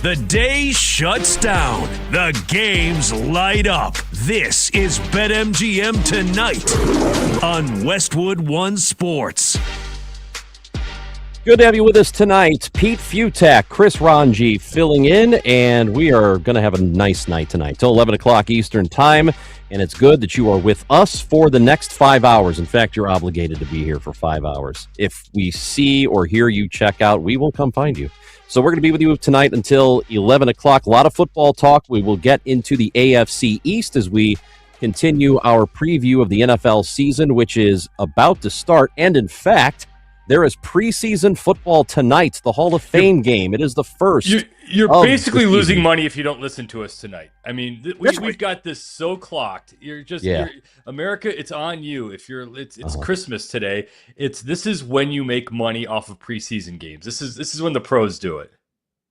The day shuts down. The games light up. This is BetMGM Tonight on Westwood One Sports. Good to have you with us tonight. Pete Futak, Chris Ranji filling in, and we are going to have a nice night tonight till 11 o'clock Eastern Time, and it's good that you are with us for the next 5 hours. In fact, you're obligated to be here for 5 hours. If we see or hear you check out, we will come find you. So we're going to be with you tonight until 11 o'clock. A lot of football talk. We will get into the AFC East as we continue our preview of the NFL season, which is about to start, and in fact, there is preseason football tonight, the Hall of Fame game. It is the first. You're basically losing money if you don't listen to us tonight. I mean, we've got this so clocked. You're America. It's on you. If it's Christmas today. This is when you make money off of preseason games. This is when the pros do it.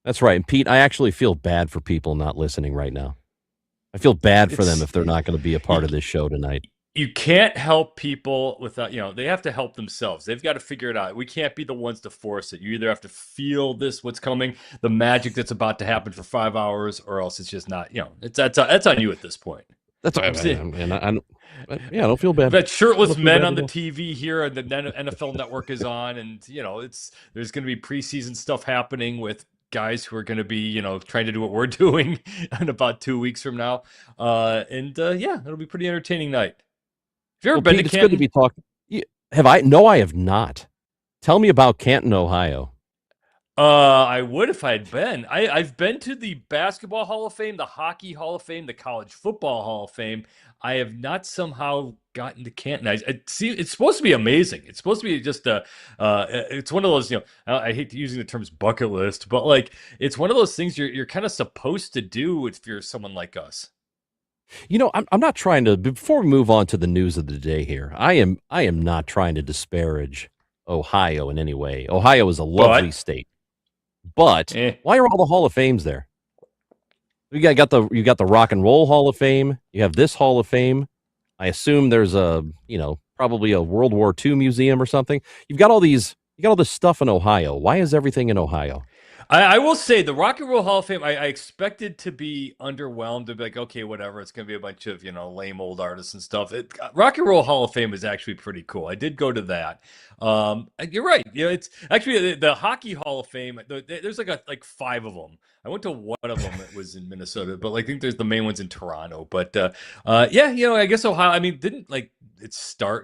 That's right. And Pete, I actually feel bad for people not listening right now. I feel bad for them if they're not going to be a part of this show tonight. You can't help people without, they have to help themselves. They've got to figure it out. We can't be the ones to force it. You either have to feel what's coming, the magic that's about to happen for 5 hours, or else it's just not, that's on you at this point. That's what I'm saying. And I don't feel bad. That shirtless men on the TV here, and the NFL Network is on, and, there's going to be preseason stuff happening with guys who are going to be, trying to do what we're doing in about 2 weeks from now. It'll be a pretty entertaining night. Have you ever been to Canton? It's good to be talking. Have I? No, I have not. Tell me about Canton, Ohio. I would if I had been. I've been to the Basketball Hall of Fame, the Hockey Hall of Fame, the College Football Hall of Fame. I have not somehow gotten to Canton. It's supposed to be amazing. It's supposed to be just it's one of those, I hate using the terms bucket list, but it's one of those things you're kind of supposed to do if you're someone like us. I'm not trying to, before we move on to the news of the day here, I am not trying to disparage Ohio in any way. Ohio is a lovely state. But why are all the Hall of Fames there? You got the Rock and Roll Hall of Fame. You have this Hall of Fame. I assume there's probably a World War II museum or something. You got all this stuff in Ohio. Why is everything in Ohio? I will say the Rock and Roll Hall of Fame, I expected to be underwhelmed, to be like, okay, whatever. It's going to be a bunch of, lame old artists and stuff. Rock and Roll Hall of Fame is actually pretty cool. I did go to that. You're right. It's actually the Hockey Hall of Fame. There's like 5 of them. I went to one of them that was in Minnesota, but I think there's the main ones in Toronto. But I guess Ohio, I mean, didn't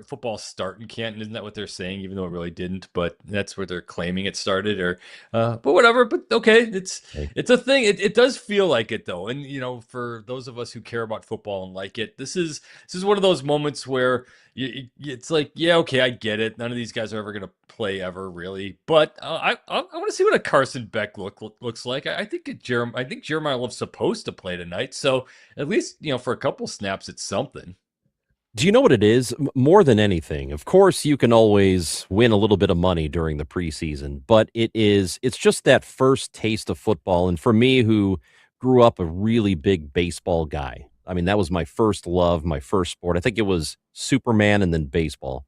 football start in Canton? Isn't that what they're saying? Even though it really didn't, but that's where they're claiming it started, but whatever. But okay, it's a thing. It does feel like it though. And for those of us who care about football and like it, this is one of those moments where it's like, yeah, okay, I get it. None of these guys are ever going to play ever, really. But I want to see what a Carson Beck looks like. I think Jeremiah Love's supposed to play tonight, so at least for a couple snaps, it's something. Do you know what it is? More than anything, of course, you can always win a little bit of money during the preseason, but it's just that first taste of football. And for me, who grew up a really big baseball guy, I mean, that was my first love, my first sport. I think it was Superman and then baseball,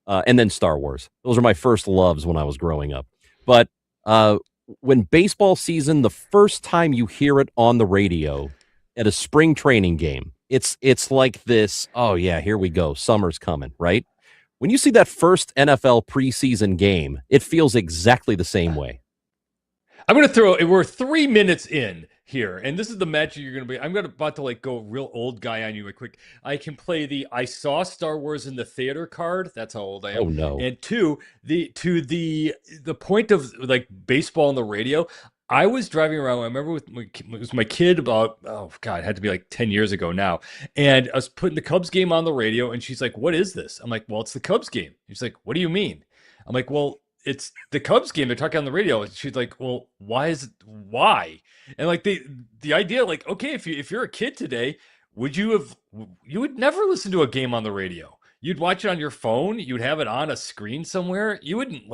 and then Star Wars. Those are my first loves when I was growing up. But when baseball season, the first time you hear it on the radio at a spring training game, it's like this, oh yeah, here we go, summer's coming, right? When you see that first NFL preseason game, it feels exactly the same way. I'm going to we're 3 minutes in here, and this is the match you're going to be, I'm about to go real old guy on you real quick. I can play I saw Star Wars in the theater card. That's how old I am. Oh no. And to the point of baseball on the radio, I was driving around. I remember it was my kid about, it had to be 10 years ago now. And I was putting the Cubs game on the radio, and she's like, "What is this?" I'm like, "Well, it's the Cubs game." She's like, "What do you mean?" I'm like, "Well, it's the Cubs game. They're talking on the radio." And she's like, "Well, why?" And the idea, okay, if you're a kid today, you would never listen to a game on the radio. You'd watch it on your phone. You'd have it on a screen somewhere. You wouldn't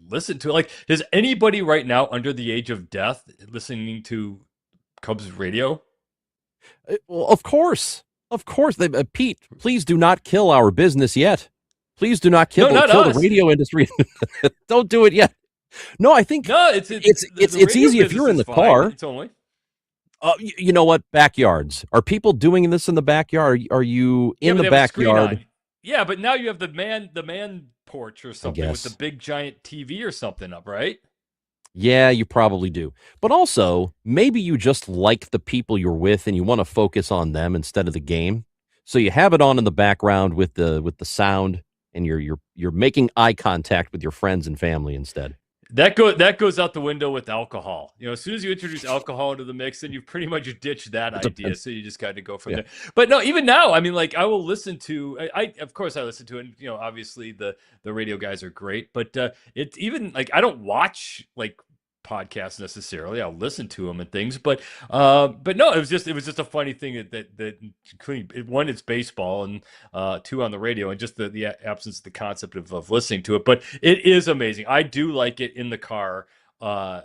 listen to it. Does anybody right now under the age of death listening to Cubs radio? Well, of course. Pete, please do not kill our business yet. Please do not kill the radio industry. Don't do it yet. No, I think it's easy if you're in the car. You know what? Backyards. Are people doing this in the backyard? Are you Yeah, in but the they have a screen backyard? on. Yeah, but now you have the man porch or I something with the guess. big giant TV or something up, right? Yeah, you probably do. But also, maybe you just like the people you're with and you want to focus on them instead of the game. So you have it on in the background with the sound and you're making eye contact with your friends and family instead. That goes out the window with alcohol. As soon as you introduce alcohol into the mix, then you've pretty much ditched that It idea. depends. So you just got to go from Yeah. there. But no, even now, I mean, like I will listen to. I of course I listen to it. Obviously the radio guys are great, but it's even like I don't watch like podcasts necessarily. I'll listen to them and things, but no, it was just a funny thing that including one, it's baseball, and two, on the radio, and just the absence of the concept of listening to it. But it is amazing. I do like it in the car.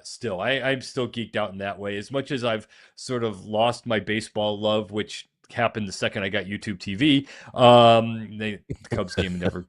Still, I'm still geeked out in that way. As much as I've sort of lost my baseball love, which happened the second I got YouTube TV. The Cubs game never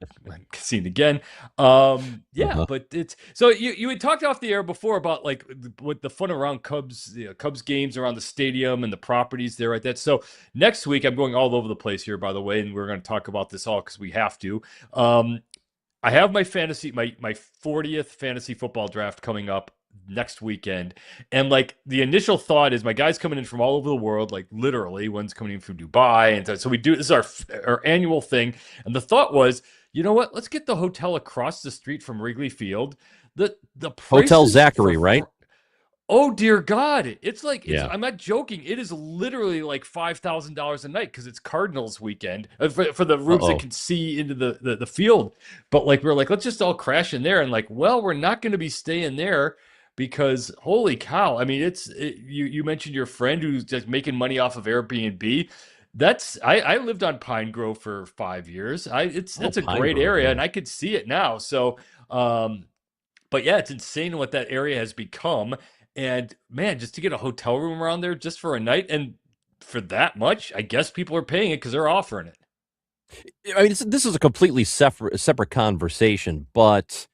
seen again. Yeah, Uh-huh. but it's so you had talked off the air before about like what the fun around Cubs games around the stadium and the properties there, right? That so next week I'm going all over the place here, by the way, and we're going to talk about this all because we have to. I have my 40th fantasy football draft coming up next weekend. And like the initial thought is my guys coming in from all over the world, like literally one's coming in from Dubai. And so we do, this is our annual thing. And the thought was, you know what? Let's get the hotel across the street from Wrigley Field. The Hotel prices Zachary, right? oh dear God. It's like Yeah. I'm not joking. It is literally like $5,000 a night because it's Cardinals weekend for the rooms that Uh-oh. can see into the field. But like we're like, let's just all crash in there. And like, well, we're not going to be staying there because holy cow. I mean, you mentioned your friend who's just making money off of Airbnb. I lived on Pine Grove for 5 years. Oh, It's a Pine great Grove, area yeah. and I could see it now. So but yeah, it's insane what that area has become. And man, just to get a hotel room around there just for a night and for that much, I guess people are paying it because they're offering it. I mean, this is a completely separate conversation, but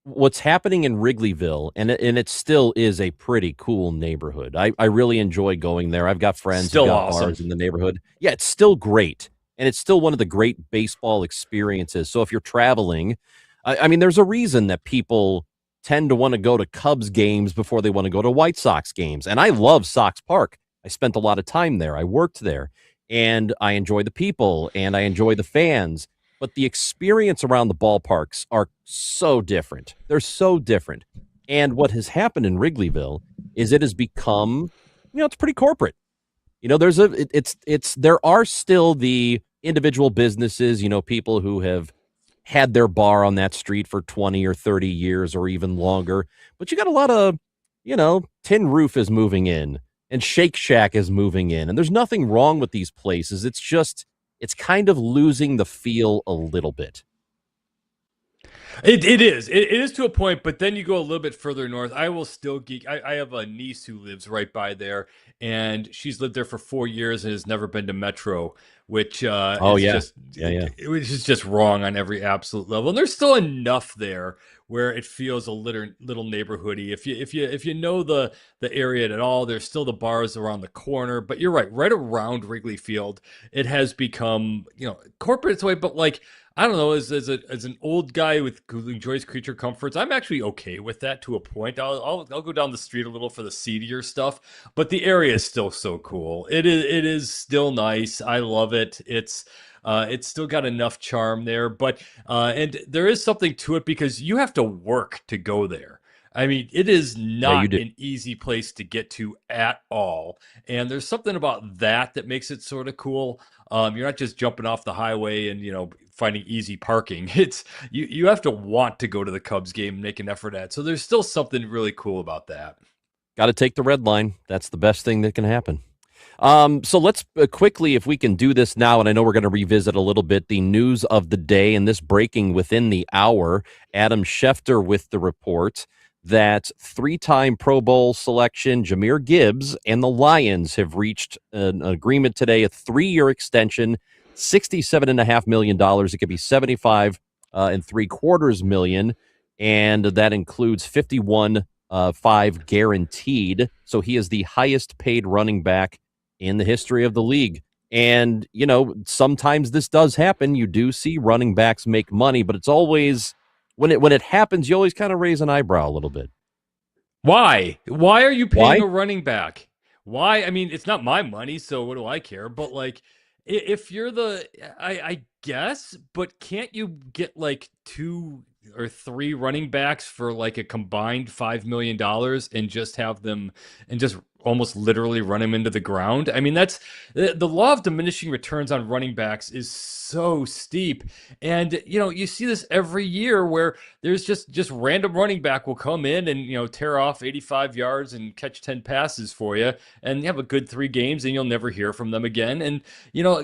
what's happening in Wrigleyville, and it still is a pretty cool neighborhood. I really enjoy going there. I've got friends who've Still got awesome. bars in the neighborhood. Yeah, it's still great, and it's still one of the great baseball experiences. So if you're traveling, I mean, there's a reason that people tend to want to go to Cubs games before they want to go to White Sox games. And I love Sox Park. I spent a lot of time there. I worked there, and I enjoy the people and I enjoy the fans. But the experience around the ballparks are so different. They're so different. And what has happened in Wrigleyville is it has become, it's pretty corporate. There are still the individual businesses, people who have had their bar on that street for 20 or 30 years or even longer. But you got a lot of, Tin Roof is moving in and Shake Shack is moving in. And there's nothing wrong with these places. It's kind of losing the feel a little bit. It is. It is to a point, but then you go a little bit further north. I will still geek. I have a niece who lives right by there, and she's lived there for 4 years and has never been to Metro, which Oh, is yeah. just Yeah. which is just wrong on every absolute level. And there's still enough there where it feels a little neighborhoody. If you know the area at all, there's still the bars around the corner. But you're right around Wrigley Field, it has become corporate its way, but like. I don't know, as an old guy who enjoys creature comforts, I'm actually okay with that to a point. I'll go down the street a little for the seedier stuff, but the area is still so cool. It is still nice. I love it. It's still got enough charm there, but and there is something to it because you have to work to go there. I mean, it is Yeah, you not do. an easy place to get to at all. And there's something about that makes it sort of cool. You're not just jumping off the highway and finding easy parking. It's you have to want to go to the Cubs game and make an effort at. So there's still something really cool about that. Got to take the red line. That's the best thing that can happen. So let's quickly, if we can do this now, and I know we're going to revisit a little bit the news of the day and this breaking within the hour. Adam Schefter with the report that three-time Pro Bowl selection Jahmyr Gibbs and the Lions have reached an agreement today, a 3-year extension, $67.5 million. It could be 75 and 3/4 million, and that includes 51 5 guaranteed. So he is the highest paid running back in the history of the league. And, sometimes this does happen. You do see running backs make money, but it's always when it happens, you always kind of raise an eyebrow a little bit. Why? Why are you paying Why? a running back? Why? I mean, it's not my money, so what do I care? But like, if you're I guess, but can't you get like 2 or 3 running backs for like a combined $5 million and just have them and just almost literally run them into the ground? I mean, that's the law of diminishing returns on running backs is so steep, and you see this every year where there's just random running back will come in and tear off 85 yards and catch 10 passes for you and have a good 3 games and you'll never hear from them again. And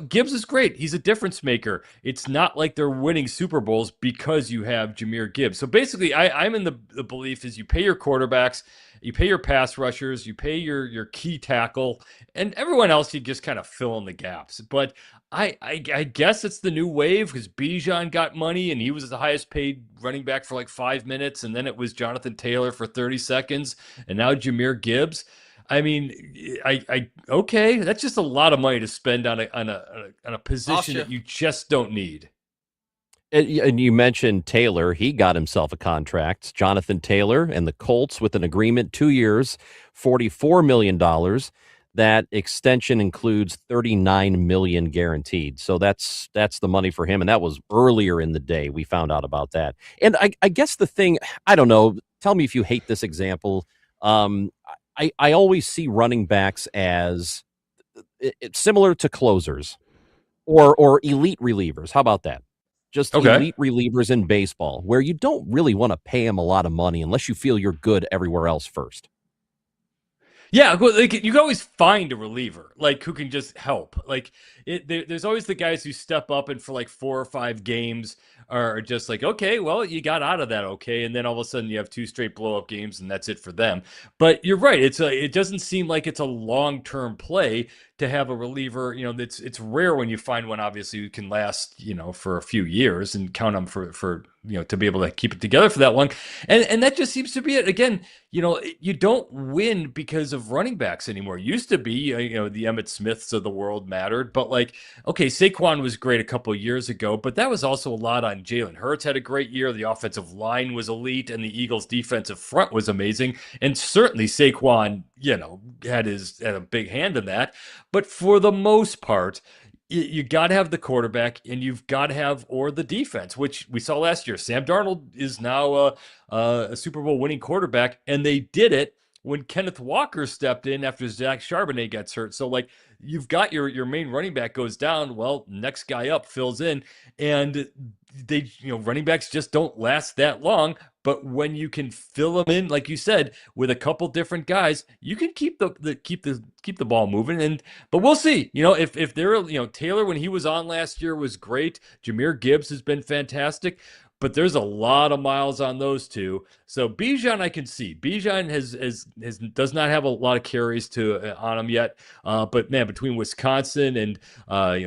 Gibbs is great. He's a difference maker. It's not like they're winning Super Bowls because you have Jahmyr Gibbs. So basically, I'm in the belief is you pay your quarterbacks, you pay your pass rushers, you pay your key tackle, and everyone else you just kind of fill in the gaps. But I guess it's the new wave because Bijan got money and he was the highest paid running back for like 5 minutes, and then it was Jonathan Taylor for 30 seconds, and now Jahmyr Gibbs. I mean, okay, that's just a lot of money to spend on a position that you just don't need. And you mentioned Taylor. He got himself a contract. Jonathan Taylor and the Colts with an agreement, 2 years, $44 million. That extension includes $39 million guaranteed. So that's the money for him. And that was earlier in the day we found out about that. And I guess the thing, I don't know, tell me if you hate this example. I always see running backs as it's similar to closers or elite relievers. How about that? Just Okay. elite relievers in baseball, where you don't really want to pay them a lot of money unless you feel you're good everywhere else first. Yeah, well, like, you can always find a reliever like who can just help. Like there's always the guys who step up and for like 4 or 5 games are just like, okay, well, you got out of that, okay, and then all of a sudden you have 2 straight blow up games and that's it for them. But you're right; it doesn't seem like it's a long term play to have a reliever. It's rare when you find one, obviously, who can last for a few years and count them for to be able to keep it together for that long. And that just seems to be it. Again, you don't win because of running backs anymore. It used to be, the Emmitt Smiths of the world mattered, but like, okay, Saquon was great a couple of years ago, but that was also a lot on Jalen Hurts had a great year. The offensive line was elite, and the Eagles' defensive front was amazing, and certainly Saquon, had a big hand in that. But for the most part, you got to have the quarterback and you've got to have or the defense, which we saw last year. Sam Darnold is now a Super Bowl winning quarterback, and they did it when Kenneth Walker stepped in after Zach Charbonnet gets hurt. So like you've got your main running back goes down, well, next guy up fills in, and they running backs just don't last that long. But when you can fill them in, like you said, with a couple different guys, you can keep the ball moving. But we'll see. If they're Taylor when he was on last year was great. Jahmyr Gibbs has been fantastic. But there's a lot of miles on those two. So Bijan, I can see. Bijan has does not have a lot of carries on him yet. But man, between Wisconsin and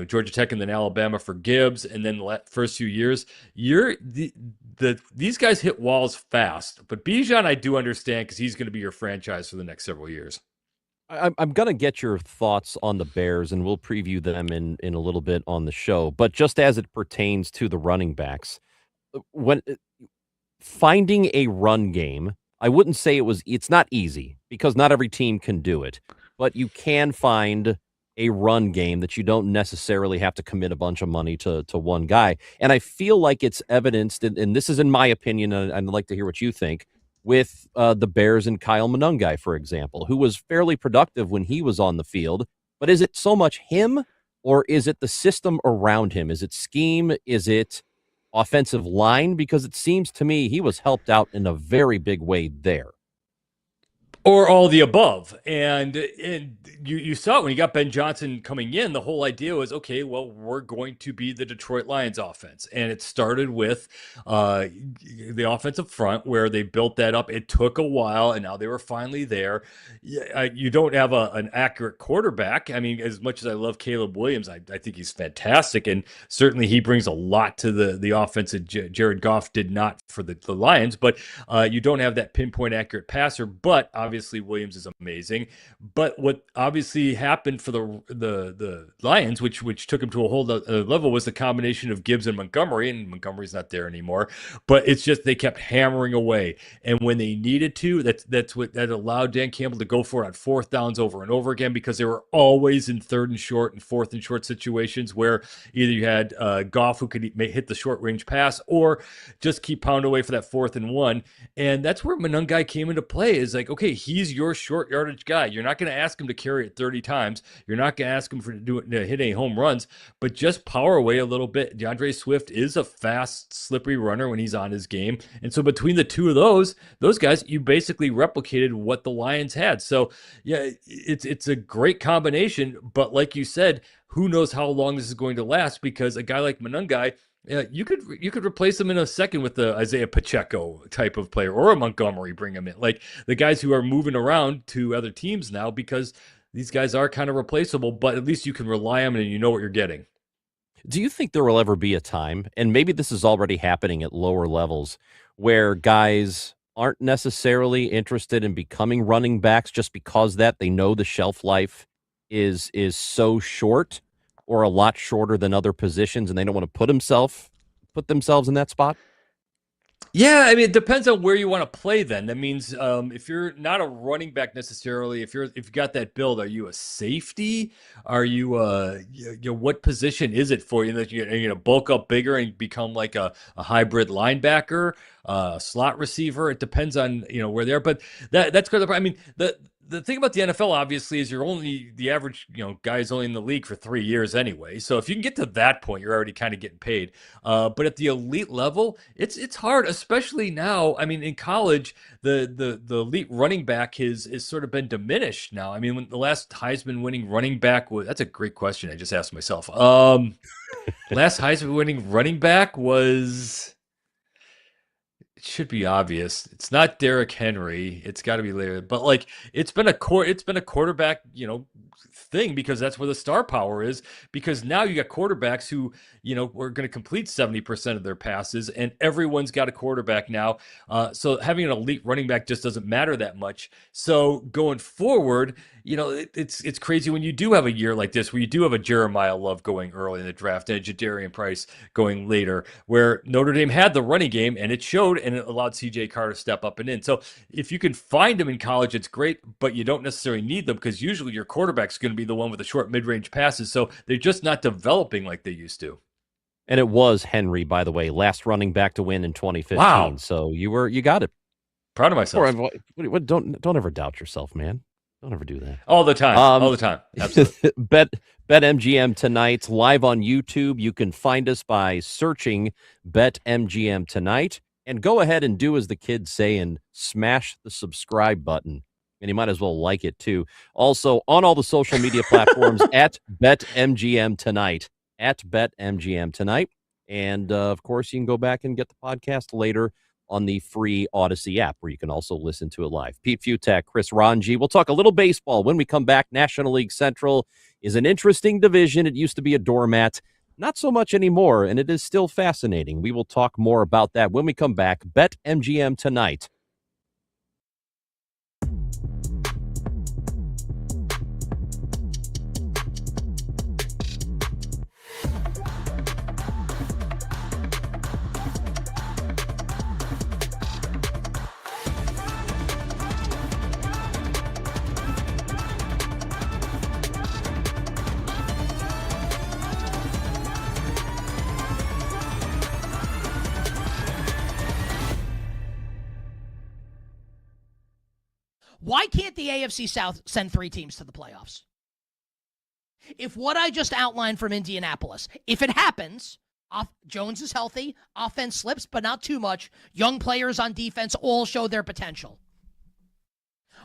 Georgia Tech and then Alabama for Gibbs, and then the first few years, these guys hit walls fast. But Bijan, I do understand because he's going to be your franchise for the next several years. I'm going to get your thoughts on the Bears, and we'll preview them in a little bit on the show. But just as it pertains to the running backs, when finding a run game, I wouldn't say it's not easy because not every team can do it, but you can find a run game that you don't necessarily have to commit a bunch of money to one guy. And I feel like it's evidenced, and this is in my opinion, and I'd like to hear what you think, with the Bears and Kyle Monungai, for example, who was fairly productive when he was on the field. But is it so much him, or is it the system around him? Is it scheme? Is it offensive line? Because it seems to me he was helped out in a very big way there. Or all the above. And you saw it when you got Ben Johnson coming in. The whole idea was, okay, well, we're going to be the Detroit Lions offense. And it started with the offensive front where they built that up. It took a while, and now they were finally there. You don't have an accurate quarterback. I mean, as much as I love Caleb Williams, I think he's fantastic. And certainly he brings a lot to the offense that Jared Goff did not for the Lions. But you don't have that pinpoint accurate passer. But obviously, Williams is amazing. But what obviously happened for the Lions, which took him to a whole other level, was the combination of Gibbs and Montgomery. And Montgomery's not there anymore. But it's just they kept hammering away. And when they needed to, that's what that allowed Dan Campbell to go for it on fourth downs over and over again, because they were always in third and short and fourth and short situations where either you had Goff who could hit the short range pass or just keep pounding away for that 4th and 1. And that's where Monangai came into play. Is like, okay, he's your short yardage guy. You're not going to ask him to carry it 30 times. You're not going to ask him to hit any home runs, but just power away a little bit. DeAndre Swift is a fast, slippery runner when he's on his game. And so between the two of those guys, you basically replicated what the Lions had. So yeah, it's a great combination. But like you said, who knows how long this is going to last, because a guy like Monangai, you could replace him in a second with the Isaiah Pacheco type of player, or a Montgomery, bring him in. Like the guys who are moving around to other teams now, because these guys are kind of replaceable, but at least you can rely on them and you know what you're getting. Do you think there will ever be a time, and maybe this is already happening at lower levels, where guys aren't necessarily interested in becoming running backs just because that they know the shelf life is so short, or a lot shorter than other positions, and they don't want to put themselves in that spot? Yeah, I mean, it depends on where you want to play then. That means if you're not a running back necessarily, if you got that build, are you a safety? Are you what position is it for you? That you're going to bulk up bigger and become like a hybrid linebacker, slot receiver? It depends on where they are. But that's kind of, I mean, the thing about the NFL, obviously, is the average, guy is only in the league for 3 years anyway. So if you can get to that point, you're already kind of getting paid. But at the elite level, it's hard, especially now. I mean, in college, the elite running back has sort of been diminished now. I mean, when the last Heisman winning running back that's a great question I just asked myself. Last Heisman winning running back was... It should be obvious. It's not Derrick Henry. It's got to be later. But like, it's been a quarterback, thing, because that's where the star power is. Because now you got quarterbacks who, are going to complete 70% of their passes, and everyone's got a quarterback now. So having an elite running back just doesn't matter that much. So going forward, it's crazy when you do have a year like this, where you do have a Jeremiah Love going early in the draft and a Jadarian Price going later, where Notre Dame had the running game and it showed, and it allowed CJ Carr to step up and in. So if you can find them in college, it's great, but you don't necessarily need them, because usually your quarterback's going to be the one with the short mid-range passes. So they're just not developing like they used to. And it was Henry, by the way, last running back to win in 2015. Wow. So you got it. Proud of myself. Don't ever doubt yourself, man. Don't ever do that. All the time. All the time. Absolutely. BetMGM tonight, live on YouTube. You can find us by searching BetMGM tonight. And go ahead and do as the kids say and smash the subscribe button. And you might as well like it, too. Also, on all the social media platforms, at BetMGM tonight. At BetMGM tonight. And, of course, you can go back and get the podcast later on the free Odyssey app, where you can also listen to it live. Pete Futak, Chris Ranji. We'll talk a little baseball when we come back. National League Central is an interesting division. It used to be a doormat. Not so much anymore, and it is still fascinating. We will talk more about that when we come back. BetMGM tonight. Why can't the AFC South send 3 teams to the playoffs? If what I just outlined from Indianapolis, if it happens, Jones is healthy, offense slips, but not too much, young players on defense all show their potential.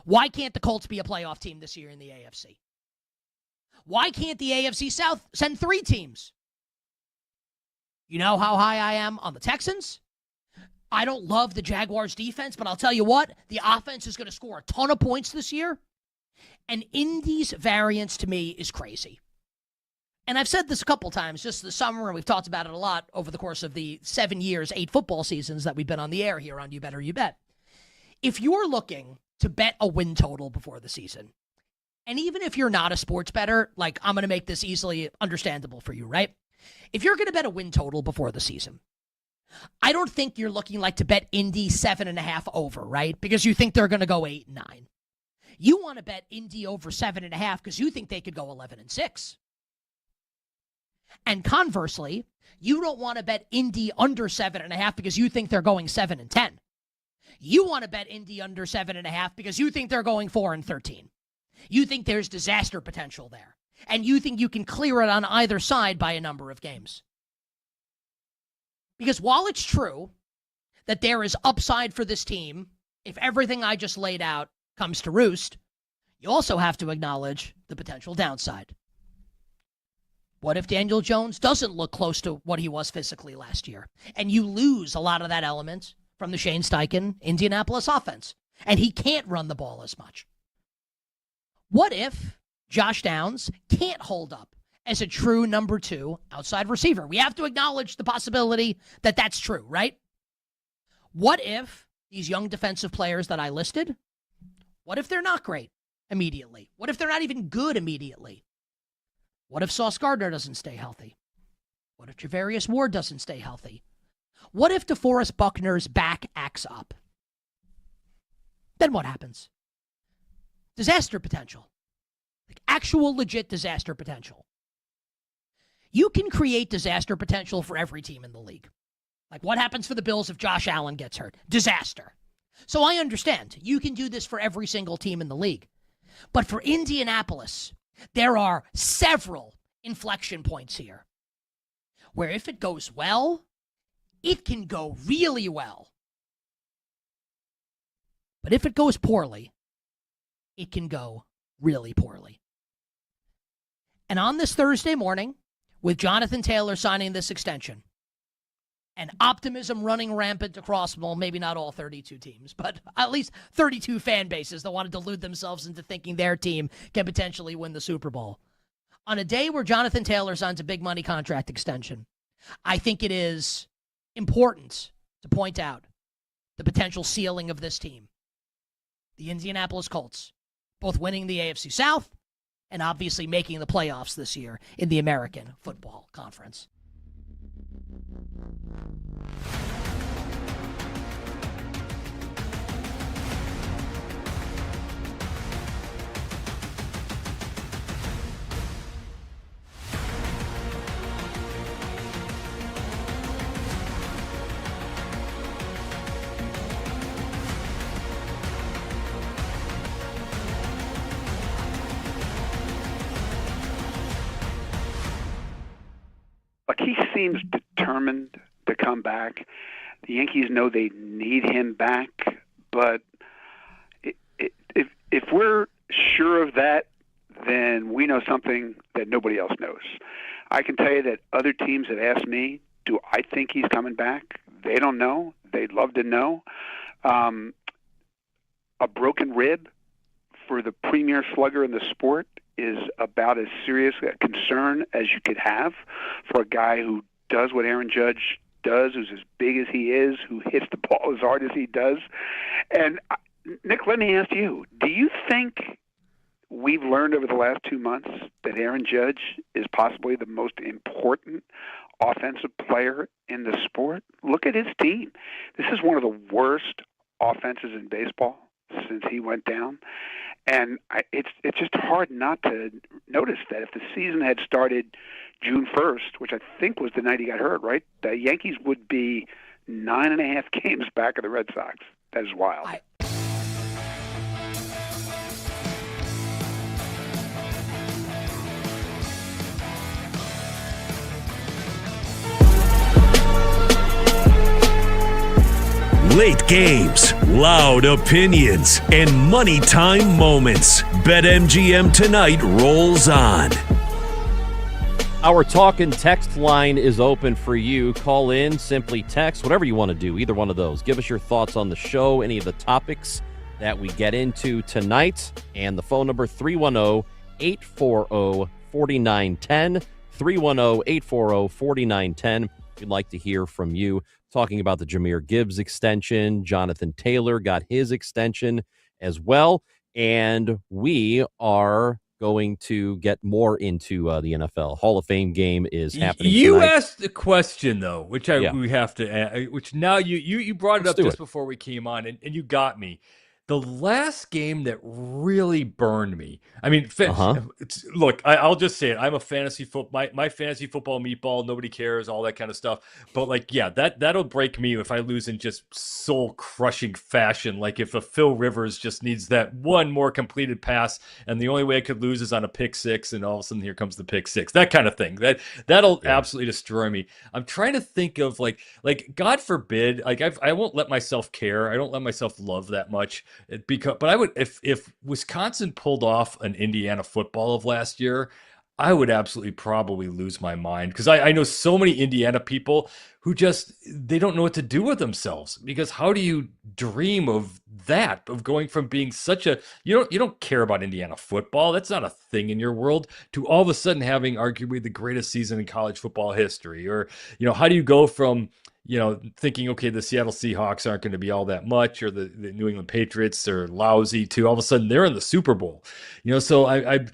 Why can't the Colts be a playoff team this year in the AFC? Why can't the AFC South send 3 teams? You know how high I am on the Texans? I don't love the Jaguars' defense, but I'll tell you what, the offense is going to score a ton of points this year. And Indy's variance to me is crazy. And I've said this a couple times just this summer, and we've talked about it a lot over the course of the 7 years, 8 football seasons that we've been on the air here on You Better You Bet. If you're looking to bet a win total before the season, and even if you're not a sports bettor, like I'm going to make this easily understandable for you, right? If you're going to bet a win total before the season, I don't think you're looking like to bet Indy 7.5 over, right? Because you think they're going to go 8-9. You want to bet Indy over 7.5 because you think they could go 11-6. And conversely, you don't want to bet Indy under 7.5 because you think they're going 7-10. You want to bet Indy under 7.5 because you think they're going 4-13. You think there's disaster potential there. And you think you can clear it on either side by a number of games. Because while it's true that there is upside for this team, if everything I just laid out comes to roost, you also have to acknowledge the potential downside. What if Daniel Jones doesn't look close to what he was physically last year? And you lose a lot of that element from the Shane Steichen Indianapolis offense, and he can't run the ball as much. What if Josh Downs can't hold up as a true number 2 outside receiver? We have to acknowledge the possibility that that's true, right? What if these young defensive players that I listed, what if they're not great immediately? What if they're not even good immediately? What if Sauce Gardner doesn't stay healthy? What if Javarius Ward doesn't stay healthy? What if DeForest Buckner's back acts up? Then what happens? Disaster potential. Like actual legit disaster potential. You can create disaster potential for every team in the league. Like what happens for the Bills if Josh Allen gets hurt? Disaster. So I understand. You can do this for every single team in the league. But for Indianapolis, there are several inflection points here where if it goes well, it can go really well. But if it goes poorly, it can go really poorly. And on this Thursday morning, with Jonathan Taylor signing this extension, and optimism running rampant across, well, maybe not all 32 teams, but at least 32 fan bases that want to delude themselves into thinking their team can potentially win the Super Bowl. On a day where Jonathan Taylor signs a big money contract extension, I think it is important to point out the potential ceiling of this team. The Indianapolis Colts, both winning the AFC South and obviously making the playoffs this year in the American Football Conference. Like he seems determined to come back. The Yankees know they need him back, but if we're sure of that, then we know something that nobody else knows. I can tell you that other teams have asked me, do I think he's coming back? They don't know. They'd love to know. A broken rib for the premier slugger in the sport is about as serious a concern as you could have for a guy who does what Aaron Judge does, who's as big as he is, who hits the ball as hard as he does. And, Nick, let me ask you, do you think we've learned over the last 2 months that Aaron Judge is possibly the most important offensive player in the sport? Look at his team. This is one of the worst offenses in baseball since he went down. And it's just hard not to notice that if the season had started June 1st, which I think was the night he got hurt, right? The Yankees would be 9.5 games back of the Red Sox. That is wild. Late games, loud opinions, and money time moments. BetMGM Tonight rolls on. Our talk and text line is open for you. Call in, simply text, whatever you want to do, either one of those. Give us your thoughts on the show, any of the topics that we get into tonight. And the phone number, 310-840-4910. 310-840-4910. We'd like to hear from you. Talking about the Jahmyr Gibbs extension. Jonathan Taylor got his extension as well. And we are going to get more into the NFL. Hall of Fame game is happening You tonight. asked a question, though, which we have to, which now you brought it up just before we came on, and you got me. The last game that really burned me. I mean, look, I'll just say it. I'm a fantasy football, my fantasy football meatball. Nobody cares, all that kind of stuff. But like, yeah, that'll break me if I lose in just soul crushing fashion. Like if a Phil Rivers just needs that one more completed pass, and the only way I could lose is on a pick six, and all of a sudden here comes the pick six. That kind of thing. That'll absolutely destroy me. I'm trying to think of like God forbid, like I won't let myself care. I don't let myself love that much. But I would, if Wisconsin pulled off an Indiana football of last year, I would absolutely probably lose my mind, because I know so many Indiana people who they don't know what to do with themselves, because how do you dream of that, of going from being such a, you don't care about Indiana football, that's not a thing in your world, to all of a sudden having arguably the greatest season in college football history? Or, how do you go from, thinking, okay, the Seattle Seahawks aren't going to be all that much, or the New England Patriots are lousy, to all of a sudden they're in the Super Bowl. So I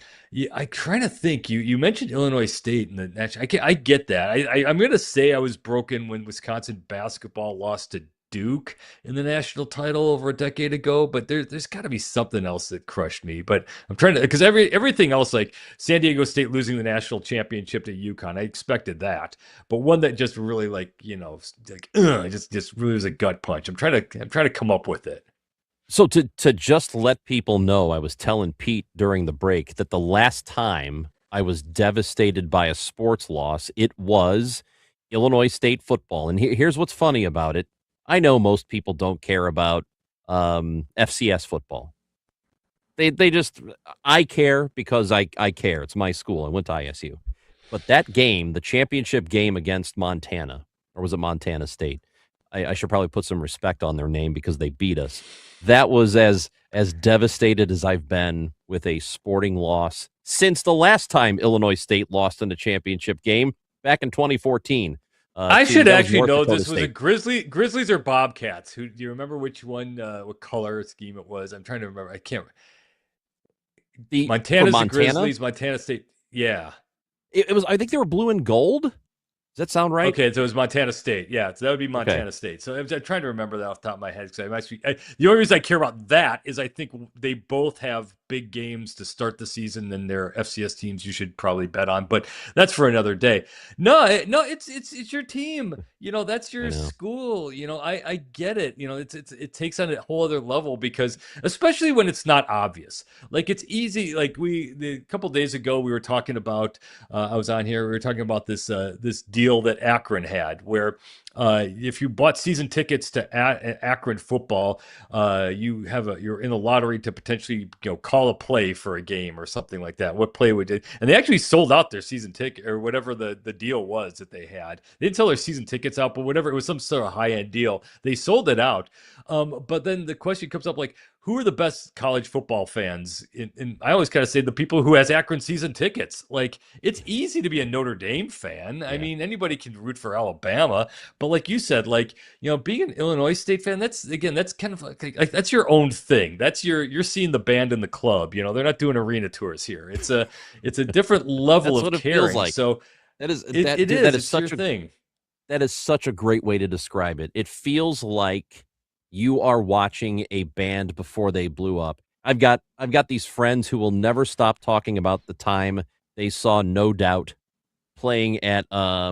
trying to think. You mentioned Illinois State and the national. I get that. I'm going to say I was broken when Wisconsin basketball lost to Duke in the national title over a decade ago, but there's got to be something else that crushed me. But I'm trying to, because everything else, like San Diego State losing the national championship to UConn, I expected that, but one that just really just really was a gut punch. I'm trying to come up with it. So to just let people know, I was telling Pete during the break that the last time I was devastated by a sports loss, it was Illinois State football. And here's what's funny about it. I know most people don't care about FCS football. I care because I care. It's my school. I went to ISU. But that game, the championship game against Montana, or was it Montana State? I should probably put some respect on their name because they beat us. That was as devastated as I've been with a sporting loss since the last time Illinois State lost in the championship game back in 2014. I should actually know Dakota this was State. a Grizzlies or Bobcats. Do you remember which one, what color scheme it was? I'm trying to remember. I can't. Montana's the Grizzlies, Montana State. Yeah. It was, I think they were blue and gold. Does that sound right? Okay, so it was Montana State. Yeah, so that would be Montana State. So I'm trying to remember that off the top of my head, because the only reason I care about that is I think they both have big games to start the season, and they're FCS teams you should probably bet on. But that's for another day. No, it's your team. That's your school. I get it. It takes on a whole other level, because especially when it's not obvious. Like it's easy. Like a couple of days ago we were talking about. I was on here. We were talking about this deal that Akron had, where if you bought season tickets to Akron football, you're in the lottery to potentially call a play for a game or something like that. What play would it? And they actually sold out their season ticket, or whatever the deal was that they had. They didn't sell their season tickets out, but whatever, it was some sort of high end deal. They sold it out. But then the question comes up, like, who are the best college football fans? And I always kind of say the people who has Akron season tickets. Like, it's easy to be a Notre Dame fan. Yeah. I mean, anybody can root for Alabama. But like you said, being an Illinois State fan, that's kind of like that's your own thing. That's you're seeing the band in the club. They're not doing arena tours here. It's a different level of caring. Feels like. So that is such a thing. That is such a great way to describe it. It feels like you are watching a band before they blew up. I've got these friends who will never stop talking about the time they saw No Doubt playing at I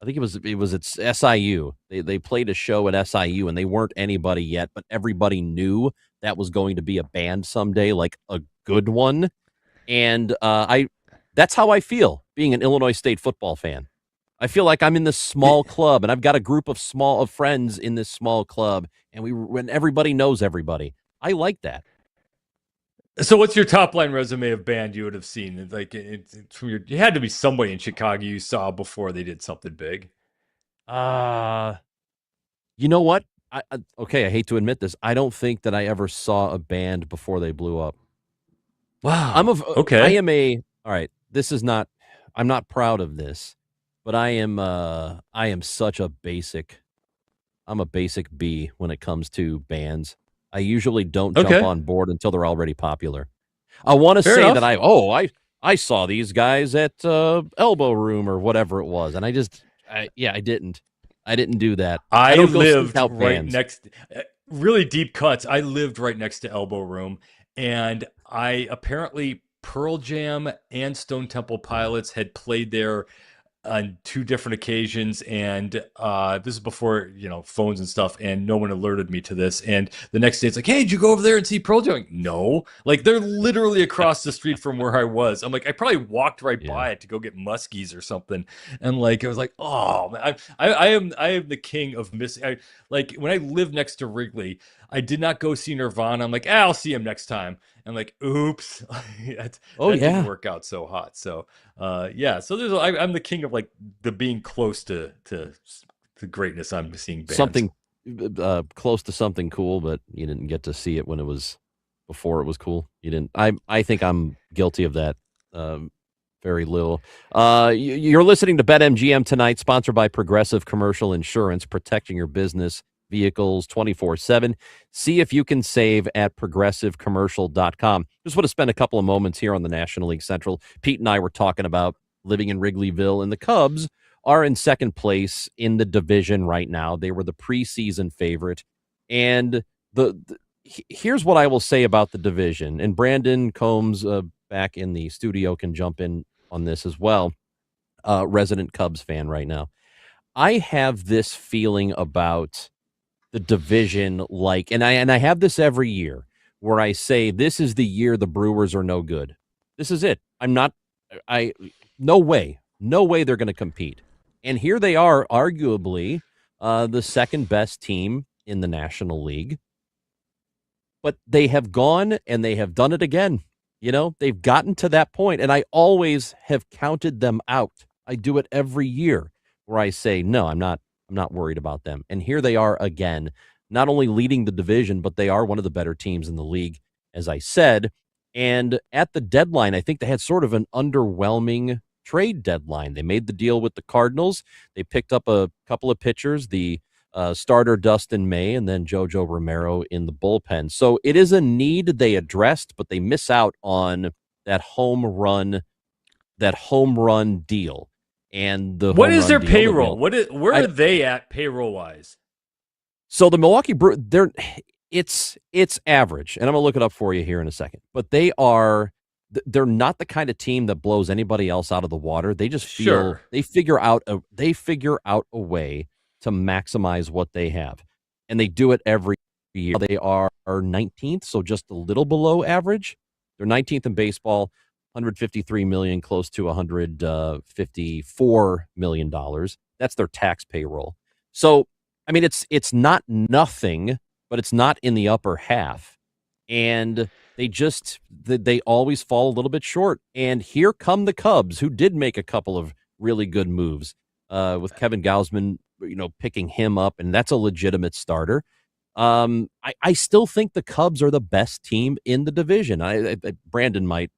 think it was at SIU. They played a show at SIU, and they weren't anybody yet, but everybody knew that was going to be a band someday, like a good one. And that's how I feel being an Illinois State football fan. I feel like I'm in this small club, and I've got a group of friends in this small club, and when everybody knows everybody. I like that. So what's your top line resume of band you would have seen? It's like it's from it had to be somebody in Chicago you saw before they did something big. You know what? Okay, I hate to admit this. I don't think that I ever saw a band before they blew up. Wow. I Okay. am all right, this is not I'm not proud of this, but I am such a basic I'm a basic B when it comes to bands. I usually don't jump Okay. on board until they're already popular. I want to Fair say that enough. I saw these guys at Elbow Room or whatever it was, and I didn't. I didn't do that. I I don't go seek lived out right bands. next, really deep cuts. I lived right next to Elbow Room, and I apparently Pearl Jam and Stone Temple Pilots had played there on two different occasions, and this is before phones and stuff, and no one alerted me to this. And the next day, it's like, "Hey, did you go over there and see Pearl Jam?" Like, no, like they're literally across the street from where I was. I'm like, I probably walked right Yeah. by it to go get muskies or something, and like I was like, oh man, I am the king of missing. Like when I lived next to Wrigley, I did not go see Nirvana. I'm like, I'll see him next time. And like, oops, that, Oh that didn't yeah. work out so hot. So yeah, so I'm the king of like the being close to greatness. I'm seeing bands. Something close to something cool, but you didn't get to see it when it was before it was cool. You didn't. I think I'm guilty of that. Very little. You're listening to BetMGM tonight, sponsored by Progressive Commercial Insurance, protecting your business vehicles 24/7. See if you can save at progressivecommercial.com. Just want to spend a couple of moments here on the National League Central. Pete and I were talking about living in Wrigleyville, and the Cubs are in second place in the division right now. They were the preseason favorite. And here's what I will say about the division. And Brandon Combs back in the studio can jump in on this as well. Resident Cubs fan right now. I have this feeling about the division and I have this every year where I say this is the year the Brewers are no good. This is it. I no way. No way they're going to compete. And here they are, arguably the second best team in the National League. But they have gone and they have done it again. They've gotten to that point, and I always have counted them out. I do it every year where I say, no, I'm not worried about them. And here they are again, not only leading the division, but they are one of the better teams in the league, as I said. And at the deadline, I think they had sort of an underwhelming trade deadline. They made the deal with the Cardinals. They picked up a couple of pitchers, the starter Dustin May, and then JoJo Romero in the bullpen. So it is a need they addressed, but they miss out on that home run deal. And the What home is run their deal payroll? Where are they at payroll wise? So the Milwaukee Brewers, it's average, and I'm gonna look it up for you here in a second. But they're not the kind of team that blows anybody else out of the water. They just feel they figure out a way to maximize what they have, and they do it every year. They are 19th, so just a little below average. They're 19th in baseball, $153 million, close to $154 million. That's their tax payroll. So, I mean, it's not nothing, but it's not in the upper half, and they always fall a little bit short. And here come the Cubs, who did make a couple of really good moves with Kevin Gausman, picking him up, and that's a legitimate starter. I still think the Cubs are the best team in the division. Brandon might,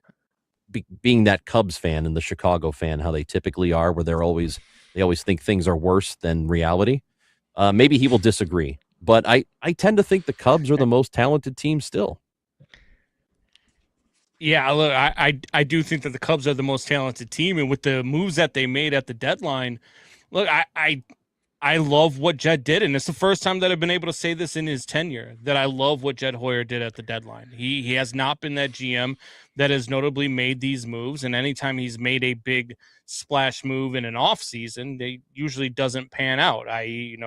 being that Cubs fan and the Chicago fan, how they typically are, where they always think things are worse than reality. Maybe he will disagree, but I tend to think the Cubs are the most talented team still. Yeah, look, I do think that the Cubs are the most talented team, and with the moves that they made at the deadline, look, I love what Jed did, and it's the first time that I've been able to say this in his tenure, that I love what Jed Hoyer did at the deadline. He has not been that GM that has notably made these moves, and anytime he's made a big splash move in an offseason, they usually doesn't pan out, i.e.,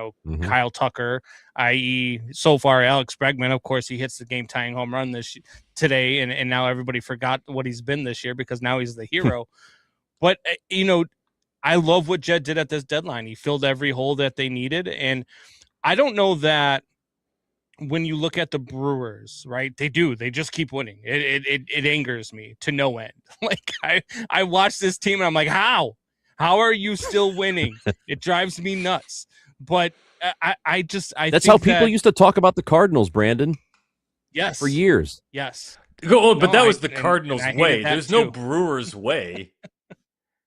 Kyle Tucker, i.e., so far Alex Bregman. Of course, he hits the game-tying home run today, and now everybody forgot what he's been this year because now he's the hero. But, I love what Jed did at this deadline. He filled every hole that they needed. And I don't know that when you look at the Brewers, right? They just keep winning. It angers me to no end. Like I watch this team and I'm like, how are you still winning? It drives me nuts. But I that's how people used to talk about the Cardinals, Brandon. Yes, for years. Yes. But that was the Cardinals' way. There's too. no Brewers' way.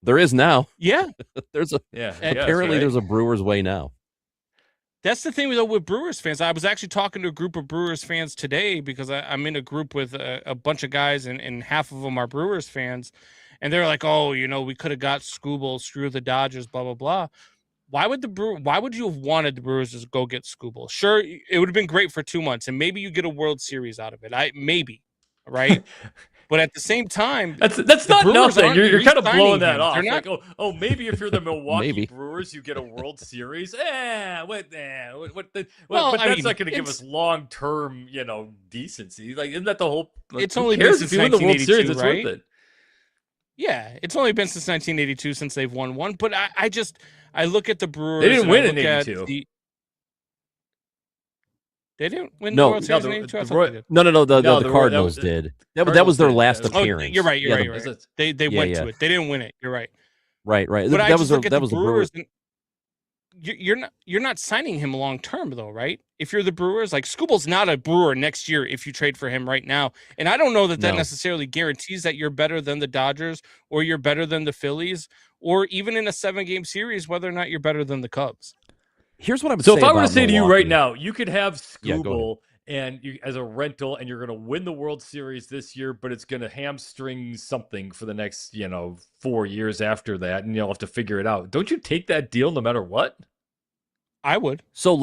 There is now. Yeah. Apparently there's a Brewers way now. That's the thing with Brewers fans. I was actually talking to a group of Brewers fans today because I'm in a group with a bunch of guys and half of them are Brewers fans. And they're like, oh, we could have got Skubal, screw the Dodgers, blah, blah, blah. Why would you have wanted the Brewers to go get Skubal? Sure, it would have been great for 2 months, and maybe you get a World Series out of it. Maybe, right? But at the same time, that's not nothing. You're kind of blowing that off. They're not, like, maybe if you're the Milwaukee Maybe. Brewers, you get a World Series. But that's not going to give us long term, decency. Like, isn't that the whole? It's only been since 1982, right? Worth it. Yeah, it's only been since 1982 since they've won one. But I look at the Brewers. They didn't win in 82. They didn't win the World Series in 82? No. The Cardinals did. That was their last appearance. Oh, you're right. They went to it. They didn't win it. You're right. Right. But that was the Brewers. You're not signing him long term though, right? If you're the Brewers, like Skubal's not a Brewer next year if you trade for him right now. And I don't know that necessarily guarantees that you're better than the Dodgers or you're better than the Phillies or even in a 7-game series whether or not you're better than the Cubs. Here's what I would say. So if I were to say Milwaukee. to you right now, you could have Skubal and as a rental, and you're going to win the World Series this year, but it's going to hamstring something for the next 4 years after that, and you'll have to figure it out. Don't you take that deal no matter what? I would. So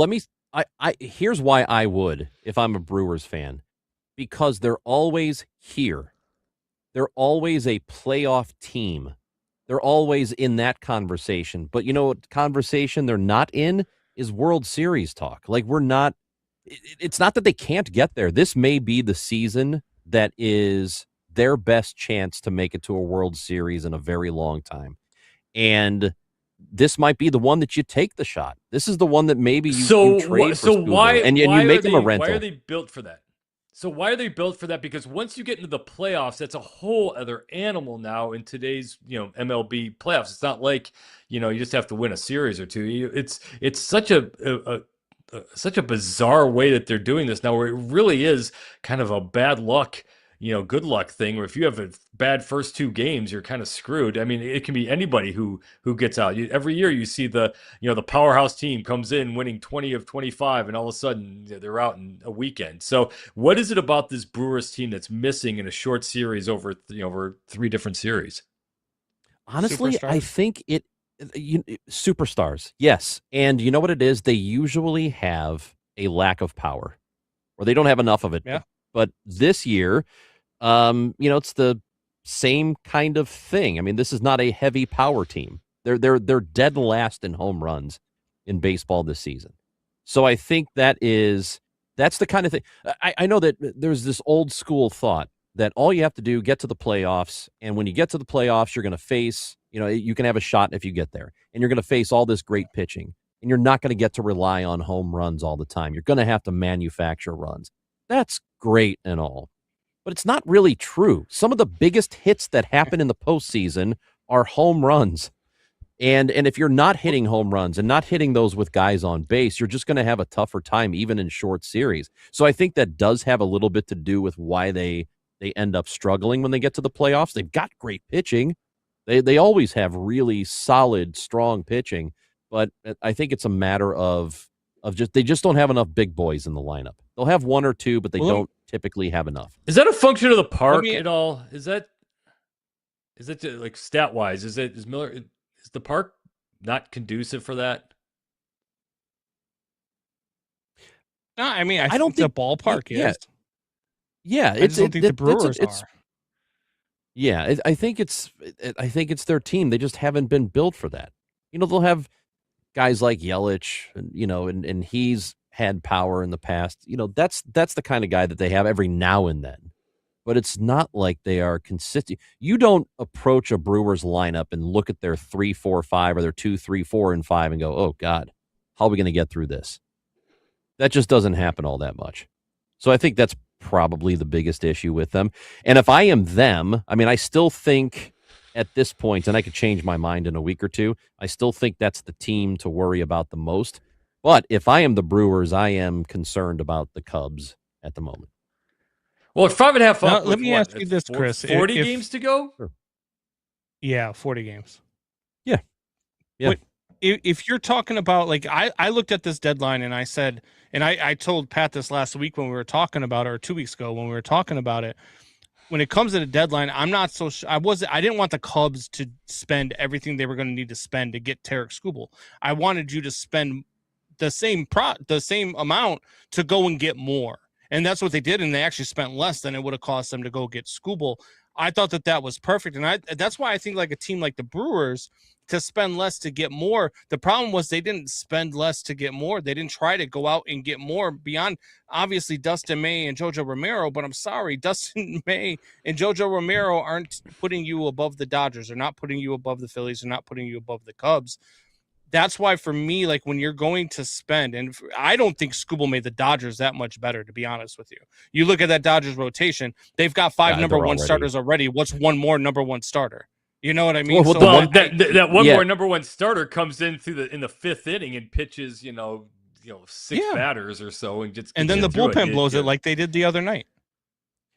here's why I would if I'm a Brewers fan, because they're always here. They're always a playoff team. They're always in that conversation. But you know what conversation they're not in is World Series talk. Like it's not that they can't get there. This may be the season that is their best chance to make it to a World Series in a very long time. And this might be the one that you take the shot. This is the one that maybe you trade for Skubal, and you make them a rental. Why are they built for that? So why are they built for that? Because once you get into the playoffs, that's a whole other animal now in today's MLB playoffs. It's not like you just have to win a series or two. It's such a bizarre way that they're doing this now, where it really is kind of a bad luck, good luck thing, where if you have a bad first 2 games, you're kind of screwed. I mean, it can be anybody who gets out. Every year you see the powerhouse team comes in winning 20 of 25, and all of a sudden they're out in a weekend. So what is it about this Brewers team that's missing in a short series over 3 different series? Honestly, I think superstars, yes. And you know what it is? They usually have a lack of power, or they don't have enough of it. Yeah. But this year, it's the same kind of thing. I mean, this is not a heavy power team. They're dead last in home runs in baseball this season. So I think that's the kind of thing. I know that there's this old school thought that all you have to do, get to the playoffs, and when you get to the playoffs, you're going to face, you can have a shot if you get there, and you're going to face all this great pitching, and you're not going to get to rely on home runs all the time. You're going to have to manufacture runs. That's great and all, but it's not really true. Some of the biggest hits that happen in the postseason are home runs. And if you're not hitting home runs and not hitting those with guys on base, you're just going to have a tougher time even in short series. So I think that does have a little bit to do with why they end up struggling when they get to the playoffs. They've got great pitching. They always have really solid, strong pitching, but I think it's a matter of they just don't have enough big boys in the lineup. They'll have one or two, but they don't typically have enough. Is that a function of the park at all? Is that like stat wise? Is the park not conducive for that? No, I mean, I don't think the ballpark is. Yeah, I don't think the Brewers are. Yeah, I think it's their team. They just haven't been built for that. They'll have guys like Yelich, and he's had power in the past. That's the kind of guy that they have every now and then. but it's not like they are consistent. You don't approach a Brewers lineup and look at their 3-4-5 or their 2-3-4-5 and go, oh, God, how are we going to get through this? That just doesn't happen all that much. So I think that's probably the biggest issue with them. And if I am them, I mean, I still think at this point, and I could change my mind in a week or two, I still think that's the team to worry about the most. But if I am the Brewers, I am concerned about the Cubs at the moment. Well, at 5.5 Now, up. let me ask you this, Chris. 40 games to go? Sure. Yeah, 40 games. Yeah. But if you're talking about, like, I looked at this deadline and I said, and I told Pat this last week when we were talking about it, or 2 weeks ago when we were talking about it, when it comes to the deadline, I'm not so sure. I didn't want the Cubs to spend everything they were going to need to spend to get Tarek Skubal. I wanted you to spend the same amount to go and get more. And that's what they did, and they actually spent less than it would have cost them to go get Skubal. I thought that was perfect, and that's why I think like a team like the Brewers, to spend less to get more. The problem was they didn't spend less to get more. They didn't try to go out and get more beyond, obviously, Dustin May and Jojo Romero, but I'm sorry, Dustin May and Jojo Romero aren't putting you above the Dodgers. They're not putting you above the Phillies. They're not putting you above the Cubs. That's why, for me, like when you're going to spend, and I don't think Skubal made the Dodgers that much better, to be honest with you. You look at that Dodgers rotation, they've got 5 number one starters already. What's one more number one starter? You know what I mean? Well, that one more number one starter comes in in the 5th inning and pitches, 6 batters or so, and then the bullpen blows it like they did the other night.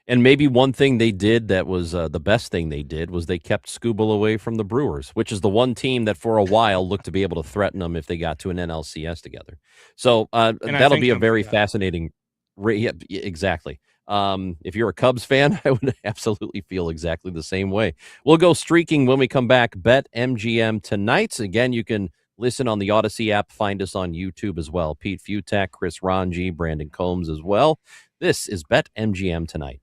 And maybe one thing they did that was the best thing they did was they kept Skubal away from the Brewers, which is the one team that for a while looked to be able to threaten them if they got to an NLCS together. So that'll be a very fascinating. Yeah, exactly. If you're a Cubs fan, I would absolutely feel exactly the same way. We'll go streaking when we come back. BetMGM tonight. Again, you can listen on the Odyssey app. Find us on YouTube as well. Pete Futak, Chris Ranji, Brandon Combs as well. This is BetMGM tonight.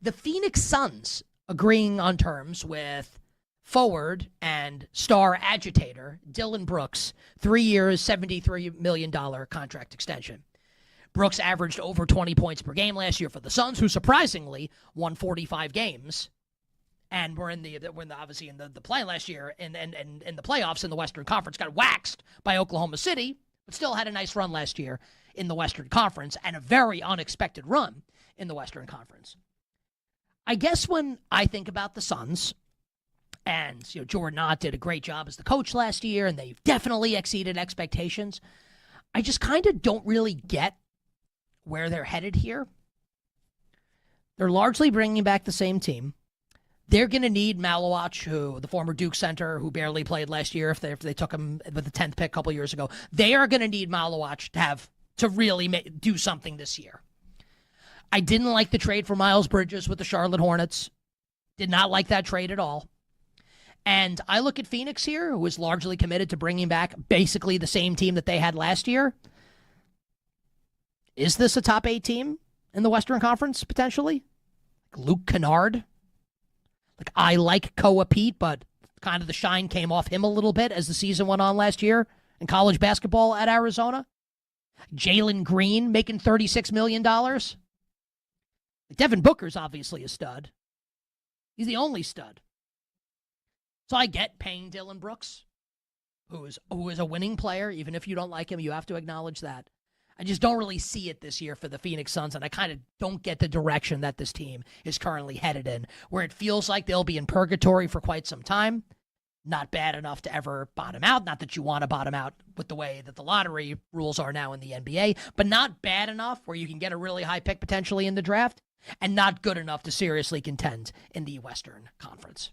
The Phoenix Suns agreeing on terms with forward and star agitator Dylan Brooks, 3 years, $73 million contract extension. Brooks averaged over 20 points per game last year for the Suns, who surprisingly won 45 games and were obviously in the play last year and in the playoffs in the Western Conference, got waxed by Oklahoma City, but still had a nice run last year in the Western Conference and a very unexpected run in the Western Conference. I guess when I think about the Suns, and Jordan Ott did a great job as the coach last year, and they've definitely exceeded expectations, I just kind of don't really get where they're headed here. They're largely bringing back the same team. They're going to need Malowach, who the former Duke center, who barely played last year if they took him with the 10th pick a couple years ago. They are going to need Malowach to really do something this year. I didn't like the trade for Miles Bridges with the Charlotte Hornets. Did not like that trade at all. And I look at Phoenix here, who is largely committed to bringing back basically the same team that they had last year. Is this a top 8 team in the Western Conference, potentially? Luke Kennard? I like Koa Pete, but kind of the shine came off him a little bit as the season went on last year in college basketball at Arizona. Jalen Green making $36 million. Devin Booker's obviously a stud. He's the only stud. So I get paying Dylan Brooks, who is a winning player. Even if you don't like him, you have to acknowledge that. I just don't really see it this year for the Phoenix Suns, and I kind of don't get the direction that this team is currently headed in, where it feels like they'll be in purgatory for quite some time. Not bad enough to ever bottom out. Not that you want to bottom out with the way that the lottery rules are now in the NBA, but not bad enough where you can get a really high pick potentially in the draft, and not good enough to seriously contend in the Western Conference.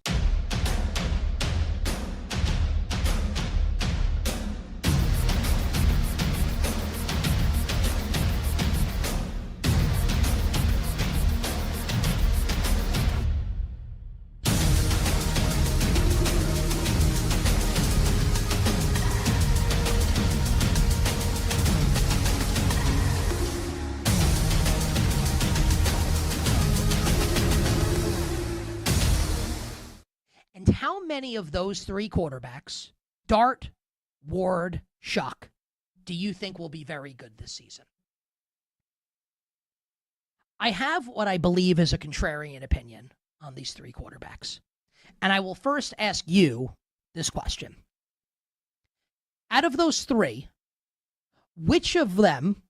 many of those three quarterbacks, Dart, Ward, Shuck, do you think will be very good this season? I have what I believe is a contrarian opinion on these three quarterbacks. And I will first ask you this question. Out of those three, which of them,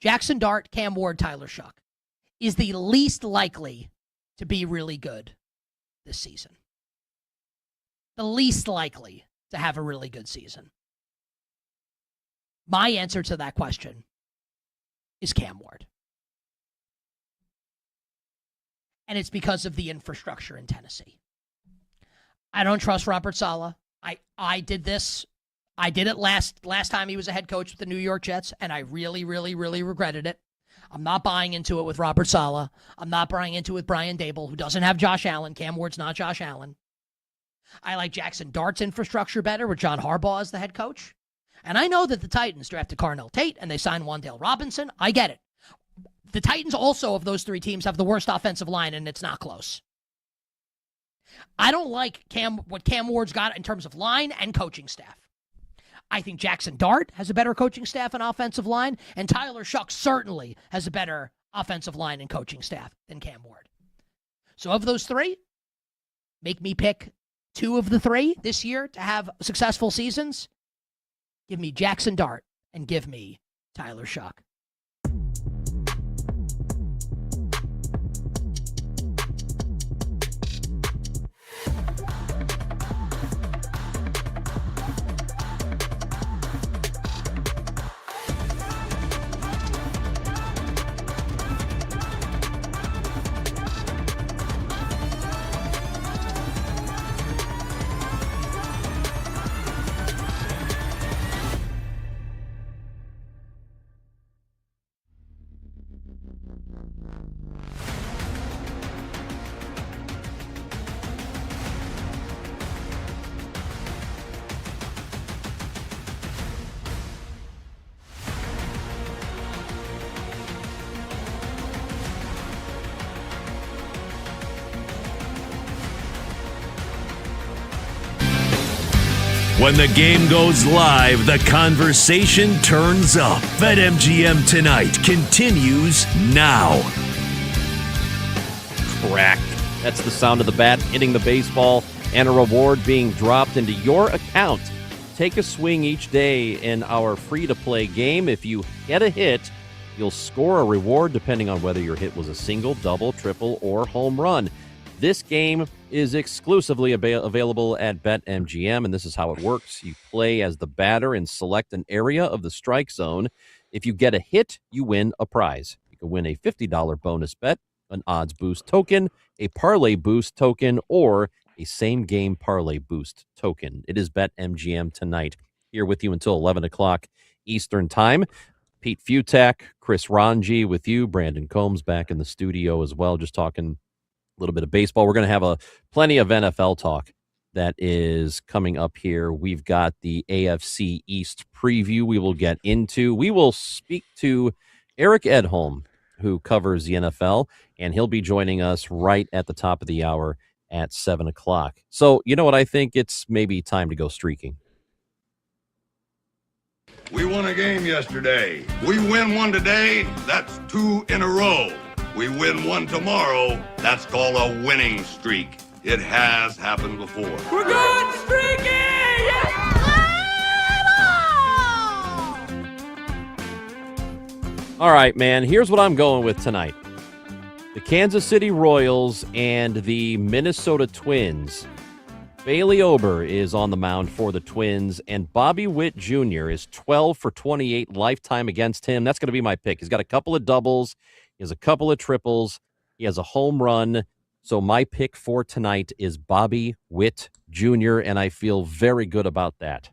Jackson Dart, Cam Ward, Tyler Shuck, is the least likely to be really good this season? The least likely to have a really good season. My answer to that question is Cam Ward. And it's because of the infrastructure in Tennessee. I don't trust Robert Saleh. I did this. I did it last time he was a head coach with the New York Jets, and I really, really, really regretted it. I'm not buying into it with Robert Saleh. I'm not buying into it with Brian Dable, who doesn't have Josh Allen. Cam Ward's not Josh Allen. I like Jackson Dart's infrastructure better with John Harbaugh as the head coach. And I know that the Titans drafted Carnell Tate and they signed Wan'Dale Robinson. I get it. The Titans also, of those three teams, have the worst offensive line, and it's not close. I don't like what Cam Ward's got in terms of line and coaching staff. I think Jackson Dart has a better coaching staff and offensive line, and Tyler Shuck certainly has a better offensive line and coaching staff than Cam Ward. So of those three, make me pick two of the three this year to have successful seasons. Give me Jackson Dart and give me Tyler Shuck. When the game goes live, the conversation turns up. BetMGM Tonight continues now. Crack. That's the sound of the bat hitting the baseball and a reward being dropped into your account. Take a swing each day in our free-to-play game. If you get a hit, you'll score a reward depending on whether your hit was a single, double, triple, or home run. This game is exclusively available at BetMGM, and this is how it works. You play as the batter and select an area of the strike zone. If you get a hit, you win a prize. You can win a $50 bonus bet, an odds boost token, a parlay boost token, or a same-game parlay boost token. It is BetMGM Tonight. Here with you until 11 o'clock Eastern Time. Pete Futak, Chris Ranji with you. Brandon Combs back in the studio as well, just talking a little bit of baseball. We're going to have plenty of NFL talk that is coming up here. We've got the AFC East preview we will get into. We will speak to Eric Edholm, who covers the NFL, and he'll be joining us right at the top of the hour at 7 o'clock. So, you know what? I think it's maybe time to go streaking. We won a game yesterday. We win one today, that's 2 in a row. We win one tomorrow, that's called a winning streak. It has happened before. We're going streaking! All right, man, here's what I'm going with tonight. The Kansas City Royals and the Minnesota Twins. Bailey Ober is on the mound for the Twins, and Bobby Witt Jr. is 12 for 28 lifetime against him. That's going to be my pick. He's got a couple of doubles. He has a couple of triples. He has a home run. So my pick for tonight is Bobby Witt Jr., and I feel very good about that.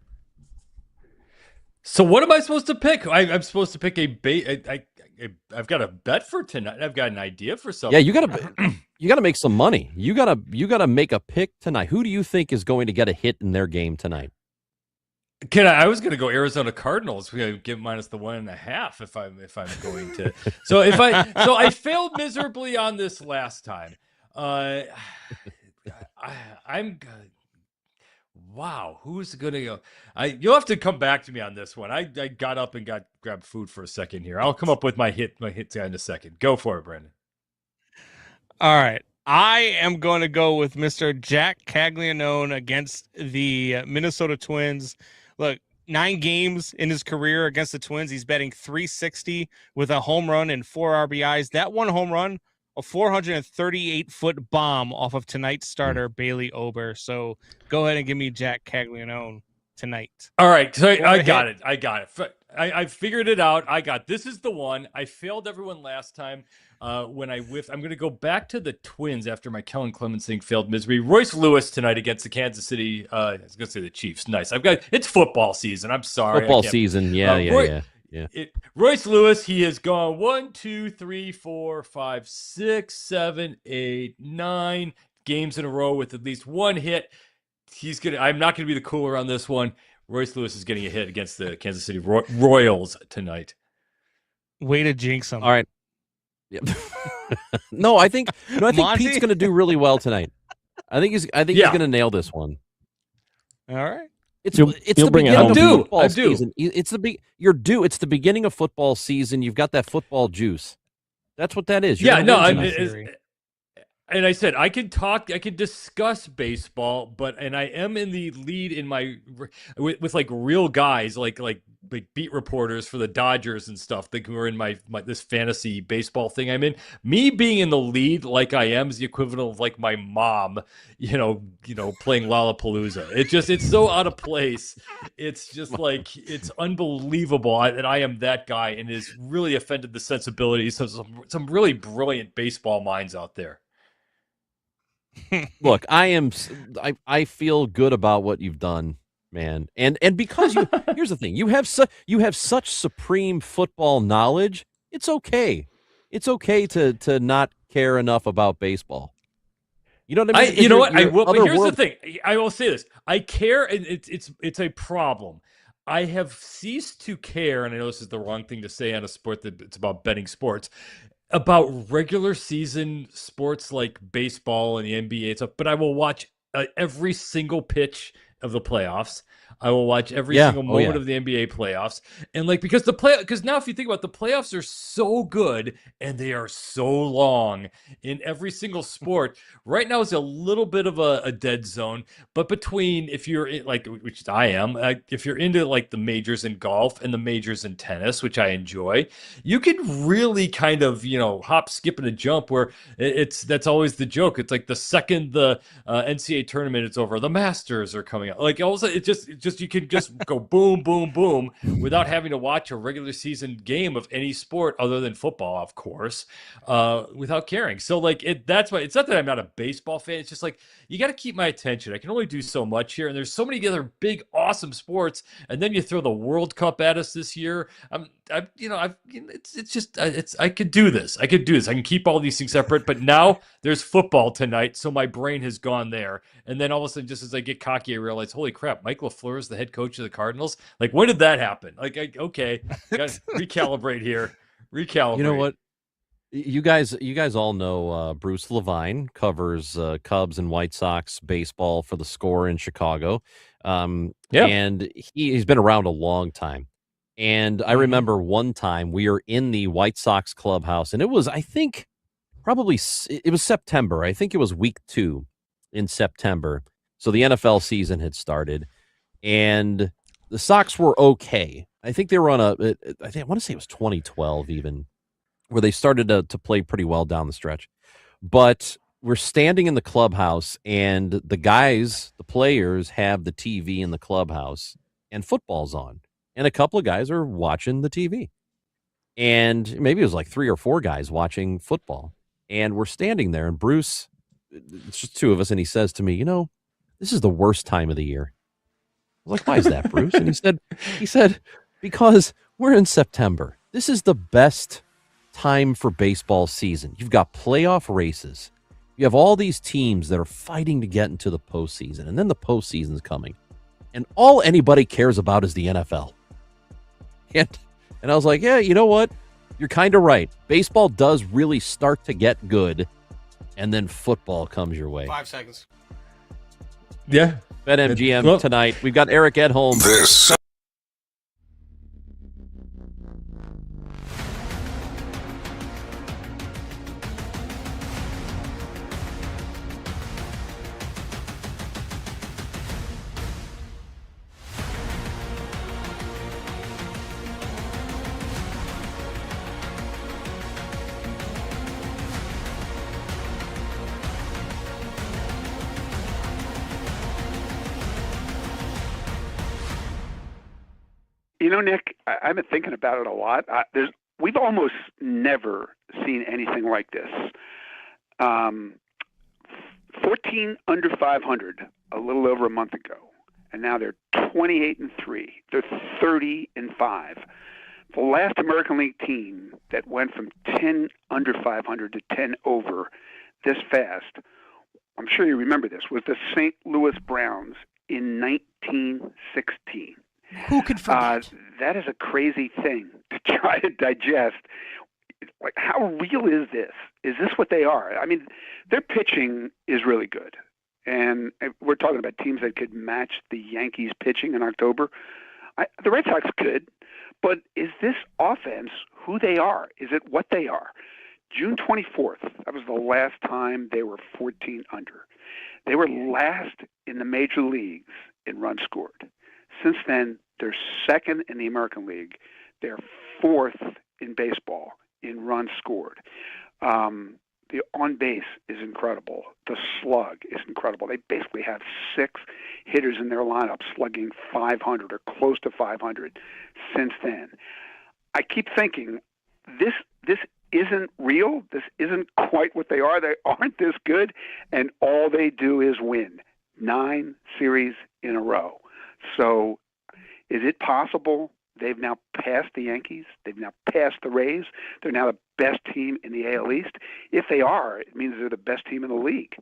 So what am I supposed to pick? I'm supposed to pick I've got a bet for tonight. I've got an idea for something. Yeah, you gotta make some money. You gotta make a pick tonight. Who do you think is going to get a hit in their game tonight? I was going to go Arizona Cardinals. We're going to give minus the 1.5 if I'm going to. So I failed miserably on this last time. I'm Wow, who's gonna go? You'll have to come back to me on this one. I got up and grabbed food for a second here. I'll come up with my hit guy in a second. Go for it, Brandon. All right. I am going to go with Mr. Jack Caglianone against the Minnesota Twins. Look, 9 games in his career against the Twins. He's batting .360 with a home run and 4 RBIs. That one home run, a 438-foot bomb off of tonight's starter, Bailey Ober. So go ahead and give me Jack Caglianone tonight. All right. So I got it. I figured it out. This is the one. I failed everyone last time when I whiffed. I'm going to go back to the Twins after my Kellen Clemens thing failed misery. Royce Lewis tonight against the Kansas City. I was going to say the Chiefs. Nice. It's football season. I'm sorry. Football season. Yeah. Royce Lewis, he has gone 1, 2, 3, 4, 5, 6, 7, 8, 9 games in a row with at least one hit. I'm not going to be the cooler on this one. Royce Lewis is getting a hit against the Kansas City Royals tonight. Way to jinx him. All right. Yeah. I think Pete's going to do really well tonight. I think he's going to nail this one. All right. It's the beginning of football season. It's the beginning of football season. You've got that football juice. That's what that is. And I said I could discuss baseball, and I am in the lead in my with like real guys, like beat reporters for the Dodgers and stuff that who are in my this fantasy baseball thing I'm in. Me being in the lead like I am is the equivalent of like my mom, playing Lollapalooza. It's so out of place. It's just like it's unbelievable that I am that guy, and it has really offended the sensibilities of some really brilliant baseball minds out there. Look, I feel good about what you've done, man. And because here's the thing, you have such supreme football knowledge, it's okay. It's okay to not care enough about baseball. You know what I mean? You know what? I will. But here's the thing. I will say this. I care, and it's a problem. I have ceased to care, and I know this is the wrong thing to say on a sport that it's about betting sports, about regular season sports like baseball and the NBA and stuff, but I will watch every single pitch of the playoffs. I will watch every single moment of the NBA playoffs. And because now if you think about it, the playoffs are so good and they are so long in every single sport. Right now is a little bit of a dead zone, but between, if you're which I am, if you're into like the majors in golf and the majors in tennis, which I enjoy, you could really kind of, hop, skip, and a jump where that's always the joke. It's like the second the NCAA tournament is over, the Masters are coming out. Like all of a sudden, you can just go boom, boom, boom without having to watch a regular season game of any sport other than football, of course, without caring. So that's why it's not that I'm not a baseball fan. It's just like, you got to keep my attention. I can only do so much here. And there's so many other big, awesome sports. And then you throw the World Cup at us this year. I could do this. I can keep all these things separate, but now there's football tonight. So my brain has gone there. And then all of a sudden, just as I get cocky, I realize, holy crap, Mike LaFleur is the head coach of the Cardinals. Like, when did that happen? Okay, gotta recalibrate here. Recalibrate. You know what? You guys all know Bruce Levine covers Cubs and White Sox baseball for The Score in Chicago. And he's been around a long time. And I remember one time we were in the White Sox clubhouse, and it was, I think, it was September. I think it was week 2 in September. So the NFL season had started, and the Sox were okay. I think they were on I want to say it was 2012 even, where they started to play pretty well down the stretch. But we're standing in the clubhouse, and the players have the TV in the clubhouse, and football's on. And a couple of guys are watching the TV. And maybe it was like 3 or 4 guys watching football. And we're standing there, and Bruce, it's just 2 of us, and he says to me, this is the worst time of the year. I was like, why is that, Bruce? And he said, because we're in September. This is the best time for baseball season. You've got playoff races. You have all these teams that are fighting to get into the postseason, and then the postseason's coming. And all anybody cares about is the NFL. And I was like, yeah, you know what? You're kind of right. Baseball does really start to get good, and then football comes your way. 5 seconds. Yeah. BetMGM tonight. We've got Eric Edholm. This You know, Nick, I've been thinking about it a lot. We've almost never seen anything like this. 14 under 500 a little over a month ago, and now they're 28-3. They're 30-5. The last American League team that went from 10 under 500 to 10 over this fast, I'm sure you remember this, was the St. Louis Browns in 1916. Who could forget? That is a crazy thing to try to digest. Like, how real is this? Is this what they are? I mean, their pitching is really good. And we're talking about teams that could match the Yankees pitching in October. The Red Sox could. But is this offense who they are? Is it what they are? June 24th, that was the last time they were 14 under. They were last in the major leagues in runs scored. Since then, they're second in the American League. They're fourth in baseball in runs scored. The on base is incredible. The slug is incredible. They basically have 6 hitters in their lineup slugging 500 or close to 500 since then. I keep thinking, this isn't real. This isn't quite what they are. They aren't this good, and all they do is win 9 series in a row. So is it possible they've now passed the Yankees? They've now passed the Rays? They're now the best team in the AL East? If they are, it means they're the best team in the league.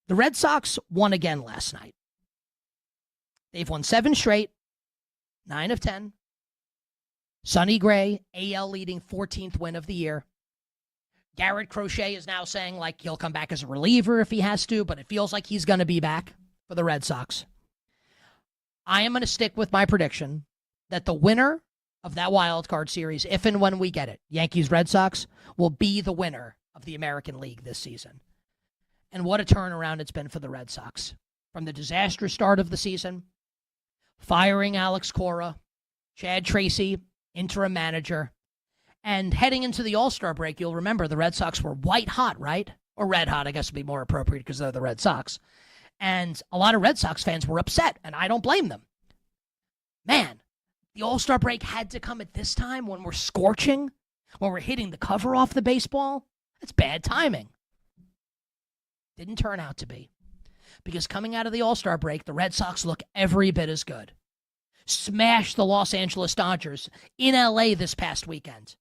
The Red Sox won again last night. They've won 7 straight, 9 of 10. Sonny Gray, AL leading 14th win of the year. Garrett Crochet is now saying like he'll come back as a reliever if he has to, but it feels like he's going to be back for the Red Sox. I am going to stick with my prediction that the winner of that wild card series, if and when we get it, Yankees-Red Sox, will be the winner of the American League this season. And what a turnaround it's been for the Red Sox. From the disastrous start of the season, firing Alex Cora, Chad Tracy, interim manager, and heading into the All-Star break, you'll remember the Red Sox were white hot, right? Or red hot, I guess would be more appropriate because they're the Red Sox. And a lot of Red Sox fans were upset, and I don't blame them. Man, the All-Star break had to come at this time when we're scorching, when we're hitting the cover off the baseball. That's bad timing. Didn't turn out to be. Because coming out of the All-Star break, the Red Sox look every bit as good. Smashed the Los Angeles Dodgers in LA this past weekend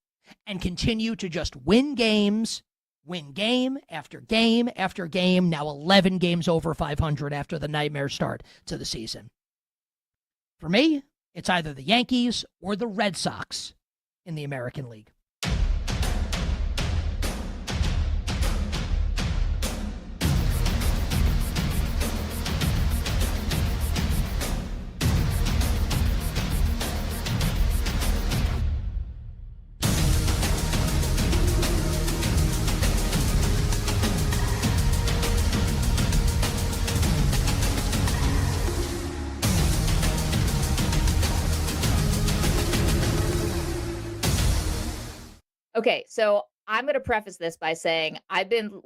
and continue to just win games, win game after game after game, now 11 games over 500 after the nightmare start to the season. For me, it's either the Yankees or the Red Sox in the American League. Okay, so I'm going to preface this by saying I've been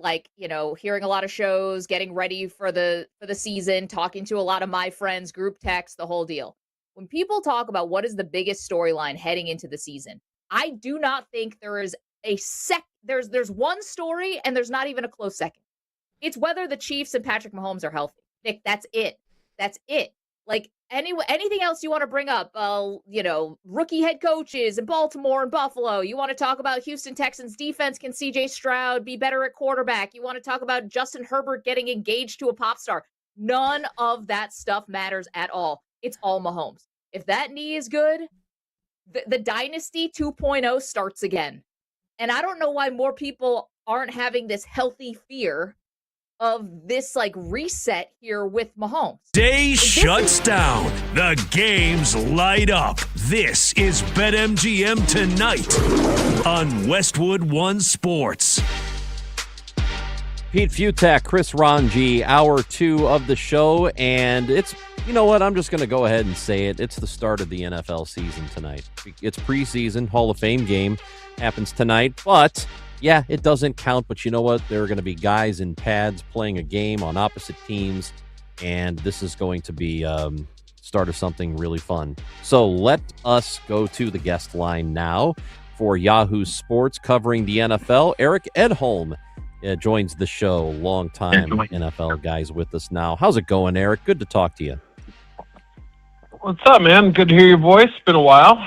hearing a lot of shows, getting ready for the season, talking to a lot of my friends, group text, the whole deal. When people talk about what is the biggest storyline heading into the season, I do not think there is there's one story and there's not even a close second. It's whether the Chiefs and Patrick Mahomes are healthy. Nick, that's it. That's it. Like anything else you want to bring up, rookie head coaches in Baltimore and Buffalo. You want to talk about Houston Texans defense? Can CJ Stroud be better at quarterback? You want to talk about Justin Herbert getting engaged to a pop star? None of that stuff matters at all. It's all Mahomes. If that knee is good, the dynasty 2.0 starts again. And I don't know why more people aren't having this healthy fear of this reset here with Mahomes. Day shuts down. The games light up. This is BetMGM Tonight on Westwood One Sports. Pete Futak, Chris Ranji, hour 2 of the show, and it's, you know what, I'm just going to go ahead and say it. It's the start of the NFL season tonight. It's preseason. Hall of Fame game happens tonight, but yeah, it doesn't count. But you know what? There are going to be guys in pads playing a game on opposite teams, and this is going to be start of something really fun. So let us go to the guest line now for Yahoo Sports covering the NFL. Eric Edholm joins the show. Long-time NFL guys with us now. How's it going, Eric? Good to talk to you. What's up, man? Good to hear your voice. Been a while.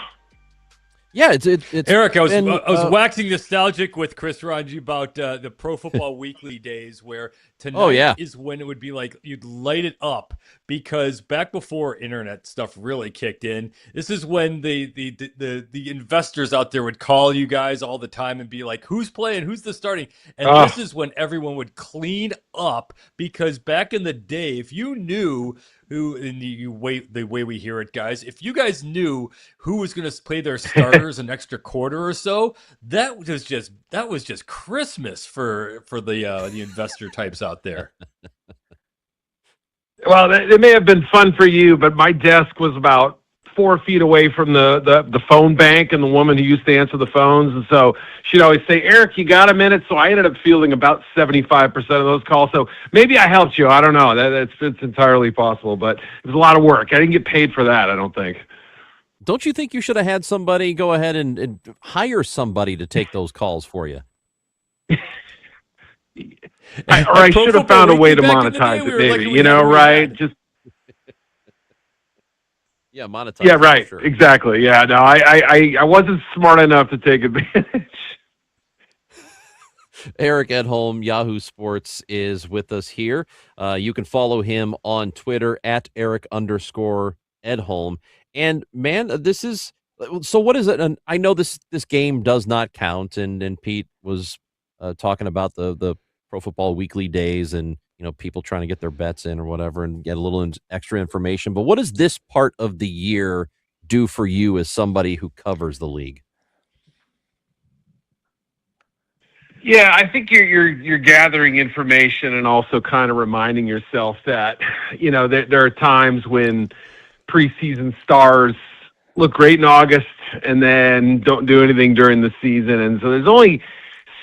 Yeah, it's Eric, I was waxing nostalgic with Chris Ranji about the Pro Football Weekly days where tonight is when it would be like you'd light it up, because back before internet stuff really kicked in, this is when the investors out there would call you guys all the time and be like, who's playing, who's the starting? And this is when everyone would clean up, because back in the day, if you knew the way we hear it, guys, if you guys knew who was going to play their starters an extra quarter or so, that was just Christmas for the investor types out there. Well, it may have been fun for you, but my desk was about 4 feet away from the phone bank and the woman who used to answer the phones. And so she'd always say, Eric, you got a minute? So I ended up fielding about 75% of those calls. So maybe I helped you. I don't know. It's entirely possible, but it was a lot of work. I didn't get paid for that, I don't think. Don't you think you should have had somebody go ahead and hire somebody to take those calls for you? I should have found a way to monetize it, maybe. Right? Just yeah, monetize. Yeah, right. Sure. Exactly. Yeah, no, I wasn't smart enough to take advantage. Eric Edholm, Yahoo Sports, is with us here. You can follow him on Twitter at Eric_Edholm. And man, this is so. What is it? And I know this game does not count. And Pete was talking about the Pro Football Weekly days, and people trying to get their bets in or whatever, and get a little extra information. But what does this part of the year do for you as somebody who covers the league? Yeah, I think you're gathering information and also kind of reminding yourself that there are times when preseason stars look great in August and then don't do anything during the season, and so there's only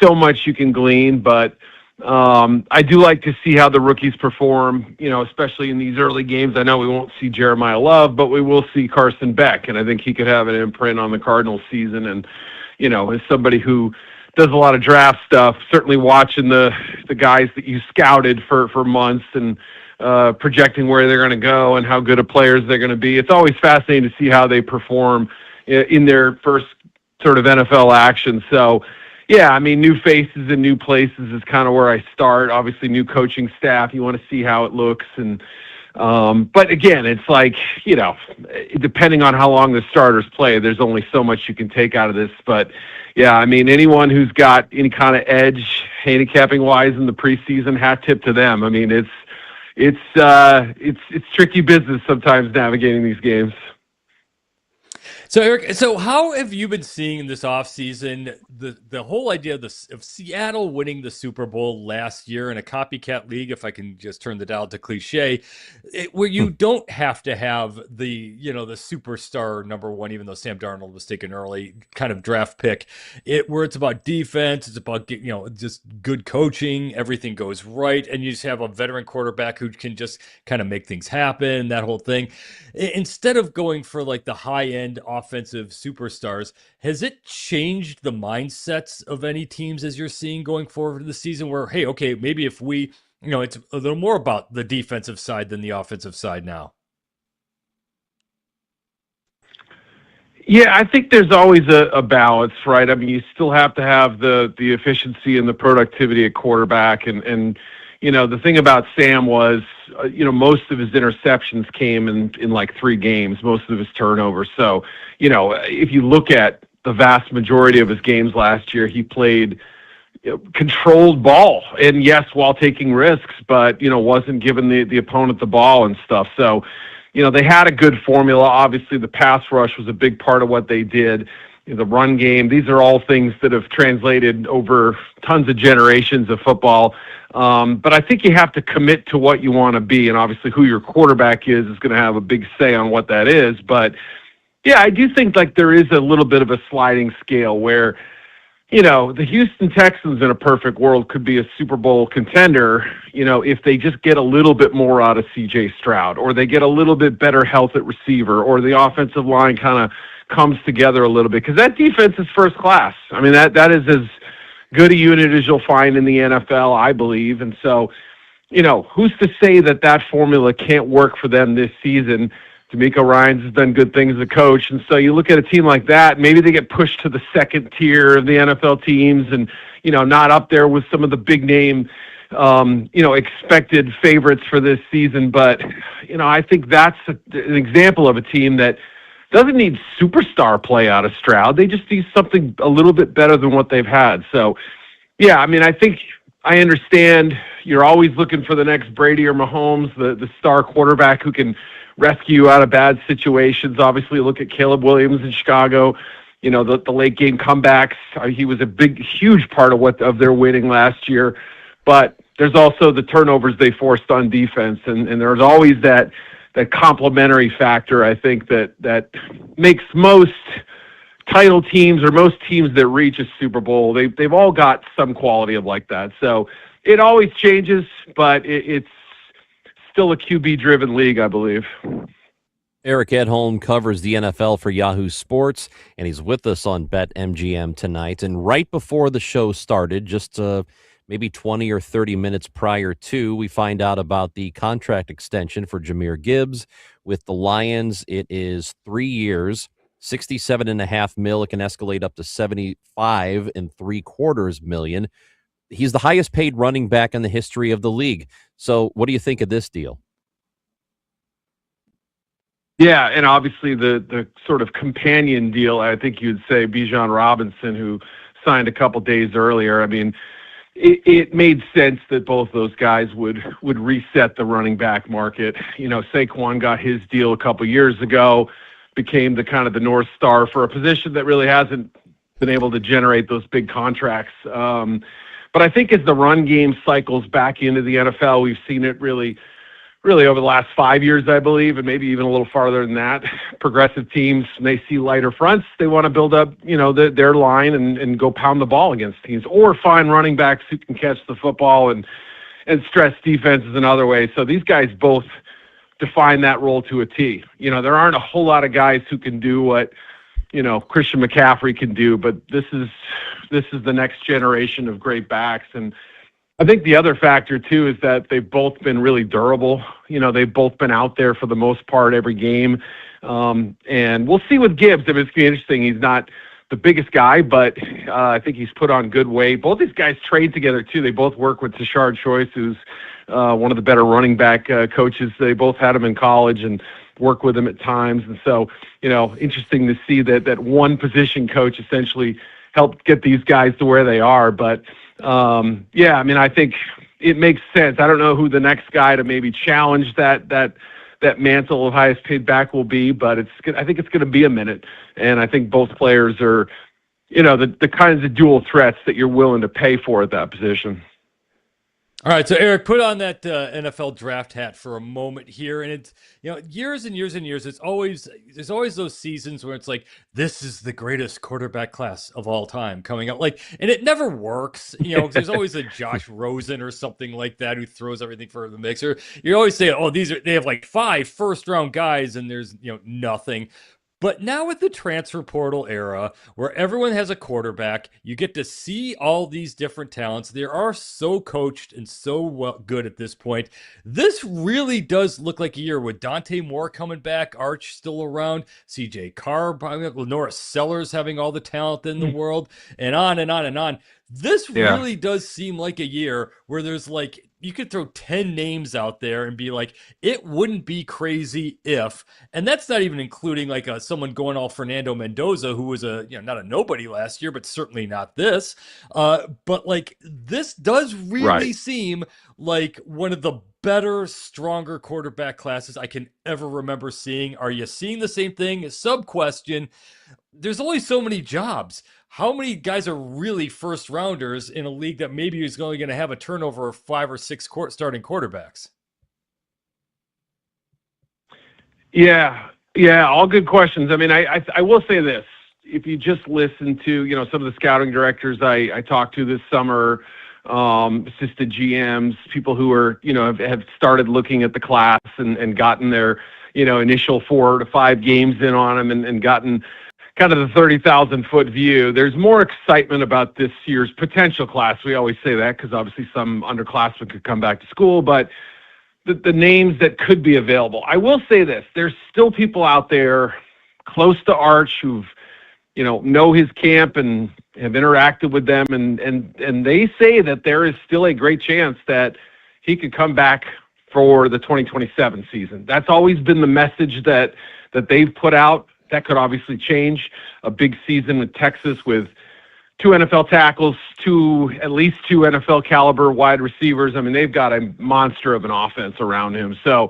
so much you can glean. But I do like to see how the rookies perform, especially in these early games. I know we won't see Jeremiah Love, but we will see Carson Beck, and I think he could have an imprint on the Cardinals season. And as somebody who does a lot of draft stuff, certainly watching the guys that you scouted for months and projecting where they're going to go and how good of players they're going to be. It's always fascinating to see how they perform in their first sort of NFL action. So, yeah, I mean, new faces and new places is kind of where I start. Obviously, new coaching staff. You want to see how it looks. And but again, it's like, depending on how long the starters play, there's only so much you can take out of this. But yeah, I mean, anyone who's got any kind of edge handicapping wise in the preseason, hat tip to them. I mean, it's tricky business sometimes navigating these games. So Eric, how have you been seeing this offseason the whole idea of Seattle winning the Super Bowl last year in a copycat league, if I can just turn the dial to cliche, where you don't have to have the superstar number one, even though Sam Darnold was taken early, kind of draft pick, where it's about defense, it's about just good coaching, everything goes right, and you just have a veteran quarterback who can just kind of make things happen, that whole thing. Instead of going for like the high end offensive superstars, has it changed the mindsets of any teams as you're seeing going forward in the season where, hey, okay, maybe if we it's a little more about the defensive side than the offensive side now. Yeah, I think there's always a balance, right? I mean, you still have to have the efficiency and the productivity at quarterback, and the thing about Sam was, most of his interceptions came in like 3 games, most of his turnovers. So, if you look at the vast majority of his games last year, he played controlled ball, and yes, while taking risks, but wasn't giving the opponent the ball and stuff. So, they had a good formula. Obviously, the pass rush was a big part of what they did. The run game, these are all things that have translated over tons of generations of football. But I think you have to commit to what you want to be, and obviously who your quarterback is going to have a big say on what that is. But yeah, I do think like there is a little bit of a sliding scale where, the Houston Texans in a perfect world could be a Super Bowl contender, if they just get a little bit more out of C.J. Stroud, or they get a little bit better health at receiver, or the offensive line kind of comes together a little bit, because that defense is first class. I mean, that is as good a unit as you'll find in the NFL, I believe. And so, who's to say that formula can't work for them this season? D'Amico Ryans has done good things as a coach, and so you look at a team like that, maybe they get pushed to the second tier of the NFL teams, and not up there with some of the big name, expected favorites for this season. But I think that's an example of a team that doesn't need superstar play out of Stroud. They just need something a little bit better than what they've had. So, yeah, I mean, I think I understand you're always looking for the next Brady or Mahomes, the star quarterback who can rescue you out of bad situations. Obviously, look at Caleb Williams in Chicago. The late game comebacks. He was a huge part of their winning last year. But there's also the turnovers they forced on defense, and there's always that complementary factor, I think, that makes most title teams or most teams that reach a Super Bowl, they've all got some quality of like that. So it always changes, but it's still a QB-driven league, I believe. Eric Edholm covers the NFL for Yahoo Sports, and he's with us on BetMGM tonight. And right before the show started, just maybe 20 or 30 minutes prior to, we find out about the contract extension for Jahmyr Gibbs with the Lions. It is 3 years, $67.5 million. It can escalate up to $75.75 million. He's the highest paid running back in the history of the league. So what do you think of this deal? Yeah, and obviously the sort of companion deal, I think you'd say Bijan Robinson, who signed a couple days earlier. I mean, it made sense that both those guys would reset the running back market. Saquon got his deal a couple years ago, became the kind of the North Star for a position that really hasn't been able to generate those big contracts. But I think as the run game cycles back into the NFL, we've seen it really over the last 5 years, I believe, and maybe even a little farther than that. Progressive teams, when they see lighter fronts, they want to build up, their line and go pound the ball against teams, or find running backs who can catch the football and stress defenses in other ways. So these guys both define that role to a T. There aren't a whole lot of guys who can do what, Christian McCaffrey can do, but this is the next generation of great backs. And I think the other factor, too, is that they've both been really durable. They've both been out there for the most part every game. And we'll see with Gibbs. I mean, it's going to be interesting. He's not the biggest guy, but I think he's put on good weight. Both these guys train together, too. They both work with Tashard Choice, who's one of the better running back coaches. They both had him in college and work with him at times. And so, interesting to see that one position coach essentially helped get these guys to where they are. But, yeah, I mean, I think it makes sense. I don't know who the next guy to maybe challenge that mantle of highest paid back will be, but I think it's going to be a minute. And I think both players are, the kinds of dual threats that you're willing to pay for at that position. All right, so Eric, put on that NFL draft hat for a moment here, and it's years and years and years. There's always those seasons where it's like, this is the greatest quarterback class of all time coming up, and it never works. There's always a Josh Rosen or something like that who throws everything for the mixer. You always say, oh, they have like 5 first-round guys, and there's nothing. But now with the transfer portal era, where everyone has a quarterback, you get to see all these different talents. They are so coached and so good at this point. This really does look like a year with Dante Moore coming back, Arch still around, CJ Carr, Lenora Sellers having all the talent in the world, and on and on and on. This really does seem like a year where there's like, you could throw 10 names out there and be like, it wouldn't be crazy if, and that's not even including like someone going all Fernando Mendoza, who was not a nobody last year, but certainly not this. But like, this does really seem like one of the better, stronger quarterback classes I can ever remember seeing. Are you seeing the same thing? Sub question. There's only so many jobs. How many guys are really first rounders in a league that maybe is only going to have a turnover of 5 or 6 starting quarterbacks? Yeah, all good questions. I mean, I will say this: if you just listen to some of the scouting directors I talked to this summer, assistant GMs, people who are have started looking at the class and gotten their initial 4 to 5 games in on them and gotten kind of the 30,000-foot view. There's more excitement about this year's potential class. We always say that because obviously some underclassmen could come back to school, but the names that could be available. I will say this: there's still people out there close to Arch who've know his camp and have interacted with them, and they say that there is still a great chance that he could come back for the 2027 season. That's always been the message that they've put out. That could obviously change. A big season with Texas with 2 NFL tackles, at least 2 NFL caliber wide receivers. I mean, they've got a monster of an offense around him. So,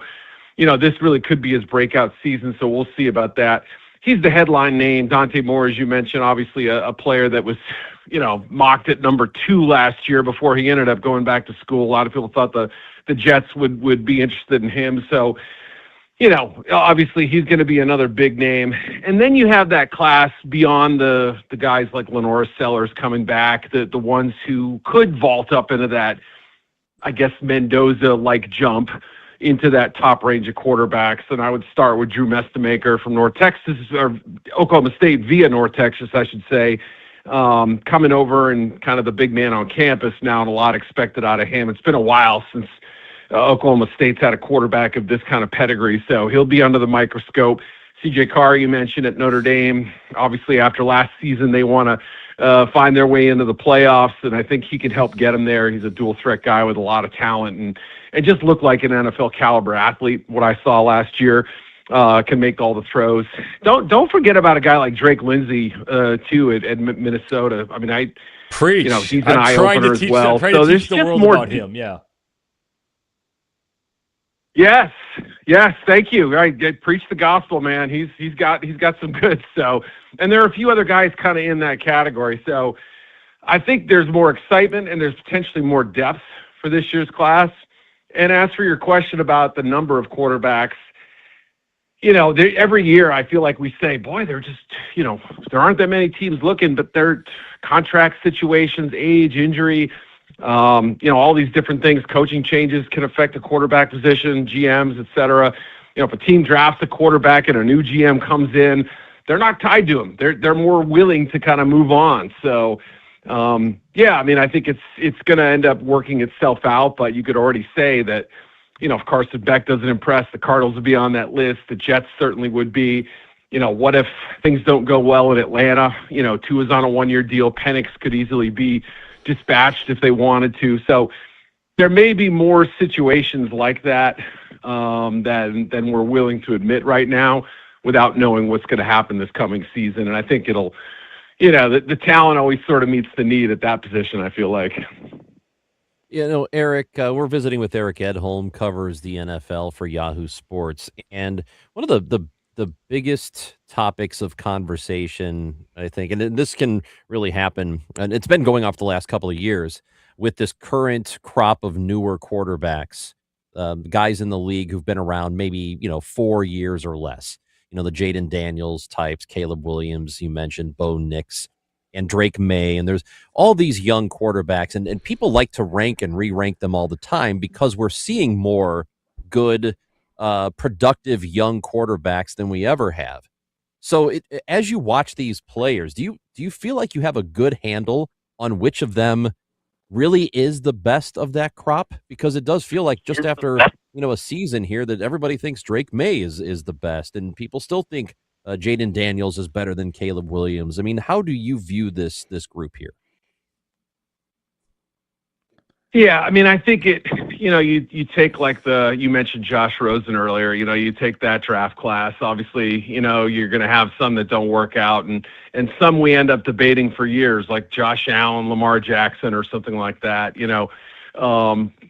this really could be his breakout season. So we'll see about that. He's the headline name. Dante Moore, as you mentioned, obviously a player that was, mocked at number 2 last year before he ended up going back to school. A lot of people thought the Jets would be interested in him. So, obviously he's going to be another big name. And then you have that class beyond the guys like Lenora Sellers coming back, the ones who could vault up into that, I guess, Mendoza-like jump into that top range of quarterbacks. And I would start with Drew Mestamaker from North Texas, or Oklahoma State via North Texas, I should say, coming over and kind of the big man on campus now, and a lot expected out of him. It's been a while since Oklahoma State's had a quarterback of this kind of pedigree, so he'll be under the microscope. CJ Carr, you mentioned, at Notre Dame. Obviously, after last season, they want to find their way into the playoffs, and I think he could help get them there. He's a dual-threat guy with a lot of talent and just looked like an NFL-caliber athlete. What I saw last year, can make all the throws. Don't forget about a guy like Drake Lindsey, too, at Minnesota. I mean, preach. He's an eye-opener as well. So there's just more about him, yeah. Yes, thank you. Right, preach the gospel, man. He's got some good. So, and there are a few other guys kind of in that category. So, I think there's more excitement and there's potentially more depth for this year's class. And as for your question about the number of quarterbacks, every year I feel like we say, boy, they're just, there aren't that many teams looking, but their contract situations, age, injury. All these different things, coaching changes can affect the quarterback position, GMs, et cetera. If a team drafts a quarterback and a new GM comes in, they're not tied to him. They're more willing to kind of move on. So, I mean, I think it's going to end up working itself out, but you could already say that, if Carson Beck doesn't impress, the Cardinals would be on that list. The Jets certainly would be. What if things don't go well in Atlanta? Tua's on a 1-year deal. Penix could easily be dispatched if they wanted to. So there may be more situations like that than we're willing to admit right now without knowing what's going to happen this coming season. And I think it'll, the talent always sort of meets the need at that position, I feel like. Eric, we're visiting with Eric Edholm, covers the NFL for Yahoo Sports. And one of the biggest topics of conversation, I think, and this can really happen, and it's been going off the last couple of years with this current crop of newer quarterbacks, guys in the league who've been around maybe, 4 years or less. The Jaden Daniels types, Caleb Williams, you mentioned, Bo Nix, and Drake May, and there's all these young quarterbacks, and people like to rank and re-rank them all the time because we're seeing more good, productive young quarterbacks than we ever have. So as you watch these players, do you feel like you have a good handle on which of them really is the best of that crop? Because it does feel like just after a season here that everybody thinks Drake May is the best, and people still think Jaden Daniels is better than Caleb Williams. I mean, how do you view this group here? Yeah, I mean, I think you take like you mentioned Josh Rosen earlier, you take that draft class. Obviously, you're going to have some that don't work out and some we end up debating for years, like Josh Allen, Lamar Jackson, or something like that.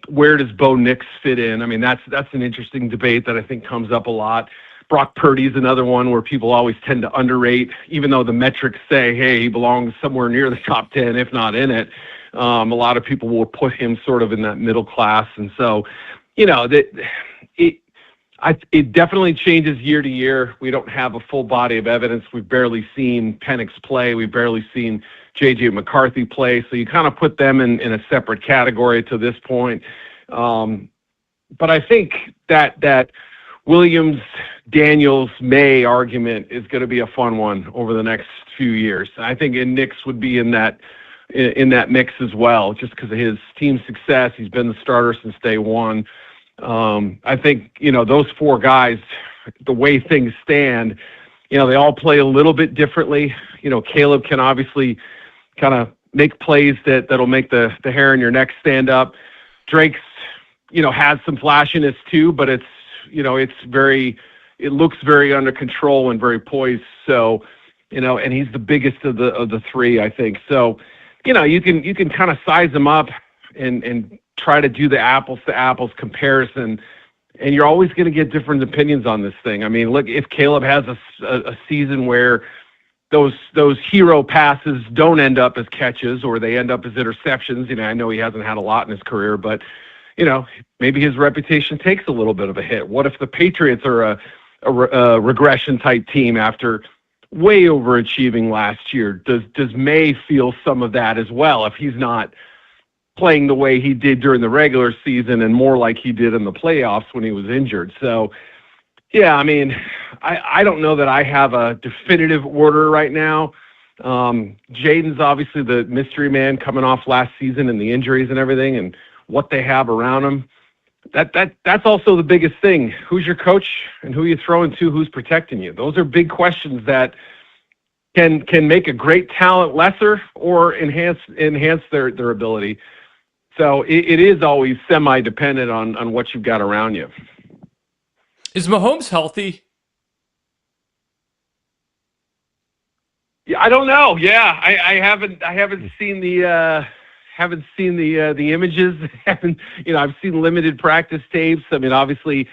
Where does Bo Nix fit in? I mean, that's an interesting debate that I think comes up a lot. Brock Purdy's another one where people always tend to underrate, even though the metrics say, hey, he belongs somewhere near the top 10, if not in it. A lot of people will put him sort of in that middle class. And so, it definitely changes year to year. We don't have a full body of evidence. We've barely seen Penix play. We've barely seen J.J. McCarthy play. So you kind of put them in a separate category to this point. But I think that Williams, Daniels, May argument is going to be a fun one over the next few years. I think Nix would be in that mix as well, just because of his team success. He's been the starter since day one. I think, those four guys, the way things stand, they all play a little bit differently. Caleb can obviously kind of make plays that'll make the hair on your neck stand up. Drake's, has some flashiness too, but it looks very under control and very poised. So, and he's the biggest of the three, I think. So, you can kind of size them up and try to do the apples to apples comparison, and you're always going to get different opinions on this thing. I mean, look, if Caleb has a season where those hero passes don't end up as catches or they end up as interceptions, I know he hasn't had a lot in his career, but maybe his reputation takes a little bit of a hit. What if the Patriots are a regression type team after way overachieving last year? Does May feel some of that as well if he's not playing the way he did during the regular season and more like he did in the playoffs when he was injured? So, yeah, I mean, I don't know that I have a definitive order right now. Jaden's obviously the mystery man coming off last season and the injuries and everything and what they have around him. That's also the biggest thing. Who's your coach and who you throwing to? Who's protecting you? Those are big questions that can make a great talent lesser or enhance their ability. So it is always semi-dependent on what you've got around you. Is Mahomes healthy? Yeah, I don't know. Yeah, I haven't seen the images. I've seen limited practice tapes. I mean, obviously,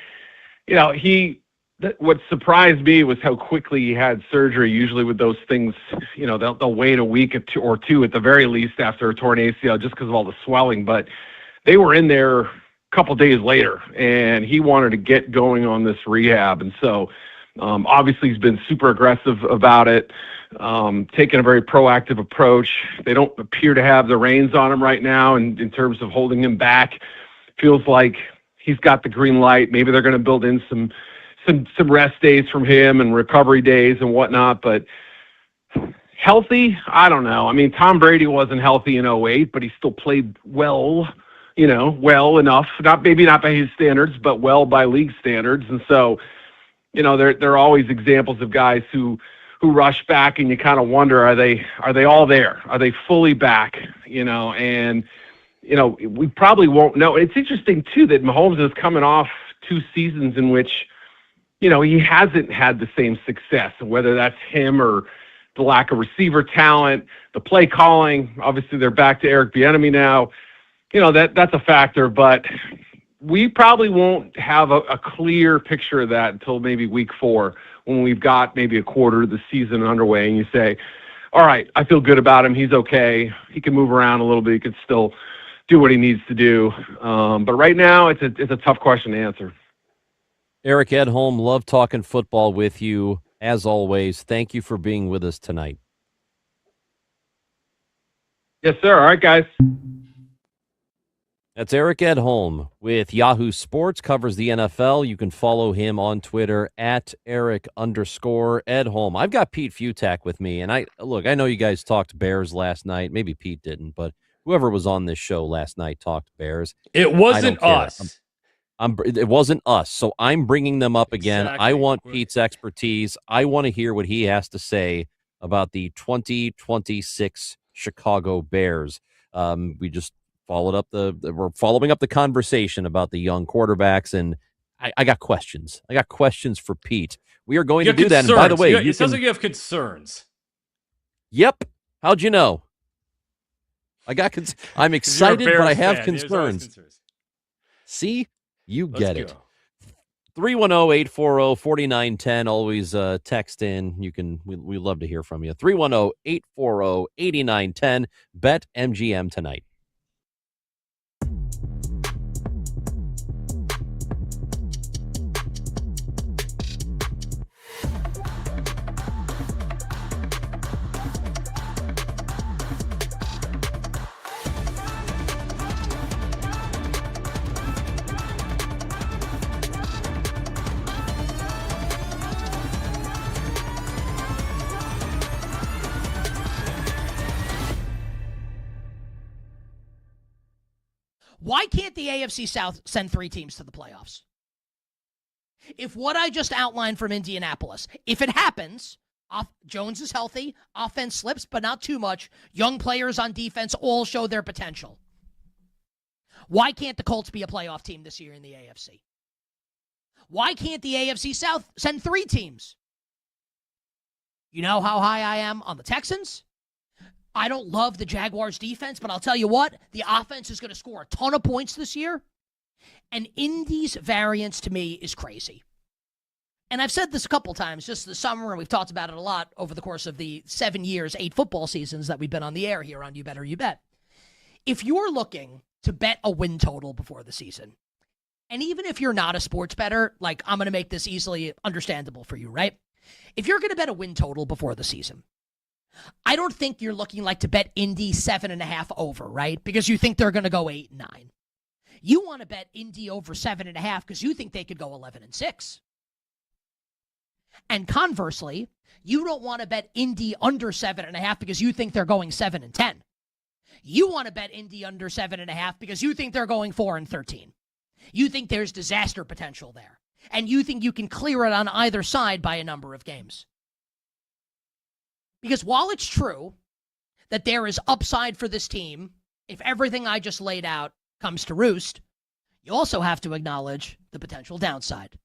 what surprised me was how quickly he had surgery. Usually with those things, they'll wait a week or two at the very least after a torn ACL just because of all the swelling. But they were in there a couple days later, and he wanted to get going on this rehab. And so obviously he's been super aggressive about it, taking a very proactive approach. They don't appear to have the reins on him right now in terms of holding him back. Feels like he's got the green light. Maybe they're going to build in some rest days from him and recovery days and whatnot, but healthy, I don't know. I mean, Tom Brady wasn't healthy in 2008, but he still played well enough, maybe not by his standards, but well by league standards. And so, there are always examples of guys who rush back and you kind of wonder, are they all there? Are they fully back? And we probably won't know. It's interesting too that Mahomes is coming off 2 seasons in which he hasn't had the same success, and whether that's him or the lack of receiver talent, the play calling. Obviously, they're back to Eric Bieniemy now. That's a factor, but we probably won't have a clear picture of that until maybe week 4 when we've got maybe a quarter of the season underway, and you say, all right, I feel good about him. He's okay. He can move around a little bit. He can still do what he needs to do. But right now, it's a tough question to answer. Eric Edholm, love talking football with you. As always, thank you for being with us tonight. Yes, sir. All right, guys. That's Eric Edholm with Yahoo Sports, covers the NFL. You can follow him on Twitter at Eric_Edholm. I've got Pete Futak with me, and I know you guys talked Bears last night. Maybe Pete didn't, but whoever was on this show last night talked Bears. It wasn't us. It wasn't us, so I'm bringing them up again. Exactly. I want Pete's expertise. I want to hear what he has to say about the 2026 Chicago Bears. We just we're following up the conversation about the young quarterbacks, and I got questions. I got questions for Pete. We are going to do that. And by the way, it sounds like you have concerns. Yep. How'd you know? I'm excited, but I have concerns. See, you get it. 310-840-4910. Always text in. We love to hear from you. 310-840-8910. BetMGM tonight. Why can't the AFC South send 3 teams to the playoffs? If what I just outlined from Indianapolis, if it happens, Jones is healthy, offense slips, but not too much, young players on defense all show their potential. Why can't the Colts be a playoff team this year in the AFC? Why can't the AFC South send 3 teams? You know how high I am on the Texans? I don't love the Jaguars' defense, but I'll tell you what, the offense is going to score a ton of points this year. And Indy's variance to me is crazy. And I've said this a couple times just this summer, and we've talked about it a lot over the course of the 7 years, 8 football seasons that we've been on the air here on You Bet or You Bet. If you're looking to bet a win total before the season, and even if you're not a sports bettor, like I'm going to make this easily understandable for you, right? If you're going to bet a win total before the season, I don't think you're looking like to bet Indy 7.5 over, right? Because you think they're going to go 8-9. You want to bet Indy over 7.5 because you think they could go 11-6. And conversely, you don't want to bet Indy under 7.5 because you think they're going 7-10. You want to bet Indy under 7.5 because you think they're going 4-13. You think there's disaster potential there. And you think you can clear it on either side by a number of games. Because while it's true that there is upside for this team, if everything I just laid out comes to roost, you also have to acknowledge the potential downside.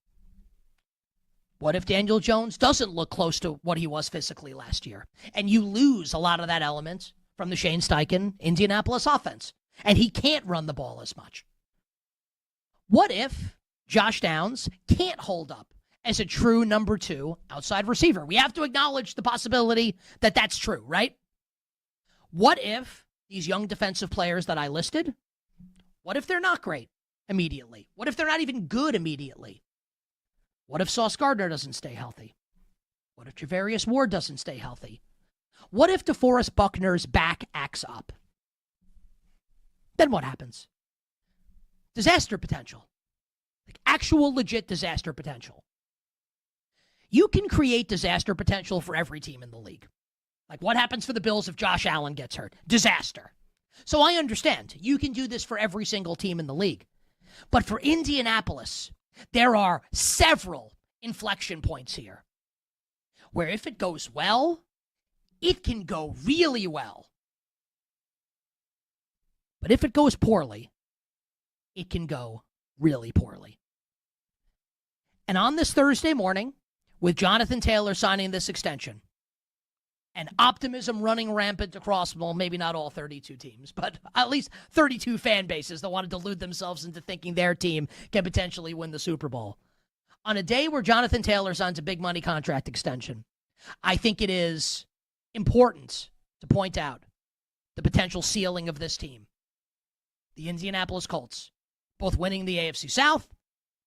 What if Daniel Jones doesn't look close to what he was physically last year, and you lose a lot of that element from the Shane Steichen Indianapolis offense, and he can't run the ball as much? What if Josh Downs can't hold up as a true number 2 outside receiver? We have to acknowledge the possibility that that's true, right? What if these young defensive players that I listed, what if they're not great immediately? What if they're not even good immediately? What if Sauce Gardner doesn't stay healthy? What if Javarius Ward doesn't stay healthy? What if DeForest Buckner's back acts up? Then what happens? Disaster potential. Like actual legit disaster potential. You can create disaster potential for every team in the league. Like what happens for the Bills if Josh Allen gets hurt? Disaster. So I understand. You can do this for every single team in the league. But for Indianapolis, there are several inflection points here where if it goes well, it can go really well. But if it goes poorly, it can go really poorly. And on this Thursday morning, with Jonathan Taylor signing this extension and optimism running rampant across, well, maybe not all 32 teams, but at least 32 fan bases that want to delude themselves into thinking their team can potentially win the Super Bowl. On a day where Jonathan Taylor signs a big money contract extension, I think it is important to point out the potential ceiling of this team. The Indianapolis Colts, both winning the AFC South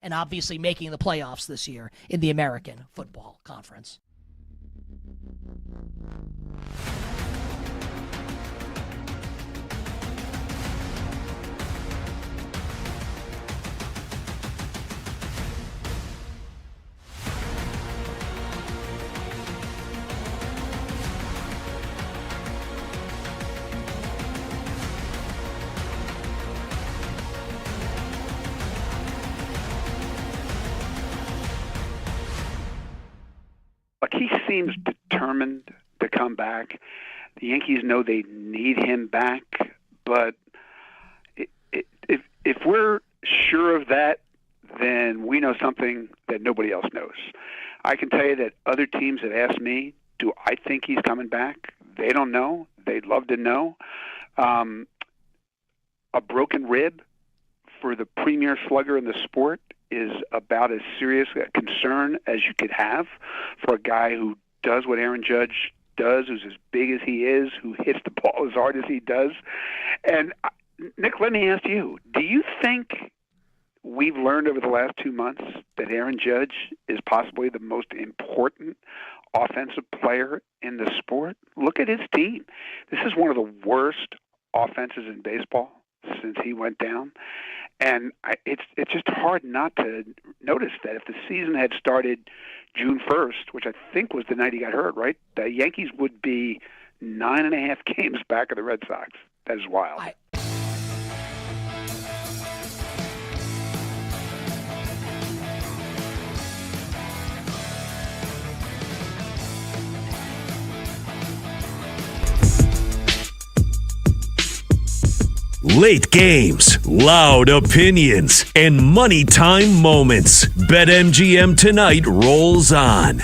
and obviously making the playoffs this year in the American Football Conference. seems determined to come back. The Yankees know they need him back, but if we're sure of that, then we know something that nobody else knows. I can tell you that other teams have asked me, do I think he's coming back? They don't know. They'd love to know. A broken rib for the premier slugger in the sport is about as serious a concern as you could have for a guy who does what Aaron Judge does, who's as big as he is, who hits the ball as hard as he does. And Nick, let me ask you, do you think we've learned over the last 2 months that Aaron Judge is possibly the most important offensive player in the sport? Look at his team. This is one of the worst offenses in baseball since he went down. And it's just hard not to notice that if the season had started June 1st, which I think was the night he got hurt, right? The Yankees would be 9.5 games back of the Red Sox. That is wild. Late games, loud opinions, and money time moments. BetMGM Tonight rolls on.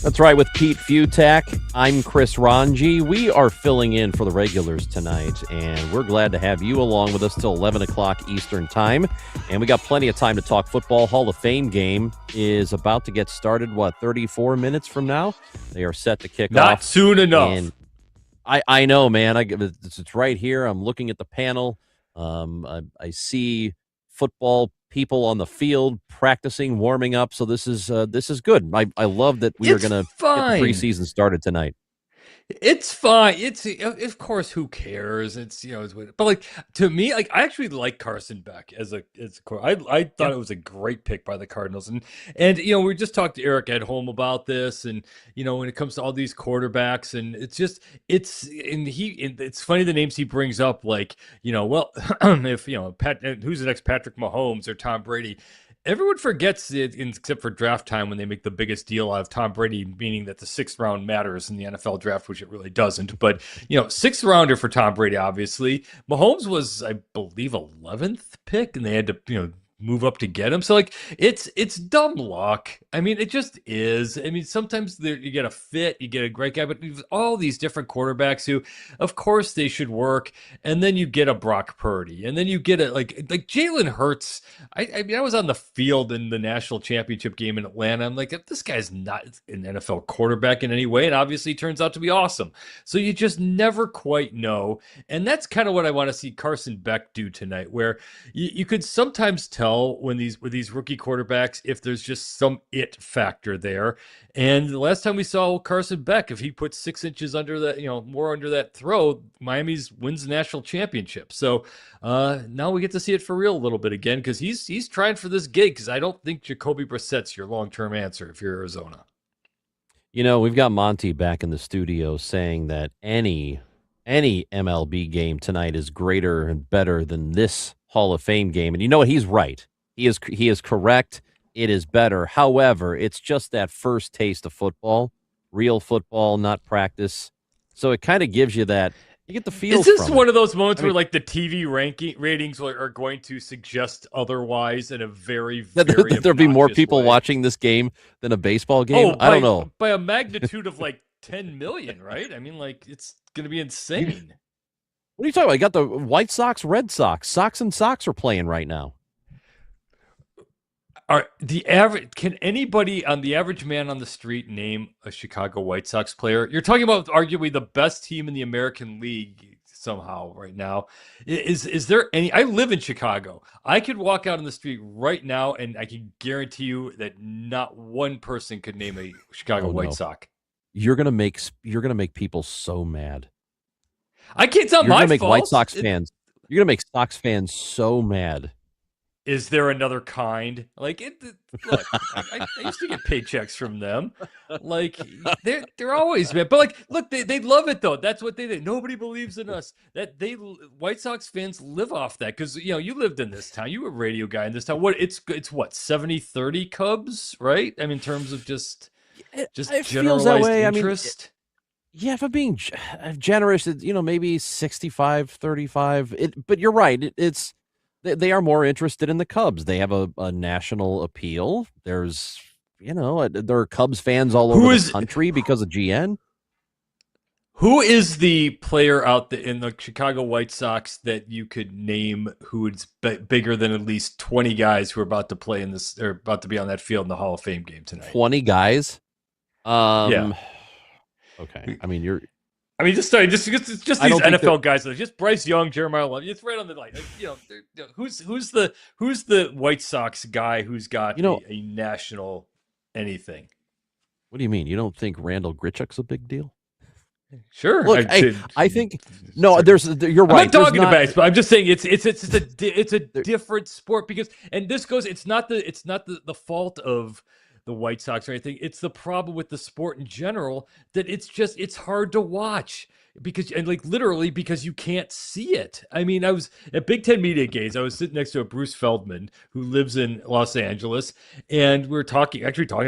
That's right, with Pete Futak. I'm Chris Ranji. We are filling in for the regulars tonight, and we're glad to have you along with us till 11 o'clock Eastern time. And we got plenty of time to talk football. Hall of Fame game is about to get started, 34 minutes from now? They are set to kick off. Not soon enough. And I know, man. It's right here. I'm looking at the panel. I see football people on the field practicing, warming up. So this is good. I love that we are going to get the preseason started tonight. It's fine. It's of course, who cares? It's but like to me, like I actually like Carson Beck as a I thought it was a great pick by the Cardinals, and we just talked to Eric at home about this, and when it comes to all these quarterbacks, and it's funny the names he brings up, like if who's the next Patrick Mahomes or Tom Brady. Everyone forgets it, except for draft time when they make the biggest deal out of Tom Brady, meaning that the 6th round matters in the NFL draft, which it really doesn't. But, 6th rounder for Tom Brady, obviously. Mahomes was, I believe, 11th pick, and they had to, move up to get him. So, like, it's dumb luck. I mean, it just is. I mean, sometimes you get a fit, you get a great guy, but there's all these different quarterbacks who, of course, they should work. And then you get a Brock Purdy, and then you get like Jalen Hurts. I mean, I was on the field in the national championship game in Atlanta. I'm like, this guy's not an NFL quarterback in any way, and obviously turns out to be awesome. So you just never quite know. And that's kind of what I want to see Carson Beck do tonight, where you could sometimes tell with these rookie quarterbacks if there's just some it factor there. And the last time we saw Carson Beck, if he puts 6 inches under that, more under that throw, Miami's wins the national championship. So now we get to see it for real a little bit again, because he's trying for this gig, because I don't think Jacoby Brissett's your long-term answer if you're Arizona. We've got Monty back in the studio saying that any MLB game tonight is greater and better than this Hall of Fame game. And you know what? He's right. He is correct. It is better. However, it's just that first taste of football, real football, not practice. So it kind of gives you that. You get the feel. Is this one of those moments where like the TV ratings are going to suggest otherwise in a very, very there'll be more people way. watching this game than a baseball game? I don't know. By a magnitude of like 10 million, right? I mean, like, it's going to be insane. What are you talking about? You got the White Sox, Red Sox. Sox and Sox are playing right now. Can anybody on the average man on the street name a Chicago White Sox player? You're talking about arguably the best team in the American League somehow right now. Is there any? I live in Chicago. I could walk out on the street right now, and I can guarantee you that not one person could name a Chicago White Sox. You're gonna make people so mad. I can't. It's not my fault. You're gonna make White Sox fans. You're gonna make Sox fans so mad. Is there another kind? Like look, I used to get paychecks from them. Like they're always, man. But like, look, they love it though. That's what they did. Nobody believes in us. That White Sox fans live off that because you lived in this town. You were a radio guy in this town. What it's what 70-30 Cubs, right? I mean, in terms of just it generalized feels that way. interest. Yeah, if I'm being generous, maybe 65-35. But you're right. They are more interested in the Cubs. They have a national appeal. There's, there are Cubs fans all over the country because of GN. Who is the player out in the Chicago White Sox that you could name who's bigger than at least 20 guys who are about to play in this or about to be on that field in the Hall of Fame game tonight? 20 guys? Yeah. Okay. Just these NFL guys. Just Bryce Young, Jeremiah Love. It's right on the line. Who's the White Sox guy who's got a national anything? What do you mean? You don't think Randall Grichuk's a big deal? Sure. Look, I think no. You're right. I'm not talking about it, but I'm just saying it's a different sport and this goes. It's not the fault of the White Sox or anything. It's the problem with the sport in general that it's hard to watch because literally because you can't see it. I mean, I was at Big Ten Media Days. I was sitting next to a Bruce Feldman who lives in Los Angeles, and we were talking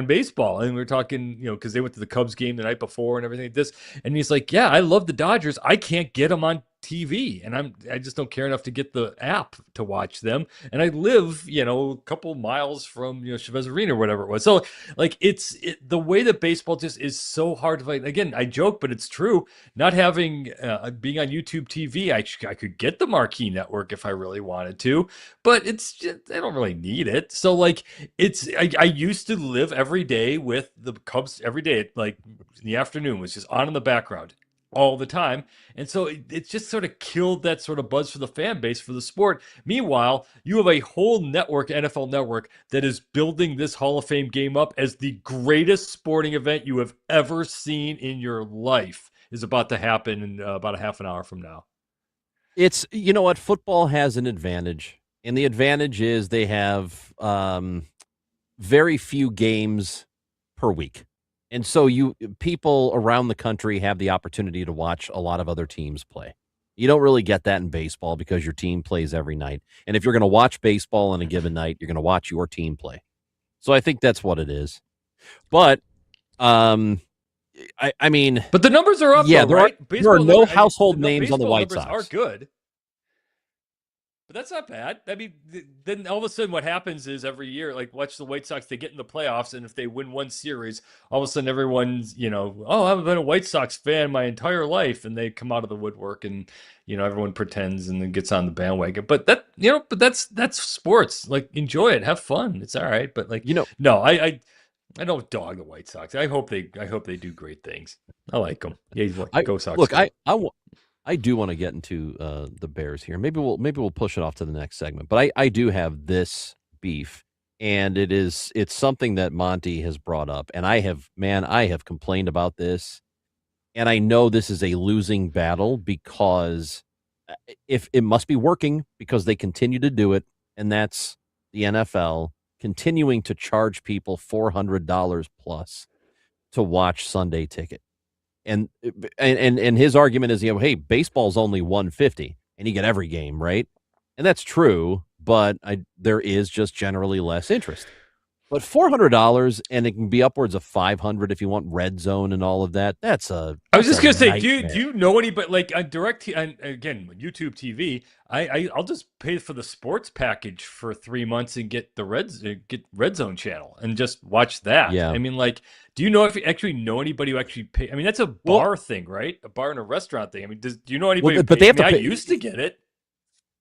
baseball, and we were talking, because they went to the Cubs game the night before and everything like this. And he's like, "Yeah, I love the Dodgers. I can't get them on TV, and I just don't care enough to get the app to watch them. And I live, a couple miles from Chavez Arena or whatever it was. So the way that baseball just is so hard to find. Again, I joke, but it's true. Not having being on YouTube TV, I could get the Marquee Network if I really wanted to, but it's just, I don't really need it. So I used to live every day with the Cubs every day, in the afternoon was just on in the background all the time. And so it's just sort of killed that sort of buzz for the fan base for the sport. Meanwhile, you have a whole network, NFL network, that is building this Hall of Fame game up as the greatest sporting event you have ever seen in your life is about to happen in about a half an hour from now. It's, what, football has an advantage. And the advantage is they have very few games per week. And so people around the country have the opportunity to watch a lot of other teams play. You don't really get that in baseball because your team plays every night. And if you're going to watch baseball on a given night, you're going to watch your team play. So I think that's what it is. But, I mean... But the numbers are up, yeah, though, right? There are no household names on the White Sox. Are good. But that's not bad. I mean, then all of a sudden what happens is every year, watch the White Sox, they get in the playoffs, and if they win one series, all of a sudden everyone's, I haven't been a White Sox fan my entire life, and they come out of the woodwork and, everyone pretends and then gets on the bandwagon. But that's sports. Enjoy it, have fun. It's all right. But no, I don't dog the White Sox. I hope they do great things. I like them. Yeah, go Sox. Look, I do want to get into the Bears here. Maybe we'll push it off to the next segment. But I do have this beef, and it's something that Monty has brought up, and I have complained about this, and I know this is a losing battle because if it must be working because they continue to do it, and that's the NFL continuing to charge people $400 plus to watch Sunday Ticket. And his argument is, hey, baseball's only $150 and you get every game, right? And that's true, but there is just generally less interest. But $400 and it can be upwards of $500 if you want red zone and all of that. I was just gonna say, do you know anybody on again YouTube TV? I'll just pay for the sports package for 3 months and get the red zone channel and just watch that. Yeah. I mean, do you know if you actually know anybody who actually pay? I mean, that's a bar thing, right? A bar and a restaurant thing. I mean, do you know anybody? But they have to pay. I used to get it.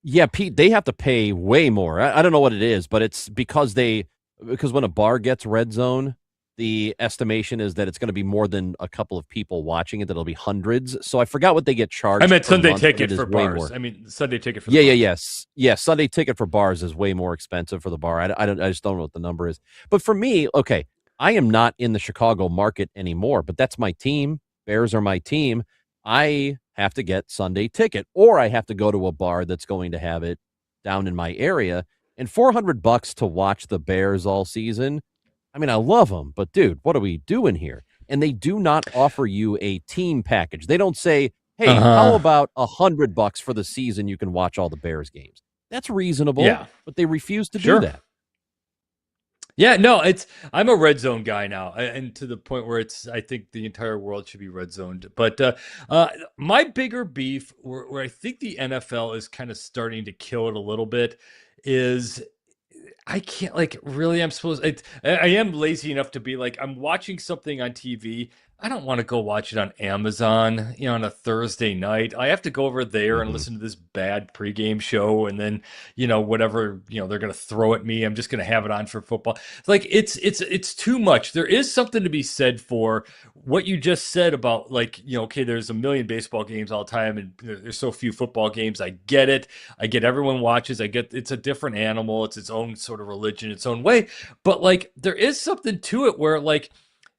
Yeah, Pete, they have to pay way more. I don't know what it is, but it's because when a bar gets red zone, the estimation is that it's going to be more than a couple of people watching it. That'll be hundreds. So I forgot what they get charged. I meant Sunday ticket for bars. I mean, Sunday ticket for the bars. Yeah. Sunday ticket for bars is way more expensive for the bar. I just don't know what the number is. But for me, okay, I am not in the Chicago market anymore, but that's my team. Bears are my team. I have to get Sunday ticket, or I have to go to a bar that's going to have it down in my area. And $400 to watch the Bears all season. I mean, I love them, but dude, what are we doing here? And they do not offer you a team package. They don't say, hey, how about $100 for the season? You can watch all the Bears games. That's reasonable, Yeah. but they refuse to Sure. do that. Yeah, no, I'm a red zone guy now, and to the point where I think the entire world should be red zoned. But my bigger beef, where I think the NFL is kind of starting to kill it a little bit, is I can't really. I am lazy enough to be like, I'm watching something on TV. I don't want to go watch it on Amazon, on a Thursday night. I have to go over there and listen to this bad pregame show, and then, whatever, they're going to throw at me. I'm just going to have it on for football. Like it's too much. There is something to be said for what you just said about okay, there's a million baseball games all the time and there's so few football games. I get it. I get everyone watches. I get it's a different animal. It's its own sort of religion, its own way. But there is something to it where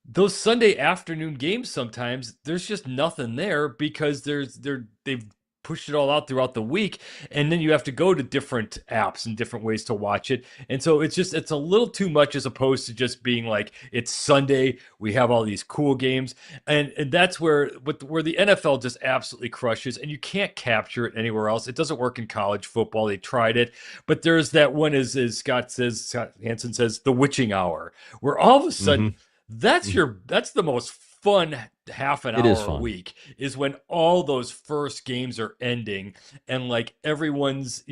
those Sunday afternoon games, sometimes there's just nothing there because they've pushed it all out throughout the week, and then you have to go to different apps and different ways to watch it. And so it's a little too much, as opposed to just being like, it's Sunday, we have all these cool games. And that's where the NFL just absolutely crushes, and you can't capture it anywhere else. It doesn't work in college football. They tried it, but there's that one, as Scott Hansen says, the witching hour, where all of a sudden that's the most fun half an hour a week, is when all those first games are ending and everyone's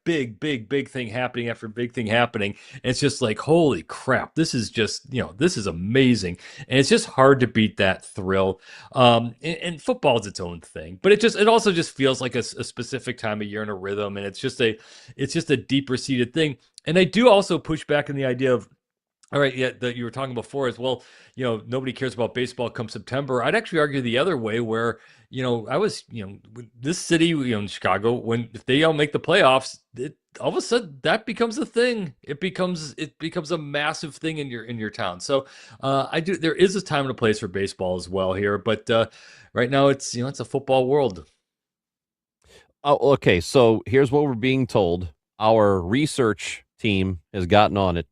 big thing happening after big thing happening. And it's just like, holy crap, this is just this is amazing. And it's just hard to beat that thrill. And football is its own thing, but it also just feels like a specific time of year in a rhythm, and it's just a deeper seated thing. And I do also push back on the idea of, all right, yeah, that you were talking before as well, nobody cares about baseball come September. I'd actually argue the other way, where, I was, this city, in Chicago, if they all make the playoffs, all of a sudden that becomes a thing. It becomes a massive thing in your town. So there is a time and a place for baseball as well here, but right now it's a football world. Oh, okay. So here's what we're being told. Our research team has gotten on it,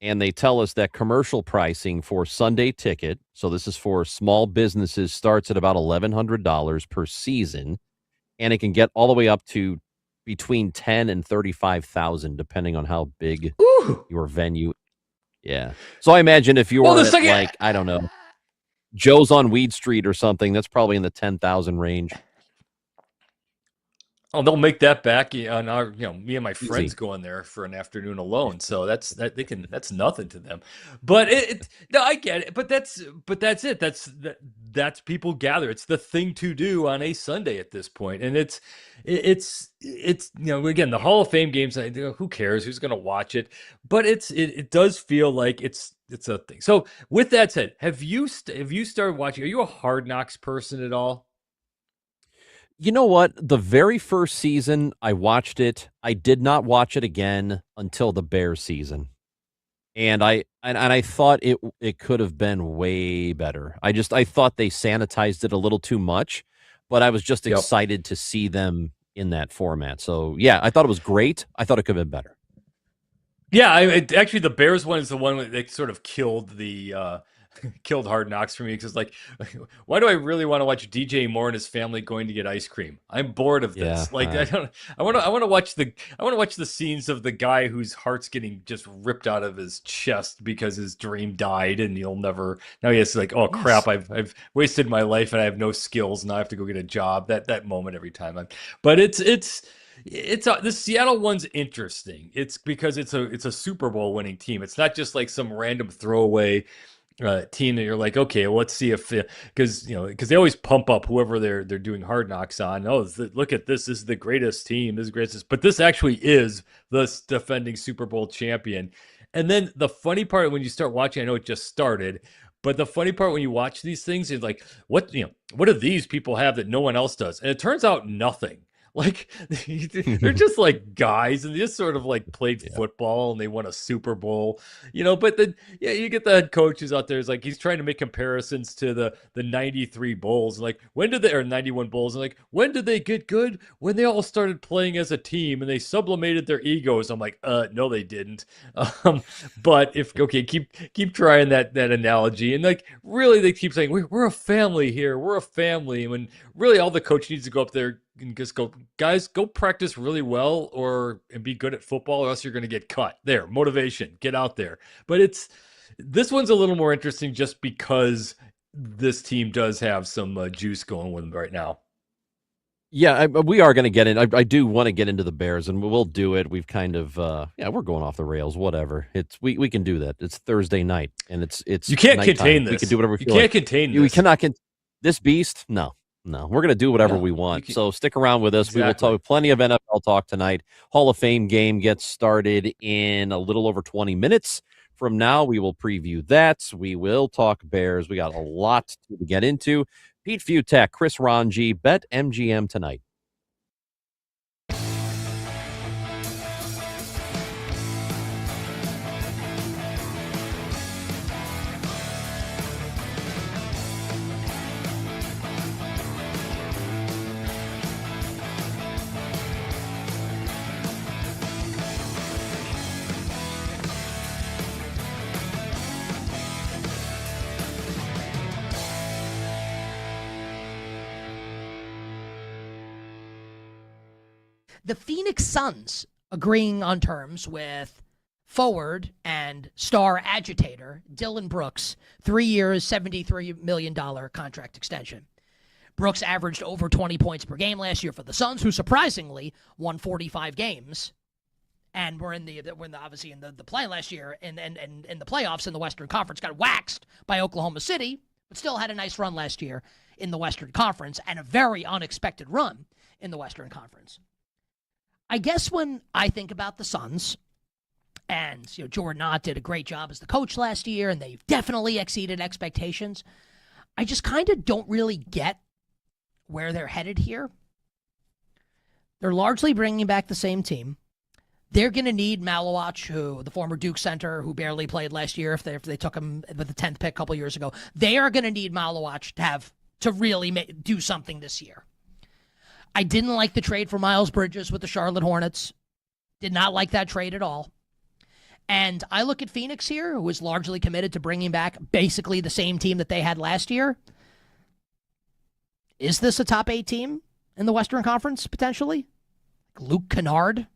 and they tell us that commercial pricing for Sunday ticket, so this is for small businesses, starts at about $1,100 per season, and it can get all the way up to between $10,000 and $35,000, depending on how big your venue. Yeah. So I imagine if you're at I don't know, Joe's on Weed Street or something, that's probably in the 10,000 range. Oh, they'll make that back on our, me and my friends going there for an afternoon alone. So that's nothing to them. But no, I get it. But that's it. That's people gather. It's the thing to do on a Sunday at this point. And it's again, the Hall of Fame games, who cares? Who's going to watch it? But it does feel like it's a thing. So with that said, have you started watching? Are you a Hard Knocks person at all? You know what? The very first season I watched it, I did not watch it again until the Bears season. And I thought it could have been way better. I thought they sanitized it a little too much, but I was just excited to see them in that format. So yeah, I thought it was great. I thought it could have been better. Yeah, actually the Bears one is the one that sort of killed Hard Knocks for me, because why do I really want to watch DJ Moore and his family going to get ice cream? I'm bored of this. I want to watch the scenes of the guy whose heart's getting just ripped out of his chest because his dream died, and now he has crap, I've wasted my life and I have no skills, now I have to go get a job. That moment every time. But the Seattle one's interesting. It's because it's a Super Bowl winning team. It's not just like some random throwaway team that you're like, okay, well, let's see if, because they always pump up whoever they're doing Hard Knocks on. Oh, look at this is the greatest team, but this actually is the defending Super Bowl champion. And then the funny part when you start watching, I know it just started, but the funny part when you watch these things is what do these people have that no one else does? And it turns out nothing. Like they're just like guys, and they just sort of like played football, and they won a Super Bowl, But then, you get the head coaches out there. It's like he's trying to make comparisons to the '93 Bulls. Like when did they or '91 Bulls? And like when did they get good? When they all started playing as a team and they sublimated their egos. I'm like, no, they didn't. But keep trying that analogy, and like really, they keep saying we're a family here. We're a family, and when really all the coach needs to go up there and just go, guys, go practice really well and be good at football, or else you're going to get cut. There, motivation, get out there. But this one's a little more interesting just because this team does have some juice going with them right now. Yeah, we are going to get in. I do want to get into the Bears, and we'll do it. We've kind of, we're going off the rails. Whatever. We can do that. It's Thursday night, and it's you can't nighttime. Contain this. We can do whatever. You can't contain this. We cannot this beast. No. We're going to do whatever we want. So stick around with us. Exactly. We will talk plenty of NFL talk tonight. Hall of Fame game gets started in a little over 20 minutes. From now, we will preview that. We will talk Bears. We got a lot to get into. Pete Futek, Chris Ranji, BetMGM tonight. The Phoenix Suns agreeing on terms with forward and star agitator Dylan Brooks, 3 years, $73 million contract extension. Brooks averaged over 20 points per game last year for the Suns, who surprisingly won 45 games and were obviously in the play last year and in the playoffs in the Western Conference, got waxed by Oklahoma City, but still had a nice run last year in the Western Conference and a very unexpected run in the Western Conference. I guess when I think about the Suns, and Jordan Ott did a great job as the coach last year, and they've definitely exceeded expectations, I just kind of don't really get where they're headed here. They're largely bringing back the same team. They're going to need Malawach, who the former Duke center, who barely played last year if they took him with the 10th pick a couple years ago. They are going to need Malawach to really do something this year. I didn't like the trade for Miles Bridges with the Charlotte Hornets. Did not like that trade at all. And I look at Phoenix here, who is largely committed to bringing back basically the same team that they had last year. Is this a top 8 team in the Western Conference, potentially? Luke Kennard?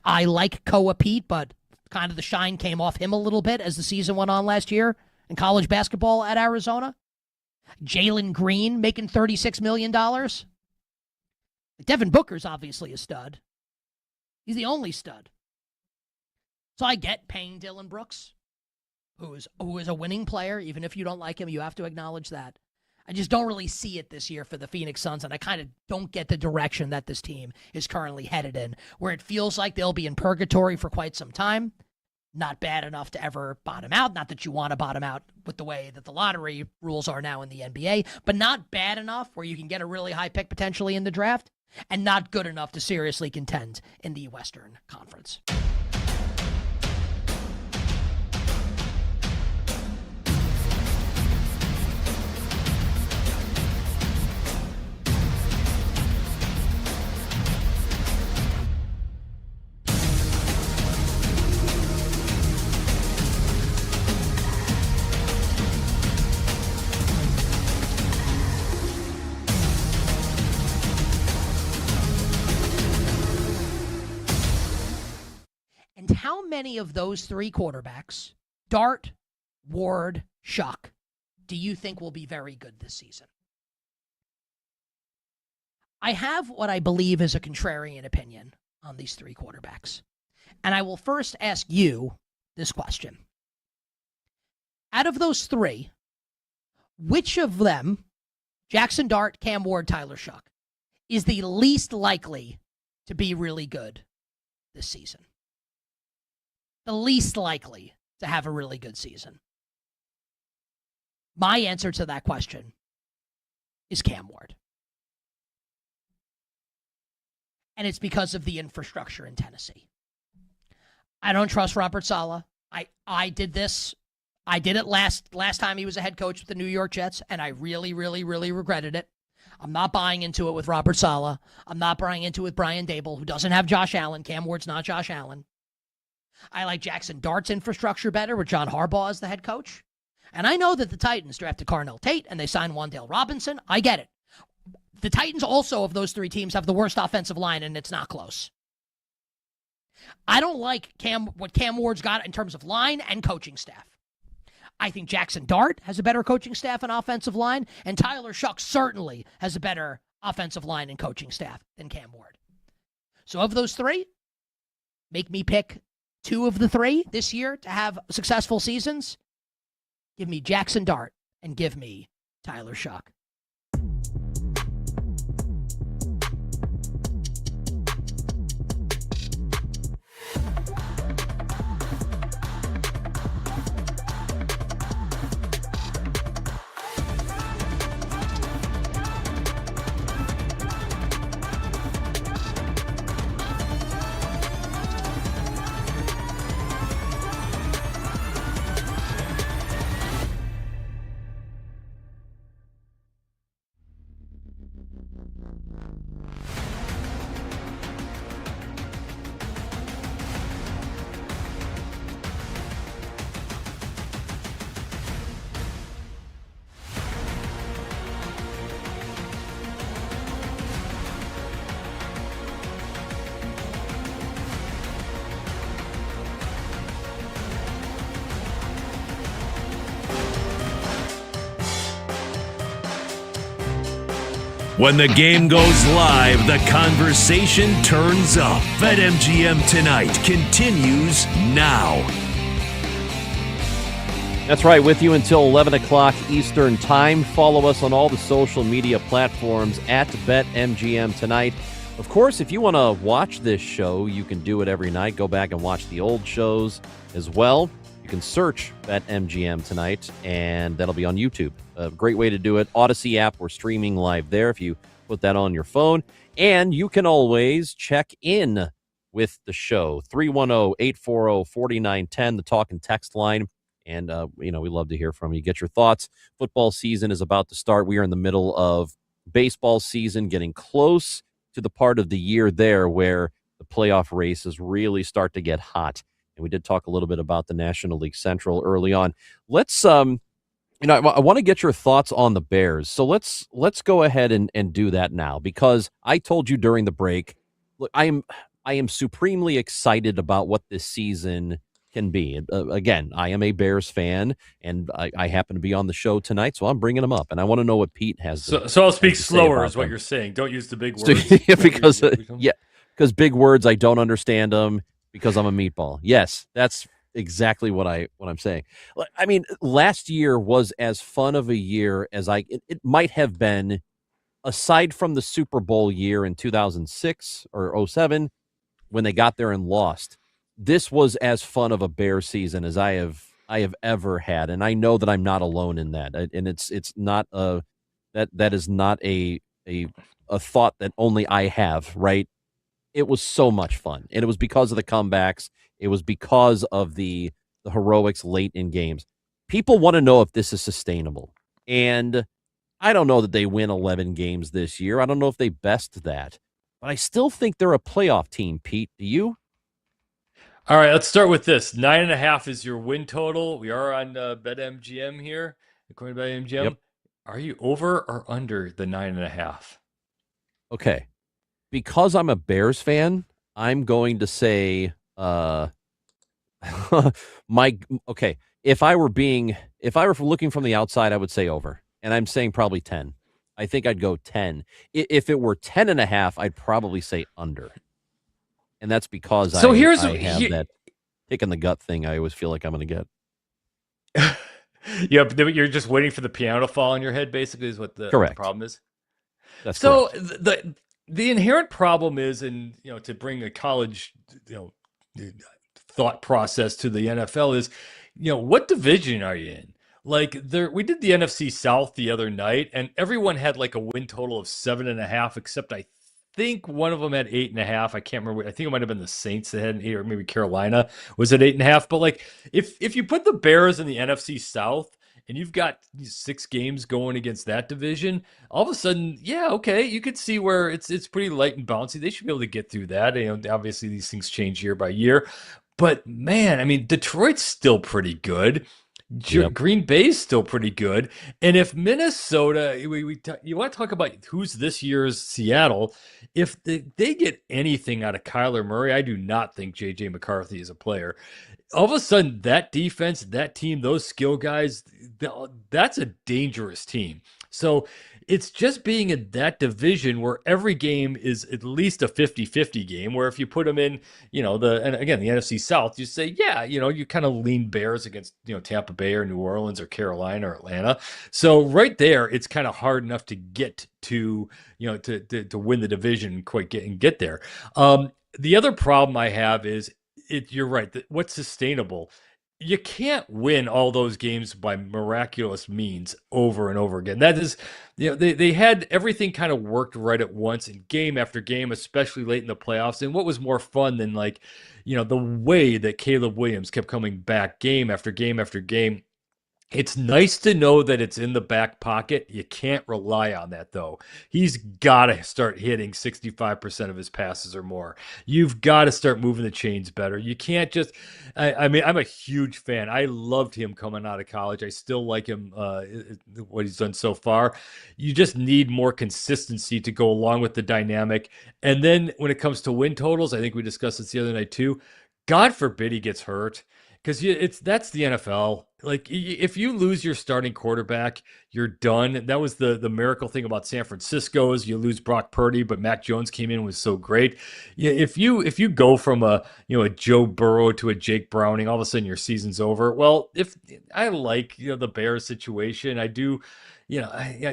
I like Koa Pete, but kind of the shine came off him a little bit as the season went on last year in college basketball at Arizona. Jalen Green making $36 million. Devin Booker's obviously a stud. He's the only stud. So I get paying Dylan Brooks, who is a winning player. Even if you don't like him, you have to acknowledge that. I just don't really see it this year for the Phoenix Suns, and I kind of don't get the direction that this team is currently headed in, where it feels like they'll be in purgatory for quite some time. Not bad enough to ever bottom out. Not that you want to bottom out with the way that the lottery rules are now in the NBA, but not bad enough where you can get a really high pick potentially in the draft, and not good enough to seriously contend in the Western Conference. And how many of those 3 quarterbacks, Dart, Ward, Shuck, do you think will be very good this season? I have what I believe is a contrarian opinion on these 3 quarterbacks. And I will first ask you this question. Out of those 3, which of them, Jackson Dart, Cam Ward, Tyler Shuck, is the least likely to be really good this season? The least likely to have a really good season? My answer to that question is Cam Ward. and it's because of the infrastructure in Tennessee. I don't trust Robert Saleh. I did this. I did it last time he was a head coach with the New York Jets, and I really, really, really regretted it. I'm not buying into it with Robert Saleh. I'm not buying into it with Brian Dable, who doesn't have Josh Allen. Cam Ward's not Josh Allen. I like Jackson Dart's infrastructure better with John Harbaugh as the head coach. And I know that the Titans drafted Carnell Tate and they signed Wan'Dale Robinson. I get it. The Titans also, of those three teams, have the worst offensive line, and it's not close. I don't like what Cam Ward's got in terms of line and coaching staff. I think Jackson Dart has a better coaching staff and offensive line, and Tyler Shuck certainly has a better offensive line and coaching staff than Cam Ward. So of those three, make me pick two of the three this year to have successful seasons. Give me Jackson Dart and give me Tyler Shuck. When the game goes live, the conversation turns up. BetMGM Tonight continues now. That's right, with you until 11 o'clock Eastern Time. Follow us on all the social media platforms at BetMGM Tonight. Of course, if you want to watch this show, you can do it every night. Go back and watch the old shows as well. You can search BetMGM Tonight, and that'll be on YouTube. A great way to do it. Odyssey app, we're streaming live there if you put that on your phone. And you can always check in with the show. 310-840-4910, the talk and text line. And, we love to hear from you. Get your thoughts. Football season is about to start. We are in the middle of baseball season, getting close to the part of the year there where the playoff races really start to get hot. And we did talk a little bit about the National League Central early on. Let's, I want to get your thoughts on the Bears. So let's go ahead and do that now, because I told you during the break, look, I am supremely excited about what this season can be. Again, I am a Bears fan, and I happen to be on the show tonight, so I'm bringing them up, and I want to know what Pete has. So I'll speak slower, is what you're saying. Don't use the big words. because big words, I don't understand them. Because I'm a meatball. Yes, that's exactly what I'm saying. I mean, last year was as fun of a year as it might have been, aside from the Super Bowl year in 2006 or 07 when they got there and lost. This was as fun of a Bears season as I have ever had, and I know that I'm not alone in that. And it's not that is not a thought that only I have, right? It was so much fun, and it was because of the comebacks. It was because of the heroics late in games. People want to know if this is sustainable, and I don't know that they win 11 games this year. I don't know if they best that, but I still think they're a playoff team, Pete. Do you? All right, let's start with this. 9.5 is your win total. We are on BetMGM here, according to BetMGM. Yep. Are you over or under the 9.5? Okay. Because I'm a Bears fan, I'm going to say okay. If I were looking from the outside, I would say over. And I'm saying probably 10. I think I'd go 10. If it were 10.5, I'd probably say under. And that's because I have that kick in the gut thing I always feel like I'm going to get. Yeah, but you're just waiting for the piano to fall on your head, basically, is what the problem is. That's so correct. The inherent problem is, and to bring a college thought process to the NFL is, what division are you in? Like we did the NFC South the other night, and everyone had like a win total of 7.5, except I think one of them had 8.5. I can't remember. I think it might have been the Saints that had an 8, or maybe Carolina was at 8.5. But like, if you put the Bears in the NFC South and you've got 6 games going against that division, all of a sudden, yeah, okay, you could see where it's pretty light and bouncy. They should be able to get through that. Obviously these things change year by year, but man, I mean, Detroit's still pretty good. Yep. Green Bay's still pretty good. And if Minnesota, you want to talk about who's this year's Seattle, if they get anything out of Kyler Murray, I do not think J.J. McCarthy is a player. All of a sudden, that defense, that team, those skill guys, that's a dangerous team. So it's just being in that division where every game is at least a 50-50 game, where if you put them in, and again, the NFC South, you say, yeah, you kind of lean Bears against, Tampa Bay or New Orleans or Carolina or Atlanta. So right there, it's kind of hard enough to get to, to win the division and get there. The other problem I have is you're right. What's sustainable? You can't win all those games by miraculous means over and over again. That is, they had everything kind of worked right at once in game after game, especially late in the playoffs. And what was more fun than the way that Caleb Williams kept coming back game after game after game. It's nice to know that it's in the back pocket. You can't rely on that, though. He's got to start hitting 65% of his passes or more. You've got to start moving the chains better. You can't just – I mean, I'm a huge fan. I loved him coming out of college. I still like him, what he's done so far. You just need more consistency to go along with the dynamic. And then when it comes to win totals, I think we discussed this the other night too, God forbid he gets hurt. Because that's the NFL. Like, if you lose your starting quarterback, you're done. That was the miracle thing about San Francisco, is you lose Brock Purdy, but Mac Jones came in and was so great. If you go from a Joe Burrow to a Jake Browning, all of a sudden your season's over. Well, if I like the Bears situation, I do.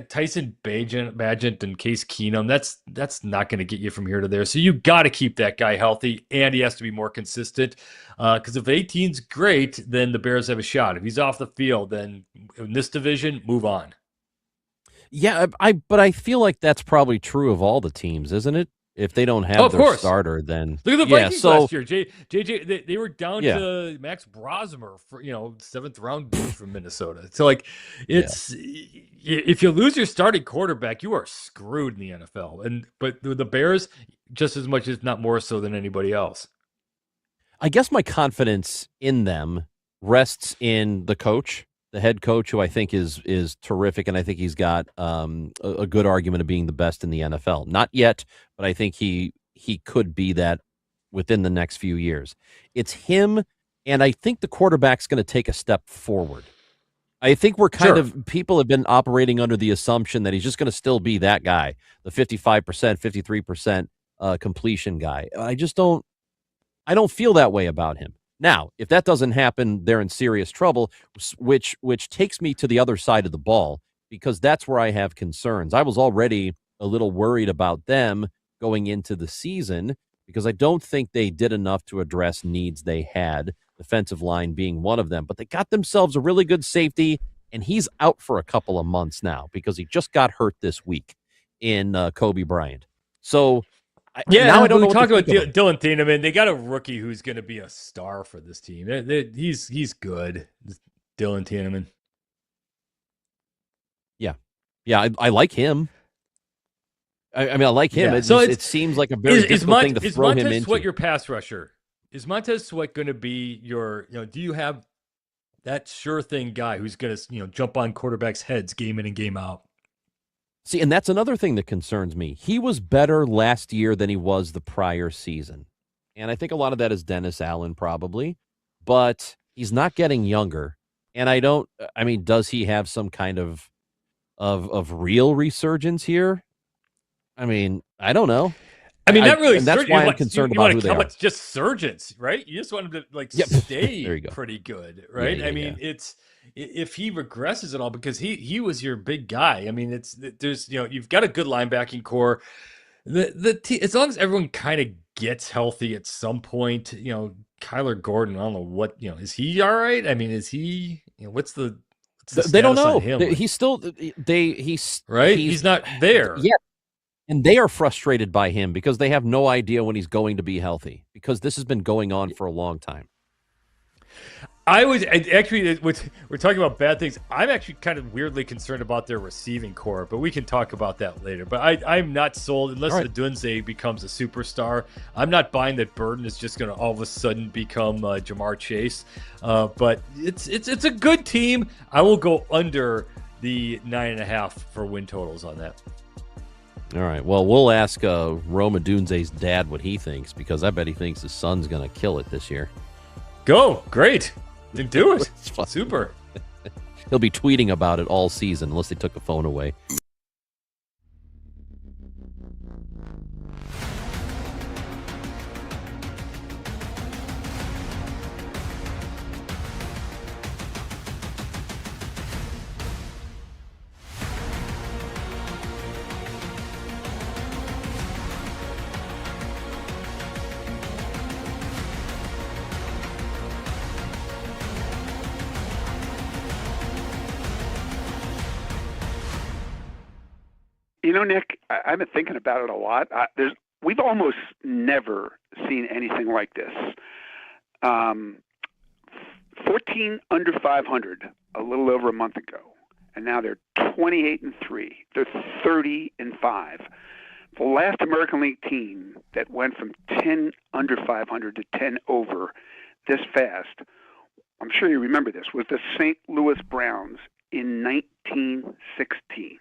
Tyson Bagent and Case Keenum, that's not going to get you from here to there. So you got to keep that guy healthy, and he has to be more consistent. Because if 18's great, then the Bears have a shot. If he's off the field, then in this division, move on. Yeah, but I feel like that's probably true of all the teams, isn't it? If they don't have their starter, then look at the Vikings last year. JJ, they were down to Max Brosmer for 7th round from Minnesota. So if you lose your starting quarterback, you are screwed in the NFL. But the Bears, just as much, if not more so, than anybody else. I guess my confidence in them rests in the coach, the head coach, who I think is terrific, and I think he's got a good argument of being the best in the NFL. Not yet, but I think he could be that within the next few years. It's him, and I think the quarterback's going to take a step forward. I think we're people have been operating under the assumption that he's just going to still be that guy, the 55%, 53% completion guy. I don't feel that way about him. Now, if that doesn't happen, they're in serious trouble, which takes me to the other side of the ball, because that's where I have concerns. I was already a little worried about them going into the season because I don't think they did enough to address needs they had, defensive line being one of them. But they got themselves a really good safety, and he's out for a couple of months now because he just got hurt this week in Kobe Bryant. So now I don't know. We talked about Dylan Thieneman. They got a rookie who's going to be a star for this team. He's good, Dylan Thieneman. Yeah, I like him. I mean, I like him. Yeah. It seems like a very difficult thing to throw him into. Is Montez Sweat your pass rusher? Is Montez Sweat going to be your? Do you have that sure thing guy who's going to jump on quarterbacks' heads game in and game out? See, and that's another thing that concerns me. He was better last year than he was the prior season. And I think a lot of that is Dennis Allen probably, but he's not getting younger. And does he have some kind of real resurgence here? I mean, I don't know. I mean, not really. And that's why I'm concerned about who they are. It's just surgeons, right? You just want him to stay pretty good, right? I mean, it's if he regresses at all, because he was your big guy. I mean, there's you've got a good linebacking core. As long as everyone kind of gets healthy at some point, Kyler Gordon, I don't know what is he all right? I mean, is he? What's the they don't know. He's still he's right. He's not there. Yeah. And they are frustrated by him because they have no idea when he's going to be healthy, because this has been going on for a long time. Actually, we're talking about bad things. I'm actually kind of weirdly concerned about their receiving core, but we can talk about that later. But I'm not sold unless Odunze becomes a superstar. I'm not buying that Burden is just going to all of a sudden become Jamar Chase. But it's a good team. I will go under the 9.5 for win totals on that. All right. Well, we'll ask Rome Odunze's dad what he thinks, because I bet he thinks his son's going to kill it this year. Go. Great. Then do it. Super. He'll be tweeting about it all season unless they took the phone away. You know, Nick, I've been thinking about it a lot. We've almost never seen anything like this. 14 under 500 a little over a month ago, and now they're 28-3. They're 30-5. The last American League team that went from 10 under 500 to 10 over this fast, I'm sure you remember this, was the St. Louis Browns in 1916.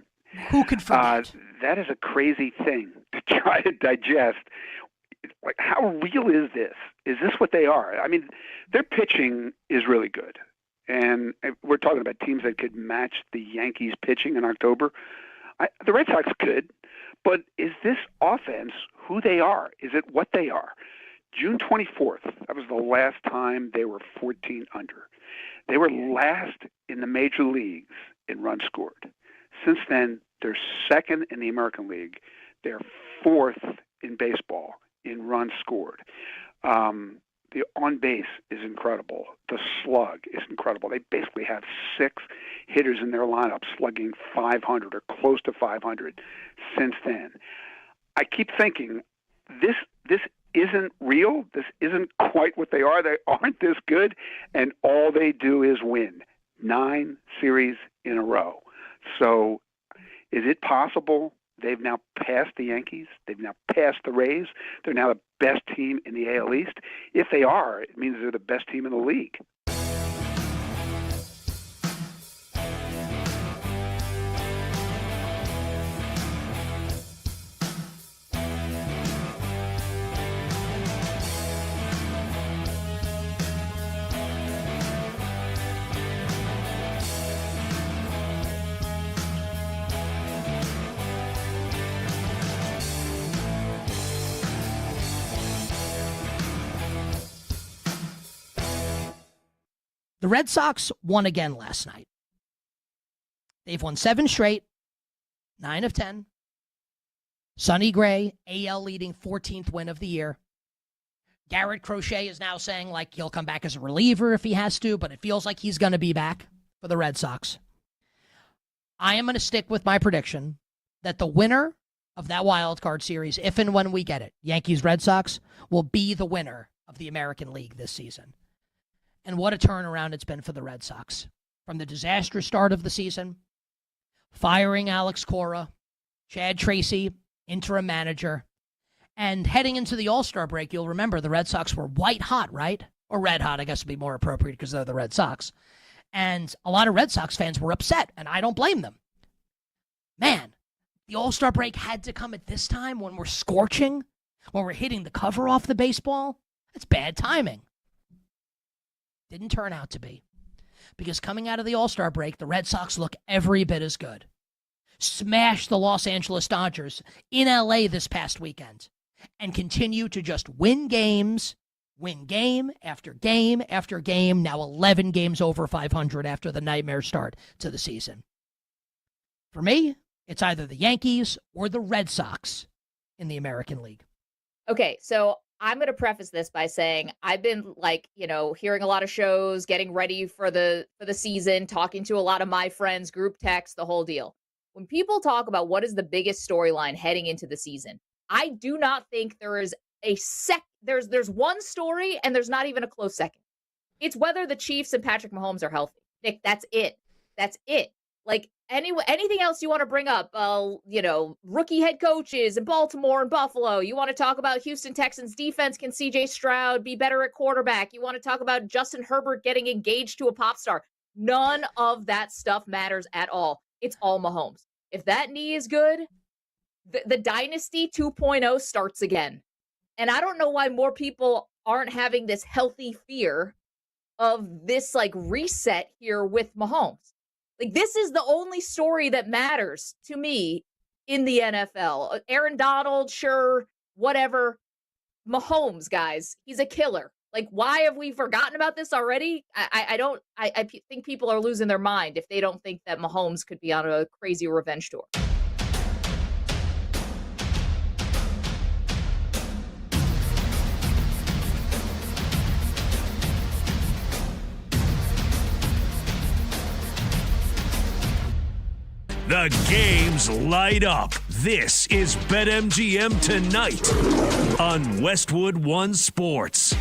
Who could forget? That is a crazy thing to try to digest. Like, how real is this? Is this what they are? I mean, their pitching is really good. And we're talking about teams that could match the Yankees pitching in October. The Red Sox could. But is this offense who they are? Is it what they are? June 24th, that was the last time they were 14 under. They were last in the major leagues in runs scored. Since then, they're second in the American League. They're fourth in baseball in runs scored. The on base is incredible. The slug is incredible. They basically have 6 hitters in their lineup slugging 500 or close to 500 since then. I keep thinking this isn't real. This isn't quite what they are. They aren't this good, and all they do is win 9 series in a row. So is it possible they've now passed the Yankees? They've now passed the Rays? They're now the best team in the AL East? If they are, it means they're the best team in the league. The Red Sox won again last night. They've won 7 straight, 9 of 10. Sonny Gray, AL leading 14th win of the year. Garrett Crochet is now saying like he'll come back as a reliever if he has to, but it feels like he's going to be back for the Red Sox. I am going to stick with my prediction that the winner of that wild card series, if and when we get it, Yankees-Red Sox, will be the winner of the American League this season. And what a turnaround it's been for the Red Sox. From the disastrous start of the season, firing Alex Cora, Chad Tracy, interim manager, and heading into the All-Star break, you'll remember the Red Sox were white hot, right? Or red hot, I guess would be more appropriate because they're the Red Sox. And a lot of Red Sox fans were upset, and I don't blame them. Man, the All-Star break had to come at this time when we're scorching, when we're hitting the cover off the baseball. That's bad timing. Didn't turn out to be. Because coming out of the All-Star break, the Red Sox look every bit as good. Smashed the Los Angeles Dodgers in LA this past weekend and continue to just win games, win game after game after game, now 11 games over 500 after the nightmare start to the season. For me, it's either the Yankees or the Red Sox in the American League. Okay, so I'm going to preface this by saying I've been hearing a lot of shows, getting ready for the season, talking to a lot of my friends, group text, the whole deal. When people talk about what is the biggest storyline heading into the season, I do not think there is there's one story and there's not even a close second. It's whether the Chiefs and Patrick Mahomes are healthy. Nick, that's it. That's it. Like anything else you want to bring up, rookie head coaches in Baltimore and Buffalo. You want to talk about Houston Texans defense. Can CJ Stroud be better at quarterback? You want to talk about Justin Herbert getting engaged to a pop star. None of that stuff matters at all. It's all Mahomes. If that knee is good, the Dynasty 2.0 starts again. And I don't know why more people aren't having this healthy fear of this like reset here with Mahomes. Like, this is the only story that matters to me in the NFL. Aaron Donald, sure, whatever. Mahomes, guys, he's a killer. Like, why have we forgotten about this already? I think people are losing their mind if they don't think that Mahomes could be on a crazy revenge tour. The games light up. This is BetMGM Tonight on Westwood One Sports.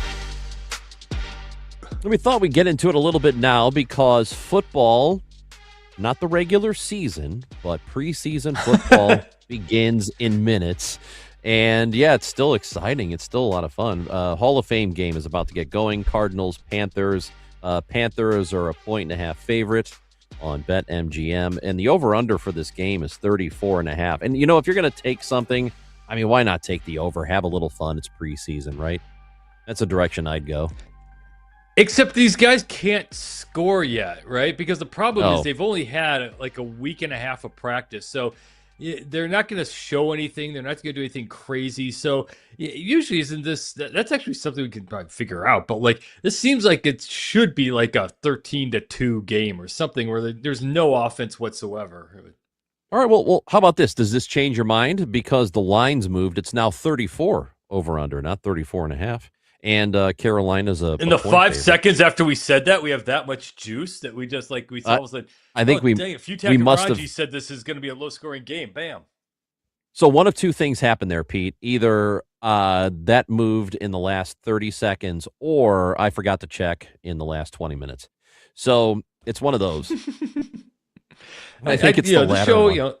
We thought we'd get into it a little bit now because football, not the regular season, but preseason football begins in minutes. And yeah, it's still exciting. It's still a lot of fun. Hall of Fame game is about to get going. Cardinals, Panthers. Panthers are a 1.5 favorite on BetMGM. And the over-under for this game is 34.5. And, if you're going to take something, I mean, why not take the over? Have a little fun. It's preseason, right? That's a direction I'd go. Except these guys can't score yet, right? Because the problem is they've only had like a week and a half of practice. So they're not going to show anything. They're not going to do anything crazy. So usually isn't this, that's actually something we can probably figure out. But like, this seems like it should be like a 13-2 game or something where there's no offense whatsoever. All right. Well, how about this? Does this change your mind? Because the line's moved. It's now 34 over under, not 34.5. And Carolina's in the 5 favorite. seconds after we said that, we have that much juice that we just like we all said. I think we must have said this is going to be a low scoring game. Bam. So one of two things happened there, Pete. Either that moved in the last 30 seconds, or I forgot to check in the last 20 minutes. So it's one of those. I think it's the latter. Show,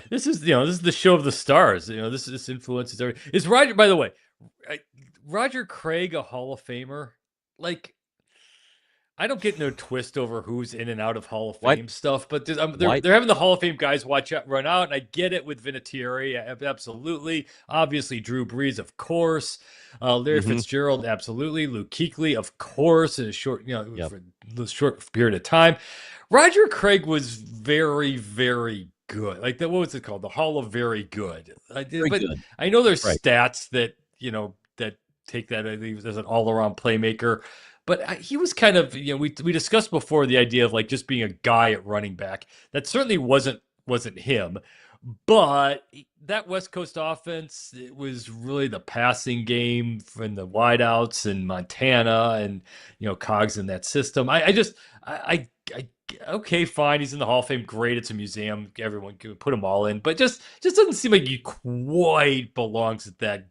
this is the show of the stars. This influences everything. Is Roger? By the way. Roger Craig a Hall of Famer? Like, I don't get no twist over who's in and out of Hall of Fame stuff, but they're having the Hall of Fame guys run out, and I get it with Vinatieri, absolutely. Obviously, Drew Brees, of course. Larry Fitzgerald, absolutely. Luke Kuechly, of course, in a short, for a short period of time. Roger Craig was very, very good. Like, what was it called? The Hall of Very Good. Good. I know there's stats that that take that as an all-around playmaker, but he was kind of, we discussed before the idea of like just being a guy at running back. That certainly wasn't him, but that West Coast offense, it was really the passing game from the wideouts and Montana and cogs in that system. Okay, fine. He's in the Hall of Fame. Great. It's a museum. Everyone can put them all in, but just doesn't seem like he quite belongs at that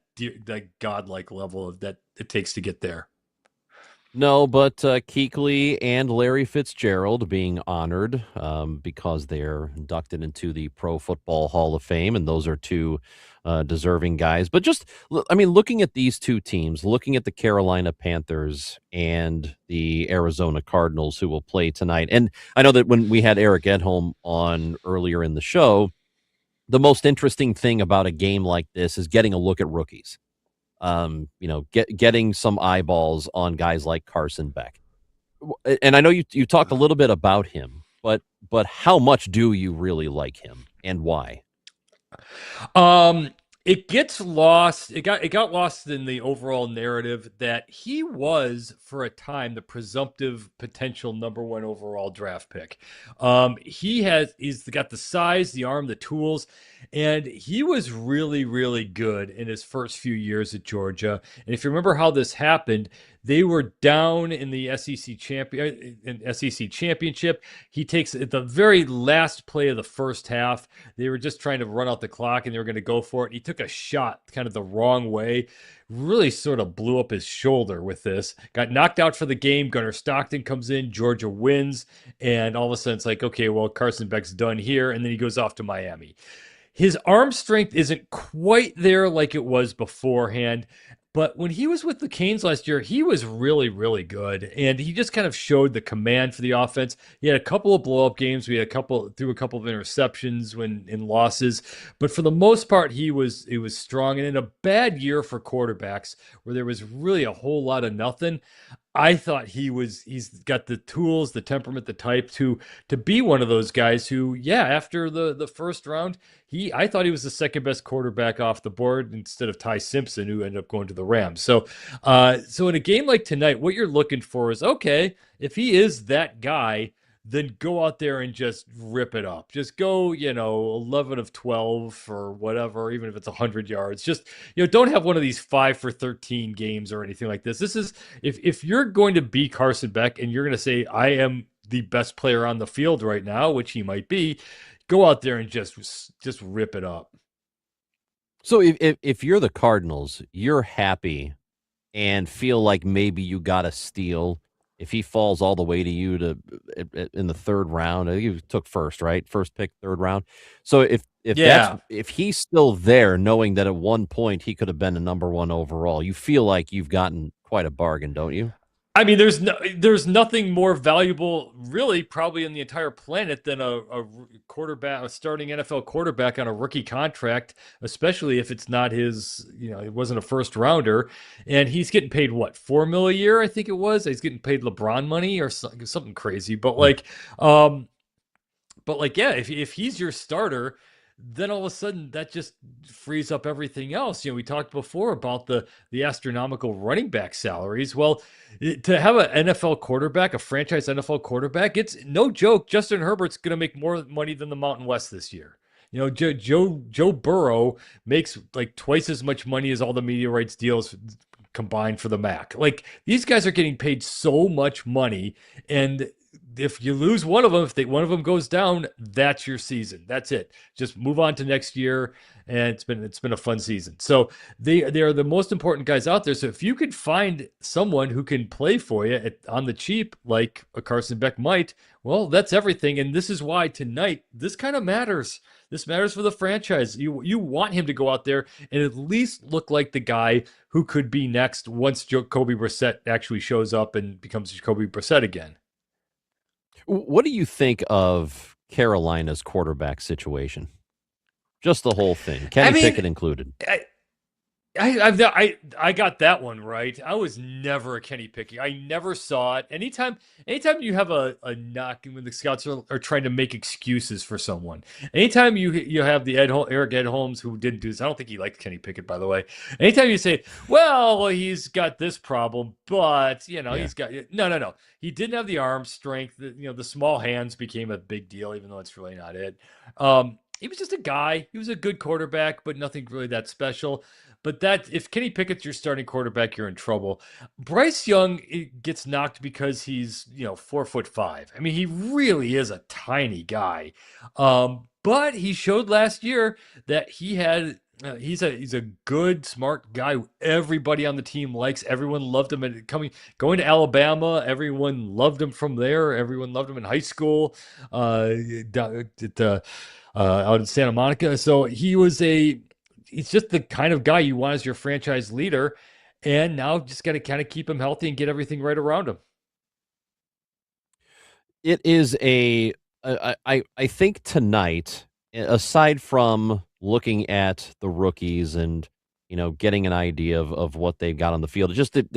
godlike level that it takes to get there. No, but Kuechly and Larry Fitzgerald being honored because they're inducted into the Pro Football Hall of Fame, and those are two deserving guys. But looking at these two teams, looking at the Carolina Panthers and the Arizona Cardinals who will play tonight, and I know that when we had Eric Edholm on earlier in the show, the most interesting thing about a game like this is getting a look at rookies. Getting some eyeballs on guys like Carson Beck. And I know you talked a little bit about him, but how much do you really like him and why? it gets lost. It got lost in the overall narrative that he was, for a time, the presumptive potential number one overall draft pick. He's got the size, the arm, the tools, and he was really, really good in his first few years at Georgia. And if you remember how this happened, they were down in the SEC championship. He takes at the very last play of the first half. They were just trying to run out the clock and they were going to go for it. He took a shot kind of the wrong way, really sort of blew up his shoulder with this. Got knocked out for the game. Gunnar Stockton comes in. Georgia wins. And all of a sudden it's like, okay, well, Carson Beck's done here. And then he goes off to Miami. His arm strength isn't quite there like it was beforehand. But when he was with the Canes last year, he was really, really good. And he just kind of showed the command for the offense. He had a couple of blow-up games. Threw a couple of interceptions in losses. But for the most part, he was strong. And in a bad year for quarterbacks, where there was really a whole lot of nothing, I thought he's got the tools, the temperament, the type to be one of those guys who, yeah, after the first round, I thought he was the second best quarterback off the board instead of Ty Simpson, who ended up going to the Rams. So in a game like tonight, what you're looking for is, okay, if he is that guy, then go out there and just rip it up. Just go, 11 of 12 or whatever, even if it's 100 yards. Just, don't have one of these 5 for 13 games or anything like this. This is, if you're going to be Carson Beck and you're going to say, I am the best player on the field right now, which he might be, go out there and just rip it up. So if you're the Cardinals, you're happy and feel like maybe you got a steal if he falls all the way to you in the third round. I think he took first, right? First pick, third round. So if he's still there, knowing that at one point he could have been a number one overall, you feel like you've gotten quite a bargain, don't you? I mean, there's nothing more valuable, really, probably in the entire planet than a quarterback, a starting NFL quarterback on a rookie contract, especially if it's not his, it wasn't a first rounder, and he's getting paid what, $4 million a year, I think it was. He's getting paid LeBron money or something crazy, but yeah, if he's your starter, then all of a sudden that just frees up everything else. We talked before about the astronomical running back salaries. Well, to have an NFL quarterback, a franchise NFL quarterback, it's no joke. Justin Herbert's going to make more money than the Mountain West this year. Joe Burrow makes like twice as much money as all the media rights deals combined for the MAC. Like, these guys are getting paid so much money, and if you lose one of them, one of them goes down, that's your season. That's it. Just move on to next year, and it's been a fun season. So they are the most important guys out there. So if you could find someone who can play for you on the cheap, like a Carson Beck might, well, that's everything. And this is why tonight this kind of matters. This matters for the franchise. You want him to go out there and at least look like the guy who could be next once Jacoby Brissett actually shows up and becomes Jacoby Brissett again. What do you think of Carolina's quarterback situation? Just the whole thing, Kenny Pickett included. I got that one right. I was never a Kenny Pickett. I never saw it. Anytime you have a knock when the scouts are trying to make excuses for someone. Anytime you have the Eric Edholms, who didn't do this. I don't think he liked Kenny Pickett, by the way. Anytime you say, well, he's got this problem, but he's got no. He didn't have the arm strength. The small hands became a big deal, even though it's really not it. He was just a guy. He was a good quarterback, but nothing really that special. But if Kenny Pickett's your starting quarterback, you're in trouble. Bryce Young gets knocked because he's 4'5". I mean, he really is a tiny guy. But he showed last year that he's a good, smart guy who everybody on the team likes. Everyone loved him, and going to Alabama, everyone loved him from there. Everyone loved him in high school, out in Santa Monica. So he's just the kind of guy you want as your franchise leader, and now just got to kind of keep him healthy and get everything right around him. It is I think tonight, aside from looking at the rookies and getting an idea of what they've got on the field,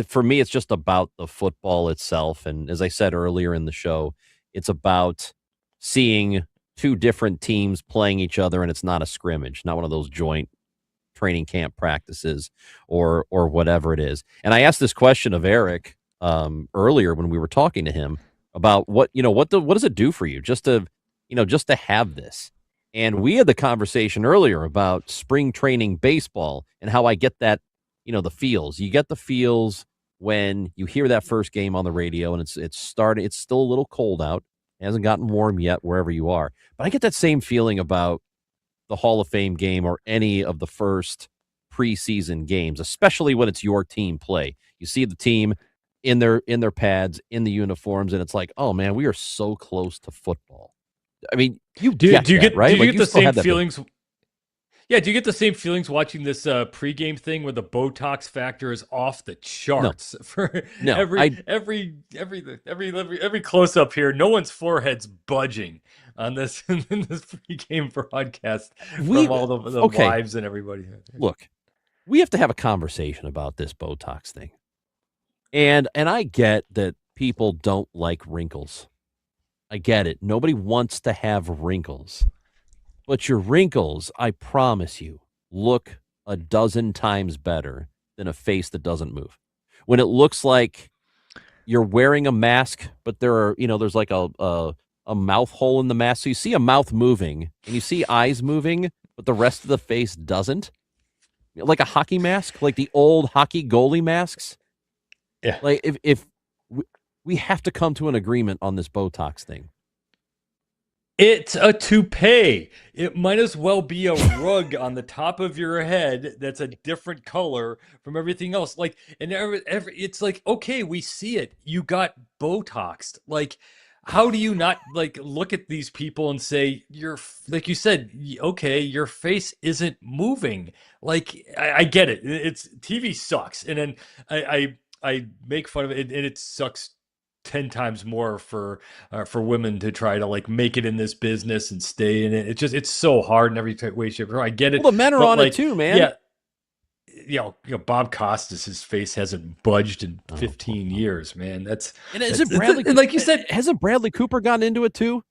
for me, it's just about the football itself. And as I said earlier in the show, it's about seeing two different teams playing each other, and it's not a scrimmage, not one of those joint training camp practices or whatever it is. And I asked this question of Eric earlier when we were talking to him about what does it do for you just to have this. And we had the conversation earlier about spring training baseball and how I get that, the feels. You get the feels when you hear that first game on the radio and it's still a little cold out. It hasn't gotten warm yet wherever you are. But I get that same feeling about the Hall of Fame game or any of the first preseason games, especially when it's your team play. You see the team in their pads, in the uniforms, and it's like, oh man, we are so close to football. I mean, you get that, right? Do you get the same feelings? Yeah, do you get the same feelings watching this pregame thing where the Botox factor is off the charts? Every close up here, no one's forehead's budging on this in this pregame broadcast from all the wives and everybody. Look, we have to have a conversation about this Botox thing, and I get that people don't like wrinkles. I get it. Nobody wants to have wrinkles. But your wrinkles, I promise you, look a dozen times better than a face that doesn't move. When it looks like you're wearing a mask, but there's like a mouth hole in the mask. So you see a mouth moving and you see eyes moving, but the rest of the face doesn't. Like a hockey mask, like the old hockey goalie masks. Yeah. Like if we have to come to an agreement on this Botox thing. It's a toupee. It might as well be a rug on the top of your head that's a different color from everything else. Like, and it's like, okay, we see it. You got Botoxed. Like, how do you not look at these people and say, like you said, okay, your face isn't moving. Like, I get it. It's TV sucks. And then I make fun of it, and it sucks 10 times more for women to try to make it in this business and stay in it. It's so hard in every way, shape, or form. I get it. Well, the men are on it too, man. Yeah. Bob Costas, his face hasn't budged in 15 years, man. Isn't Bradley, like you said, hasn't Bradley Cooper gotten into it too?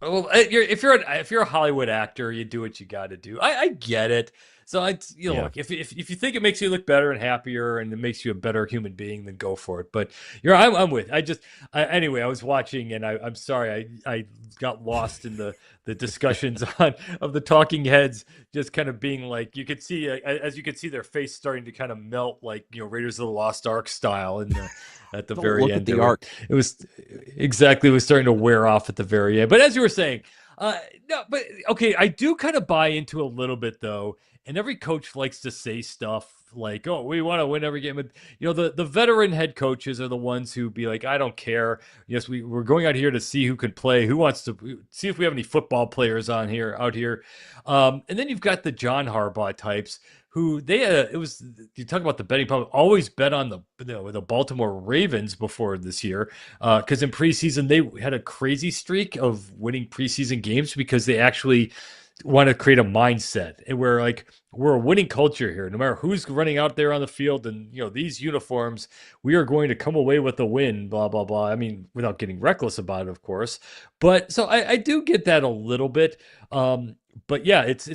Well, if you're a Hollywood actor, you do what you got to do. I get it. So look, if you think it makes you look better and happier and it makes you a better human being, then go for it. But I'm with. Anyway, I was watching and I'm sorry I got lost in the discussions of the talking heads, just kind of being like, you could see as you could see their face starting to kind of melt, like Raiders of the Lost Ark style at the very end. At the arc. It was starting to wear off at the very end. But as you were saying, no, but okay, I do kind of buy into a little bit though. And every coach likes to say stuff like, oh, we want to win every game. But, the veteran head coaches are the ones who be like, I don't care. Yes, we're going out here to see who can play, who wants to see if we have any football players out here. And then you've got the John Harbaugh types who you talk about the betting public, always bet on the Baltimore Ravens before this year. Because in preseason, they had a crazy streak of winning preseason games because they actually want to create a mindset and we're a winning culture here. No matter who's running out there on the field and these uniforms, we are going to come away with a win, blah blah blah. I mean, without getting reckless about it, of course. But so I do get that a little bit. But yeah, it's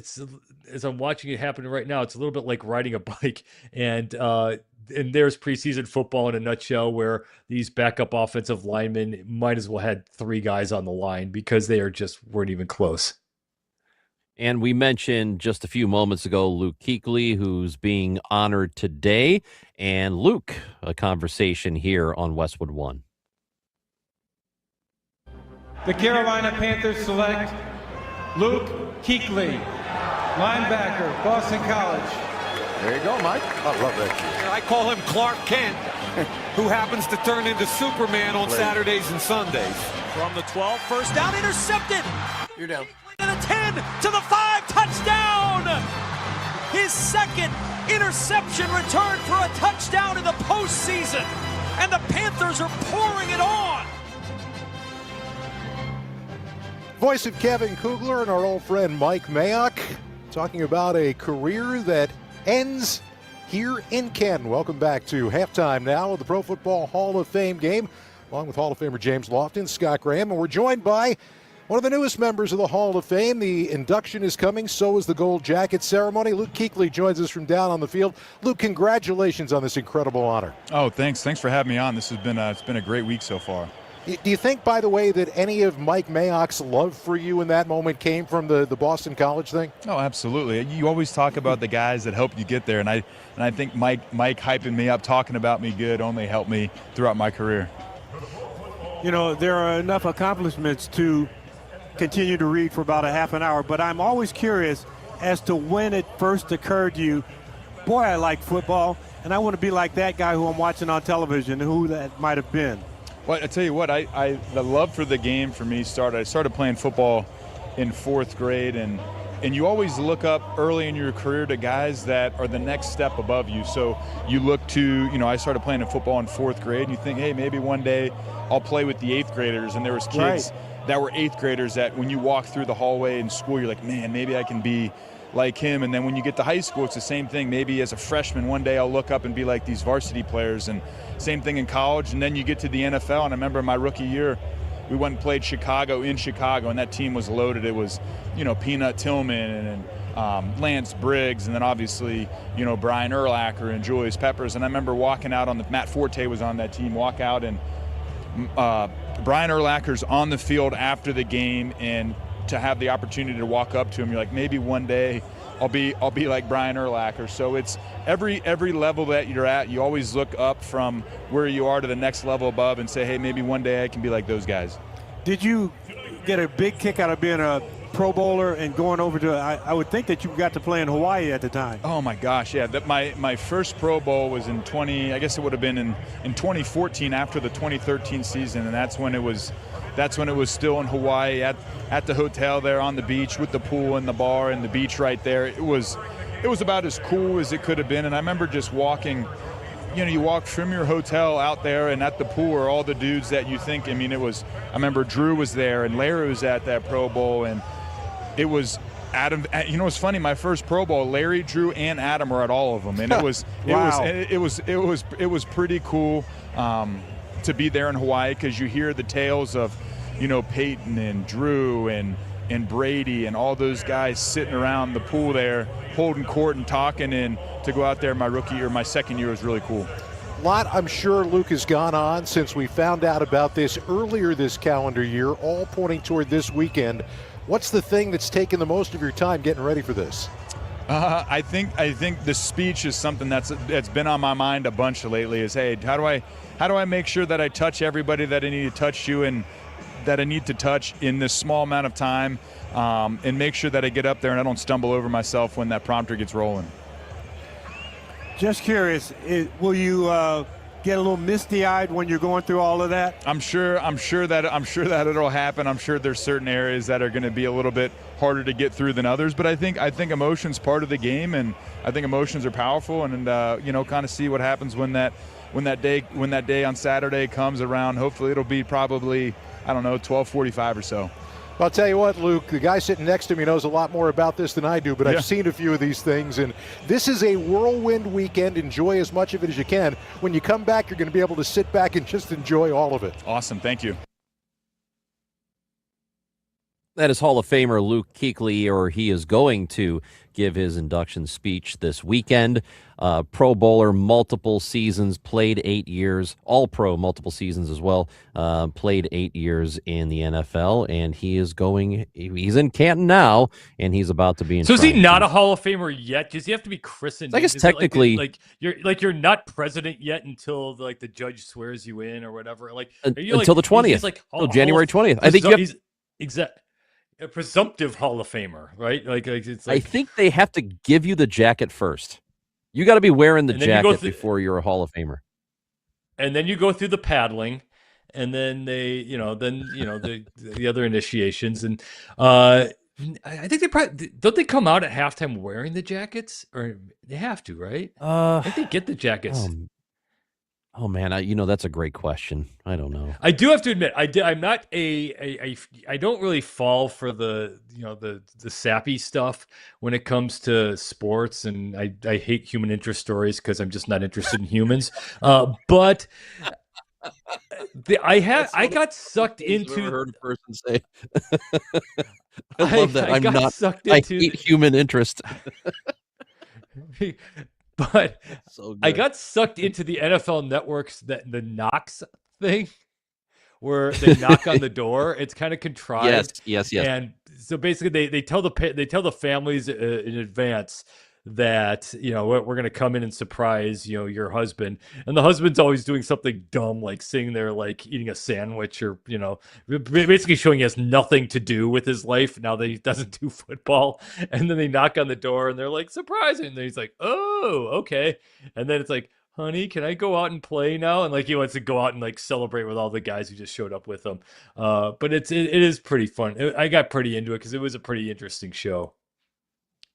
as I'm watching it happen right now, it's a little bit like riding a bike and there's preseason football in a nutshell, where these backup offensive linemen might as well had 3 guys on the line because they weren't even close. And we mentioned just a few moments ago Luke Kuechly, who's being honored today. And Luke, a conversation here on Westwood One. The Carolina Panthers select Luke Kuechly, linebacker, Boston College. There you go, Mike. I love that. I call him Clark Kent, who happens to turn into Superman on Saturdays and Sundays. From the 12, first down, intercepted. You're down. To the 10, to the 5, touchdown! His second interception returned for a touchdown in the postseason, and the Panthers are pouring it on. Voice of Kevin Kugler and our old friend Mike Mayock talking about a career that ends here in Canton. Welcome back to halftime now of the Pro Football Hall of Fame game, along with Hall of Famer James Lofton, Scott Graham, and we're joined by One of the newest members of the Hall of Fame. The induction is coming. So is the gold jacket ceremony. Luke Kuechly joins us from down on the field. Luke, congratulations on this incredible honor. Oh, thanks. Thanks for having me on. This has been it's been a great week so far. Do you think, by the way, that any of Mike Mayock's love for you in that moment came from the Boston College thing? Oh, absolutely. You always talk about the guys that helped you get there, and I think Mike hyping me up, talking about me good, only helped me throughout my career. You know, there are enough accomplishments to continue to read for about a half an hour, but I'm always curious as to when it first occurred to you, boy, I like football, and I want to be like that guy who I'm watching on television, who that might have been. Well, I tell you what, the love for the game for me started. I started playing football in 4th grade, and you always look up early in your career to guys that are the next step above you. So you look to, I started playing football in 4th grade, and you think, hey, maybe one day I'll play with the 8th graders. And there was kids that were 8th graders that when you walk through the hallway in school, you're like, man, maybe I can be like him. And then when you get to high school, it's the same thing. Maybe as a freshman, one day I'll look up and be like these varsity players. And same thing in college. And then you get to the NFL. And I remember my rookie year, we went and played Chicago, and that team was loaded. It was, Peanut Tillman and Lance Briggs, and then obviously, Brian Urlacher and Julius Peppers. And I remember walking out Matt Forte was on that team, walk out, and Brian Urlacher's on the field after the game, and to have the opportunity to walk up to him, you're like, maybe one day I'll be like Brian Urlacher. So it's every level that you're at, you always look up from where you are to the next level above and say, hey, maybe one day I can be like those guys. Did you get a big kick out of being a Pro Bowler and going over to, I would think that you got to play in Hawaii at the time. Oh my gosh, yeah. My first Pro Bowl was in 2014 after the 2013 season, and that's when it was still in Hawaii at the hotel there on the beach with the pool and the bar and the beach right there. It was about as cool as it could have been. And I remember just walking, you walk from your hotel out there, and at the pool are all the dudes that you think, I remember Drew was there and Larry was at that Pro Bowl, and it was Adam. It's funny, my first Pro Bowl, Larry, Drew, and Adam were at all of them. And it was pretty cool to be there in Hawaii, because you hear the tales of, Peyton and Drew and Brady and all those guys sitting around the pool there holding court and talking, and to go out there my rookie year, my second year, was really cool. A lot, I'm sure, Luke, has gone on since we found out about this earlier this calendar year, all pointing toward this weekend. What's the thing that's taken the most of your time getting ready for this? I think the speech is something that's been on my mind a bunch lately. Is, hey, how do I make sure that I touch everybody that I need to touch you and that I need to touch in this small amount of time, and make sure that I get up there and I don't stumble over myself when that prompter gets rolling. Just curious, will you get a little misty-eyed when you're going through all of that? I'm sure that it'll happen. I'm sure there's certain areas that are going to be a little bit harder to get through than others, but I think emotion's part of the game, and I think emotions are powerful, and kind of see what happens when that day on Saturday comes around. Hopefully it'll be probably, 12:45 or so. I'll tell you what, Luke, the guy sitting next to me knows a lot more about this than I do, but Yeah. I've seen a few of these things, and this is a whirlwind weekend. Enjoy as much of it as you can. When you come back, you're going to be able to sit back and just enjoy all of it. Awesome. Thank you. That is Hall of Famer Luke Kuechly, or he is going to give his induction speech this weekend. Pro Bowler, multiple seasons, played 8 years, All-Pro, multiple seasons as well, played 8 years in the NFL, and he's in Canton now, and he's about to be in. So is he not a Hall of Famer yet? Does he have to be christened? I guess Is it technically, you're not president yet until the judge swears you in or whatever. Until the 20th, until January 20th. I think you have. Exactly. A presumptive Hall of Famer, right? I think they have to give you the jacket first. You got to be wearing the jacket before you're a Hall of Famer. And then you go through the paddling, and then the other initiations, and I think they probably don't. They come out at halftime wearing the jackets, or they have to, right? I think they get the jackets. Oh man, that's a great question. I don't know. I do have to admit, I'm not I don't really fall for the sappy stuff when it comes to sports, and I hate human interest stories because I'm just not interested in humans. But I got sucked I've never into. heard a person say. I love that. I'm got not. sucked I into. hate human interest. But So I good. got sucked into the NFL Network's the knocks thing, where they knock on the door. It's kind of contrived. Yes. And so basically, they tell the families in advance that we're going to come in and surprise your husband, and the husband's always doing something dumb like sitting there like eating a sandwich, or basically showing he has nothing to do with his life now that he doesn't do football. And then they knock on the door and they're like, surprising, and then he's like, oh, okay. And then it's like, honey, can I go out and play now? And like he wants to go out and like celebrate with all the guys who just showed up with him. But it is pretty fun. I got pretty into it because it was a pretty interesting show.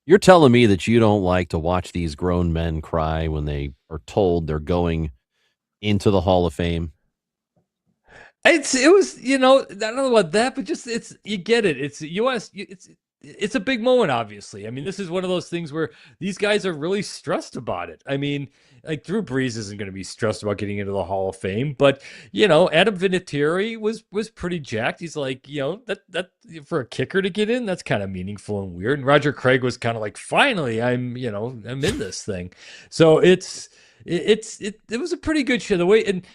You're telling me that you don't like to watch these grown men cry when they are told they're going into the Hall of Fame? It was, I don't know about that, but just you get it. It's US. It's a big moment, obviously. I mean, this is one of those things where these guys are really stressed about it. I mean, like Drew Brees isn't going to be stressed about getting into the Hall of Fame, but Adam Vinatieri was pretty jacked. He's like, that for a kicker to get in, that's kind of meaningful and weird. And Roger Craig was kind of like, finally, I'm in this thing. So it was a pretty good show. The way, and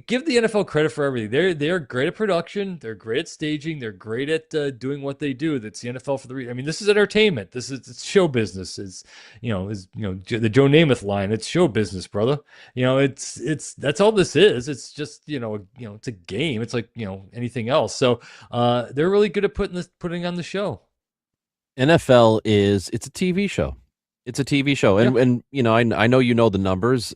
give the NFL credit for everything. They're great at production. They're great at staging. They're great at doing what they do. That's the NFL for the reason. I mean, this is entertainment. It's show business. It's the Joe Namath line. It's show business, brother. It's that's all this is. It's just it's a game. It's like anything else. So they're really good at putting on the show. NFL it's a TV show. It's a TV show, and I know the numbers.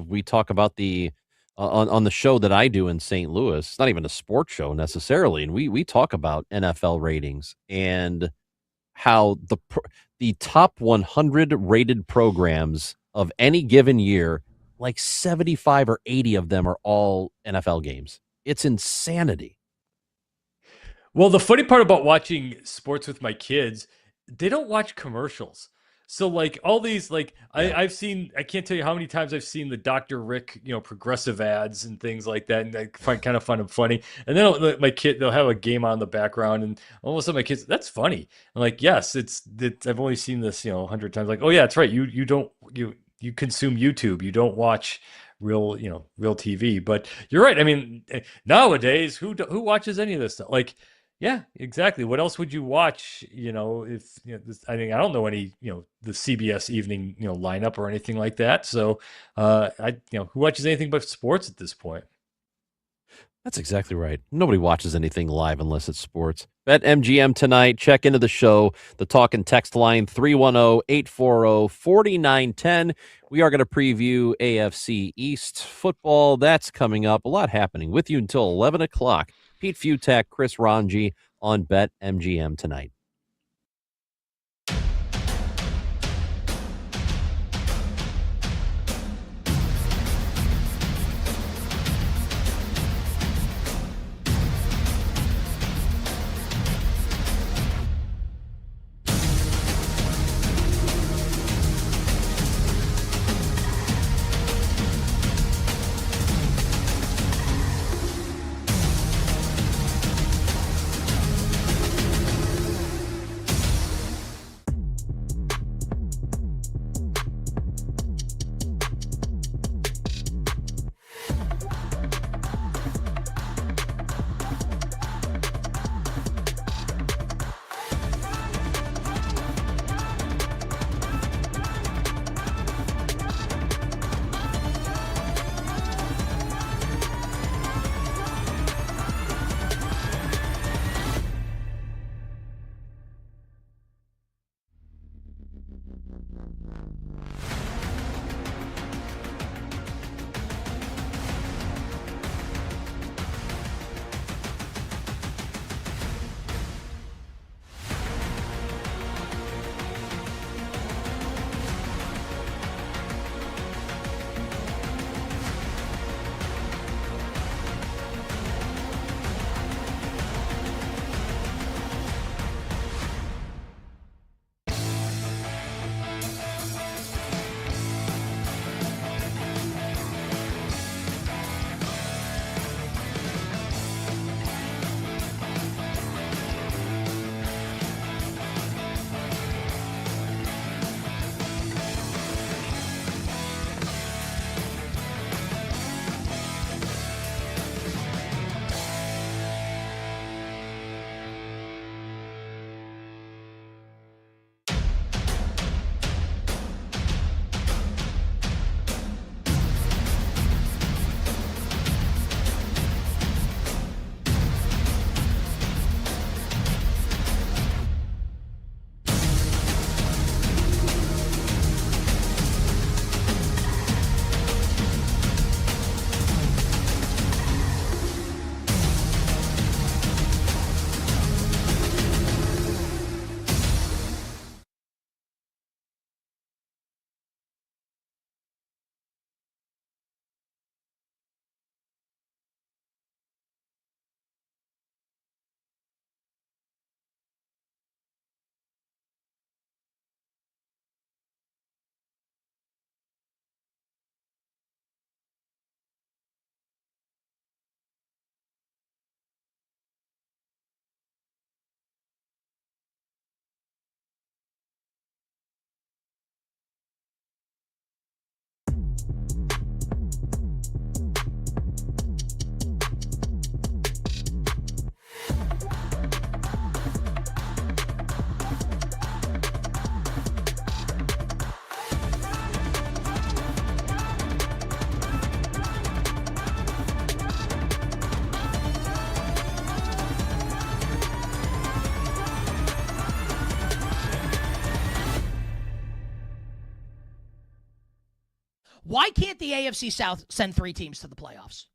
We talk about the on the show that I do in St. Louis. It's not even a sports show necessarily, and we talk about NFL ratings and how the top 100 rated programs of any given year, like 75 or 80 of them are all NFL games. It's insanity. Well, the funny part about watching sports with my kids, they don't watch commercials. So like all these, like I've seen, I can't tell you how many times I've seen the Dr. Rick, progressive ads and things like that. And I find them funny. And then my kid, they'll have a game on in the background, and all of a sudden my kids, that's funny. I'm like, yes, I've only seen this, 100 times. Like, oh yeah, that's right. You consume YouTube. You don't watch real TV. But you're right. I mean, nowadays, who watches any of this stuff? Like, yeah, exactly. What else would you watch? If I don't know any, the CBS evening, lineup or anything like that. So, who watches anything but sports at this point? That's exactly right. Nobody watches anything live unless it's sports. BetMGM tonight. Check into the show. The talk and text line 310-840-4910. We are going to preview AFC East football. That's coming up. A lot happening with you until 11 o'clock. Pete Futak, Chris Ranji on BetMGM tonight. Why can't the AFC South send 3 teams to the playoffs?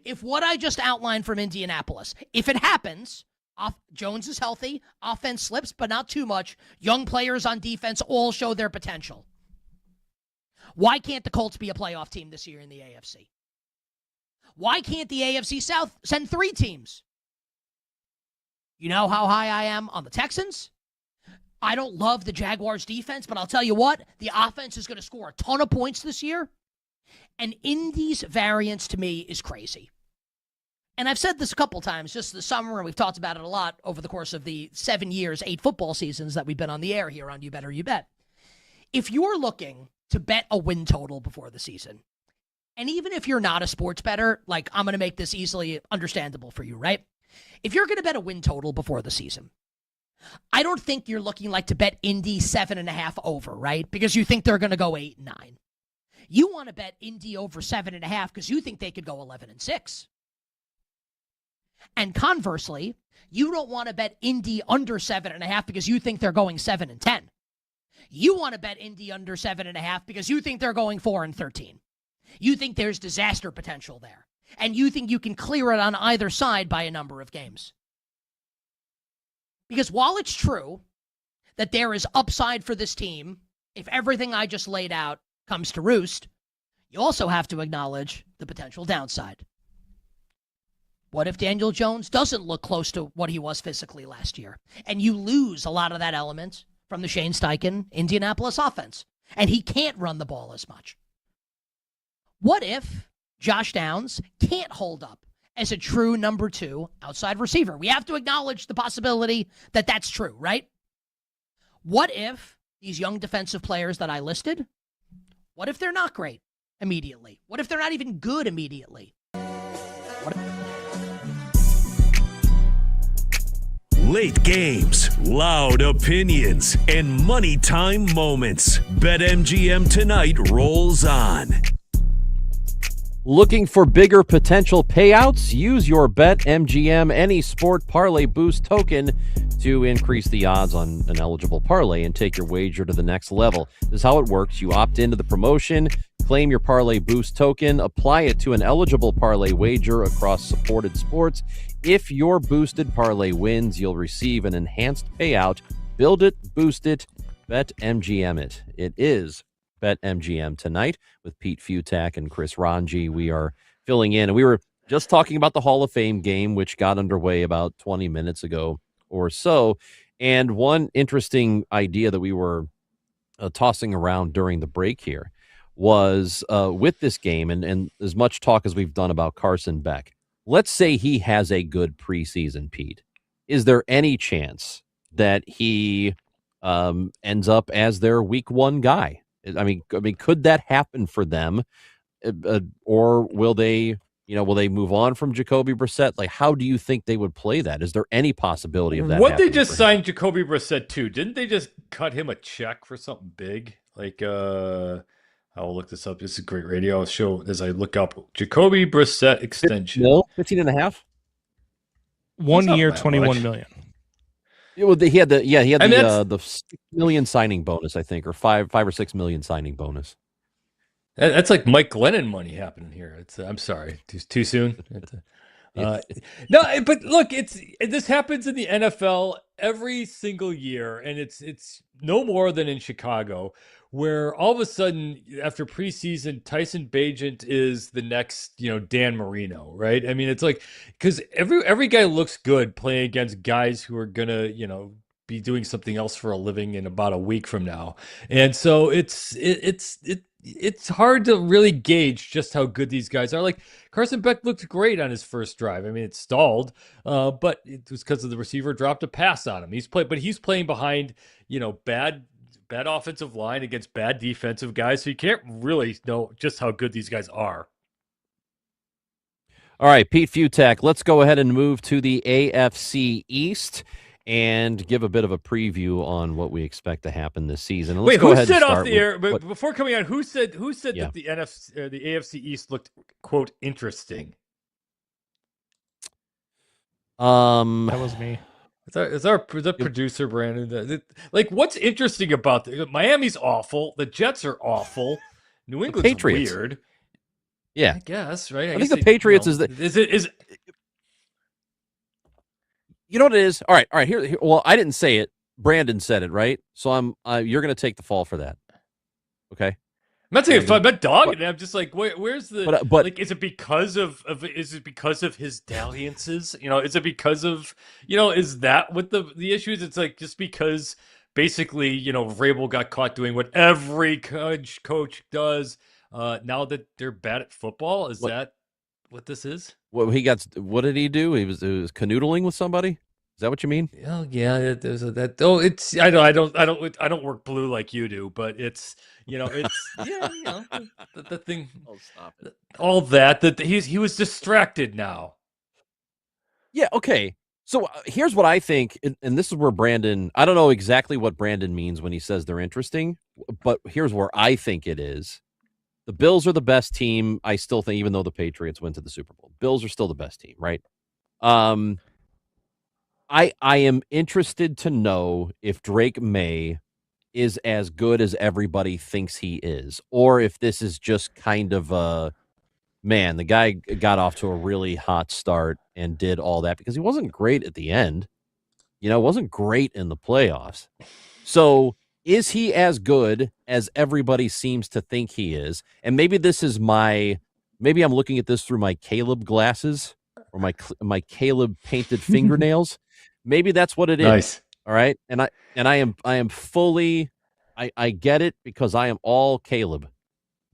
If what I just outlined from Indianapolis, if it happens, Jones is healthy, offense slips, but not too much, young players on defense all show their potential. Why can't the Colts be a playoff team this year in the AFC? Why can't the AFC South send 3 teams? You know how high I am on the Texans? I don't love the Jaguars' defense, but I'll tell you what, the offense is going to score a ton of points this year. And Indy's variance to me is crazy. And I've said this a couple times just this summer, and we've talked about it a lot over the course of the 7 years, 8 football seasons that we've been on the air here on You Bet or You Bet. If you're looking to bet a win total before the season, and even if you're not a sports bettor, like I'm going to make this easily understandable for you, right? If you're going to bet a win total before the season, I don't think you're looking like to bet Indy 7.5 over, right? Because you think they're going to go 8-9. You want to bet Indy over 7.5 because you think they could go 11-6. And conversely, you don't want to bet Indy under 7.5 because you think they're going 7-10. You want to bet Indy under 7.5 because you think they're going 4-13. You think there's disaster potential there. And you think you can clear it on either side by a number of games. Because while it's true that there is upside for this team, if everything I just laid out comes to roost, you also have to acknowledge the potential downside. What if Daniel Jones doesn't look close to what he was physically last year? And you lose a lot of that element from the Shane Steichen Indianapolis offense, and he can't run the ball as much. What if Josh Downs can't hold up as a true number 2 outside receiver? We have to acknowledge the possibility that that's true, right? What if these young defensive players that I listed, what if they're not great immediately? What if they're not even good immediately? Late games, loud opinions, and money time moments. BetMGM Tonight rolls on. Looking for bigger potential payouts? Use your BetMGM Any Sport Parlay Boost token to increase the odds on an eligible parlay and take your wager to the next level. This is how it works. You opt into the promotion, claim your Parlay Boost token, apply it to an eligible parlay wager across supported sports. If your boosted parlay wins, you'll receive an enhanced payout. Build it, boost it, BetMGM it. It is BetMGM Tonight with Pete Futak and Chris Ranji. We are filling in, and we were just talking about the Hall of Fame game, which got underway about 20 minutes ago or so. And one interesting idea that we were tossing around during the break here was with this game, and as much talk as we've done about Carson Beck, let's say he has a good preseason, Pete. Is there any chance that he ends up as their week 1 guy? I mean, could that happen for them, or will they move on from Jacoby Brissett? Like, how do you think they would play that? Is there any possibility of that? What they just signed Jacoby Brissett too? Didn't they just cut him a check for something big? Like, I'll look this up. This is a great radio show as I look up Jacoby Brissett extension. 15.5. 1 year, 21 million. Well, he had the 6 million signing bonus, I think, or five or 6 million signing bonus. That's like Mike Glennon money happening here. I'm sorry, too soon. No, but look, this happens in the NFL every single year, and it's no more than in Chicago, where all of a sudden after preseason, Tyson Bagent is the next, Dan Marino, right? I mean, it's like, because every guy looks good playing against guys who are gonna, be doing something else for a living in about a week from now, and so it's hard to really gauge just how good these guys are. Like Carson Beck looked great on his first drive. I mean, it stalled, but it was because of the receiver dropped a pass on him. He's playing behind, bad offensive line against bad defensive guys, so you can't really know just how good these guys are. All right, Pete Futak, let's go ahead and move to the AFC East and give a bit of a preview on what we expect to happen this season. And who said off the air? But before coming on, who said that the AFC East looked, quote, interesting? That was me. It's our producer Brandon. Like, what's interesting about Miami's awful. The Jets are awful. New England's Patriots. weird. Yeah, I guess, right? I think the Patriots is the. Is it? You know what it is? All right. Here. Well, I didn't say it. Brandon said it, right? So you're going to take the fall for that. Okay. I'm not saying I'm not dogging it. I'm just like, where's the but like? Is it because of is it because of his dalliances? Is it because of Is that what the issue is? It's like just because basically Vrabel got caught doing what every coach does. Now that they're bad at football, is that what this is? What did he do? He was canoodling with somebody. Is that what you mean? Oh yeah, there's that. Oh, it's I don't work blue like you do, but it's the thing. Oh, stop it. All that he was distracted now. Yeah. Okay. So here's what I think, and this is where Brandon. I don't know exactly what Brandon means when he says they're interesting, but here's where I think it is. The Bills are the best team. I still think, even though the Patriots went to the Super Bowl, Bills are still the best team, right? I am interested to know if Drake May is as good as everybody thinks he is, or if this is just kind of the guy got off to a really hot start and did all that because he wasn't great at the end. Wasn't great in the playoffs. So is he as good as everybody seems to think he is? And maybe this is maybe I'm looking at this through my Caleb glasses or my Caleb painted fingernails. Maybe that's what it is. Nice. All right. And I am fully, I get it because I am all Caleb,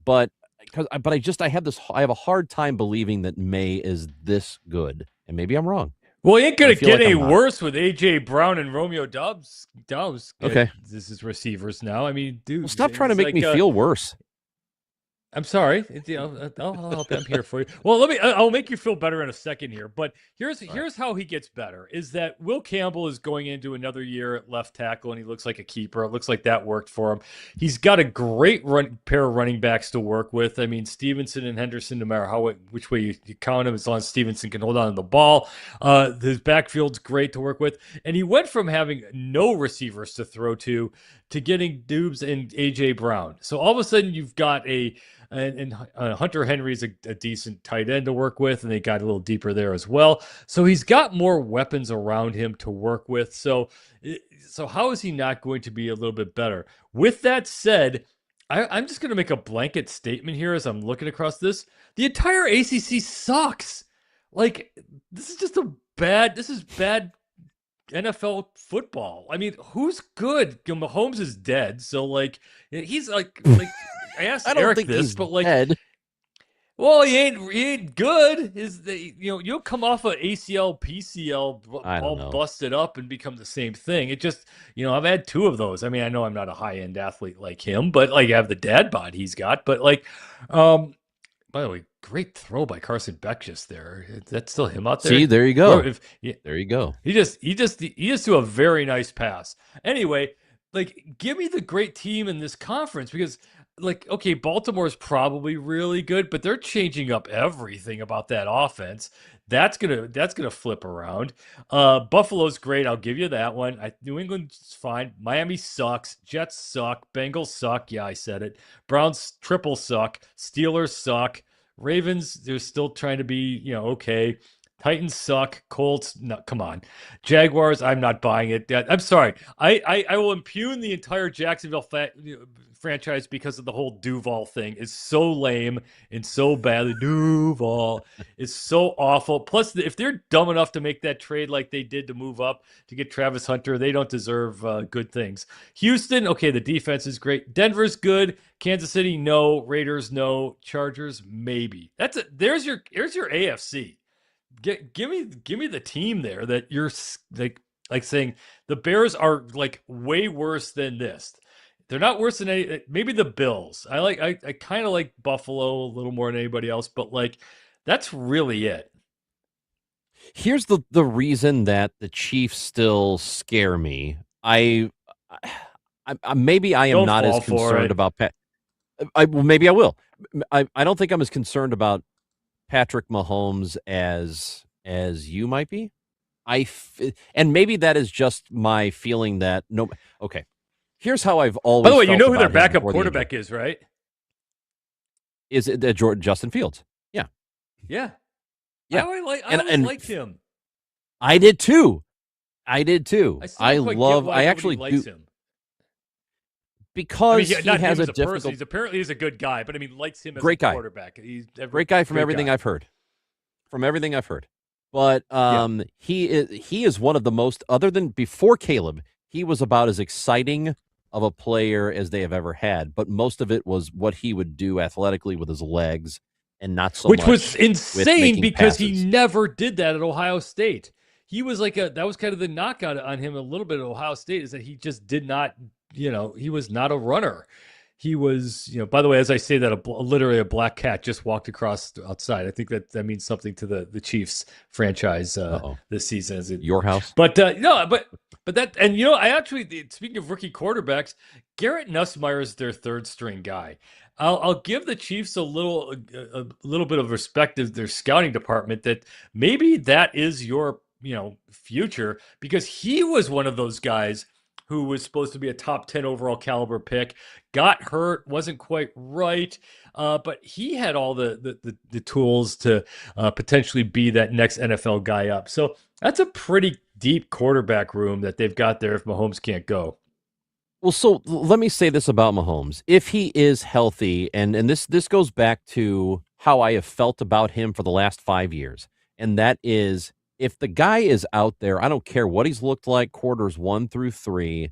but I have a hard time believing that May is this good, and maybe I'm wrong. Well, he ain't gonna get any worse with AJ Brown and Romeo Doubs. Okay, this is receivers now. I mean, dude, well, stop trying to make me feel worse. I'm sorry. I'll help. I'm here for you. Well, I'll make you feel better in a second here. But here's how he gets better: is that Will Campbell is going into another year at left tackle, and he looks like a keeper. It looks like that worked for him. He's got a great pair of running backs to work with. I mean, Stevenson and Henderson, no matter which way you count him, as long as Stevenson can hold on to the ball, his backfield's great to work with. And he went from having no receivers to throw to getting Dubes and AJ Brown. So all of a sudden, you've got and Hunter Henry's a decent tight end to work with, and they got a little deeper there as well. So he's got more weapons around him to work with. So how is he not going to be a little bit better? With that said, I'm just going to make a blanket statement here as I'm looking across this. The entire ACC sucks. Like, this is bad NFL football. I mean, who's good? Mahomes is dead, so he's like I asked Eric this, but dead. Well, he ain't good. You'll come off a ACL, PCL, all busted up and become the same thing. It just, I've had two of those. I mean, I know I'm not a high end athlete like him, but I have the dad bod he's got. But by the way, great throw by Carson Beck just there. Is that still him out there? See, there you go. There you go. He just do a very nice pass. Anyway, give me the great team in this conference because. Okay, Baltimore's probably really good, but they're changing up everything about that offense. That's gonna flip around. Buffalo's great. I'll give you that one. New England's fine. Miami sucks. Jets suck. Bengals suck. Yeah, I said it. Browns triple suck. Steelers suck. Ravens, they're still trying to be okay. Titans suck. Colts, no, come on. Jaguars, I'm not buying it. I'm sorry. I will impugn the entire Jacksonville franchise because of the whole Duval thing. It's so lame and so bad. Duval is so awful. Plus, if they're dumb enough to make that trade like they did to move up to get Travis Hunter, they don't deserve good things. Houston, okay, the defense is great. Denver's good. Kansas City, no. Raiders, no. Chargers, maybe. There's your AFC. Give me the team there that you're like saying the Bears are way worse than this. They're not worse than any. Maybe the Bills. I kind of like Buffalo a little more than anybody else, but that's really it. Here's the reason that the Chiefs still scare me. Maybe I am not as concerned about maybe I will. I don't think I'm as concerned about Patrick Mahomes as you might be. And maybe that is just my feeling that no. Okay, here's how I've always. By the way, you know felt who their about him backup before the quarterback injury. is, right? Is it Justin Fields? Yeah. Yeah. Yeah. I And always liked him. I did too. I still don't quite get why I nobody actually likes do him. because Not he him has as a a person. difficult, He's apparently a good guy, but I mean, likes him as a great guy. quarterback. Great guy from everything guy. I've heard. From everything I've heard. But he is one of the most, other than before Caleb, he was about as exciting of a player as they have ever had. But most of it was what he would do athletically with his legs and not so Which much was with insane making because passes. he never did that at Ohio State. He was that was kind of the knock on him a little bit at Ohio State, is that he just did not, he was not a runner. He was, by the way, as I say that, literally a black cat just walked across outside. I think that means something to the Chiefs franchise this season. Your house? But no, but that, and I actually, speaking of rookie quarterbacks, Garrett Nussmeier is their third string guy. I'll give the Chiefs a little bit of respect of their scouting department, that maybe that is your future, because he was one of those guys who was supposed to be a top 10 overall caliber pick, got hurt, wasn't quite right, but he had all the tools to potentially be that next NFL guy up. So that's a pretty deep quarterback room that they've got there if Mahomes can't go. Well, so let me say this about Mahomes. If he is healthy, and this goes back to how I have felt about him for the last 5 years, and that is, if the guy is out there, I don't care what he's looked like quarters 1 through 3,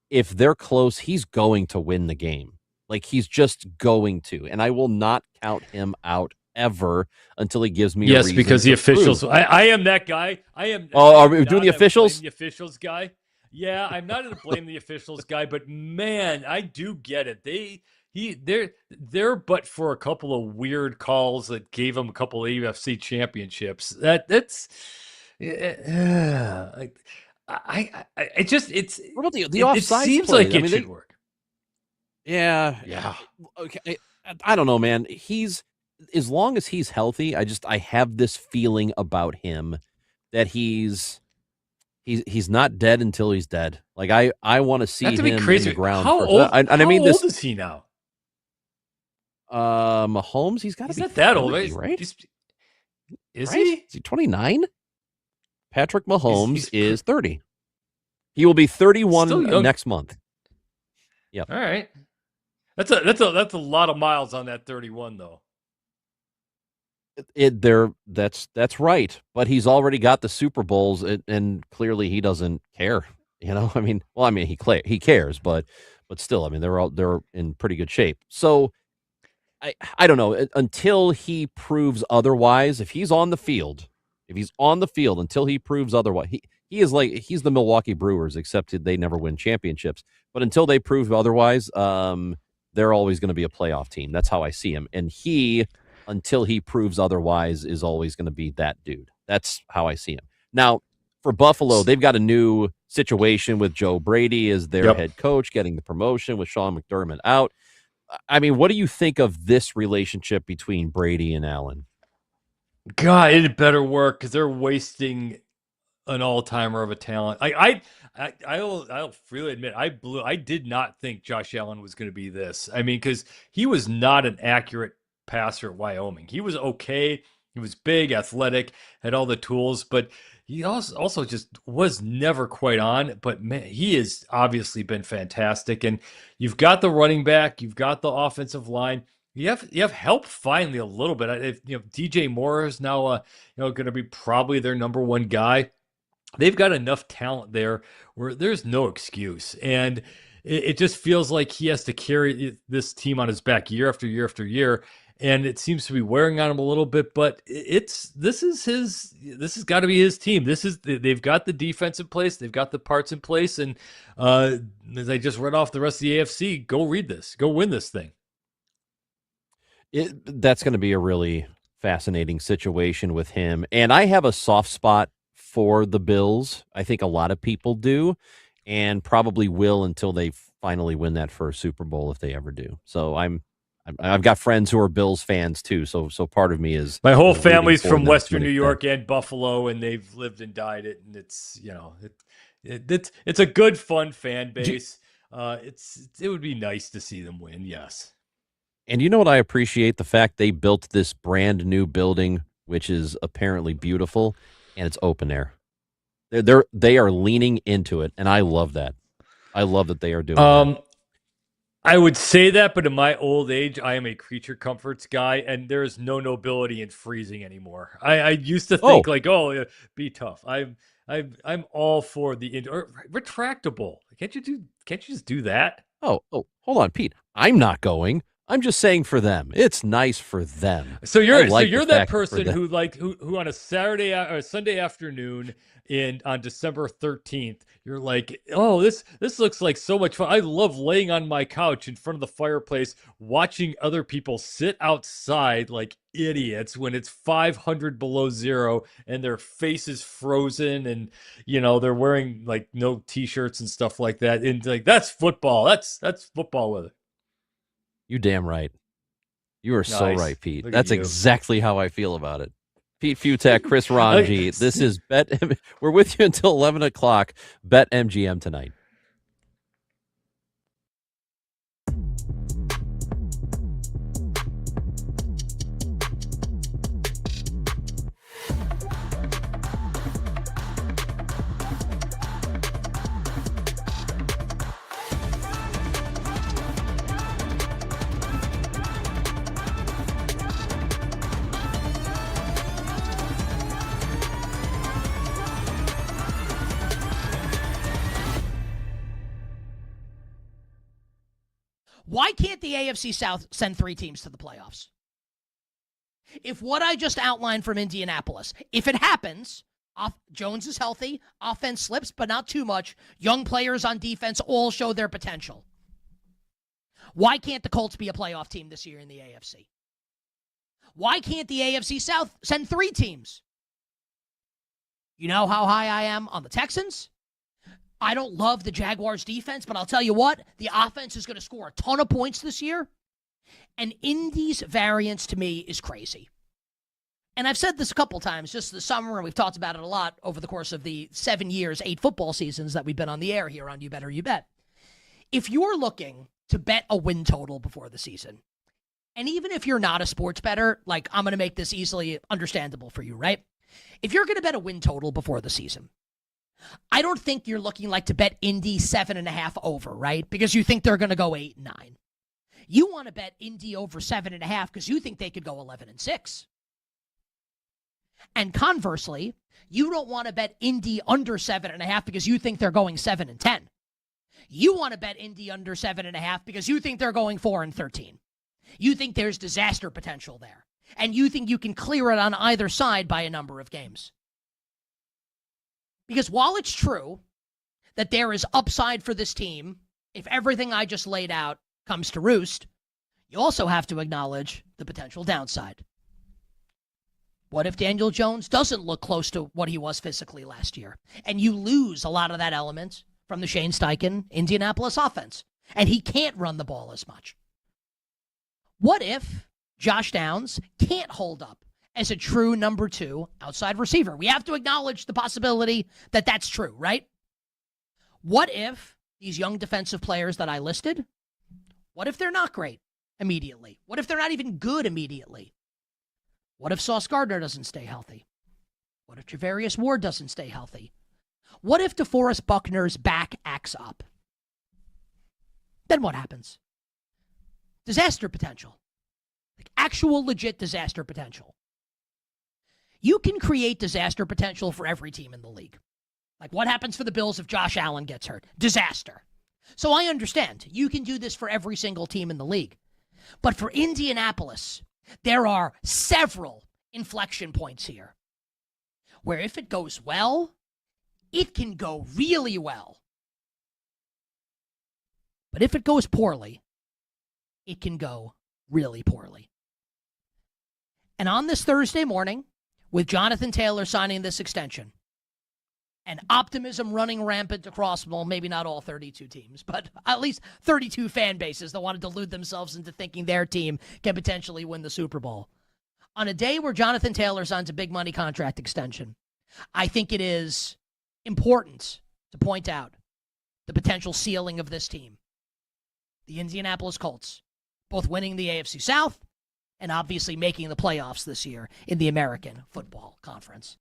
if they're close, he's going to win the game. Like, he's just going to. And I will not count him out ever until he gives me a reason. Yes, because the officials. Prove. I am that guy. I am. Oh, are we doing the officials? The officials guy. Yeah, I'm not going to blame the officials guy, but man, I do get it. They're but for a couple of weird calls that gave him a couple of UFC championships. That's. What about the offside seems play? like it should work. Yeah. Okay. I don't know, man. As long as he's healthy, I have this feeling about him that he's not dead until he's dead. Like, I want to see him in the ground. How old? How old is he now? Mahomes, he's got to be not that old, right? Is right? he? Is he 29? Patrick Mahomes is 30. He will be 31 next month. Yep. All right. That's a lot of miles on that 31, though. That's right. But he's already got the Super Bowls, and clearly he doesn't care. I mean, he cares, but still, I mean, they're in pretty good shape. So I don't know, until he proves otherwise. If he's on the field, until he proves otherwise, he's the Milwaukee Brewers, except they never win championships. But until they prove otherwise, they're always going to be a playoff team. That's how I see him. And until he proves otherwise, is always going to be that dude. That's how I see him. Now, for Buffalo, they've got a new situation with Joe Brady as their head coach, getting the promotion with Sean McDermott out. I mean, what do you think of this relationship between Brady and Allen? God, it better work, because they're wasting an all-timer of a talent. I'll freely admit, I did not think Josh Allen was going to be this. I mean, because he was not an accurate passer at Wyoming. He was okay. He was big, athletic, had all the tools, but he also just was never quite on. But man, he has obviously been fantastic. And you've got the running back, you've got the offensive line. You have help finally a little bit. DJ Moore is now going to be probably their number one guy. They've got enough talent there where there's no excuse. And it just feels like he has to carry this team on his back year after year after year. And it seems to be wearing on him a little bit, but this has got to be his team. They've got the defense in place. They've got the parts in place. And as I just read off the rest of the AFC, go read this, go win this thing. That's going to be a really fascinating situation with him. And I have a soft spot for the Bills. I think a lot of people do, and probably will until they finally win that first Super Bowl, if they ever do. So I've got friends who are Bills fans too. So part of me is, my whole family's from Western New York and Buffalo, and they've lived and died it. And it's, it's a good, fun fan base. It would be nice to see them win. Yes. And you know what I appreciate? The fact they built this brand new building, which is apparently beautiful, and it's open air. They are leaning into it, and I love that. I love that they are doing that. I would say that, but in my old age, I am a creature comforts guy, and there is no nobility in freezing anymore. I used to think yeah, be tough. I'm all for the or retractable. Can't you just do that? Oh, hold on, Pete. I'm not going. I'm just saying for them. It's nice for them. So you're like that person who on a Saturday or Sunday afternoon on December 13th, you're like, oh, this looks like so much fun. I love laying on my couch in front of the fireplace, watching other people sit outside like idiots when it's 500 below zero and their face is frozen, and they're wearing like no t-shirts and stuff like that. And like, that's football. That's football weather. You damn right. You are so right, Pete. Look That's at you. exactly how I feel about it. Pete Futak, Chris Ranji. This is We're with you until 11 o'clock. BetMGM tonight. Why can't the AFC South send 3 teams to the playoffs? If what I just outlined from Indianapolis, if it happens, Jones is healthy, offense slips, but not too much, young players on defense all show their potential. Why can't the Colts be a playoff team this year in the AFC? Why can't the AFC South send 3 teams? You know how high I am on the Texans? I don't love the Jaguars' defense, but I'll tell you what, the offense is going to score a ton of points this year. And Indy's variance to me is crazy. And I've said this a couple times just this summer, and we've talked about it a lot over the course of the 7 years, 8 football seasons that we've been on the air here on You Bet or You Bet. If you're looking to bet a win total before the season, and even if you're not a sports bettor, like I'm going to make this easily understandable for you, right? If you're going to bet a win total before the season, I don't think you're looking like to bet Indy 7.5 over, right? Because you think they're going to go 8-9. You want to bet Indy over 7.5 because you think they could go 11-6. And conversely, you don't want to bet Indy under 7.5 because you think they're going 7-10. You want to bet Indy under 7.5 because you think they're going 4-13. You think there's disaster potential there. And you think you can clear it on either side by a number of games. Because while it's true that there is upside for this team, if everything I just laid out comes to roost, you also have to acknowledge the potential downside. What if Daniel Jones doesn't look close to what he was physically last year, and you lose a lot of that element from the Shane Steichen Indianapolis offense, and he can't run the ball as much? What if Josh Downs can't hold up as a true number 2 outside receiver? We have to acknowledge the possibility that that's true, right? What if these young defensive players that I listed, what if they're not great immediately? What if they're not even good immediately? What if Sauce Gardner doesn't stay healthy? What if Javarius Ward doesn't stay healthy? What if DeForest Buckner's back acts up? Then what happens? Disaster potential. Like actual legit disaster potential. You can create disaster potential for every team in the league. Like what happens for the Bills if Josh Allen gets hurt? Disaster. So I understand. You can do this for every single team in the league. But for Indianapolis, there are several inflection points here where if it goes well, it can go really well. But if it goes poorly, it can go really poorly. And on this Thursday morning, with Jonathan Taylor signing this extension, and optimism running rampant across, well, maybe not all 32 teams, but at least 32 fan bases that want to delude themselves into thinking their team can potentially win the Super Bowl. On a day where Jonathan Taylor signs a big money contract extension, I think it is important to point out the potential ceiling of this team. The Indianapolis Colts both winning the AFC South and obviously making the playoffs this year in the American Football Conference.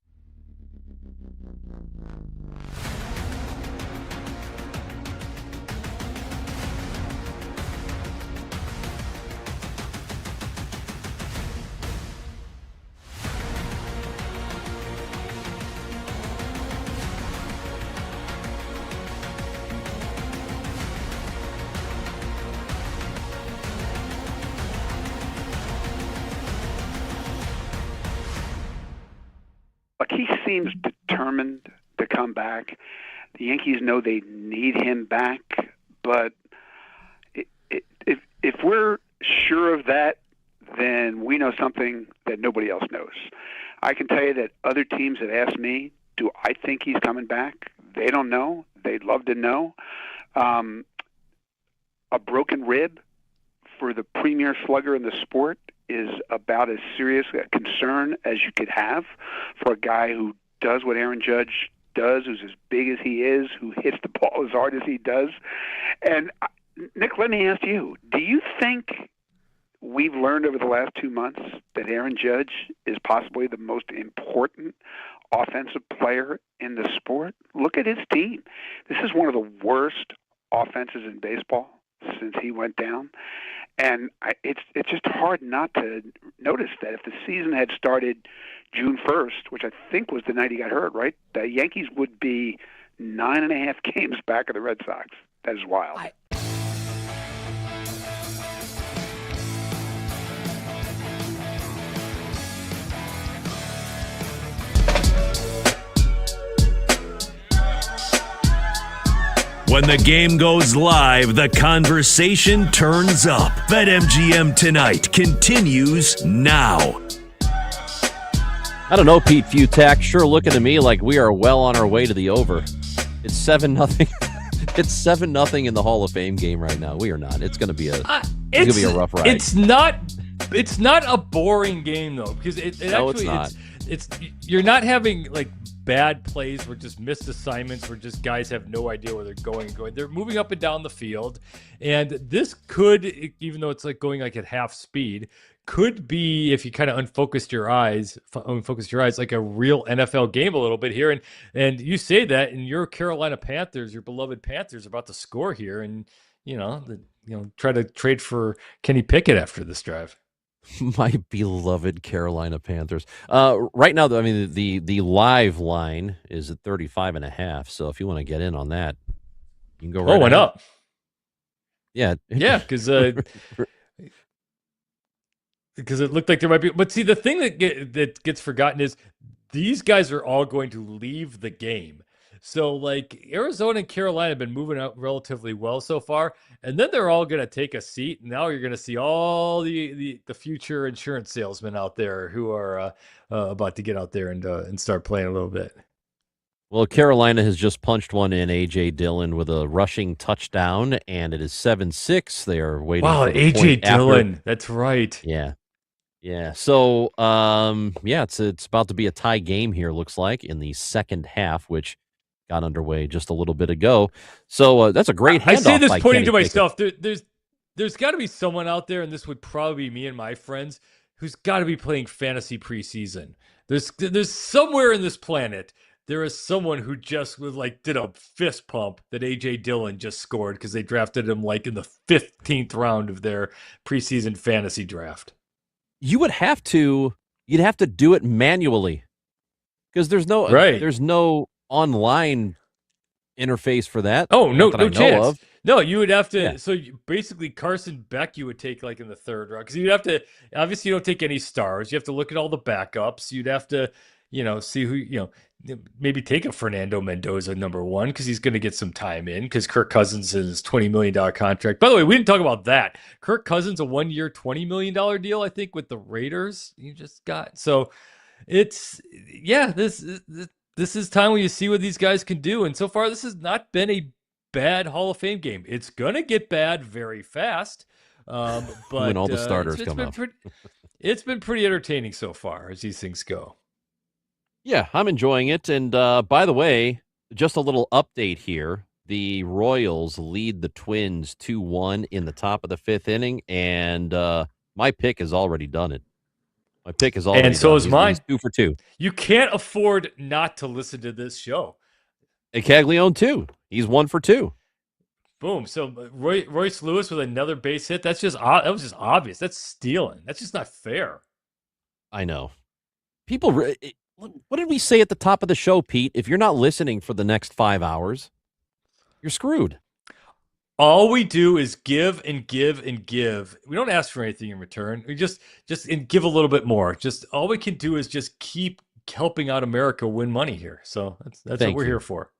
Like, he seems determined to come back. The Yankees know they need him back, but if we're sure of that, then we know something that nobody else knows. I can tell you that other teams have asked me, do I think he's coming back? They don't know. They'd love to know. A broken rib for the premier slugger in the sport is about as serious a concern as you could have for a guy who does what Aaron Judge does, who's as big as he is, who hits the ball as hard as he does. And, Nick, let me ask you, do you think we've learned over the last 2 months that Aaron Judge is possibly the most important offensive player in the sport? Look at his team. This is one of the worst offenses in baseball since he went down. And it's just hard not to notice that if the season had started June 1st, which I think was the night he got hurt, right, the Yankees would be 9.5 games back of the Red Sox. That is wild. When the game goes live, the conversation turns up. BetMGM Tonight continues now. I don't know, Pete Futak. Sure looking to me like we are well on our way to the over. It's 7-0. It's 7-0 in the Hall of Fame game right now. We are not. It's going to be a rough ride. It's not a boring game though, because it no, actually it's not. It's you're not having like bad plays where just missed assignments where just guys have no idea where they're going. They're moving up and down the field, and this could, even though it's like going like at half speed, could be, if you kind of unfocus your eyes, like a real NFL game a little bit here. And you say that, and your Carolina Panthers, your beloved Panthers, are about to score here, and try to trade for Kenny Pickett after this drive. My beloved Carolina Panthers. Right now, though, I mean, the live line is at 35.5. So if you want to get in on that, you can go right. Oh, went ahead. up. Yeah, because it looked like there might be. But see, the thing that gets forgotten is these guys are all going to leave the game. So, like, Arizona and Carolina have been moving out relatively well so far, and then they're all going to take a seat. And now you're going to see all the future insurance salesmen out there who are about to get out there and start playing a little bit. Well, Carolina has just punched one in, A.J. Dillon, with a rushing touchdown, and it is 7-6. They are waiting for the A.J. point Dillon. After. That's right. Yeah. So, it's about to be a tie game here, looks like, in the second half, which got underway just a little bit ago. So that's a great handoff. I say this by pointing Kenny to myself. There's got to be someone out there, and this would probably be me and my friends, who's got to be playing fantasy preseason. There's somewhere in this planet, there is someone who just did a fist pump that A.J. Dillon just scored because they drafted him like in the 15th round of their preseason fantasy draft. You'd have to do it manually because there's no online interface for that. Oh, no chance. Of. No, you would have to. Yeah. So basically, Carson Beck, you would take like in the third round because you'd have to. Obviously, you don't take any stars. You have to look at all the backups. You'd have to, see who, maybe take a Fernando Mendoza number one because he's going to get some time in because Kirk Cousins is $20 million contract. By the way, we didn't talk about that. Kirk Cousins, a 1-year, $20 million deal, I think, with the Raiders. You just got so. It's This is time when you see what these guys can do. And so far, this has not been a bad Hall of Fame game. It's going to get bad very fast. But when all the starters come up. It's been pretty entertaining so far as these things go. Yeah, I'm enjoying it. And by the way, just a little update here. the Royals lead the Twins 2-1 in the top of the 5th inning, and my pick has already done it. My pick is already and so done. is mine. He's 2 for 2. You can't afford not to listen to this show. And Caglione, too. He's 1 for 2. Boom. So Royce Lewis with another base hit. That was just obvious. That's stealing. That's just not fair. I know. People, what did we say at the top of the show, Pete? If you're not listening for the next 5 hours, you're screwed. All we do is give and give and give. We don't ask for anything in return. We just give a little bit more. Just all we can do is just keep helping out America win money here. So that's what we're here for.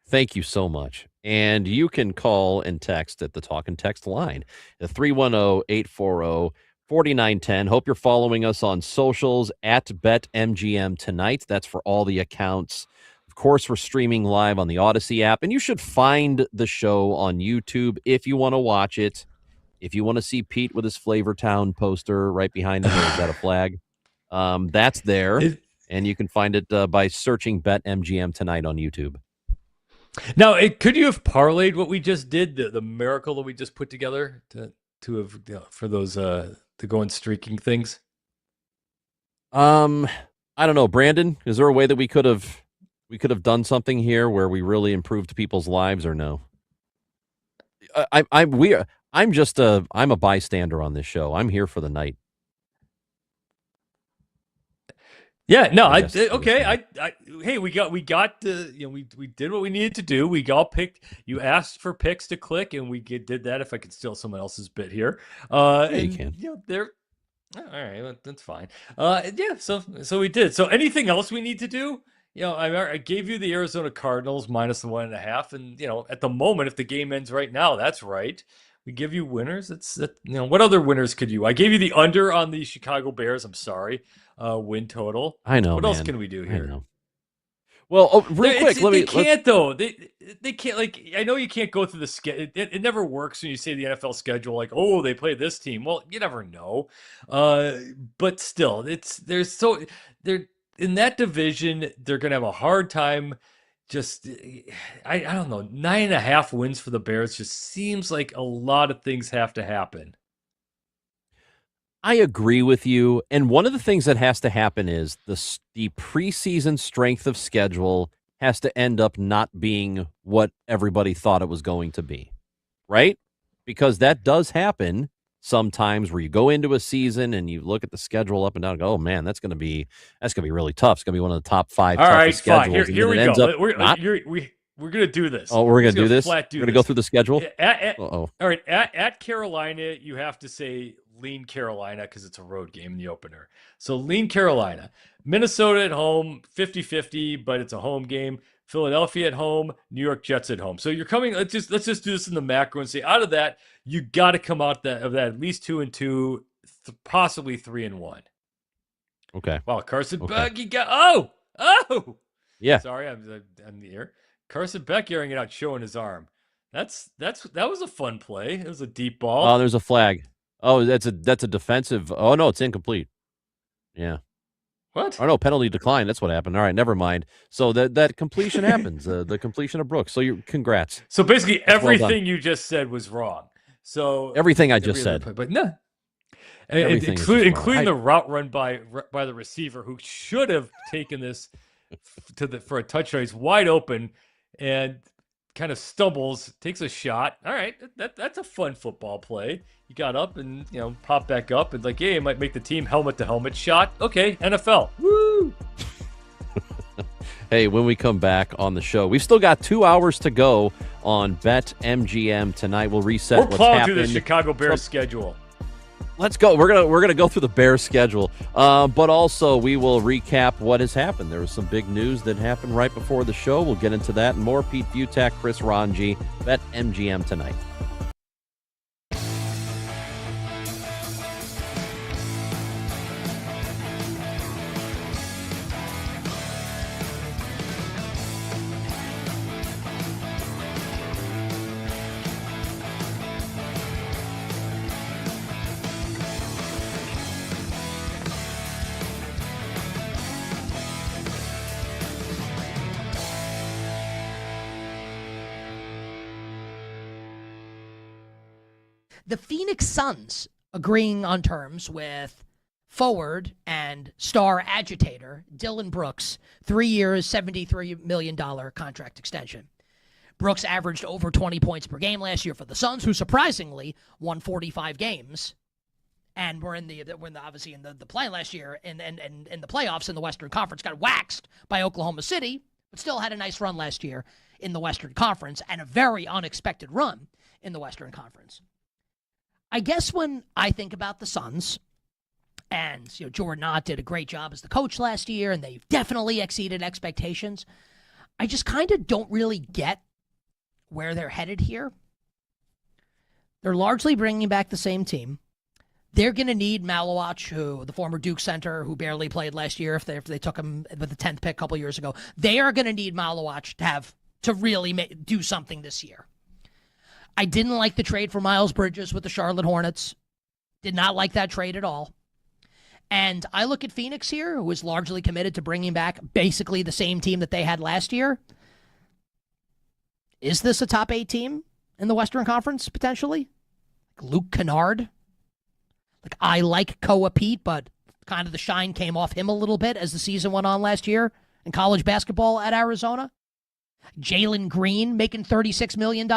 Thank you so much. And you can call and text at the Talk and Text line, the 310-840-4910. Hope you're following us on socials at BetMGM tonight. That's for all the accounts. Of course, we're streaming live on the Odyssey app, and you should find the show on YouTube if you want to watch it. If you want to see Pete with his Flavor Town poster right behind him, is that a flag? That's there, and you can find it by searching BetMGM tonight on YouTube. Now, could you have parlayed what we just did, the miracle that we just put together to have for those to go and streaking things? I don't know, Brandon. Is there a way that we could have done something here where we really improved people's lives, or no? I'm a bystander on this show. I'm here for the night. Yeah, no, hey, we got the, we did what we needed to do. We all picked. You asked for picks to click, and we did that. If I could steal someone else's bit here, you can. They're all right. That's fine. So we did. So anything else we need to do? I gave you the Arizona Cardinals minus the 1.5, and at the moment, if the game ends right now, that's right. We give you winners. What other winners could you? I gave you the under on the Chicago Bears. I'm sorry, win total. I know. What else can we do here? I know. Well, real quick, they can't though. They can't. Like, I know you can't go through the schedule. It never works when you say the NFL schedule. Like, oh, they play this team. Well, you never know. But still, they're in that division. They're gonna have a hard time. Just, I don't know, 9.5 wins for the Bears just seems like a lot of things have to happen. I agree with you. And one of the things that has to happen is the preseason strength of schedule has to end up not being what everybody thought it was going to be, right? Because that does happen sometimes where you go into a season and you look at the schedule up and down and go, oh man, that's going to be really tough. It's going to be one of the top 5 toughest schedules. Fine. Here we go. We're going to do this. Oh, we're going to do this? We're going to go through the schedule? All right. At Carolina, you have to say lean Carolina because it's a road game in the opener. So lean Carolina. Minnesota at home, 50-50, but it's a home game. Philadelphia at home, New York Jets at home. So you're coming. Let's just do this in the macro and say out of that, you got to come out of that at least 2-2, possibly 3-1. Okay. Wow, Carson Beck, you got oh yeah. Sorry, I'm the air. Carson Beck airing it out, showing his arm. That was a fun play. It was a deep ball. Oh, there's a flag. Oh, that's a defensive. Oh no, it's incomplete. Yeah. What? Oh no, penalty decline. That's what happened. All right, never mind. So that completion happens. The completion of Brooks. So congrats. So basically, everything you just said was wrong. So everything I just said, but no, including the route run by the receiver who should have taken this for a touchdown. He's wide open and kind of stumbles, takes a shot. All right, that's a fun football play. He got up and popped back up and hey, it might make the team helmet to helmet shot. Okay, NFL. Woo! Hey, when we come back on the show, we've still got 2 hours to go on BetMGM tonight. We'll reset what's happened. We're plowing through the Chicago Bears schedule. Let's go. We're gonna go through the Bears schedule, but also we will recap what has happened. There was some big news that happened right before the show. We'll get into that and more. Pete Butak, Chris Ranji, BetMGM tonight. The Phoenix Suns agreeing on terms with forward and star agitator Dylan Brooks, 3 years, $73 million contract extension. Brooks averaged over 20 points per game last year for the Suns, who surprisingly won 45 games. And we're in the obviously in the play last year and in the playoffs in the Western Conference, got waxed by Oklahoma City, but still had a nice run last year in the Western Conference and a very unexpected run in the Western Conference. I guess when I think about the Suns, and Jordan Ott did a great job as the coach last year, and they've definitely exceeded expectations, I just kind of don't really get where they're headed here. They're largely bringing back the same team. They're going to need Malowich, who the former Duke center who barely played last year if they took him with the 10th pick a couple years ago. They are going to need Malowich to really do something this year. I didn't like the trade for Miles Bridges with the Charlotte Hornets. Did not like that trade at all. And I look at Phoenix here, who is largely committed to bringing back basically the same team that they had last year. Is this a top 8 team in the Western Conference, potentially? Luke Kennard? I like Koa Pete, but kind of the shine came off him a little bit as the season went on last year in college basketball at Arizona. Jalen Green making $36 million.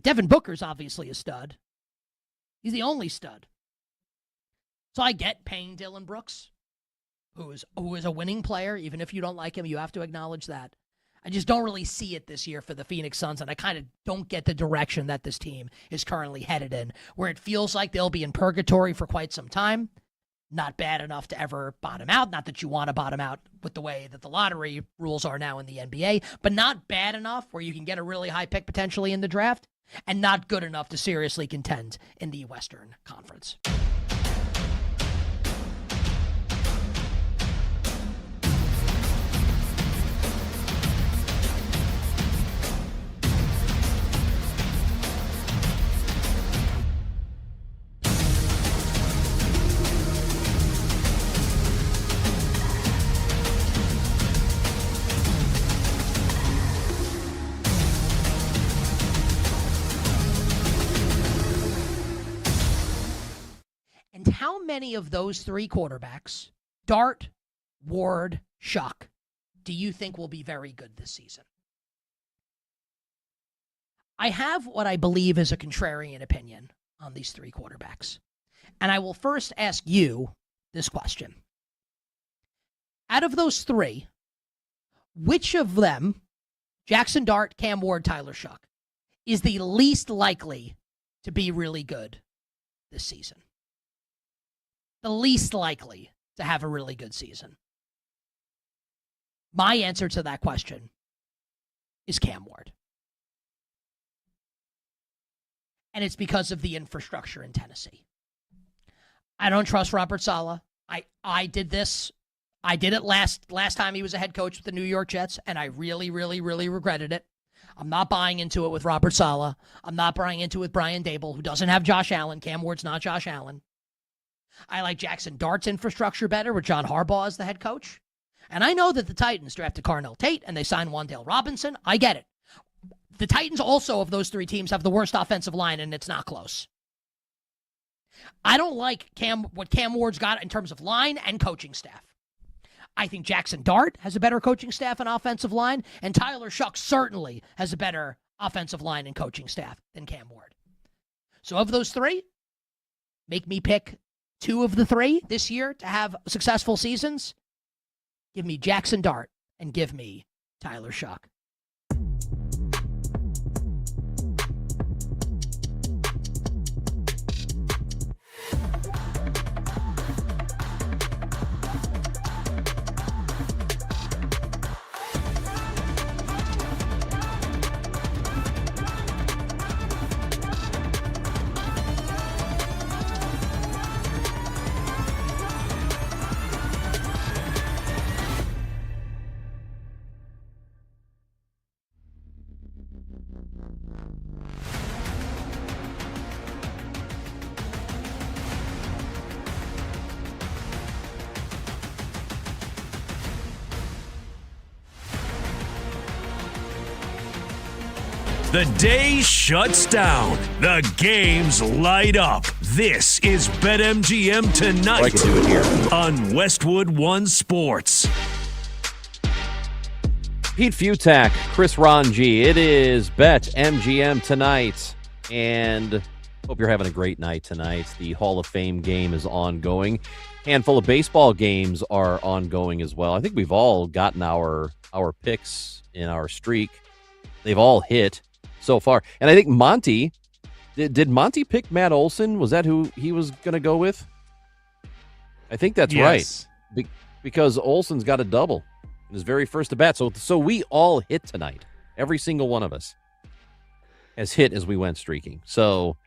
Devin Booker's obviously a stud. He's the only stud. So I get paying Dylan Brooks, who is a winning player. Even if you don't like him, you have to acknowledge that. I just don't really see it this year for the Phoenix Suns, and I kind of don't get the direction that this team is currently headed in, where it feels like they'll be in purgatory for quite some time. Not bad enough to ever bottom out. Not that you want to bottom out with the way that the lottery rules are now in the NBA, but not bad enough where you can get a really high pick potentially in the draft, and not good enough to seriously contend in the Western Conference. How many of those 3 quarterbacks, Dart, Ward, Shuck, do you think will be very good this season? I have what I believe is a contrarian opinion on these 3 quarterbacks. And I will first ask you this question. Out of those 3, which of them, Jackson Dart, Cam Ward, Tyler Shuck, is the least likely to be really good this season? The least likely to have a really good season? My answer to that question is Cam Ward. And it's because of the infrastructure in Tennessee. I don't trust Robert Saleh. I did this. I did it last time he was a head coach with the New York Jets, and I really, really, really regretted it. I'm not buying into it with Robert Saleh. I'm not buying into it with Brian Dable, who doesn't have Josh Allen. Cam Ward's not Josh Allen. I like Jackson Dart's infrastructure better with John Harbaugh as the head coach. And I know that the Titans drafted Carnell Tate and they signed Wan'Dale Robinson. I get it. The Titans also, of those 3 teams, have the worst offensive line, and it's not close. I don't like what Cam Ward's got in terms of line and coaching staff. I think Jackson Dart has a better coaching staff and offensive line, and Tyler Shuck certainly has a better offensive line and coaching staff than Cam Ward. So of those 3, make me pick 2 of the 3 this year to have successful seasons. Give me Jackson Dart and give me Tyler Shuck. The day shuts down. The games light up. This is BetMGM Tonight I can do it here. on Westwood One Sports. Pete Futak, Chris Ranji. It is BetMGM Tonight, and hope you're having a great night tonight. The Hall of Fame game is ongoing. Handful of baseball games are ongoing as well. I think we've all gotten our picks in our streak. They've all hit so far. And I think Monty, did Monty pick Matt Olson? Was that who he was going to go with? I think that's Yes. right. Because Olson's got a double in his very first at bat. So we all hit tonight. Every single one of us has hit as we went streaking. So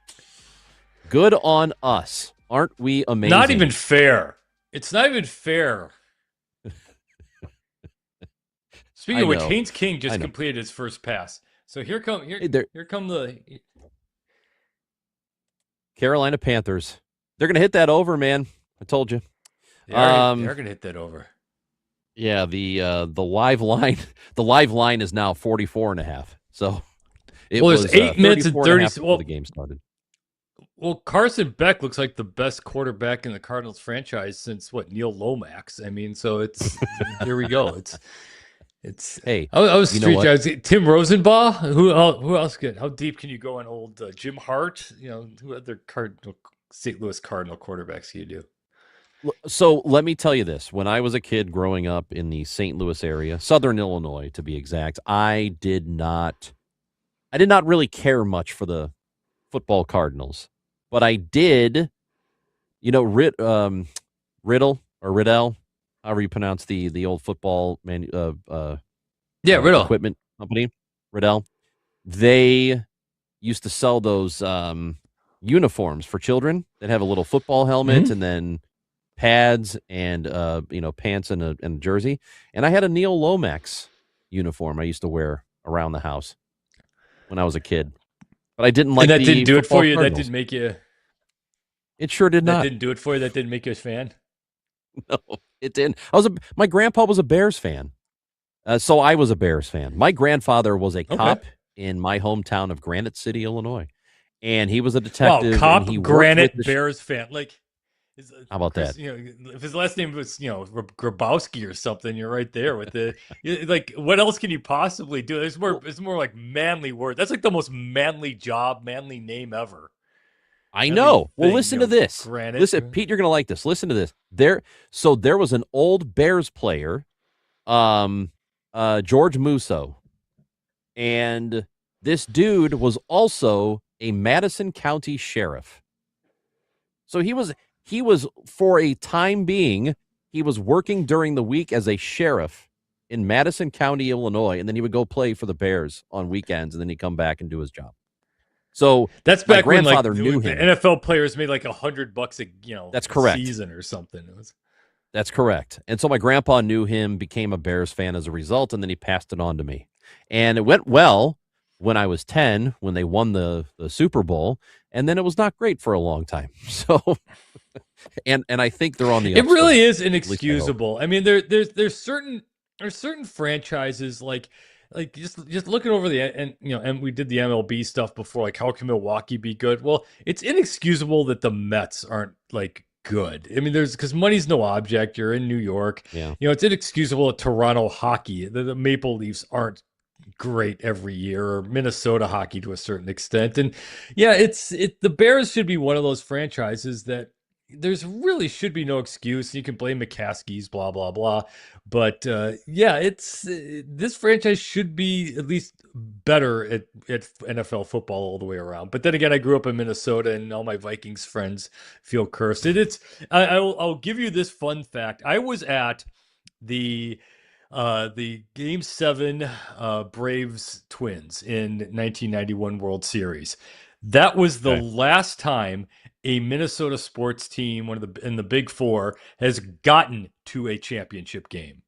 good on us. Aren't we amazing? Not even fair. It's not even fair. Speaking of which, Haynes King just completed his first pass. So here come the Carolina Panthers. They're going to hit that over, man. I told you. They're going to hit that over. Yeah, the live line is now 44.5. So it was 8 minutes and 30 before the game started. Well, Carson Beck looks like the best quarterback in the Cardinals franchise since Neil Lomax. I mean, so it's here we go. It's hey. I was street. I was Tim Rosenbaugh. Who else good? How deep can you go on old Jim Hart? Who other St. Louis Cardinal quarterbacks can you do? So let me tell you this. When I was a kid growing up in the St. Louis area, Southern Illinois to be exact, I did not really care much for the football Cardinals. But I did, Riddle or Riddell, however you pronounce the old football Riddle equipment company, Riddell. They used to sell those uniforms for children that have a little football helmet and then pads and pants and a jersey. And I had a Neil Lomax uniform I used to wear around the house when I was a kid. But I didn't like and that didn't do it for you. Cardinals. That didn't make you. It sure did not. That didn't do it for you. That didn't make you a fan. No, it didn't. My grandpa was a Bears fan, so I was a Bears fan. My grandfather was a cop in my hometown of Granite City, Illinois, and he was a detective. Wow, cop, and he Granite Bears fan. How about that? If his last name was Grabowski or something, you're right there with the what else can you possibly do? It's more like manly word. That's like the most manly job, manly name ever. I know. Well, listen to this. Granite. Listen, Pete, you're going to like this. Listen to this. There was an old Bears player, George Musso, and this dude was also a Madison County sheriff. So he was for a time being, he was working during the week as a sheriff in Madison County, Illinois, and then he would go play for the Bears on weekends, and then he'd come back and do his job. So that's back my grandfather when knew him. NFL players made like $100 That's correct. season or something. That's correct. And so my grandpa knew him, became a Bears fan as a result, and then he passed it on to me. And it went well when I was 10, when they won the Super Bowl, and then it was not great for a long time. So, and I think they're on the. It really is inexcusable. I mean, there's certain franchises like just looking over and we did the MLB stuff before. Like, how can Milwaukee be good? Well, it's inexcusable that the Mets aren't good. I mean, because money's no object. You're in New York. Yeah. It's inexcusable that Toronto hockey, the Maple Leafs aren't great every year, or Minnesota hockey to a certain extent. And yeah, the Bears should be one of those franchises that there's really should be no excuse. You can blame McCaskey's, blah, blah, blah. But this franchise should be at least better at NFL football all the way around. But then again, I grew up in Minnesota, and all my Vikings friends feel cursed. I'll give you this fun fact. I was at the Game 7 Braves Twins in 1991 World Series. That was the last time a Minnesota sports team, in the Big Four, has gotten to a championship game.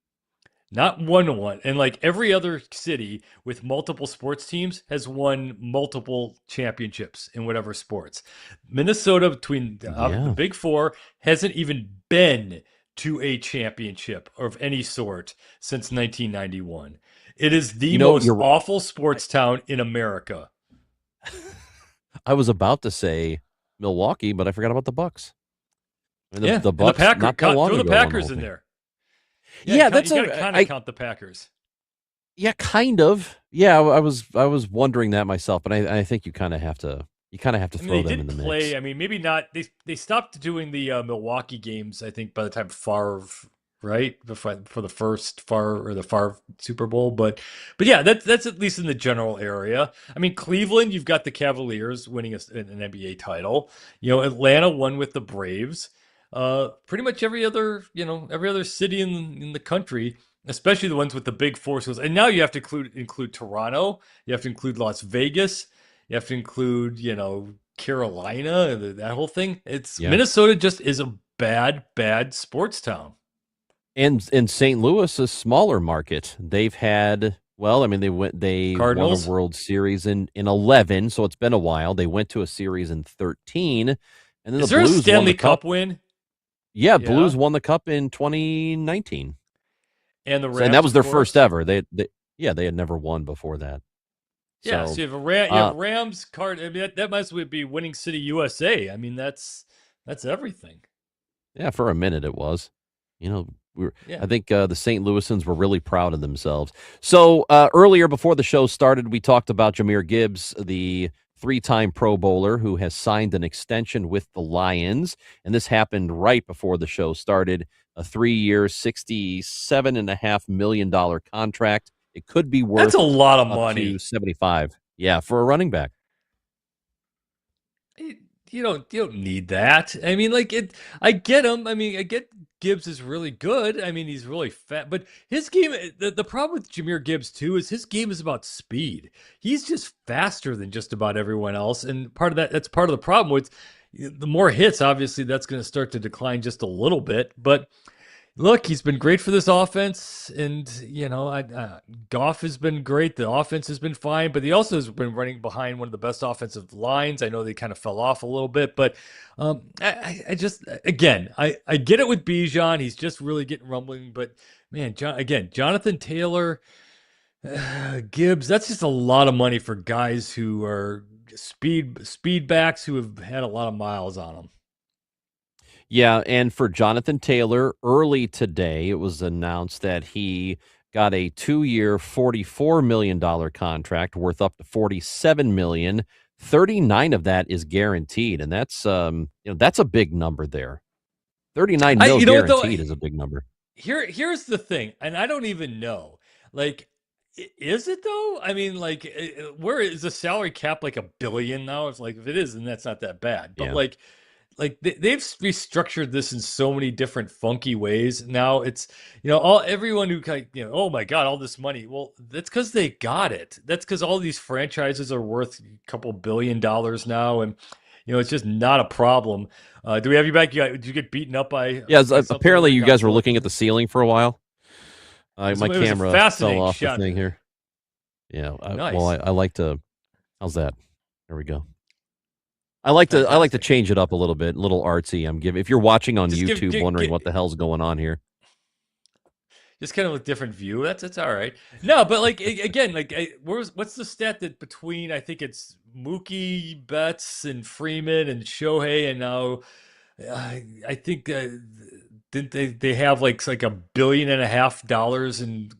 Not one. And like every other city with multiple sports teams has won multiple championships in whatever sports. Minnesota, between the Big Four, hasn't even been to a championship of any sort since 1991. It is the You know, most you're awful sports town in America. I was about to say Milwaukee, but I forgot about the Bucks. I mean, Yeah, the and the Bucks Packers. not that long Throw the ago won the Packers whole in thing. there. Yeah, you got to kind of count the Packers. Yeah, kind of. Yeah, I was wondering that myself, but I think you kind of have to throw them in the mix. I mean, maybe not. They stopped doing the Milwaukee games, I think, by the time Favre, right, for the first Favre Super Bowl. But yeah, that's at least in the general area. I mean, Cleveland, you've got the Cavaliers winning an NBA title. You know, Atlanta won with the Braves. Pretty much every other city in the country, especially the ones with the big four schools. And now you have to include Toronto. You have to include Las Vegas. You have to include, Carolina, that whole thing. Minnesota just is a bad sports town. And St. Louis, a smaller market. They've had they won Cardinals? a World Series in 11, so it's been a while. They went to a series in 13, and then Is the there Blues a Stanley won the Cup win? Yeah, Blues won the cup in 2019. And the Rams, and that was their of course. first ever. They had never won before that. Yeah, so you have Rams card. I mean, that must be winning City USA. I mean, that's everything. Yeah, for a minute it was. Yeah. I think the St. Louisans were really proud of themselves. So earlier, before the show started, we talked about Jahmyr Gibbs, the 3-time Pro Bowler who has signed an extension with the Lions. And this happened right before the show started. A 3-year, $67.5 million contract. It could be worth That's a lot of up money. to 75. Yeah, for a running back. You don't need that. I mean, I get him. I mean, I get Gibbs is really good. I mean, he's really fat, but his game, the problem with Jahmyr Gibbs too is his game is about speed. He's just faster than just about everyone else, and that's part of the problem with the more hits. Obviously, that's going to start to decline just a little bit, but. Look, he's been great for this offense, and Goff has been great. The offense has been fine, but he also has been running behind one of the best offensive lines. I know they kind of fell off a little bit, but I get it with Bijan. He's just really getting rumbling, but man, Jonathan Taylor, Gibbs. That's just a lot of money for guys who are speed backs who have had a lot of miles on them. Yeah, and for Jonathan Taylor, early today, it was announced that he got a 2-year, $44 million contract worth up to $47 million. 39 of that is guaranteed, and that's a big number there. 39 mil guaranteed is a big number. Here's the thing, and I don't even know. Is it though? I mean, where is the salary cap like $1 billion now? If it is, then that's not that bad. But they've restructured this in so many different funky ways. Now it's, everyone who oh my God, all this money. Well, that's because they got it. That's because all these franchises are worth a couple $1 billion now. And, it's just not a problem. Do we have you back? Did you get beaten up by? Yeah, apparently you guys were looking at the ceiling for a while. My camera fell off the thing here. Yeah. Nice. Well, I like to, how's that? There we go. I like to change it up a little bit, a little artsy. If you're watching on YouTube, wondering what the hell's going on here, just kind of a different view. That's all right. No, but what's the stat that between I think it's Mookie Betts and Freeman and Shohei and now I think didn't they have like $1.5 billion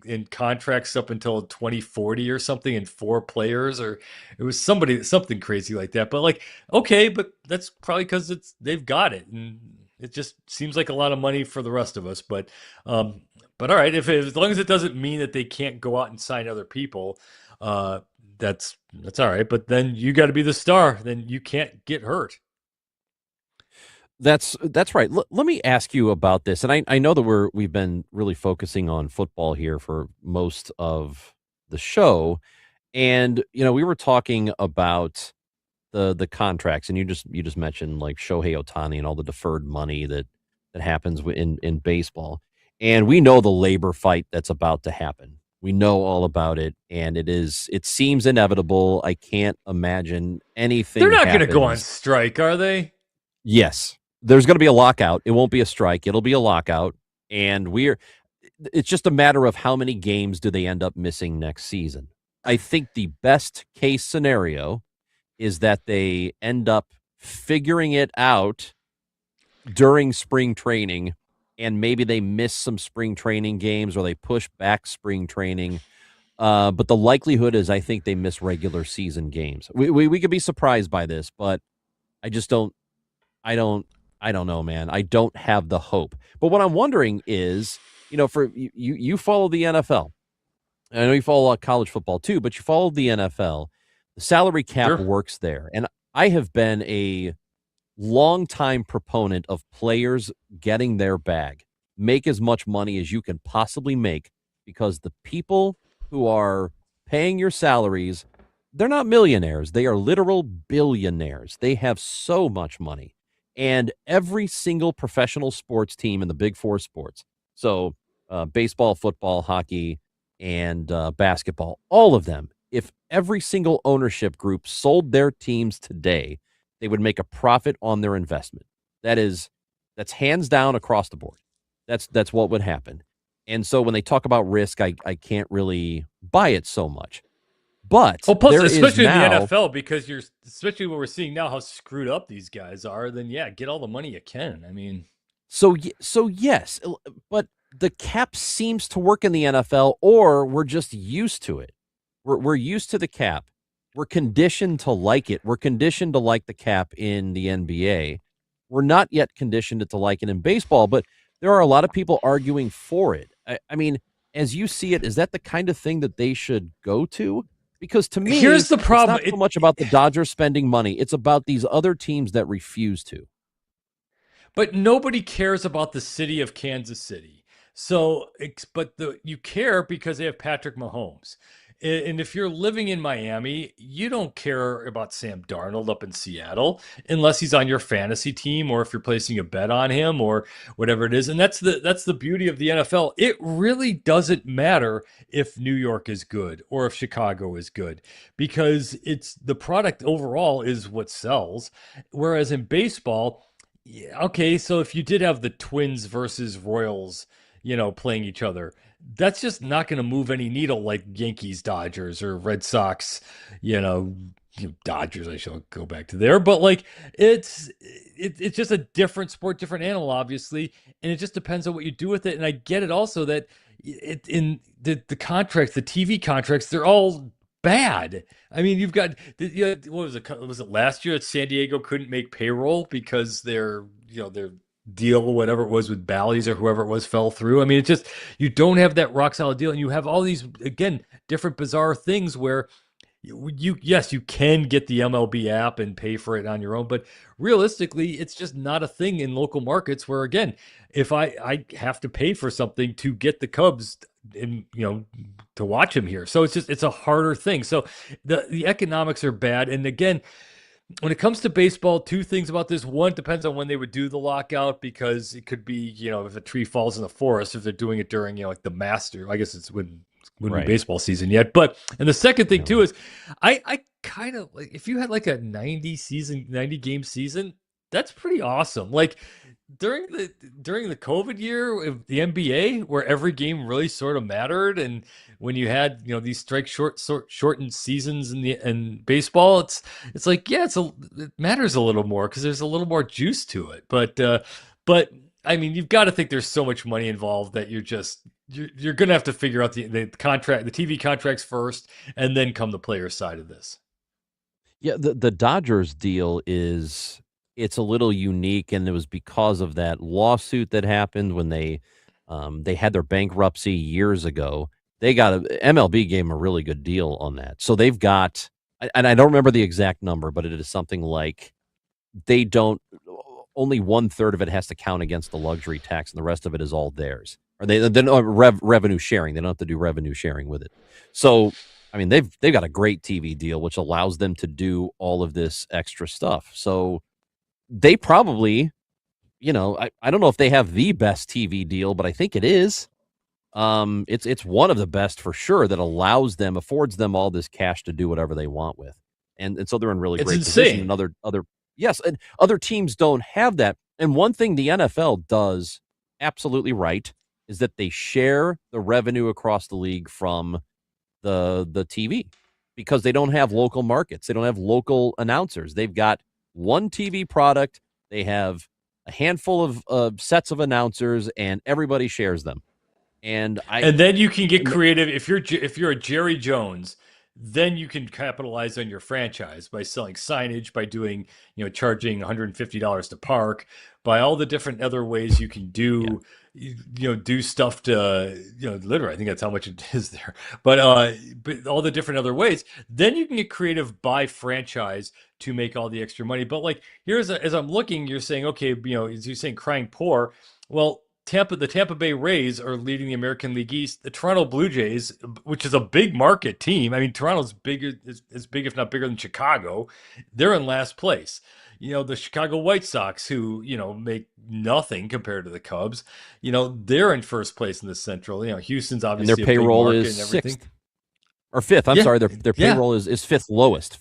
in contracts up until 2040 or something, and 4 players, or it was something crazy like that. But okay, but that's probably because they've got it, and it just seems like a lot of money for the rest of us. But all right, as long as it doesn't mean that they can't go out and sign other people, that's all right. But then you got to be the star. Then you can't get hurt. That's right. Let me ask you about this, and I know that we've been really focusing on football here for most of the show, and we were talking about the contracts, and you just mentioned Shohei Ohtani and all the deferred money that happens in baseball, and we know the labor fight that's about to happen. We know all about it, and it seems inevitable. I can't imagine anything. They're not going to go on strike, are they? Yes. There's going to be a lockout. It won't be a strike. It'll be a lockout. And it's just a matter of how many games do they end up missing next season. I think the best case scenario is that they end up figuring it out during spring training, and maybe they miss some spring training games or they push back spring training. But the likelihood is I think they miss regular season games. We could be surprised by this, but I just don't I don't know, man. I don't have the hope. But what I'm wondering is, for you follow the NFL. I know you follow a lot of college football too, but you follow the NFL. The salary cap works there. And I have been a longtime proponent of players getting their bag. Make as much money as you can possibly make, because the people who are paying your salaries, they're not millionaires. They are literal billionaires. They have so much money. And every single professional sports team in the big four sports, so baseball, football, hockey, and basketball, all of them, if every single ownership group sold their teams today, they would make a profit on their investment. That's hands down across the board. That's what would happen. And so when they talk about risk, I can't really buy it so much. But plus, especially in the NFL, because especially what we're seeing now, how screwed up these guys are, then get all the money you can. I mean, so yes, but the cap seems to work in the NFL, or we're just used to it. We're used to the cap. We're conditioned to like it. We're conditioned to like the cap in the NBA. We're not yet conditioned to like it in baseball, but there are a lot of people arguing for it. I mean, as you see it, is that the kind of thing that they should go to? Because to me, here's the problem. It's not so much about the Dodgers spending money. It's about these other teams that refuse to. But nobody cares about the city of Kansas City. So, you care because they have Patrick Mahomes. And if you're living in Miami, you don't care about Sam Darnold up in Seattle unless he's on your fantasy team, or if you're placing a bet on him or whatever it is. And that's the beauty of the NFL. It really doesn't matter if New York is good or if Chicago is good, because it's the product overall is what sells. Whereas in baseball, okay, so if you did have the Twins versus Royals, playing each other, that's just not going to move any needle like Yankees, Dodgers, or Red Sox, Dodgers, I shall go back to there. But like, it's just a different sport, different animal, obviously. And it just depends on what you do with it. And I get it also that in the contracts, the TV contracts, they're all bad. I mean, you've got, what was it? Was it last year that San Diego couldn't make payroll because their deal, whatever it was with Bally's or whoever it was, fell through? I mean, it's just, you don't have that rock solid deal, and you have all these, again, different bizarre things where you can get the MLB app and pay for it on your own, but realistically, it's just not a thing in local markets where, again, if I have to pay for something to get the Cubs and to watch them here. So it's a harder thing. So the economics are bad. And again, when it comes to baseball, two things about this. One, depends on when they would do the lockout, because it could be, if a tree falls in the forest, if they're doing it during, like the Master, I guess it's wouldn't be baseball season yet. But, and the second thing too is I kind of like, if you had like a 90 game season, that's pretty awesome. Like during the COVID year of the NBA, where every game really sort of mattered, and when you had these shortened seasons in baseball, it's like it matters a little more because there's a little more juice to it. But I mean, you've got to think there's so much money involved that you're gonna have to figure out the contract, the TV contracts first, and then come the player side of this. Yeah, the Dodgers deal it's a little unique, and it was because of that lawsuit that happened when they had their bankruptcy years ago. MLB gave them a really good deal on that. So they've got, and I don't remember the exact number, but it is something like only 1/3 of it has to count against the luxury tax, and the rest of it is all theirs. Or they revenue sharing. They don't have to do revenue sharing with it. So I mean, they've got a great TV deal, which allows them to do all of this extra stuff. So they probably, I don't know if they have the best TV deal, but I think it is. It's one of the best for sure, that affords them all this cash to do whatever they want with. And so they're in really great position. And other teams don't have that. And one thing the NFL does absolutely right is that they share the revenue across the league from the TV because they don't have local markets. They don't have local announcers. They've got one TV product. They have a handful of sets of announcers, and everybody shares them. And then you can get creative if you're a Jerry Jones. Then you can capitalize on your franchise by selling signage, by doing, charging $150 to park, by all the different other ways you can do, do stuff to, literally, I think that's how much it is there. But all the different other ways, then you can get creative by franchise to make all the extra money. But like, as I'm looking, you're saying, okay, as you're saying, crying poor. Well, the Tampa Bay Rays are leading the American League East. The Toronto Blue Jays, which is a big market team. I mean, Toronto's bigger, is big, if not bigger than Chicago. They're in last place. The Chicago White Sox, who, make nothing compared to the Cubs, they're in first place in the Central. Houston's obviously and their payroll is sixth or fifth. I'm sorry. Their payroll is fifth lowest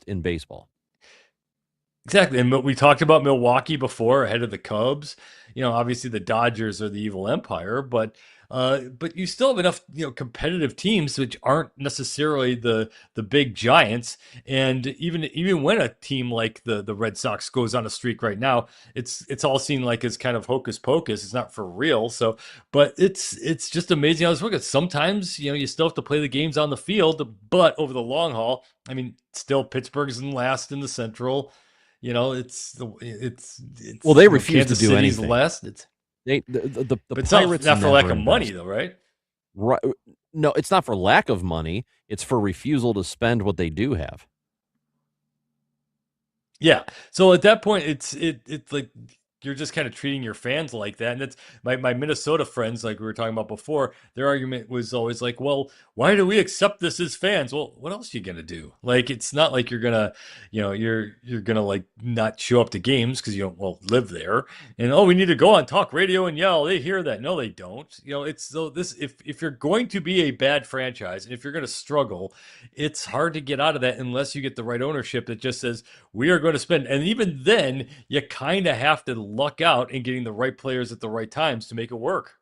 in baseball. Exactly. And we talked about Milwaukee before, ahead of the Cubs. Obviously the Dodgers are the evil empire, but you still have enough, competitive teams which aren't necessarily the big giants. And even when a team like the Red Sox goes on a streak right now, it's all seen like as kind of hocus pocus. It's not for real. So, but it's just amazing how this works. Sometimes, you still have to play the games on the field, but over the long haul, I mean, still Pittsburgh's in last in the Central. It's well, they refuse Kansas to do City's anything. Less. The But Pirates not for lack of invest. money, though, right? Right? No, it's not for lack of money. It's for refusal to spend what they do have. Yeah. So at that point, it's like you're just kind of treating your fans like that. And that's my Minnesota friends, like we were talking about before, their argument was always like, well, why do we accept this as fans? Well, what else are you going to do? Like, it's not like you're going to, you're going to like not show up to games because you don't live there. And, we need to go on talk radio and yell. They hear that. No, they don't. It's so if you're going to be a bad franchise and if you're going to struggle, it's hard to get out of that unless you get the right ownership that just says, we are going to spend. And even then you kind of have to luck out in getting the right players at the right times to make it work.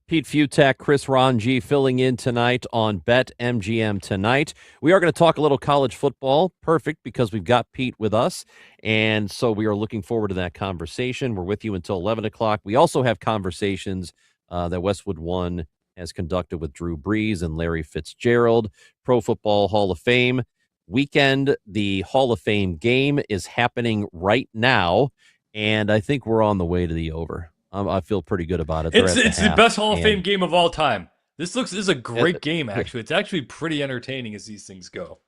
Pete Futak, Chris Ranji filling in tonight on BetMGM Tonight. We are going to talk a little college football. Perfect, because we've got Pete with us. And so we are looking forward to that conversation. We're with you until 11 o'clock. We also have conversations that Westwood One has conducted with Drew Brees and Larry Fitzgerald. Pro Football Hall of Fame weekend. The Hall of Fame game is happening right now. And I think we're on the way to the over. I feel pretty good about it. It's the best Hall of Fame game of all time. This is a great game, actually. It's actually pretty entertaining as these things go.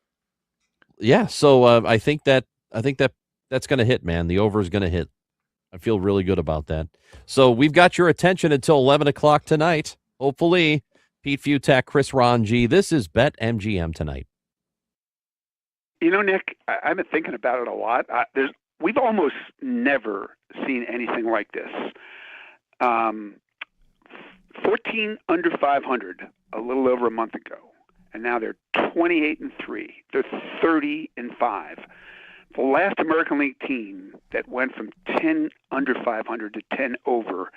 Yeah, so I think that's going to hit, man. The over is going to hit. I feel really good about that. So we've got your attention until 11 o'clock tonight. Hopefully, Pete Futak, Chris Ranji. This is BetMGM Tonight. Nick, I've been thinking about it a lot. We've almost never seen anything like this. 14 under 500 a little over a month ago, and now they're 28-3. They're 30-5. The last American League team that went from 10 under 500 to 10 over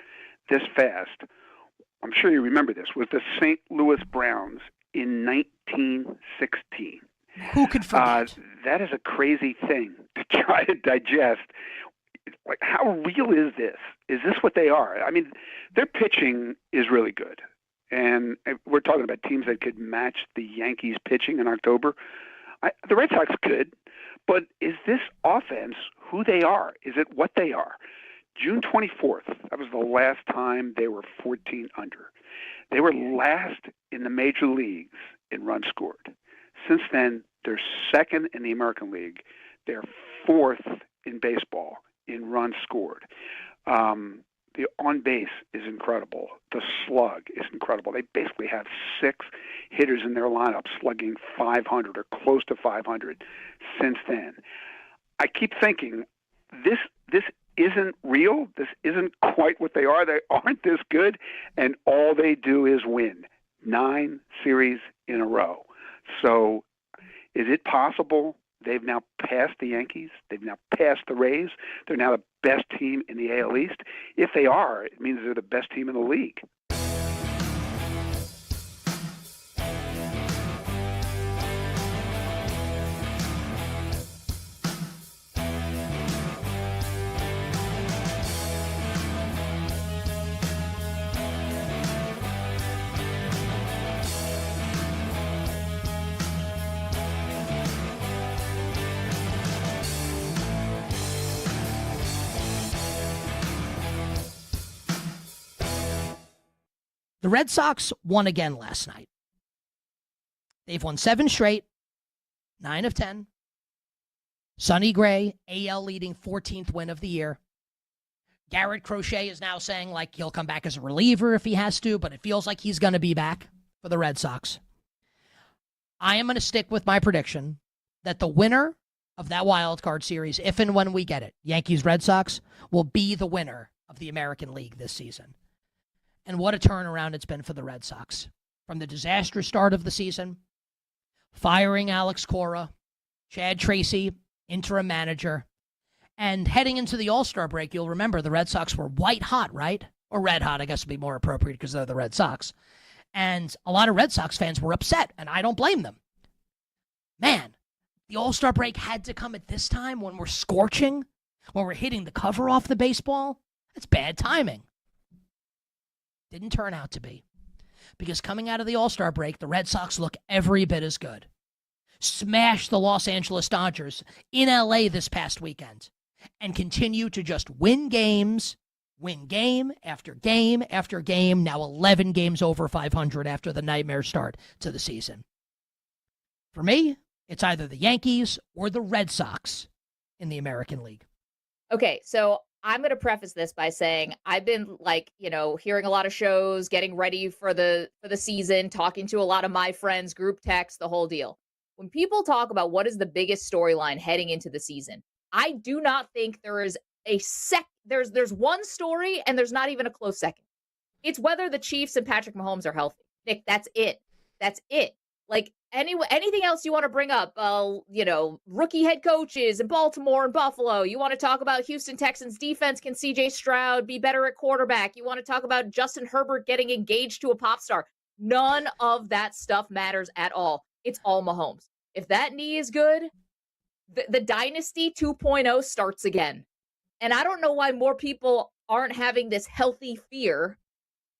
this fast, I'm sure you remember this, was the St. Louis Browns in 1916. Who could forget? That is a crazy thing to try to digest. Like, how real is this? Is this what they are? I mean, their pitching is really good. And we're talking about teams that could match the Yankees pitching in October. The Red Sox could. But is this offense who they are? Is it what they are? June 24th, that was the last time they were 14 under. They were last in the major leagues in runs scored. Since then, they're second in the American League. They're fourth in baseball in runs scored. The on base is incredible. The slug is incredible. They basically have 6 hitters in their lineup slugging 500 or close to 500 since then. I keep thinking this isn't real. This isn't quite what they are. They aren't this good, and all they do is win 9 series in a row. So is it possible They've now passed the Yankees. They've now passed the Rays. They're now the best team in the AL East. If they are, it means they're the best team in the league. The Red Sox won again last night. They've won 7 straight, 9 of 10. Sonny Gray, AL leading 14th win of the year. Garrett Crochet is now saying like he'll come back as a reliever if he has to, but it feels like he's going to be back for the Red Sox. I am going to stick with my prediction that the winner of that wild card series, if and when we get it, Yankees-Red Sox, will be the winner of the American League this season. And what a turnaround it's been for the Red Sox. From the disastrous start of the season, firing Alex Cora, Chad Tracy, interim manager, and heading into the All-Star break, you'll remember the Red Sox were white hot, right? Or red hot, I guess would be more appropriate because they're the Red Sox. And a lot of Red Sox fans were upset, and I don't blame them. Man, the All-Star break had to come at this time when we're scorching, when we're hitting the cover off the baseball. That's bad timing. Didn't turn out to be. Because coming out of the All-Star break, the Red Sox look every bit as good. Smashed the Los Angeles Dodgers in LA this past weekend and continue to just win games, win game after game after game, now 11 games over 500 after the nightmare start to the season. For me, it's either the Yankees or the Red Sox in the American League. Okay, so I'm going to preface this by saying I've been hearing a lot of shows, getting ready for the season, talking to a lot of my friends, group text, the whole deal. When people talk about what is the biggest storyline heading into the season, I do not think there is there's one story and there's not even a close second. It's whether the Chiefs and Patrick Mahomes are healthy. Nick, that's it. That's it. Like anything else you want to bring up, rookie head coaches in Baltimore and Buffalo. You want to talk about Houston Texans defense. Can CJ Stroud be better at quarterback? You want to talk about Justin Herbert getting engaged to a pop star. None of that stuff matters at all. It's all Mahomes. If that knee is good, the Dynasty 2.0 starts again. And I don't know why more people aren't having this healthy fear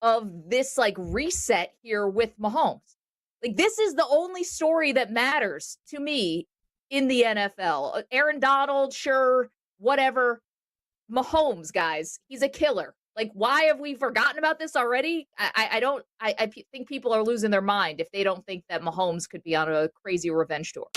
of this reset here with Mahomes. This is the only story that matters to me in the NFL. Aaron Donald, sure, whatever. Mahomes, guys, he's a killer. Why have we forgotten about this already? I think people are losing their mind if they don't think that Mahomes could be on a crazy revenge tour.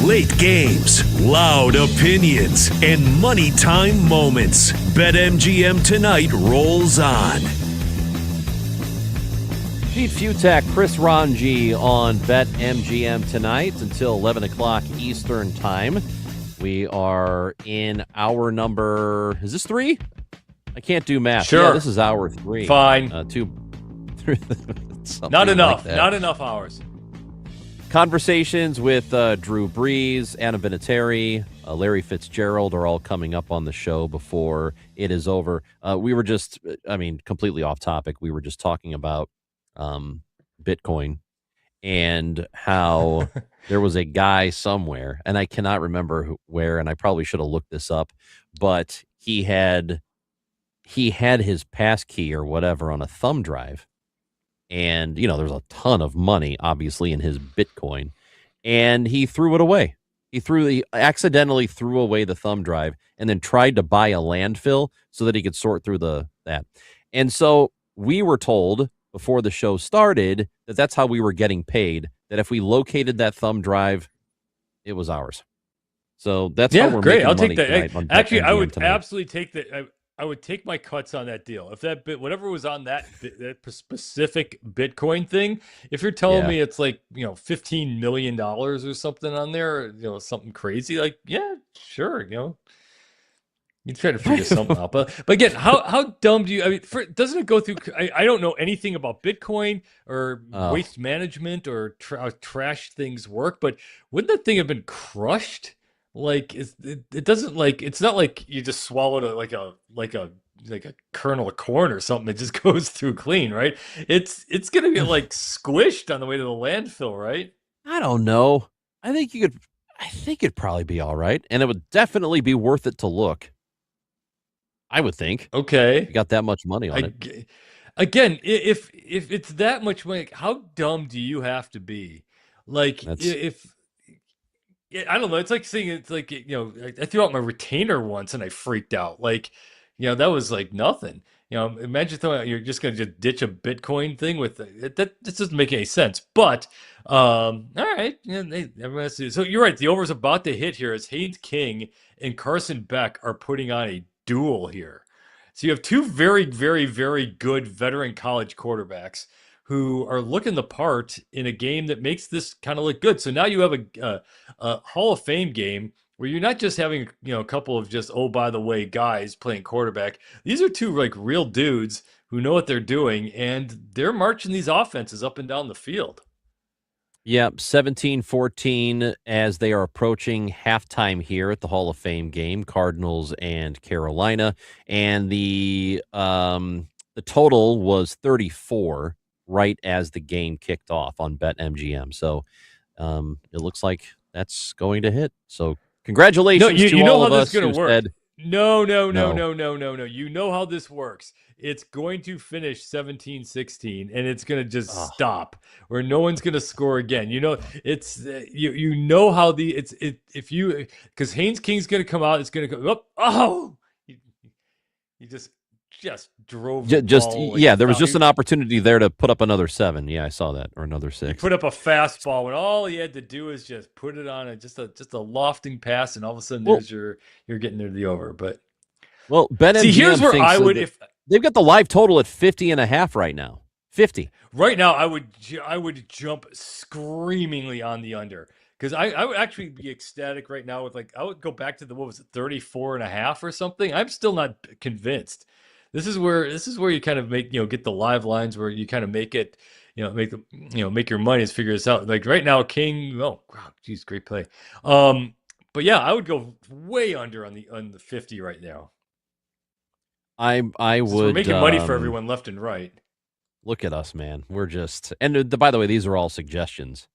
Late games, loud opinions, and money time moments. BetMGM Tonight rolls on. Pete Futak, Chris Ranji on BetMGM Tonight until 11 o'clock Eastern Time. We are in hour number, is this 3? I can't do math. Sure. Yeah, this is hour 3. Fine. Not enough. Not enough hours. Conversations with Drew Brees, Anna Vinatieri, Larry Fitzgerald are all coming up on the show before it is over. We were completely off topic. We were just talking about Bitcoin and how there was a guy somewhere, and I cannot remember where, and I probably should have looked this up, but he had his pass key or whatever on a thumb drive, and there's a ton of money obviously in his Bitcoin, and he threw it away. He accidentally threw away the thumb drive and then tried to buy a landfill so that he could sort through that. And so we were told before the show started that that's how we were getting paid, that if we located that thumb drive, it was ours. So that's how we're great. making I'll money take that. tonight on Actually, I BetMGM would tonight. absolutely take that. I would take my cuts on that deal. If that whatever was on that specific Bitcoin thing, if you're telling me it's like, $15 million or something on there, something crazy, like, yeah, sure, you try to figure something out. But again, how dumb do you, doesn't it go through, I don't know anything about Bitcoin or waste management or how trash things work, but wouldn't that thing have been crushed? Like it doesn't, like, it's not like you just swallowed like a kernel of corn or something. It just goes through clean, right? It's gonna get like squished on the way to the landfill, right? I don't know. I think it'd probably be all right, and it would definitely be worth it to look. I would think. Okay, you got that much money on it. Again, if it's that much money, how dumb do you have to be? Like, I don't know. It's like saying, it's like, I threw out my retainer once and I freaked out. Like, that was like nothing. Imagine throwing out, you're just going to just ditch a Bitcoin thing with it. That doesn't make any sense. But, all right. Everyone has to. So you're right. The over's about to hit here as Haynes King and Carson Beck are putting on a duel here. So you have two very, very, very good veteran college quarterbacks who are looking the part in a game that makes this kind of look good. So now you have a Hall of Fame game where you're not just having, a couple of just, oh, by the way, guys playing quarterback. These are two like real dudes who know what they're doing, and they're marching these offenses up and down the field. Yeah, 17-14 as they are approaching halftime here at the Hall of Fame game, Cardinals and Carolina. And the total was 34 right as the game kicked off on BetMGM. So it looks like that's going to hit. So congratulations to all of us who said No. You know how this works. It's going to finish 17-16, and it's going to just stop, where no one's going to score again. It's you know how because Haynes King's going to come out. It's going to go he just drove the ball there was just an opportunity there to put up another 7. Yeah, I saw that, or another 6. He put up a fastball when all he had to do is just put it on just a lofting pass, and all of a sudden you're getting near the over. But BetMGM, see, here's where I would, if they've got the live total at 50.5 right now. 50 right now, I would jump screamingly on the under, because I would actually be ecstatic right now with, like, I would go back to the 34.5 or something. I'm still not convinced. This is where you kind of make, get the live lines where you kind of make it, make your money is figure this out. Like right now, King, geez, great play. But yeah, I would go way under on the 50 right now. I would. We're making money for everyone left and right. Look at us, man. We're just, and by the way, these are all suggestions.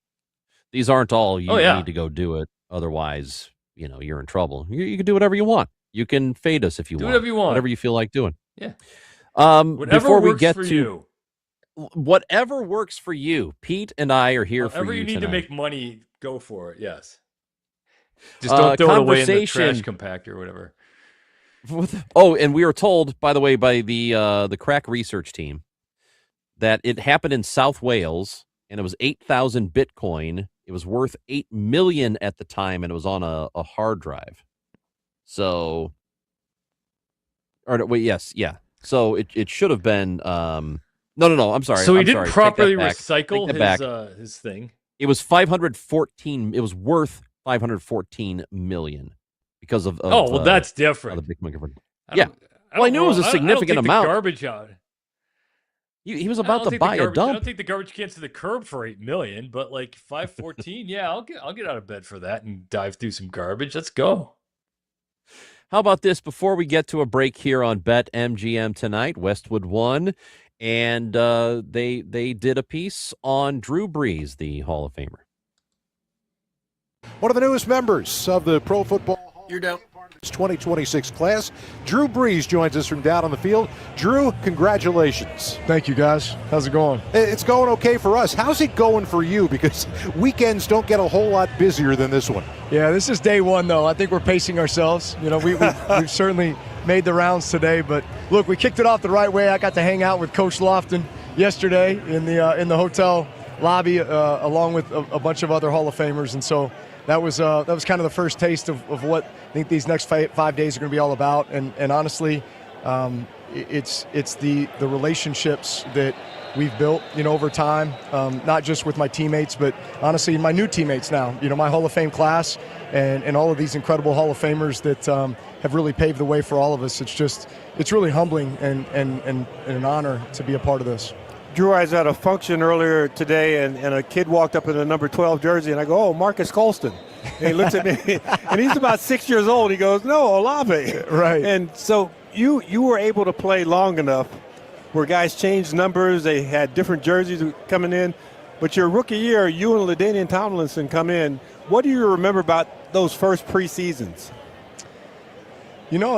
These aren't all you need to go do it. Otherwise, you're in trouble. You can do whatever you want. You can fade us if you want. Do whatever you want. Whatever you feel like doing. Yeah. Before we get for to you. Whatever works for you, Pete and I are here for you. Whatever you need tonight. to make money, go for it. Yes. Just don't throw it away in the trash compactor or whatever. And we were told, by the way, by the crack research team, that it happened in South Wales, and it was 8,000 Bitcoin. It was worth $8 million at the time, and it was on a hard drive. So, yeah. So it should have been. No. I'm sorry. So he didn't properly recycle his thing. It was 514. It was worth 514 million because of. Well, that's different. The Bitcoin. I knew it was a significant amount. The garbage out. He was about to buy a dump. I don't think the garbage can's to the curb for $8 million, but like 514, yeah, I'll get out of bed for that and dive through some garbage. Let's go. How about this? Before we get to a break here on BetMGM tonight, Westwood won and they did a piece on Drew Brees, the Hall of Famer. One of the newest members of the Pro Football Hall You're down. 2026 class, Drew Brees, joins us from down on the field. Drew, congratulations. Thank you, guys. How's it going? It's going okay for us. How's it going for you? Because weekends don't get a whole lot busier than this one. Yeah, this is day one, though. I think we're pacing ourselves. You know, we've certainly made the rounds today, but look, we kicked it off the right way. I got to hang out with Coach Lofton yesterday in the hotel lobby, along with a bunch of other Hall of Famers, and so that was kind of the first taste of what I think these next 5 days are going to be all about. And honestly, it's the relationships that we've built, over time, not just with my teammates, but honestly my new teammates now, my Hall of Fame class and all of these incredible Hall of Famers that have really paved the way for all of us. It's really humbling and an honor to be a part of this. Drew, I was at a function earlier today, and a kid walked up in a number 12 jersey, and I go, "Oh, Marcus Colston." And he looks at me, and he's about 6 years old. He goes, "No, Olave." Right. And so you were able to play long enough where guys changed numbers. They had different jerseys coming in. But your rookie year, you and LaDainian Tomlinson come in. What do you remember about those first preseasons?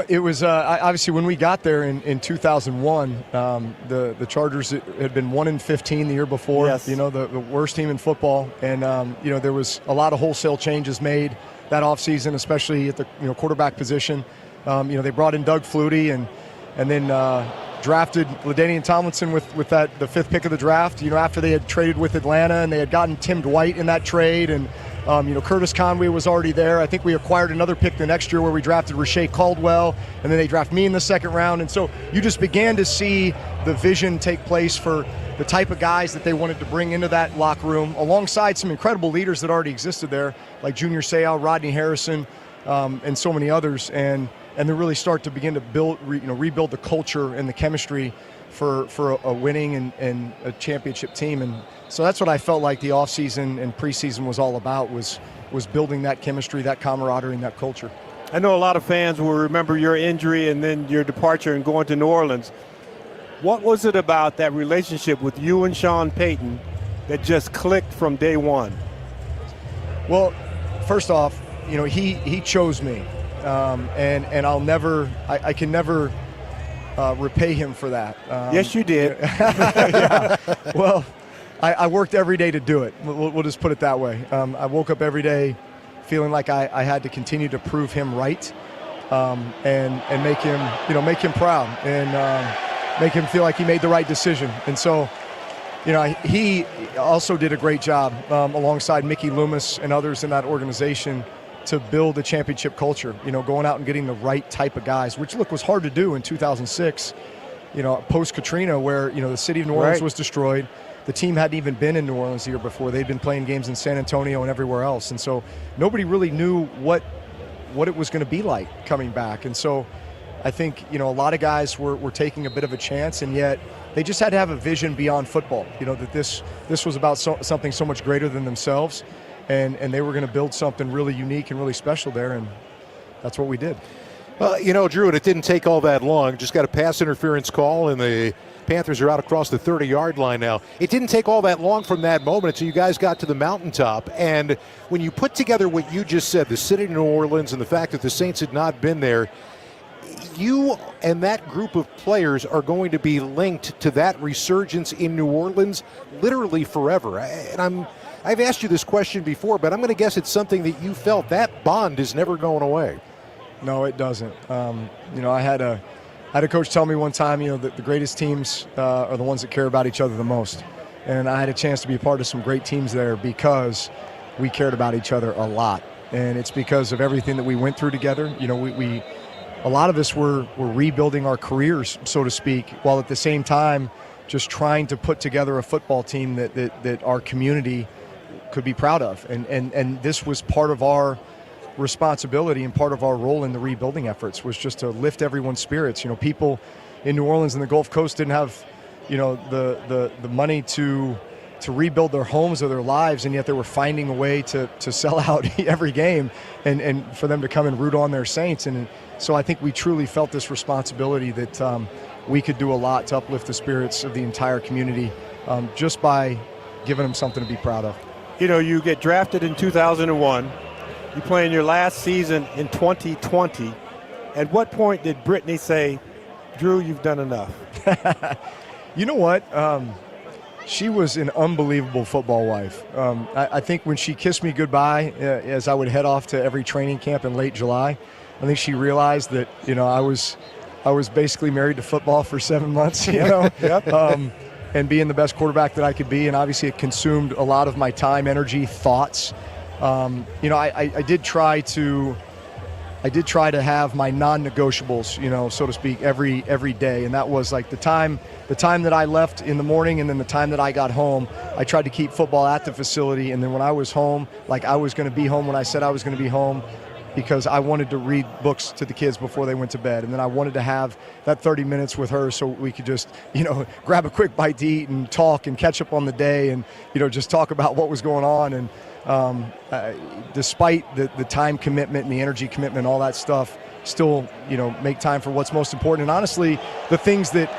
It was obviously when we got there in 2001, the Chargers had been 1-15 the year before. Yes. The worst team in football, and there was a lot of wholesale changes made that offseason, especially at the quarterback position. They brought in Doug Flutie and then drafted LaDainian Tomlinson with the fifth pick of the draft. After they had traded with Atlanta and they had gotten Tim Dwight in that trade, and Curtis Conway was already there. I think we acquired another pick the next year where we drafted Rashae Caldwell, and then they draft me in the second round. And so you just began to see the vision take place for the type of guys that they wanted to bring into that locker room, alongside some incredible leaders that already existed there, like Junior Seau, Rodney Harrison, and so many others. And they really start to begin to rebuild the culture and the chemistry for a winning and a championship team. And so that's what I felt like the offseason and preseason was all about, was building that chemistry, that camaraderie, and that culture. I know a lot of fans will remember your injury and then your departure and going to New Orleans. What was it about that relationship with you and Sean Payton that just clicked from day one? Well, first off, he chose me, and I'll never, I can never repay him for that. Yes, you did. Yeah. Well, I worked every day to do it. We'll just put it that way. I woke up every day feeling like I had to continue to prove him right, and make him proud, and make him feel like he made the right decision. And so, he also did a great job alongside Mickey Loomis and others in that organization to build a championship culture, going out and getting the right type of guys, which, look, was hard to do in 2006, post-Katrina, where, the city of New Orleans was destroyed. The team hadn't even been in New Orleans the year before. They'd been playing games in San Antonio and everywhere else. And so nobody really knew what it was going to be like coming back. And so I think, a lot of guys were taking a bit of a chance, and yet they just had to have a vision beyond football, that this was about something so much greater than themselves. And they were going to build something really unique and really special there, and that's what we did. Well, Drew, and it didn't take all that long. Just got a pass interference call, and the Panthers are out across the 30-yard line now. It didn't take all that long from that moment until you guys got to the mountaintop. And when you put together what you just said, the city of New Orleans and the fact that the Saints had not been there, you and that group of players are going to be linked to that resurgence in New Orleans literally forever. And I've asked you this question before, but I'm going to guess it's something that you felt that bond is never going away. No, it doesn't. I had a coach tell me one time, that the greatest teams are the ones that care about each other the most. And I had a chance to be a part of some great teams there because we cared about each other a lot. And it's because of everything that we went through together. We a lot of us were rebuilding our careers, so to speak, while at the same time just trying to put together a football team that our community could be proud of. And this was part of our responsibility and part of our role in the rebuilding efforts, was just to lift everyone's spirits. People in New Orleans and the Gulf Coast didn't have, the money to rebuild their homes or their lives, and yet they were finding a way to sell out every game and for them to come and root on their Saints. And so I think we truly felt this responsibility that we could do a lot to uplift the spirits of the entire community just by giving them something to be proud of. You know, you get drafted in 2001. You play in your last season in 2020. At what point did Brittany say, Drew, you've done enough? You know what? She was an unbelievable football wife. I think when she kissed me goodbye as I would head off to every training camp in late July, I think she realized that, you know, I was basically married to football for 7 months, you know, and being the best quarterback that I could be. And obviously it consumed a lot of my time, energy, thoughts. You know, I did try to have my non-negotiables, you know, so to speak, every day. And that was like the time that I left in the morning and then the time that I got home. I tried to keep football at the facility. And then when I was home, like I was going to be home when I said I was going to be home, because I wanted to read books to the kids before they went to bed. And then I wanted to have that 30 minutes with her so we could just, you know, grab a quick bite to eat and talk and catch up on the day and, you know, just talk about what was going on. And despite the time commitment and the energy commitment and all that stuff, still, you know, make time for what's most important. And honestly, the things that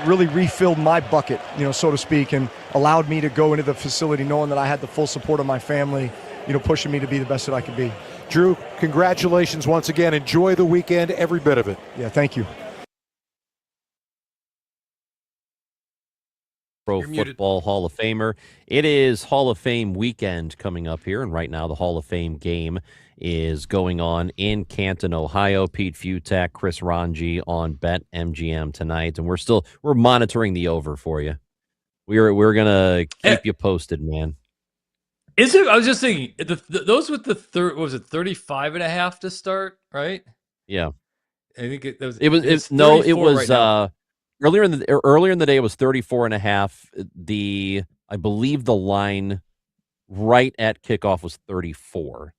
really refilled my bucket, you know, so to speak, and allowed me to go into the facility knowing that I had the full support of my family, you know, pushing me to be the best that I could be. Drew, congratulations once again. Enjoy the weekend, every bit of it. Yeah, thank you. Pro Football Hall of Famer. It is Hall of Fame weekend coming up here, and right now the Hall of Fame game is going on in Canton, Ohio. Pete Futak, Chris Ranji on BetMGM tonight, and we're monitoring the over for you. We're gonna keep you posted, man. Is it? I was just thinking those with the third was it 35.5 to start, right? Yeah, I think it was right earlier in the day it was 34.5. I believe the line right at kickoff was 34.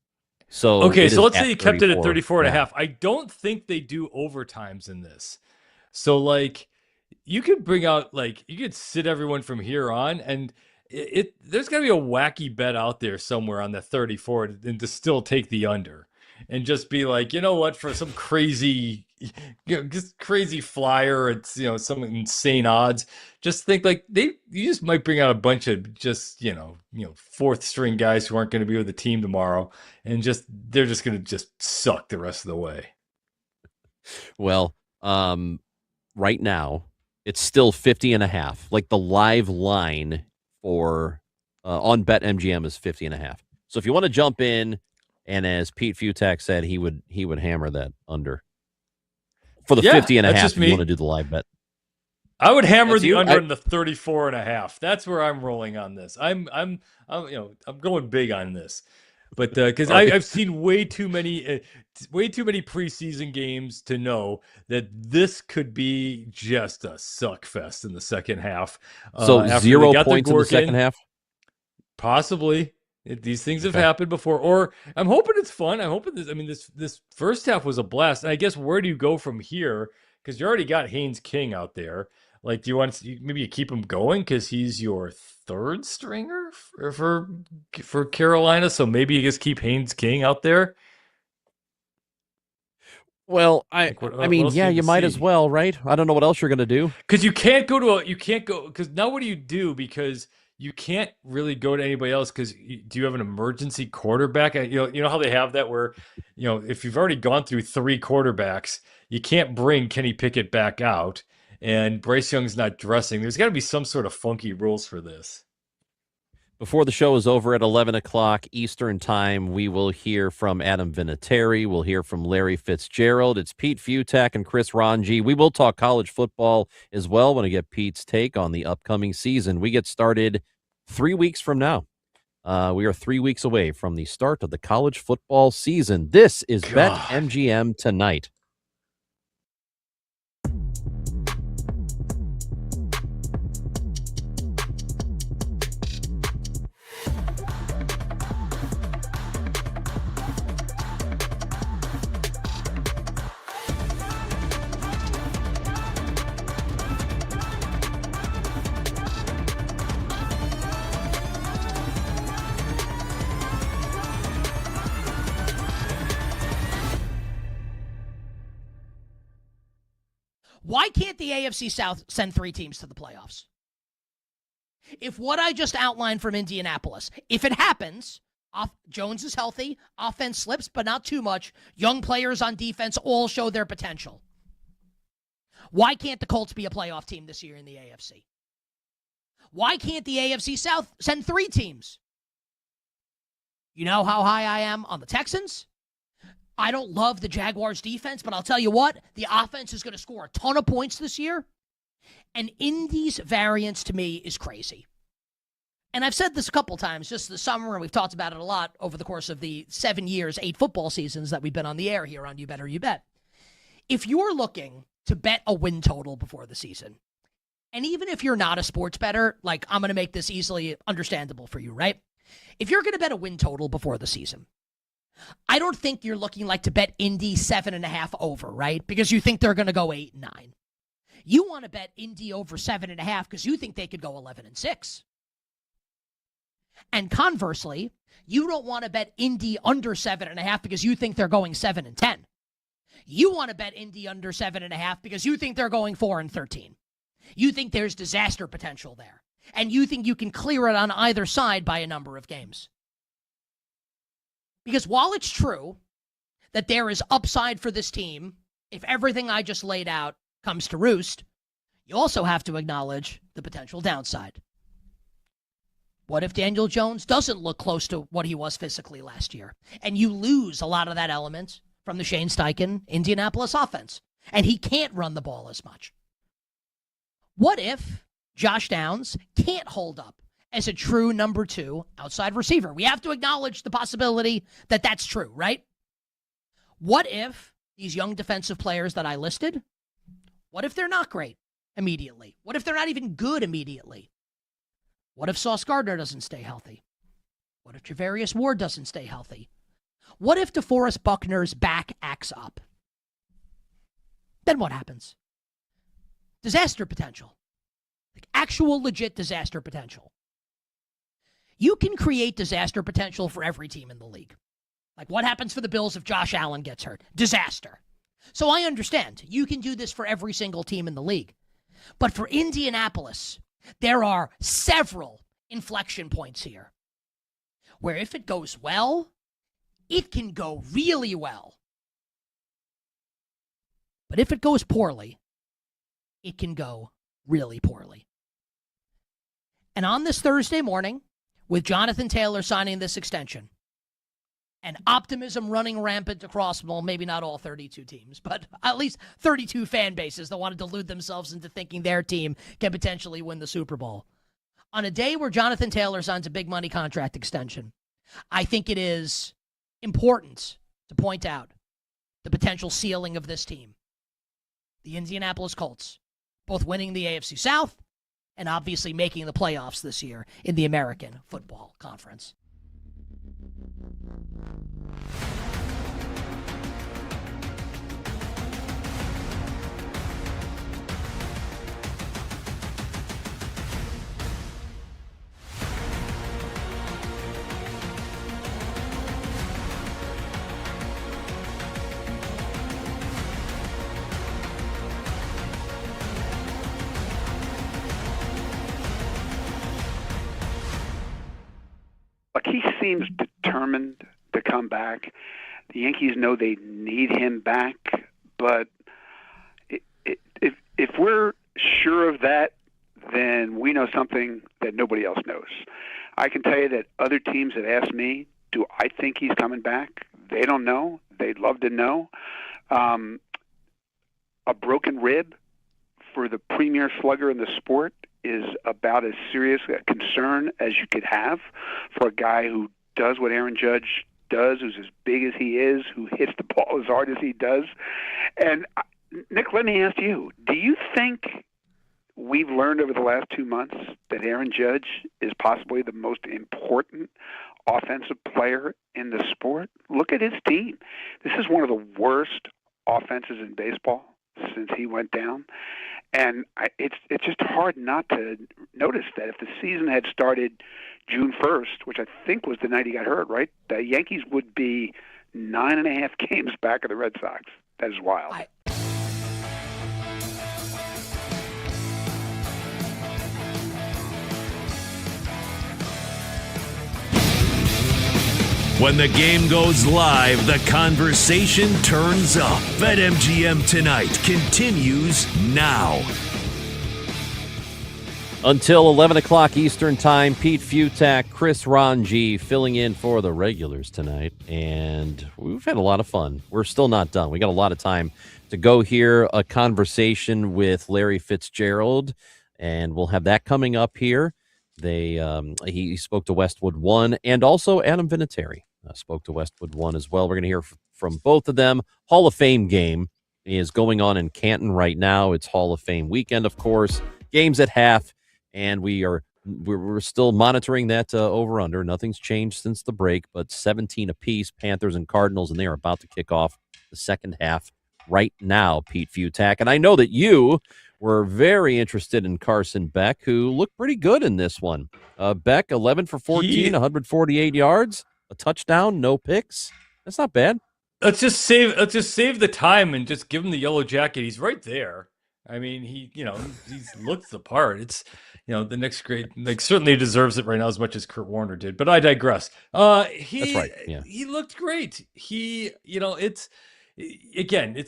So okay, so let's say you kept it at 34.5. Yeah. I don't think they do overtimes in this. So like you could bring out you could sit everyone from here on and there's got to be a wacky bet out there somewhere on the 34 and to still take the under and just be like, you know what, for some crazy, just crazy flyer, it's, you know, some insane odds. Just think you just might bring out a bunch of just, you know, fourth string guys who aren't going to be with the team tomorrow and they're just going to just suck the rest of the way. Well, right now it's still 50.5. Like the live line for on BetMGM is 50.5. So if you want to jump in, and as Pete Futak said, he would hammer that under for the 50.5. If you want to do the live bet, I would hammer the under in the 34.5. That's where I'm rolling on this. I'm going big on this, but because I've seen way too many preseason games to know that this could be just a suck fest in the second half. So 0 points in the second half? Possibly. These things have happened before. Or I'm hoping it's fun. I'm hoping this first half was a blast. And I guess where do you go from here? Because you already got Haynes King out there. Like, do you want to maybe you keep him going because he's your third stringer for Carolina? So maybe you just keep Haynes King out there. Well, you might as well, right? I don't know what else you're going to do. Because you can't go because now what do you do? Because you can't really go to anybody else because do you have an emergency quarterback? You know how they have that where, you know, if you've already gone through 3 quarterbacks, you can't bring Kenny Pickett back out and Bryce Young's not dressing. There's got to be some sort of funky rules for this. Before the show is over at 11 o'clock Eastern time, we will hear from Adam Vinatieri. We'll hear from Larry Fitzgerald. It's Pete Futak and Chris Ranji. We will talk college football as well when I get Pete's take on the upcoming season. We get started 3 weeks from now. We are 3 weeks away from the start of the college football season. This is BetMGM Tonight. Why can't the AFC South send 3 teams to the playoffs? If what I just outlined from Indianapolis, if it happens, Jones is healthy, offense slips, but not too much, young players on defense all show their potential. Why can't the Colts be a playoff team this year in the AFC? Why can't the AFC South send 3 teams? You know how high I am on the Texans? I don't love the Jaguars' defense, but I'll tell you what, the offense is going to score a ton of points this year. And Indy's variance to me is crazy. And I've said this a couple times just this summer, and we've talked about it a lot over the course of the 7 years, 8 football seasons that we've been on the air here on You Bet or You Bet. If you're looking to bet a win total before the season, and even if you're not a sports bettor, like I'm going to make this easily understandable for you, right? If you're going to bet a win total before the season, I don't think you're looking like to bet Indy 7.5 over, right? Because you think they're going to go 8-9. You want to bet Indy over 7.5 because you think they could go 11-6. And conversely, you don't want to bet Indy under 7.5 because you think they're going 7-10. You want to bet Indy under 7.5 because you think they're going 4-13. You think there's disaster potential there. And you think you can clear it on either side by a number of games. Because while it's true that there is upside for this team, if everything I just laid out comes to roost, you also have to acknowledge the potential downside. What if Daniel Jones doesn't look close to what he was physically last year, and you lose a lot of that element from the Shane Steichen Indianapolis offense, and he can't run the ball as much? What if Josh Downs can't hold up as a true number 2 outside receiver? We have to acknowledge the possibility that that's true, right? What if these young defensive players that I listed, what if they're not great immediately? What if they're not even good immediately? What if Sauce Gardner doesn't stay healthy? What if Javarius Ward doesn't stay healthy? What if DeForest Buckner's back acts up? Then what happens? Disaster potential. Like actual legit disaster potential. You can create disaster potential for every team in the league. Like what happens for the Bills if Josh Allen gets hurt? Disaster. So I understand. You can do this for every single team in the league. But for Indianapolis, there are several inflection points here where if it goes well, it can go really well. But if it goes poorly, it can go really poorly. And on this Thursday morning, with Jonathan Taylor signing this extension, and optimism running rampant across, well, maybe not all 32 teams, but at least 32 fan bases that want to delude themselves into thinking their team can potentially win the Super Bowl. On a day where Jonathan Taylor signs a big money contract extension, I think it is important to point out the potential ceiling of this team. The Indianapolis Colts, both winning the AFC South and obviously making the playoffs this year in the American Football Conference. Like he seems determined to come back. The Yankees know they need him back, but if we're sure of that, then we know something that nobody else knows. I can tell you that other teams have asked me, do I think he's coming back? They don't know. They'd love to know. A broken rib for the premier slugger in the sport is about as serious a concern as you could have for a guy who does what Aaron Judge does, who's as big as he is, who hits the ball as hard as he does. And, Nick, let me ask you, do you think we've learned over the last 2 months that Aaron Judge is possibly the most important offensive player in the sport? Look at his team. This is one of the worst offenses in baseball since he went down. And it's just hard not to notice that if the season had started June 1st, which I think was the night he got hurt, right? The Yankees would be 9.5 games back of the Red Sox. That is wild. When the game goes live, the conversation turns up. BetMGM Tonight continues now. Until 11 o'clock Eastern Time, Pete Futak, Chris Ranji filling in for the regulars tonight. And we've had a lot of fun. We're still not done. We got a lot of time to go here. A conversation with Larry Fitzgerald, and we'll have that coming up here. He spoke to Westwood One, and also Adam Vinatieri spoke to Westwood One as well. We're going to hear from both of them. Hall of Fame game is going on in Canton right now. It's Hall of Fame weekend, of course. Games at half. And we're still monitoring that over-under. Nothing's changed since the break, but 17 apiece, Panthers and Cardinals, and they are about to kick off the second half right now, Pete Futak. And I know that you were very interested in Carson Beck, who looked pretty good in this one. Beck, 11 for 14, 148 yards, a touchdown, no picks. That's not bad. Let's just save the time and just give him the yellow jacket. He's right there. I mean, he looks the part. It's, the next grade, certainly deserves it right now as much as Kurt Warner did, but I digress. That's right. Yeah. He looked great. It's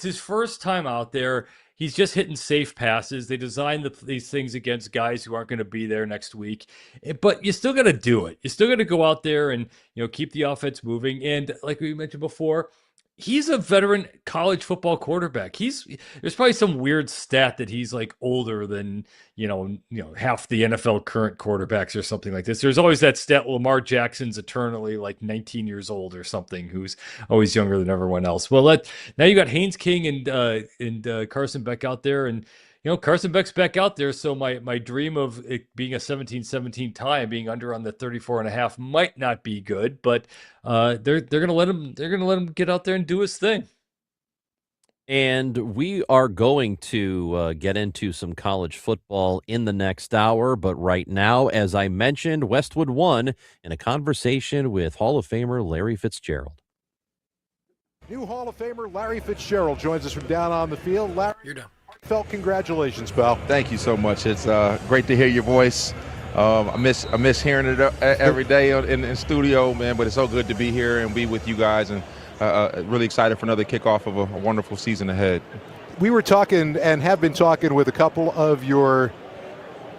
his first time out there. He's just hitting safe passes. They designed these things against guys who aren't going to be there next week, but you still got to do it. You still got to go out there and, keep the offense moving. And like we mentioned before, he's a veteran college football quarterback. There's probably some weird stat that he's like older than, half the NFL current quarterbacks or something like this. There's always that stat, Lamar Jackson's eternally like 19 years old or something, who's always younger than everyone else. Well, now you got Haynes King and Carson Beck out there, and Carson Beck's back out there, so my dream of it being a 17-17 tie and being under on the 34.5 might not be good, but they're gonna let him get out there and do his thing. And we are going to get into some college football in the next hour, but right now, as I mentioned, Westwood One in a conversation with Hall of Famer Larry Fitzgerald. New Hall of Famer Larry Fitzgerald joins us from down on the field. Larry, you're done. Congratulations, pal. Thank you so much. It's great to hear your voice. I miss hearing it every day in studio, man. But it's so good to be here and be with you guys, and really excited for another kickoff of a wonderful season ahead. We were talking and have been talking with a couple of your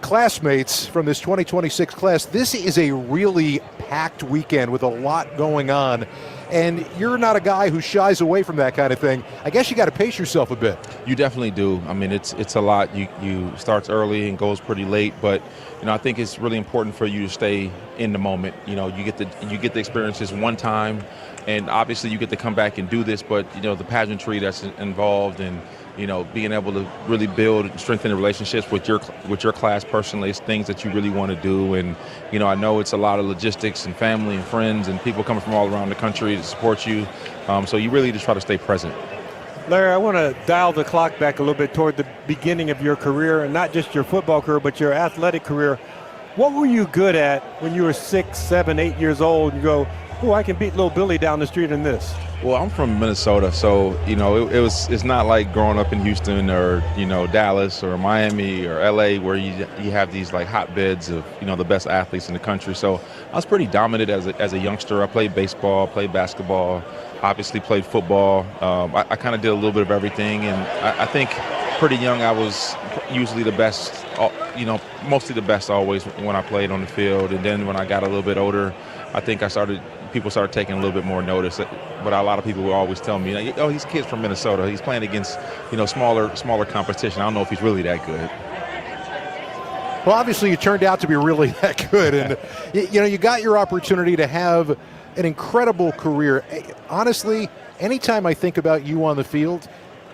classmates from this 2026 class. This is a really packed weekend with a lot going on. And you're not a guy who shies away from that kind of thing. I guess you got to pace yourself a bit. You definitely do. I mean, it's a lot. You starts early and goes pretty late, but I think it's really important for you to stay in the moment. You get the experiences one time, and obviously you get to come back and do this. But the pageantry that's involved, and being able to really build and strengthen the relationships with your class personally is things that you really want to do. And I know it's a lot of logistics and family and friends and people coming from all around the country to support you. So you really just try to stay present. Larry, I want to dial the clock back a little bit toward the beginning of your career, and not just your football career, but your athletic career. What were you good at when you were 6, 7, 8 years old? And you go, oh, I can beat little Billy down the street in this. Well, I'm from Minnesota, so it's not like growing up in Houston or Dallas or Miami or LA where you have these like hotbeds of the best athletes in the country. So I was pretty dominant as a youngster. I played baseball, played basketball, obviously played football. I kind of did a little bit of everything, and I think pretty young I was usually the best, mostly the best always when I played on the field. And then when I got a little bit older, I think people started taking a little bit more notice. But a lot of people would always tell me, oh, he's a kid from Minnesota. He's playing against, smaller competition. I don't know if he's really that good. Well, obviously you turned out to be really that good. And, you got your opportunity to have an incredible career. Honestly, anytime I think about you on the field,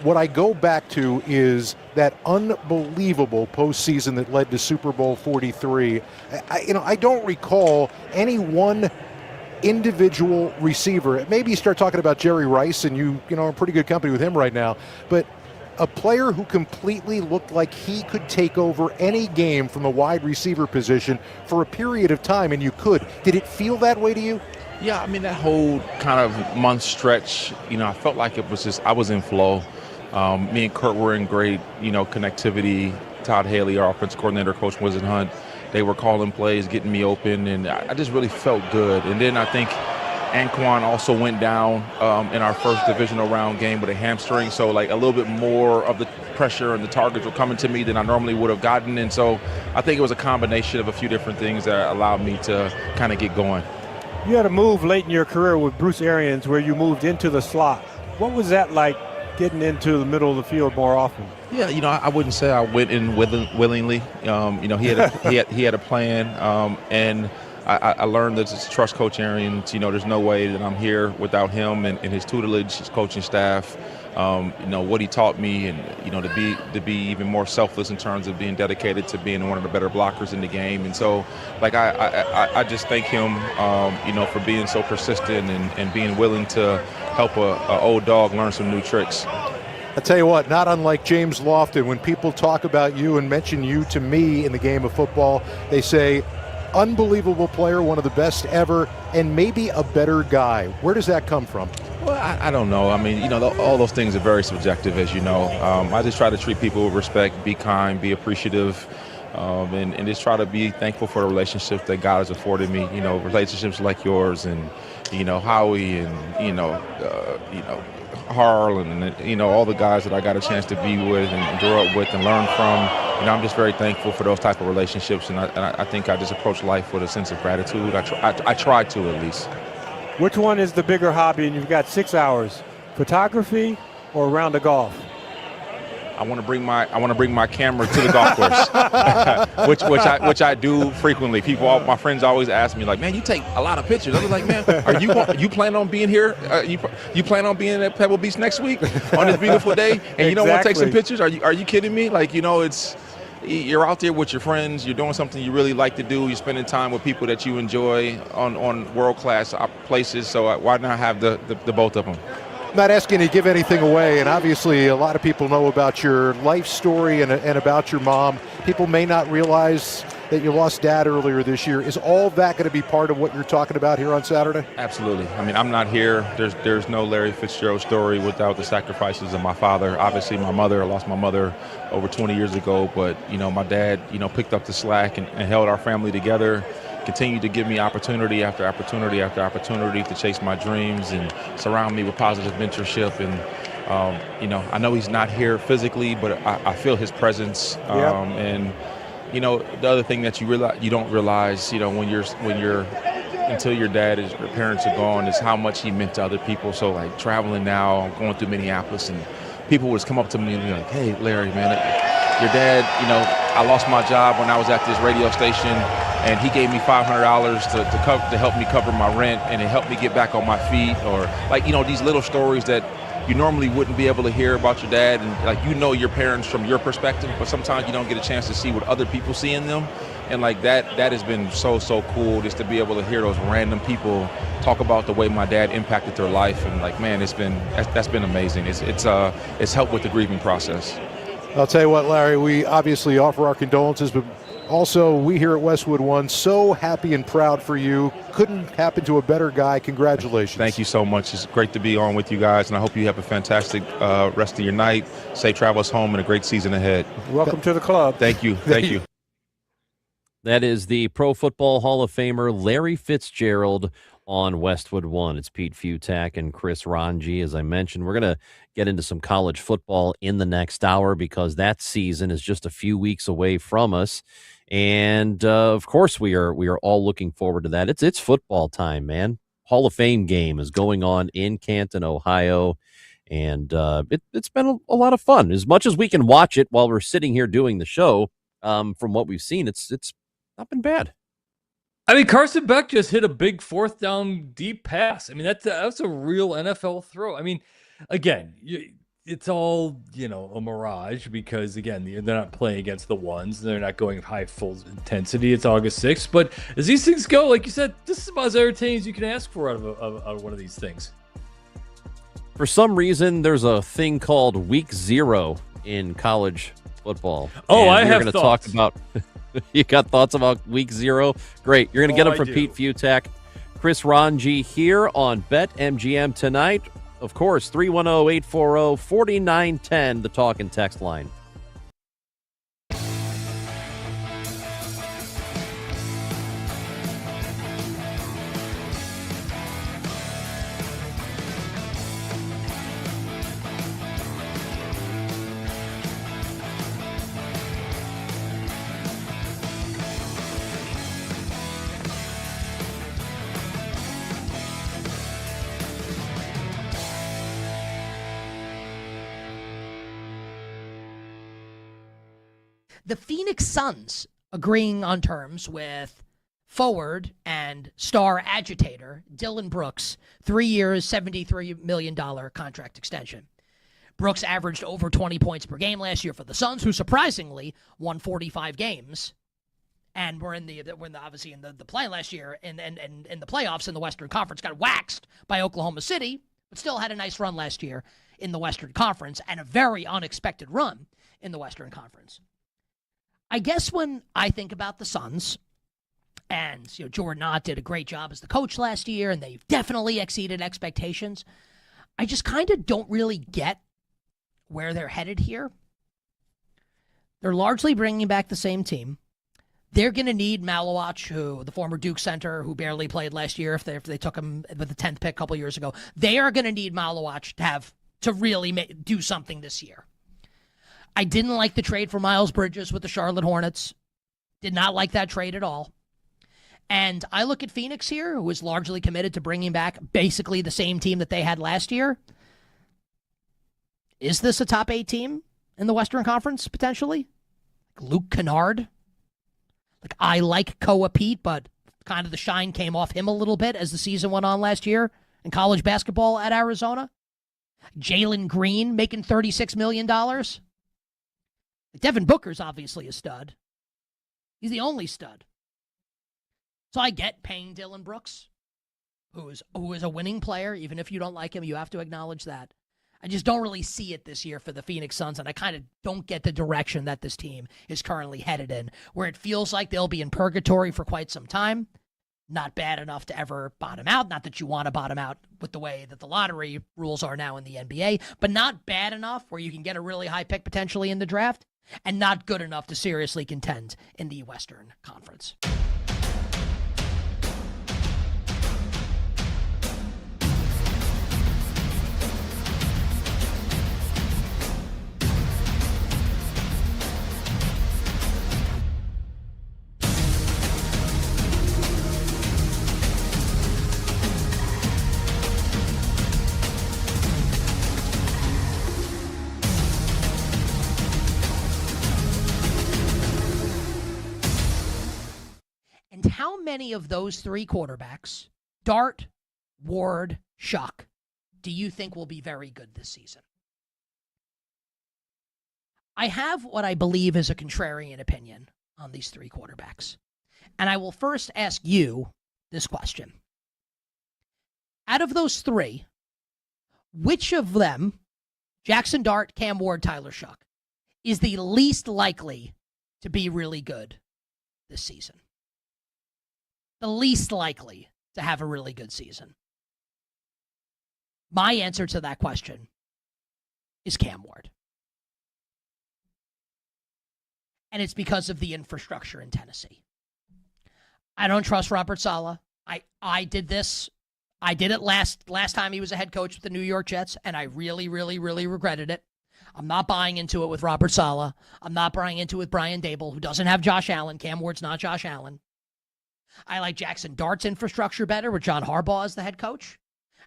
what I go back to is that unbelievable postseason that led to Super Bowl 43. I don't recall any one individual receiver. Maybe you start talking about Jerry Rice, and you are in pretty good company with him right now. But a player who completely looked like he could take over any game from the wide receiver position for a period of time, and you could. Did it feel that way to you? Yeah, I mean, that whole kind of month stretch, I felt like it was just I was in flow. Me and Kurt were in great, connectivity. Todd Haley, our offensive coordinator, Coach Wizen Hunt, they were calling plays, getting me open, and I just really felt good. And then I think, Anquan also went down in our first divisional round game with a hamstring. So, like, a little bit more of the pressure and the targets were coming to me than I normally would have gotten. And so I think it was a combination of a few different things that allowed me to kind of get going. You had a move late in your career with Bruce Arians where you moved into the slot. What was that like, getting into the middle of the field more often? Yeah, I wouldn't say I went in willingly. He had a plan, and I learned that to trust Coach Arians. There's no way that I'm here without him and his tutelage, his coaching staff. What he taught me, and to be even more selfless in terms of being dedicated to being one of the better blockers in the game. And so, like, I just thank him, for being so persistent and being willing to help a old dog learn some new tricks. I tell you what, not unlike James Lofton, when people talk about you and mention you to me in the game of football, they say, unbelievable player, one of the best ever, and maybe a better guy. Where does that come from? Well, I don't know. I mean, all those things are very subjective, as you know. I just try to treat people with respect, be kind, be appreciative, and just try to be thankful for the relationships that God has afforded me. Relationships like yours and, Howie and, Harlan and, all the guys that I got a chance to be with and grow up with and learn from. I'm just very thankful for those type of relationships, and I think I just approach life with a sense of gratitude. I try to, at least. Which one is the bigger hobby? And you've got 6 hours: photography or a round of golf? I want to bring my camera to the golf course, which I do frequently. My friends always ask me, like, man, you take a lot of pictures. I was like, man, are you planning on being here? You plan on being at Pebble Beach next week on this beautiful day, and you don't want to take some pictures? Are you kidding me? Like, you're out there with your friends. You're doing something you really like to do. You're spending time with people that you enjoy on world-class places. So why not have the both of them? I'm not asking you to give anything away, and obviously a lot of people know about your life story and about your mom. People may not realize that you lost Dad earlier this year. Is all that going to be part of what you're talking about here on Saturday? Absolutely. I mean, I'm not here. There's no Larry Fitzgerald story without the sacrifices of my father. Obviously, I lost my mother over 20 years ago, but, my dad, picked up the slack and held our family together, continued to give me opportunity after opportunity after opportunity to chase my dreams and surround me with positive mentorship. And, I know he's not here physically, but I feel his presence. Yep. And, the other thing that you don't realize, when you're until your parents are gone, is how much he meant to other people. So, like, traveling now, going through Minneapolis, and people would come up to me and be like, hey, Larry, man, your dad, I lost my job when I was at this radio station, and he gave me $500 to help me cover my rent, and it helped me get back on my feet. Or, like, these little stories that you normally wouldn't be able to hear about your dad, and, like, your parents from your perspective, but sometimes you don't get a chance to see what other people see in them. And, like, that has been so cool, just to be able to hear those random people talk about the way my dad impacted their life. And, like, man, that's been amazing. It's helped with the grieving process. I'll tell you what, Larry, we obviously offer our condolences, but also we here at Westwood One, so happy and proud for you. Couldn't happen to a better guy. Congratulations. Thank you so much. It's great to be on with you guys, and I hope you have a fantastic rest of your night. Safe travels home and a great season ahead. Welcome to the club. Thank you. Thank you. That is the Pro Football Hall of Famer Larry Fitzgerald on Westwood One. It's Pete Futak and Chris Ranji. As I mentioned, we're going to get into some college football in the next hour because that season is just a few weeks away from us. And of course, we are all looking forward to that. It's football time, man. Hall of Fame game is going on in Canton, Ohio, and it's been a lot of fun. As much as we can watch it while we're sitting here doing the show, from what we've seen, it's not been bad. I mean, Carson Beck just hit a big fourth down deep pass. I mean, that's a real NFL throw. I mean, again, it's all, a mirage because, again, they're not playing against the ones. They're not going high full intensity. It's August 6th. But as these things go, like you said, this is about as entertaining as you can ask for out of one of these things. For some reason, there's a thing called Week 0 in college football. Oh, and I have gonna thoughts. talk about. You got thoughts about Week 0? Great. You're going to get them from Pete Futak, Chris Ranji here on BetMGM tonight. Of course, 310-840-4910, the talk and text line. the Phoenix Suns agreeing on terms with forward and star agitator Dylan Brooks, 3 years, $73 million contract extension. Brooks averaged over 20 points per game last year for the Suns, who surprisingly won 45 games. And we're in the obviously in the play last year and in the playoffs in the Western Conference, got waxed by Oklahoma City, but still had a nice run last year in the Western Conference and a very unexpected run in the Western Conference. I guess when I think about the Suns, and Jordan Ott did a great job as the coach last year, and they've definitely exceeded expectations, I just kind of don't really get where they're headed here. They're largely bringing back the same team. They're going to need Malawach, who the former Duke center who barely played last year if they took him with the 10th pick a couple years ago. They are going to need Malawach to really do something this year. I didn't like the trade for Miles Bridges with the Charlotte Hornets. Did not like that trade at all. And I look at Phoenix here, who is largely committed to bringing back basically the same team that they had last year. Is this a top 8 team in the Western Conference, potentially? Luke Kennard? I like Koa Pete, but kind of the shine came off him a little bit as the season went on last year in college basketball at Arizona. Jalen Green making $36 million. Devin Booker's obviously a stud. He's the only stud. So I get paying Dylan Brooks, who is a winning player. Even if you don't like him, you have to acknowledge that. I just don't really see it this year for the Phoenix Suns, and I kind of don't get the direction that this team is currently headed in, where it feels like they'll be in purgatory for quite some time. Not bad enough to ever bottom out. Not that you want to bottom out with the way that the lottery rules are now in the NBA, but not bad enough where you can get a really high pick potentially in the draft, and not good enough to seriously contend in the Western Conference. How many of those 3 quarterbacks, Dart, Ward, Shuck, do you think will be very good this season? I have what I believe is a contrarian opinion on these 3 quarterbacks. And I will first ask you this question. Out of those 3, which of them, Jackson Dart, Cam Ward, Tyler Shuck, is the least likely to be really good this season? The least likely to have a really good season? My answer to that question is Cam Ward. And it's because of the infrastructure in Tennessee. I don't trust Robert Saleh. I did this. I did it last time he was a head coach with the New York Jets, and I really, really, really regretted it. I'm not buying into it with Robert Saleh. I'm not buying into it with Brian Dable, who doesn't have Josh Allen. Cam Ward's not Josh Allen. I like Jackson Dart's infrastructure better with John Harbaugh as the head coach.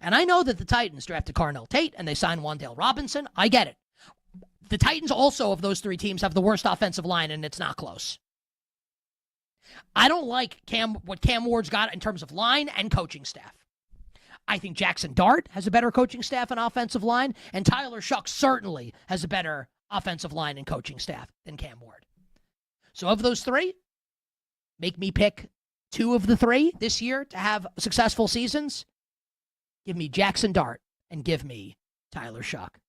And I know that the Titans drafted Carnell Tate and they signed Wan'Dale Robinson. I get it. The Titans also, of those 3 teams, have the worst offensive line, and it's not close. I don't like what Cam Ward's got in terms of line and coaching staff. I think Jackson Dart has a better coaching staff and offensive line, and Tyler Shuck certainly has a better offensive line and coaching staff than Cam Ward. So of those 3, make me pick 2 of the 3 this year to have successful seasons. Give me Jackson Dart and give me Tyler Shuck.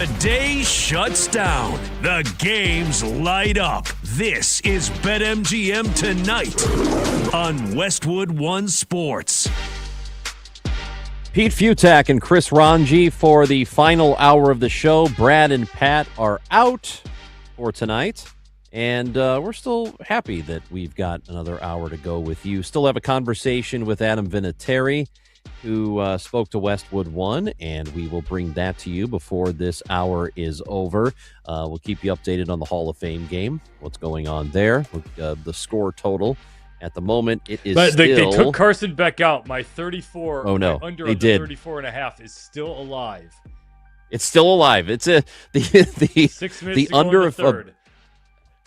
The day shuts down. The games light up. This is BetMGM Tonight on Westwood One Sports. Pete Futak and Chris Ranji for the final hour of the show. Brad and Pat are out for tonight. And we're still happy that we've got another hour to go with you. Still have a conversation with Adam Vinatieri, who spoke to Westwood One, and we will bring that to you before this hour is over. We'll keep you updated on the Hall of Fame game, what's going on there, the score total. At the moment, it is but still... they took Carson Beck out. My 34, oh, no, my under they of the did. 34 and a half is still alive. It's still alive. It's the 6 minutes the to go under in the of third.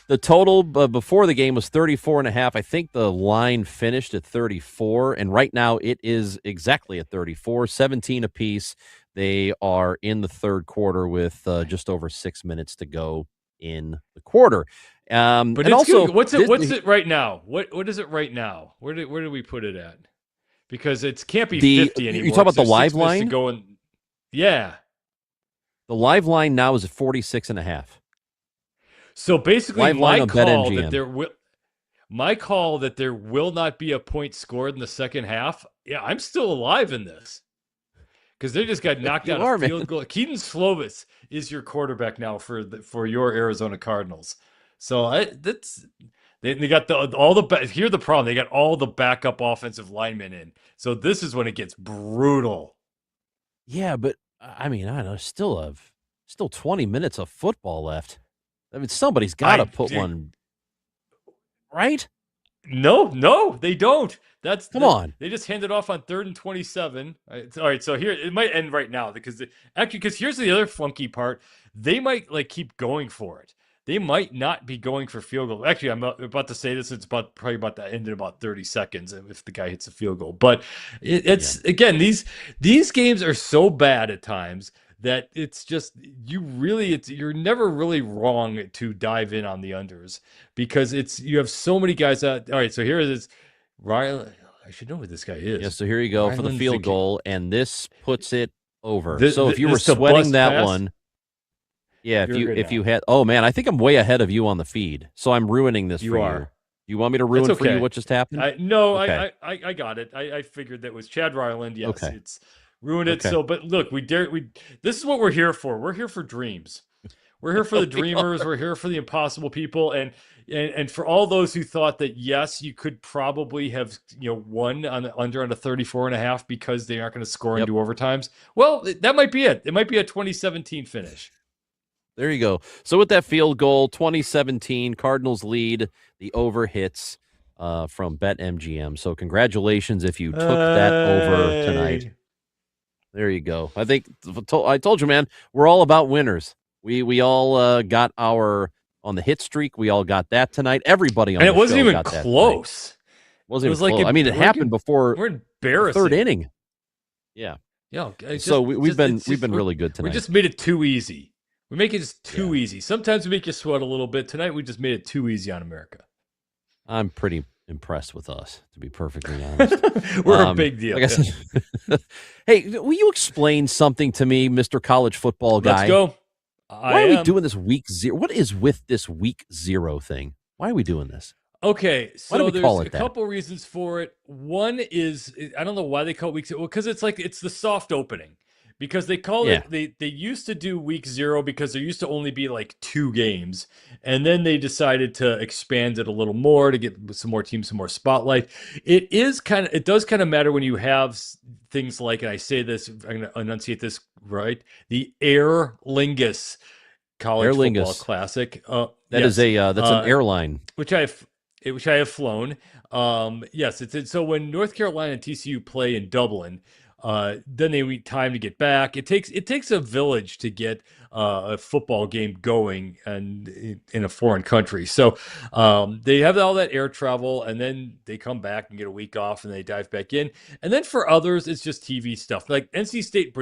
the total before the game was 34 and a half. I think the line finished at 34, and right now it is exactly at 34, 17 apiece. They are in the third quarter with just over 6 minutes to go in the quarter. But and it's also, good. What's it right now? What is it right now? Where do we put it at? Because it can't be 50 anymore. You talk about the live line? Yeah. The live line now is at 46 and a half. So basically, live line on my call that there will not be a point scored in the second half. Yeah, I'm still alive in this because they just got knocked out of field goal. Keaton Slovis is your quarterback now for your Arizona Cardinals. So they got here's the problem. They got all the backup offensive linemen in. So this is when it gets brutal. Yeah, but I mean, I don't know. Still 20 minutes of football left. I mean, somebody's got to put one, right? No, they don't. Come on. They just handed off on 3rd and 27. All right, so here it might end right now because here's the other funky part. They might keep going for it. They might not be going for field goal. Actually, I'm about to say this. It's probably about to end in about 30 seconds if the guy hits a field goal. But again, these games are so bad at times that it's just you're never really wrong to dive in on the unders because you have so many guys out. All right, so here it is. Ryan, I should know who this guy is. Yeah, so here you go for the field goal, and this puts it over. So if you were sweating that one, yeah, if you had, oh man, I think I'm way ahead of you on the feed, so I'm ruining this for you. You want me to ruin for you what just happened? No, okay. I got it. I figured that was Chad Ryland. Yes, okay. It's ruined it. Okay. So, but look, this is what we're here for. We're here for dreams. We're here for the dreamers. We're here for the impossible people, and for all those who thought that yes, you could probably have won on a 34 and a half because they aren't going to score into overtimes. Well, that might be it. It might be a 2017 finish. There you go. So with that field goal, 2017, Cardinals lead. The over hits from BetMGM. So congratulations if you took that over tonight. There you go. I told you, man, we're all about winners. We all got our on the hit streak. We all got that tonight. Everybody on the show got that. And it wasn't even close. Wasn't even close. I mean, it happened before we're embarrassing. The third inning. Yeah. Yeah. So we've been really good tonight. We just made it too easy. We make it just too easy. Sometimes we make you sweat a little bit. Tonight we just made it too easy on America. I'm pretty impressed with us, to be perfectly honest. We're a big deal. Like I said, hey, will you explain something to me, Mr. College Football Guy? Let's go. Why are we doing this week 0? What is with this week 0 thing? Why are we doing this? Okay, so there's a couple reasons for it. One is I don't know why they call it week 0. Well, because it's the soft opening. Because they call it, they used to do week 0 because there used to only be 2 games. And then they decided to expand it a little more to get some more teams, some more spotlight. It does kind of matter when you have things like, and I say this, I'm going to enunciate this right, the Aer Lingus College Football Classic. That's an airline. Which I have flown. Yes, so when North Carolina and TCU play in Dublin, then they need time to get back. It takes a village to get a football game going and in a foreign country. So they have all that air travel, and then they come back and get a week off, and they dive back in. And then for others, it's just TV stuff. Like NC State,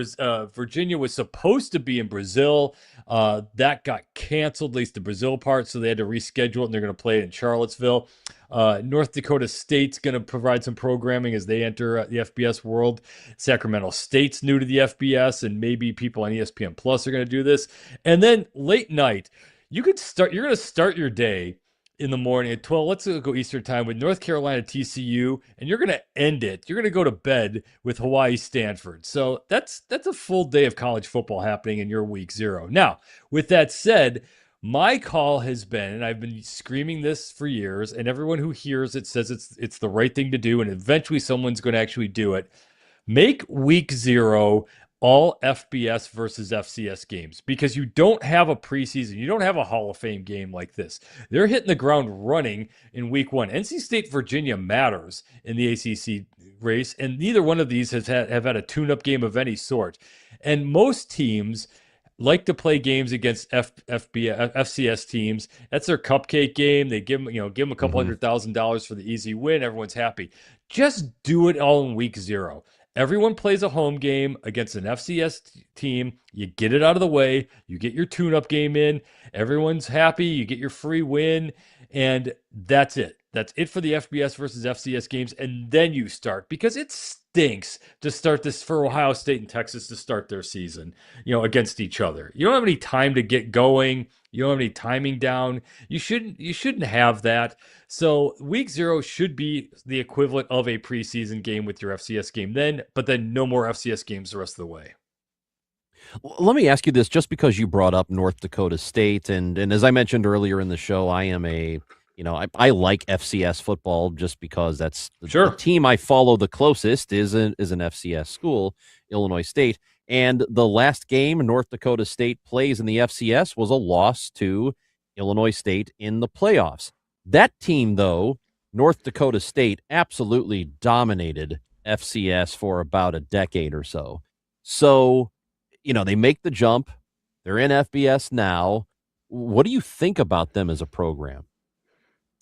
Virginia was supposed to be in Brazil. That got canceled, at least the Brazil part, so they had to reschedule it, and they're going to play it in Charlottesville. North Dakota State's going to provide some programming as they enter the FBS world. Sacramento State's new to the FBS, and maybe people on ESPN Plus are going to do this. this. And then late night, you're going to start your day in the morning at 12. Let's go Eastern time with North Carolina TCU, and you're going to end it. You're going to go to bed with Hawaii Stanford. So that's a full day of college football happening in your week 0. Now, with that said, my call has been, and I've been screaming this for years, and everyone who hears it says it's the right thing to do, and eventually someone's going to actually do it. Make week 0 all FBS versus FCS games, because you don't have a preseason. You don't have a Hall of Fame game like this. They're hitting the ground running in week 1. NC State, Virginia matters in the ACC race, and neither one of these have had a tune-up game of any sort. And most teams like to play games against FCS teams. That's their cupcake game. They give them a couple $100,000 for the easy win. Everyone's happy. Just do it all in week 0. Everyone plays a home game against an FCS team. You get it out of the way. You get your tune-up game in. Everyone's happy. You get your free win. And that's it. That's it for the FBS versus FCS games. And then you start, because it stinks to start this for Ohio State and Texas to start their season, against each other. You don't have any time to get going. You don't have any timing down. You shouldn't have that. So week 0 should be the equivalent of a preseason game with your FCS game but then no more FCS games the rest of the way. Let me ask you this, just because you brought up North Dakota State, and as I mentioned earlier in the show, I am I like FCS football just because that's the team I follow the closest is an FCS school, Illinois State. And the last game North Dakota State plays in the FCS was a loss to Illinois State in the playoffs. That team, though, North Dakota State, absolutely dominated FCS for about a decade or so. So, they make the jump. They're in FBS now. What do you think about them as a program?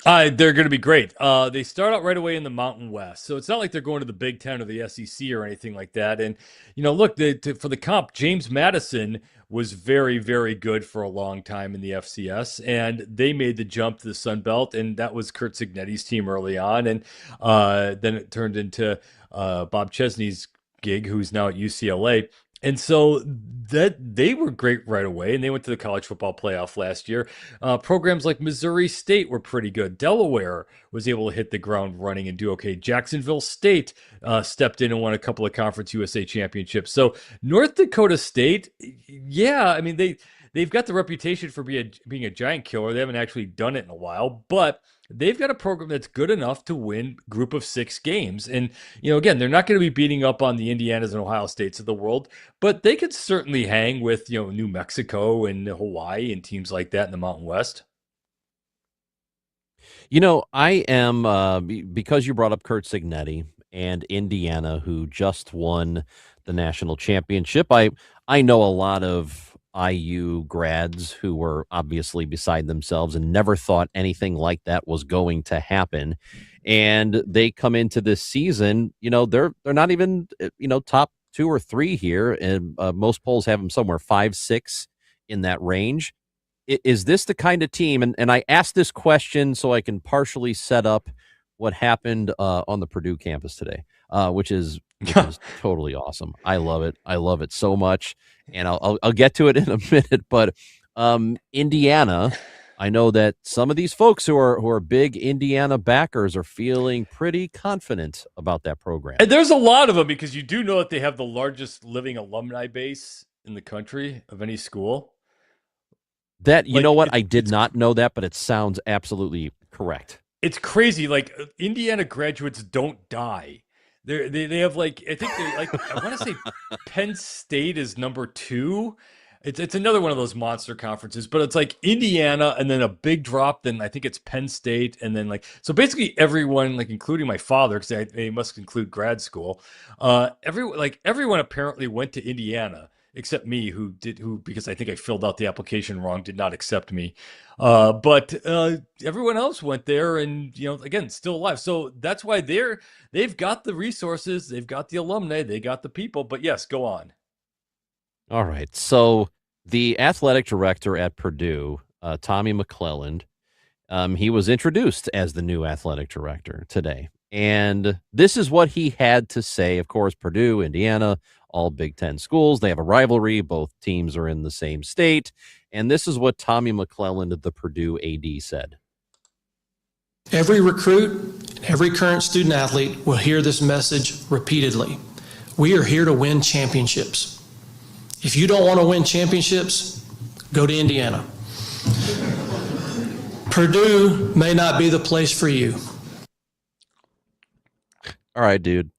They're going to be great. They start out right away in the Mountain West. So it's not like they're going to the Big Ten or the SEC or anything like that. And, look, for the comp, James Madison was very, very good for a long time in the FCS. And they made the jump to the Sun Belt. And that was Curt Cignetti's team early on. And then it turned into Bob Chesney's gig, who's now at UCLA. And so that they were great right away, and they went to the college football playoff last year. Programs like Missouri State were pretty good. Delaware was able to hit the ground running and do okay. Jacksonville State stepped in and won a couple of Conference USA championships. So North Dakota State, they've got the reputation for being a giant killer. They haven't actually done it in a while, but they've got a program that's good enough to win group of 6 games. And, again, they're not going to be beating up on the Indianas and Ohio States of the world, but they could certainly hang with, New Mexico and Hawaii and teams like that in the Mountain West. I am, because you brought up Curt Cignetti and Indiana, who just won the national championship. I know a lot of IU grads who were obviously beside themselves and never thought anything like that was going to happen. And they come into this season, they're not even, top 2 or 3 here. And most polls have them somewhere 5, 6 in that range. Is this the kind of team? And I asked this question so I can partially set up what happened on the Purdue campus today, which is totally awesome. I love it. I love it so much. And I'll get to it in a minute, but Indiana, I know that some of these folks who are big Indiana backers are feeling pretty confident about that program. And there's a lot of them, because you do know that they have the largest living alumni base in the country of any school. That, know what? I did not know that, but it sounds absolutely correct. It's crazy. Like, Indiana graduates don't die. They have I think I want to say Penn State is number 2. It's another one of those monster conferences, but it's like Indiana and then a big drop. Then I think it's Penn State. And then so basically everyone, including my father, because they must include grad school. Everyone apparently went to Indiana except me, who because I think I filled out the application wrong, did not accept me. But everyone else went there, and again, still alive. So that's why they've got the resources, they've got the alumni, they got the people. But yes, go on. All right. So the athletic director at Purdue, Tommy McClelland, he was introduced as the new athletic director today. And this is what he had to say. Of course, Purdue, Indiana, all Big Ten schools. They have a rivalry. Both teams are in the same state. And this is what Tommy McClelland, the Purdue AD, said. Every recruit, every current student athlete will hear this message repeatedly. We are here to win championships. If you don't want to win championships, go to Indiana. Purdue may not be the place for you. All right, dude.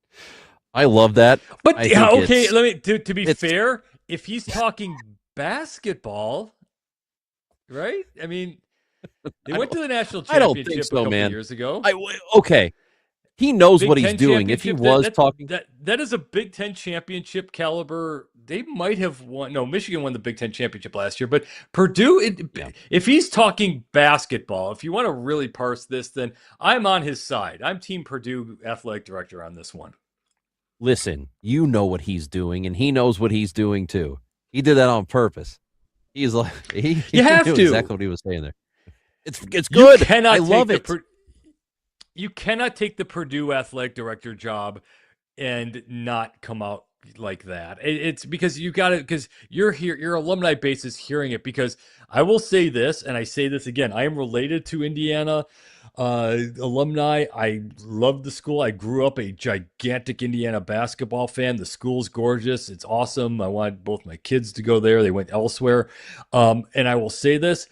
I love that. But okay, let me to be fair, if he's talking basketball, right? I mean, they went to the national championship I don't think so, a couple man. years ago. Okay. He knows Big what he's Ten doing. If he championship, was talking. that is a Big Ten championship caliber. They might have won. No, Michigan won the Big Ten championship last year. But Purdue, if he's talking basketball, if you want to really parse this, then I'm on his side. I'm Team Purdue athletic director on this one. Listen, you know what he's doing, and he knows what he's doing too. He did that on purpose. He's like he have knew to. exactly what he was saying there. It's good. You cannot I love it. You cannot take the Purdue athletic director job and not come out like that. It's because you got it, because you're here, your alumni base is hearing it. Because I will say this, and I say this again, I am related to Indiana alumni. I love the school. I grew up a gigantic Indiana basketball fan. The school's gorgeous. It's awesome. I wanted both my kids to go there. They went elsewhere. And I will say this,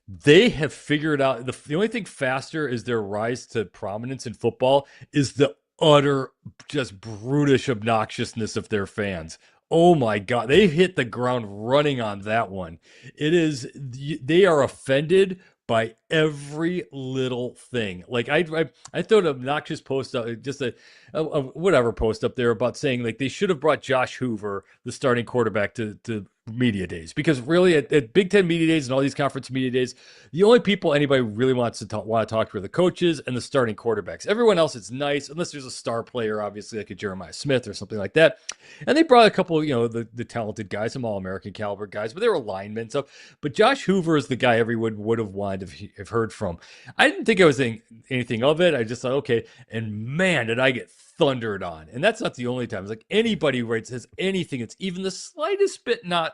they have figured out the only thing faster is their rise to prominence in football is the utter just brutish obnoxiousness of their fans. Oh my God, they hit the ground running on that one. They are offended by every little thing. Like I throw an obnoxious post up, just a whatever post up there about saying like they should have brought Josh Hoover, the starting quarterback, to media days, because really at Big Ten media days and all these conference media days, the only people anybody really wants to talk to are the coaches and the starting quarterbacks. Everyone else, it's nice unless there's a star player, obviously like a Jeremiah Smith or something like that. And they brought a couple, the talented guys, some All-American caliber guys, but they were linemen stuff. But Josh Hoover is the guy everyone would have wanted to have heard from. I didn't think I was anything of it. I just thought, okay, and man, did I get thundered on. And that's not the only time. It's like anybody who says anything it's even the slightest bit not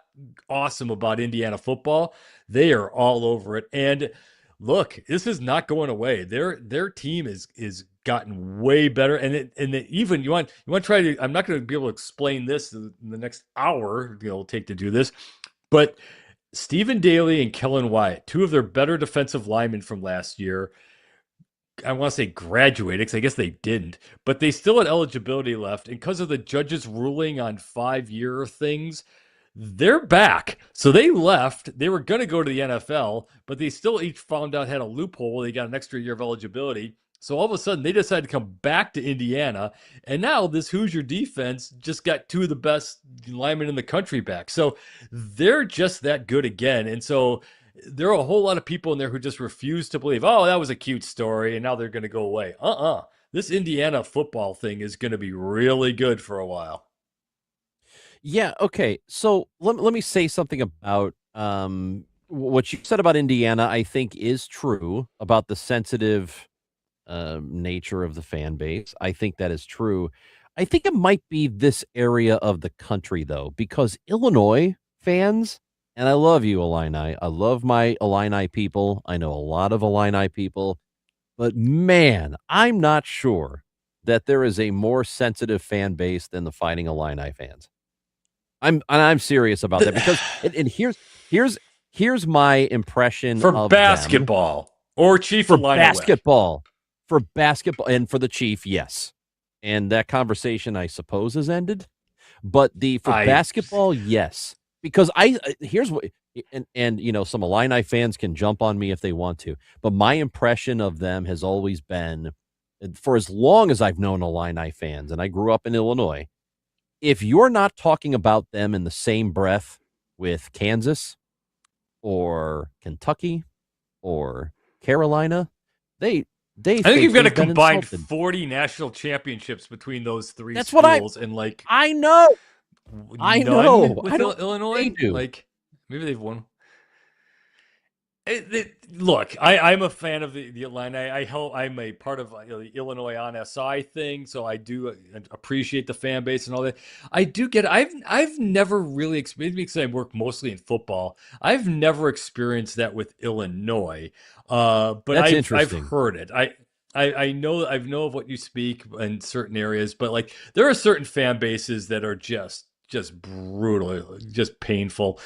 awesome about Indiana football, they are all over it. And look, this is not going away. Their team is gotten way better. And even you want to try to, I'm not going to be able to explain this in the next hour it'll take to do this, but Stephen Daly and Kellen Wyatt, two of their better defensive linemen from last year, I want to say graduated, because I guess they didn't, but they still had eligibility left. And because of the judge's ruling on 5-year things, they're back. So they left. They were going to go to the NFL, but they still each found out had a loophole where they got an extra year of eligibility. So all of a sudden, they decided to come back to Indiana. And now this Hoosier defense just got two of the best linemen in the country back. So they're just that good again. And so there are a whole lot of people in there who just refuse to believe, oh, that was a cute story, and now they're going to go away. This Indiana football thing is going to be really good for a while. Yeah, okay. So let me say something about what you said about Indiana, I think is true about the sensitive nature of the fan base. I think that is true. I think it might be this area of the country, though, because Illinois fans, and I love you, Illini. I love my Illini people. I know a lot of Illini people. But, man, I'm not sure that there is a more sensitive fan base than the Fighting Illini fans. I'm serious about that, because and here's my impression for of basketball them. Or Chief For Illini basketball. For basketball and for the Chief, yes. And that conversation, I suppose, has ended. But for basketball, yes. Because here's what, and some Illini fans can jump on me if they want to, but my impression of them has always been, for as long as I've known Illini fans, and I grew up in Illinois, if you're not talking about them in the same breath with Kansas or Kentucky or Carolina, I think you've got a combined 40 national championships between those three schools. I know. I know. With Illinois, like maybe they've won. Look, I'm a fan of the Atlanta. I'm a part of the Illinois on SI thing, so I do appreciate the fan base and all that. I do get. I've never really experienced, because I work mostly in football. I've never experienced that with Illinois, but That's I've interesting. heard it. I know of what you speak in certain areas, but like there are certain fan bases that are just brutal, just painful.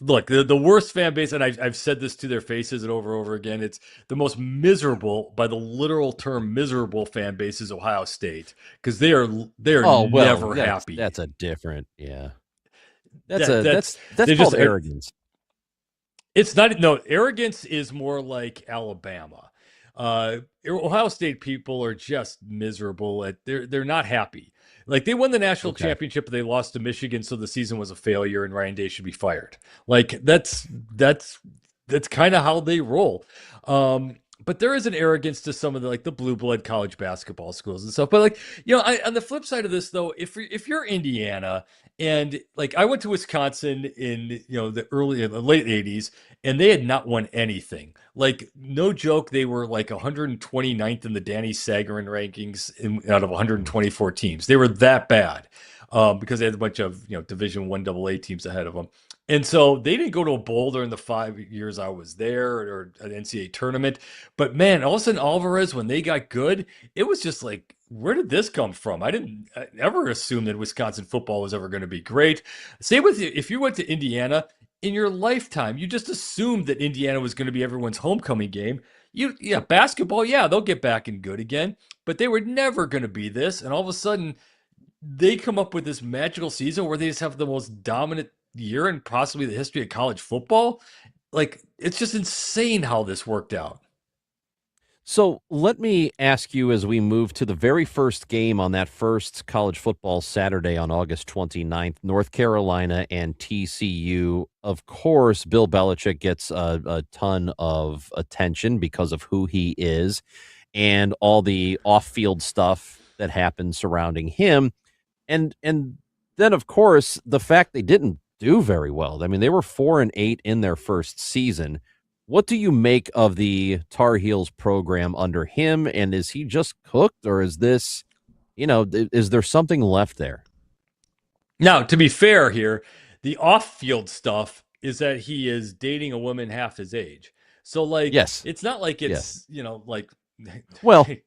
Look, the worst fan base, and I've said this to their faces and over again, it's the most miserable, by the literal term miserable fan base, is Ohio State, because they are Oh well, never happy. that's a different, yeah. That's That's called arrogance. It's not, no, arrogance is more like Alabama. Ohio State people are just miserable they're not happy. Like they won the national championship, but they lost to Michigan, so the season was a failure, and Ryan Day should be fired. Like that's kind of how they roll. But there is an arrogance to some of the blue blood college basketball schools and stuff. But on the flip side of this, though, if you're Indiana, and like I went to Wisconsin in the late '80s, and they had not won anything. Like no joke, they were like 129th in the Danny Sagarin rankings out of 124 teams. They were that bad because they had a bunch of Division I AA teams ahead of them. And so they didn't go to a bowl during the 5 years I was there, or an NCAA tournament. But man, all of a sudden Alvarez, when they got good, it was just like, where did this come from? I didn't ever assume that Wisconsin football was ever going to be great. Same with you. If you went to Indiana in your lifetime, you just assumed that Indiana was going to be everyone's homecoming game. Basketball, they'll get back and good again, but they were never going to be this. And all of a sudden, they come up with this magical season where they just have the most dominant year in possibly the history of college football. Like, it's just insane how this worked out. So let me ask you, as we move to the very first game on that first college football Saturday on August 29th, North Carolina and TCU. Of course, Bill Belichick gets a ton of attention because of who he is and all the off-field stuff that happened surrounding him. And then, of course, the fact they didn't do very well. I mean, they were 4-8 in their first season. What do you make of the Tar Heels program under him? And is he just cooked, or is this, is there something left there? Now, to be fair here, the off-field stuff is that he is dating a woman half his age. So, yes, it's not like it's, well, he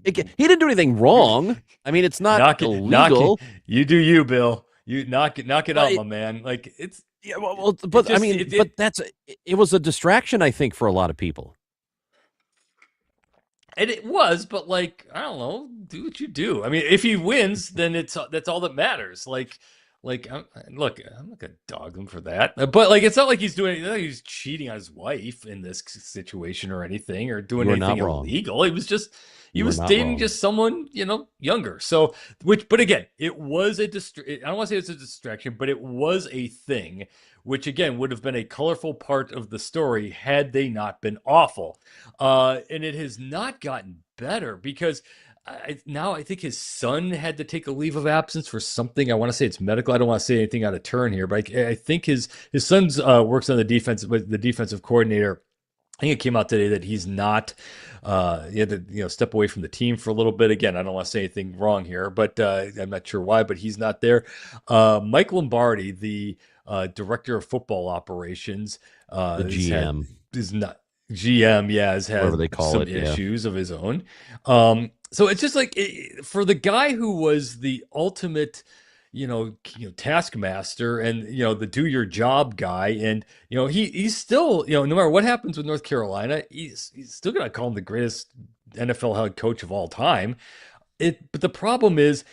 didn't do anything wrong. I mean, it's not illegal. You do you, Bill. You knock it out, my man. Like it's but it was a distraction, I think, for a lot of people. And it was, but I don't know, do what you do. I mean, if he wins, then that's all that matters. Look, I'm not gonna dog him for that, but it's not like he's doing anything. He's cheating on his wife in this situation or anything, or doing anything illegal. It was just he was dating just someone younger. So, but again, it was I don't want to say it's a distraction, but it was a thing, which again would have been a colorful part of the story had they not been awful. And it has not gotten better because. I think his son had to take a leave of absence for something. I want to say it's medical. I don't want to say anything out of turn here, but I think his son's works on the defense with the defensive coordinator. I think it came out today that he's not. He had to step away from the team for a little bit. Again, I don't want to say anything wrong here, but I'm not sure why. But he's not there. Mike Lombardi, the director of football operations, the GM, is not. GM, has had some issues of his own. So it's just for the guy who was the ultimate, taskmaster and, the do your job guy. And, he's still, no matter what happens with North Carolina, he's still going to call him the greatest NFL head coach of all time. But the problem is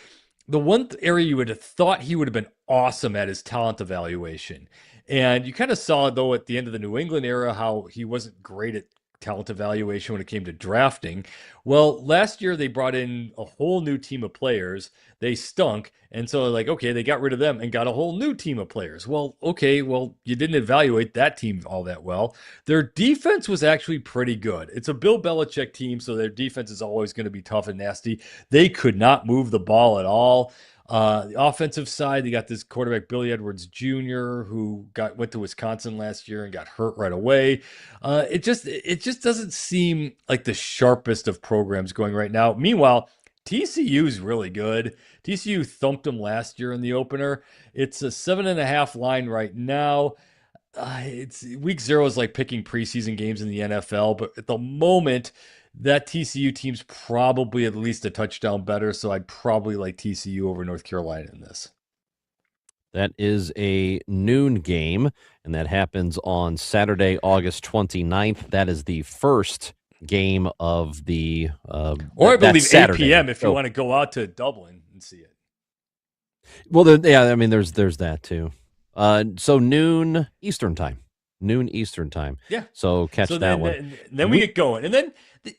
the one area you would have thought he would have been awesome at is talent evaluation. And you kind of saw, though, at the end of the New England era, how he wasn't great at talent evaluation when it came to drafting. Well, last year they brought in a whole new team of players. They stunk. And so they got rid of them and got a whole new team of players. Well, you didn't evaluate that team all that well. Their defense was actually pretty good. It's a Bill Belichick team, so their defense is always going to be tough and nasty. They could not move the ball at all. The offensive side, they got this quarterback Billy Edwards Jr. who went to Wisconsin last year and got hurt right away. It just doesn't seem like the sharpest of programs going right now. Meanwhile, TCU is really good. TCU thumped them last year in the opener. It's a 7.5 line right now. It's week 0 is like picking preseason games in the NFL, but at the moment, that TCU team's probably at least a touchdown better, so I'd probably like TCU over North Carolina in this. That is a noon game, and that happens on Saturday, August 29th. That is the first game of the or I believe 8 Saturday. p.m. if you want to go out to Dublin and see it. Well, yeah, I mean, there's that too. So noon Eastern time. Yeah. So catch that one. Then we get going, and then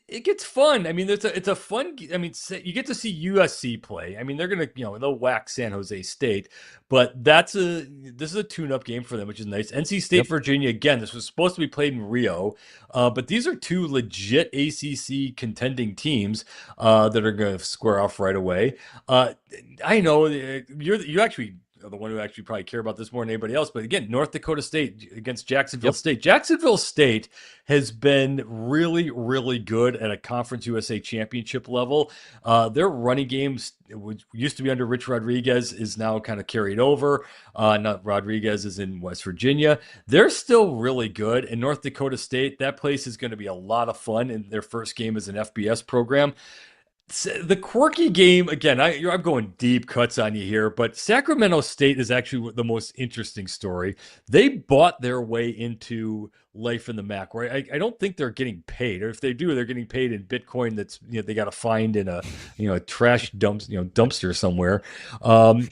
it gets fun. I mean, it's a fun. I mean, you get to see USC play. I mean, they're gonna they'll whack San Jose State, but this is a tune-up game for them, which is nice. NC State, Virginia. Again, this was supposed to be played in Rio, but these are two legit ACC contending teams that are going to square off right away. I know you actually the one who actually probably care about this more than anybody else. But again, North Dakota State against Jacksonville State. Jacksonville State has been really, really good at a Conference USA championship level. Their running games, which used to be under Rich Rodriguez, is now kind of carried over. Not Rodriguez is in West Virginia. They're still really good. And North Dakota State, that place is going to be a lot of fun in their first game as an FBS program. The quirky game, again, I'm going deep cuts on you here, but Sacramento State is actually the most interesting story. They bought their way into life in the MAC, where I don't think they're getting paid, or if they do, they're getting paid in Bitcoin that's they got to find in a a trash dumpster somewhere.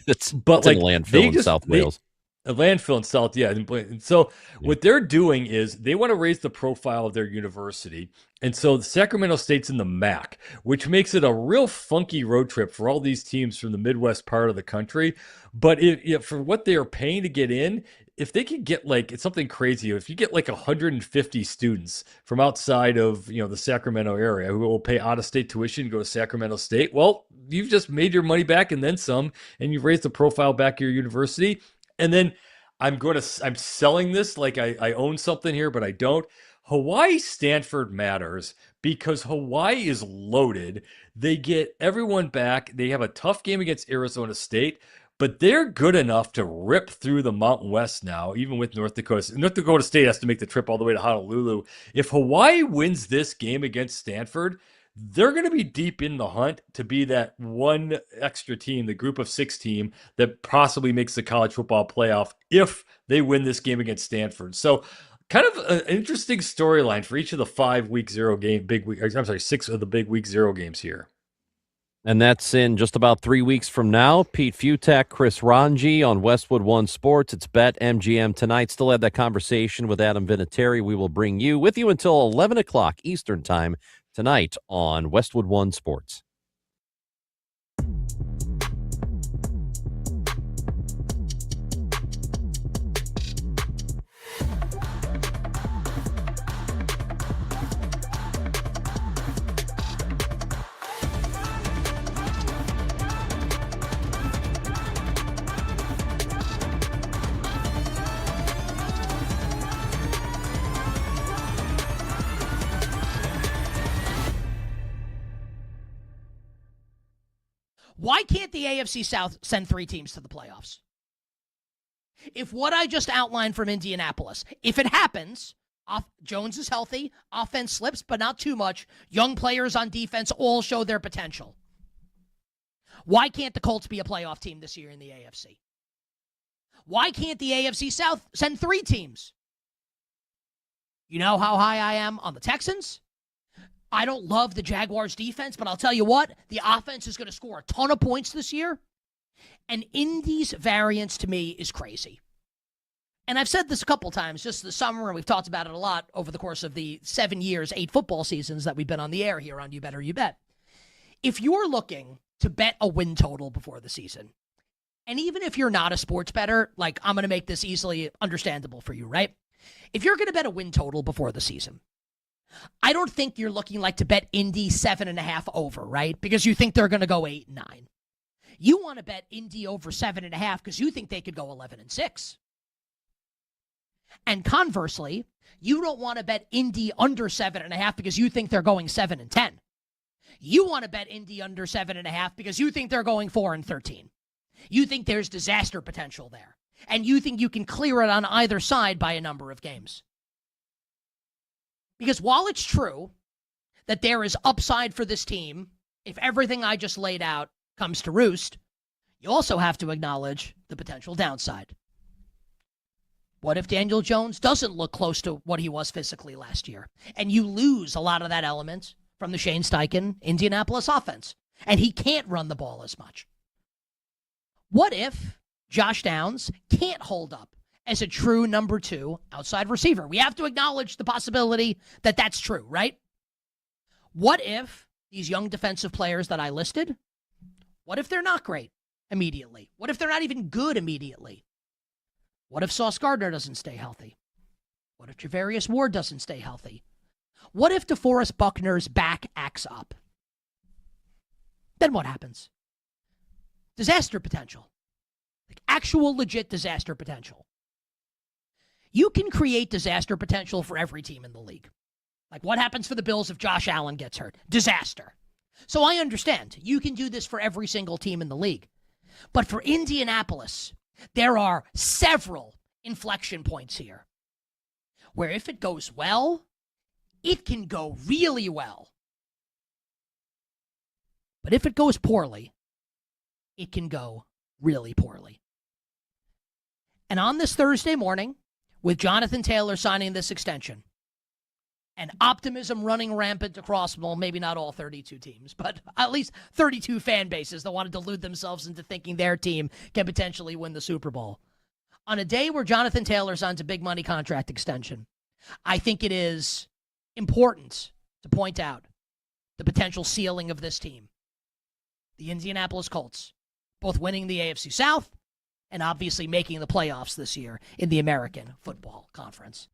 It's like a landfill in South Wales. A landfill in South, yeah. And so what they're doing is they want to raise the profile of their university. And so the Sacramento State's in the MAC, which makes it a real funky road trip for all these teams from the Midwest part of the country. But if for what they are paying to get in, if they could get it's something crazy. If you get 150 students from outside of the Sacramento area who will pay out-of-state tuition to go to Sacramento State, well, you've just made your money back and then some, and you've raised the profile back of your university. And then I'm selling this like I own something here, but I don't. Hawaii Stanford matters because Hawaii is loaded. They get everyone back. They have a tough game against Arizona State, but they're good enough to rip through the Mountain West now, even with North Dakota. North Dakota State has to make the trip all the way to Honolulu. If Hawaii wins this game against Stanford, they're going to be deep in the hunt to be that one extra team, the group of 6 team that possibly makes the college football playoff if they win this game against Stanford. So kind of an interesting storyline for each of the 5 week 0 game, 6 of the big week 0 games here. And that's in just about 3 weeks from now. Pete Futak, Chris Ranji on Westwood One Sports. It's BetMGM tonight. Still have that conversation with Adam Vinatieri. We will bring you with you until 11 o'clock Eastern time tonight on Westwood One Sports. Why can't the AFC South send 3 teams to the playoffs? If what I just outlined from Indianapolis, if it happens, Jones is healthy, offense slips, but not too much, young players on defense all show their potential. Why can't the Colts be a playoff team this year in the AFC? Why can't the AFC South send 3 teams? You know how high I am on the Texans? I don't love the Jaguars' defense, but I'll tell you what, the offense is going to score a ton of points this year. And Indy's variance to me is crazy. And I've said this a couple times just this summer, and we've talked about it a lot over the course of the 7 years, 8 football seasons that we've been on the air here on You Better You Bet. If you're looking to bet a win total before the season, and even if you're not a sports bettor, I'm going to make this easily understandable for you, right? If you're going to bet a win total before the season, I don't think you're looking to bet Indy 7.5 over, right? Because you think they're going to go 8-9. You want to bet Indy over 7.5 because you think they could go 11-6. And conversely, you don't want to bet Indy under 7.5 because you think they're going 7-10. You want to bet Indy under 7.5 because you think they're going 4-13. You think there's disaster potential there. And you think you can clear it on either side by a number of games. Because while it's true that there is upside for this team, if everything I just laid out comes to roost, you also have to acknowledge the potential downside. What if Daniel Jones doesn't look close to what he was physically last year, and you lose a lot of that element from the Shane Steichen Indianapolis offense, and he can't run the ball as much? What if Josh Downs can't hold up as a true number 2 outside receiver? We have to acknowledge the possibility that that's true, right? What if these young defensive players that I listed, what if they're not great immediately? What if they're not even good immediately? What if Sauce Gardner doesn't stay healthy? What if Javarius Ward doesn't stay healthy? What if DeForest Buckner's back acts up? Then what happens? Disaster potential. Like actual legit disaster potential. You can create disaster potential for every team in the league. Like what happens for the Bills if Josh Allen gets hurt? Disaster. So I understand. You can do this for every single team in the league. But for Indianapolis, there are several inflection points here where if it goes well, it can go really well. But if it goes poorly, it can go really poorly. And on this Thursday morning, with Jonathan Taylor signing this extension, and optimism running rampant across, well, maybe not all 32 teams, but at least 32 fan bases that want to delude themselves into thinking their team can potentially win the Super Bowl. On a day where Jonathan Taylor signs a big money contract extension, I think it is important to point out the potential ceiling of this team. The Indianapolis Colts, both winning the AFC South and obviously making the playoffs this year in the American Football Conference.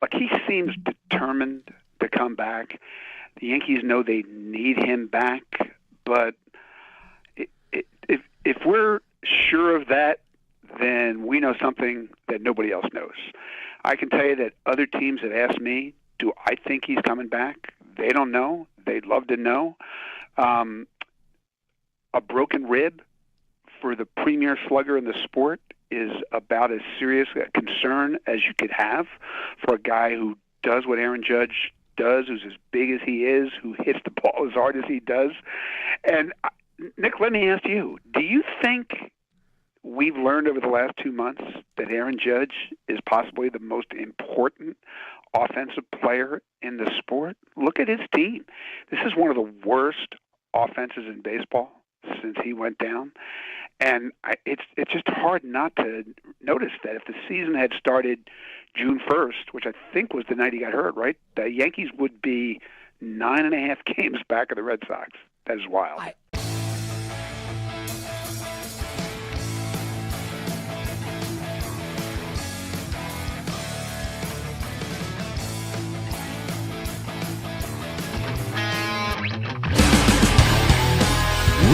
Like he seems determined to come back. The Yankees know they need him back, but if we're sure of that, then we know something that nobody else knows. I can tell you that other teams have asked me, do I think he's coming back? They don't know. They'd love to know. A broken rib for the premier slugger in the sport is about as serious a concern as you could have for a guy who does what Aaron Judge does, who's as big as he is, who hits the ball as hard as he does. And, Nick, let me ask you, do you think we've learned over the last 2 months that Aaron Judge is possibly the most important offensive player in the sport? Look at his team. This is one of the worst offenses in baseball since he went down. And it's just hard not to notice that if the season had started June 1st, which I think was the night he got hurt, right? The Yankees would be 9.5 games back of the Red Sox. That is wild.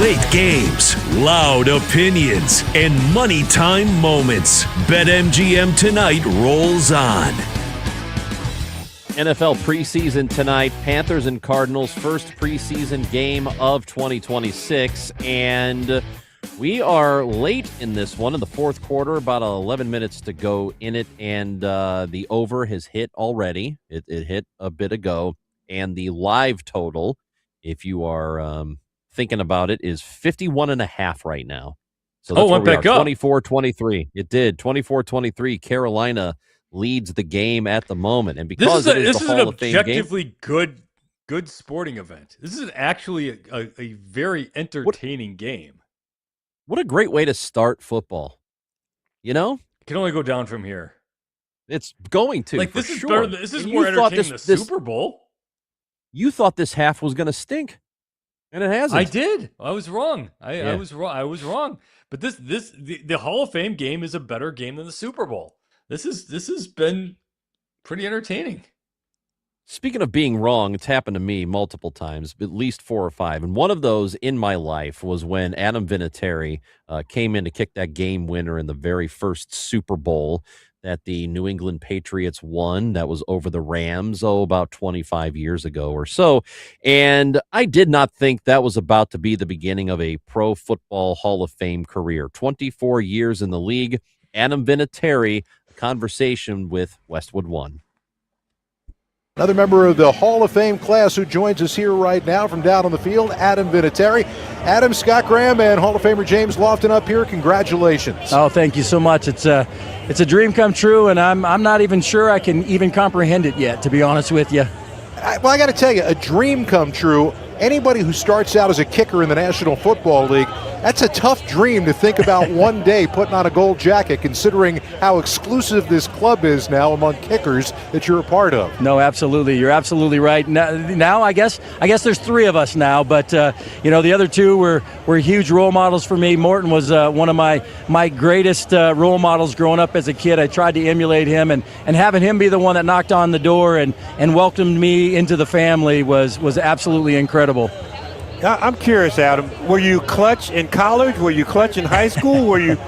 Late games, loud opinions, and money time moments. BetMGM Tonight rolls on. NFL preseason tonight. Panthers and Cardinals, first preseason game of 2026. And we are late in this one in the fourth quarter, about 11 minutes to go in it. And the over has hit already. It hit a bit ago. And the live total, if you are thinking about it, is 51.5 right now. So that's went back up. 24-23. It did. 24-23. Carolina leads the game at the moment. And because this is the an Hall of Fame game, objectively good sporting event. This is actually a very entertaining game. What a great way to start football. You know? It can only go down from here. It's going to. Like, this is sure. better. This is more entertaining than the Super Bowl. You thought this half was going to stink, and it hasn't. I did. I was wrong. I was wrong. I was wrong. But the Hall of Fame game is a better game than the Super Bowl. This has been pretty entertaining. Speaking of being wrong, it's happened to me multiple times, at least 4 or 5. And one of those in my life was when Adam Vinatieri came in to kick that game winner in the very first Super Bowl that the New England Patriots won. That was over the Rams, about 25 years ago or so. And I did not think that was about to be the beginning of a Pro Football Hall of Fame career. 24 years in the league. Adam Vinatieri, a conversation with Westwood One. Another member of the Hall of Fame class who joins us here right now from down on the field, Adam Vinatieri. Adam, Scott Graham, and Hall of Famer James Lofton up here. Congratulations. Oh, thank you so much. It's a dream come true, and I'm not even sure I can even comprehend it yet, to be honest with you. I got to tell you, a dream come true. Anybody who starts out as a kicker in the National Football League, that's a tough dream to think about one day putting on a gold jacket, considering how exclusive this club is now among kickers that you're a part of. No, absolutely. You're absolutely right. Now I guess there's 3 of us now, but the other 2 were huge role models for me. Morton was one of my greatest role models growing up as a kid. I tried to emulate him, and having him be the one that knocked on the door and welcomed me into the family was absolutely incredible. I'm curious, Adam. Were you clutch in college? Were you clutch in high school? Were you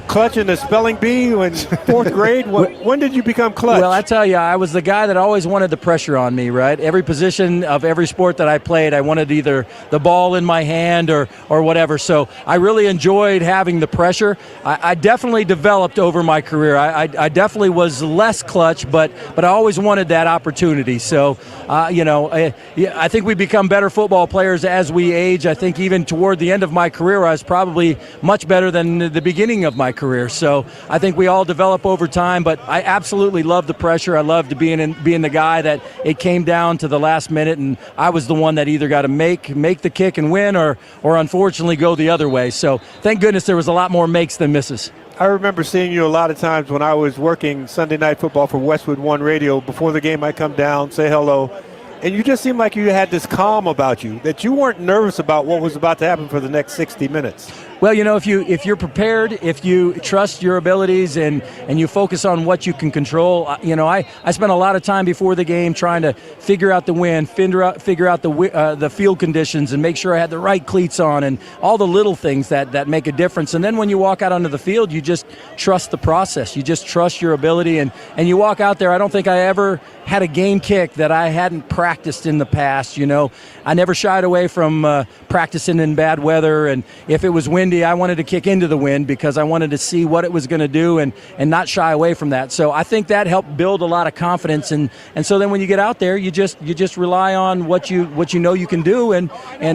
clutch in the spelling bee in 4th grade? When did you become clutch? Well, I tell you, I was the guy that always wanted the pressure on me, right? Every position of every sport that I played, I wanted either the ball in my hand or whatever. So I really enjoyed having the pressure. I definitely developed over my career. I definitely was less clutch, but I always wanted that opportunity. So, I think we become better football players as we age. I think even toward the end of my career, I was probably much better than the beginning of my career. So I think we all develop over time, but I absolutely love the pressure. I loved being the guy that it came down to the last minute, and I was the one that either got to make the kick and win or unfortunately go the other way. So thank goodness there was a lot more makes than misses. I remember seeing you a lot of times when I was working Sunday Night Football for Westwood One Radio. Before the game, I'd come down, say hello, and you just seemed like you had this calm about you, that you weren't nervous about what was about to happen for the next 60 minutes. Well, if you're prepared, if you trust your abilities and you focus on what you can control, I spent a lot of time before the game trying to figure out the wind, figure out the field conditions, and make sure I had the right cleats on, and all the little things that make a difference. And then when you walk out onto the field, you just trust the process. You just trust your ability, and you walk out there. I don't think I ever had a game kick that I hadn't practiced in the past. I never shied away from practicing in bad weather, and if it was windy, I wanted to kick into the wind because I wanted to see what it was going to do and not shy away from that. So I think that helped build a lot of confidence, and so then when you get out there, you just rely on what you know you can do, and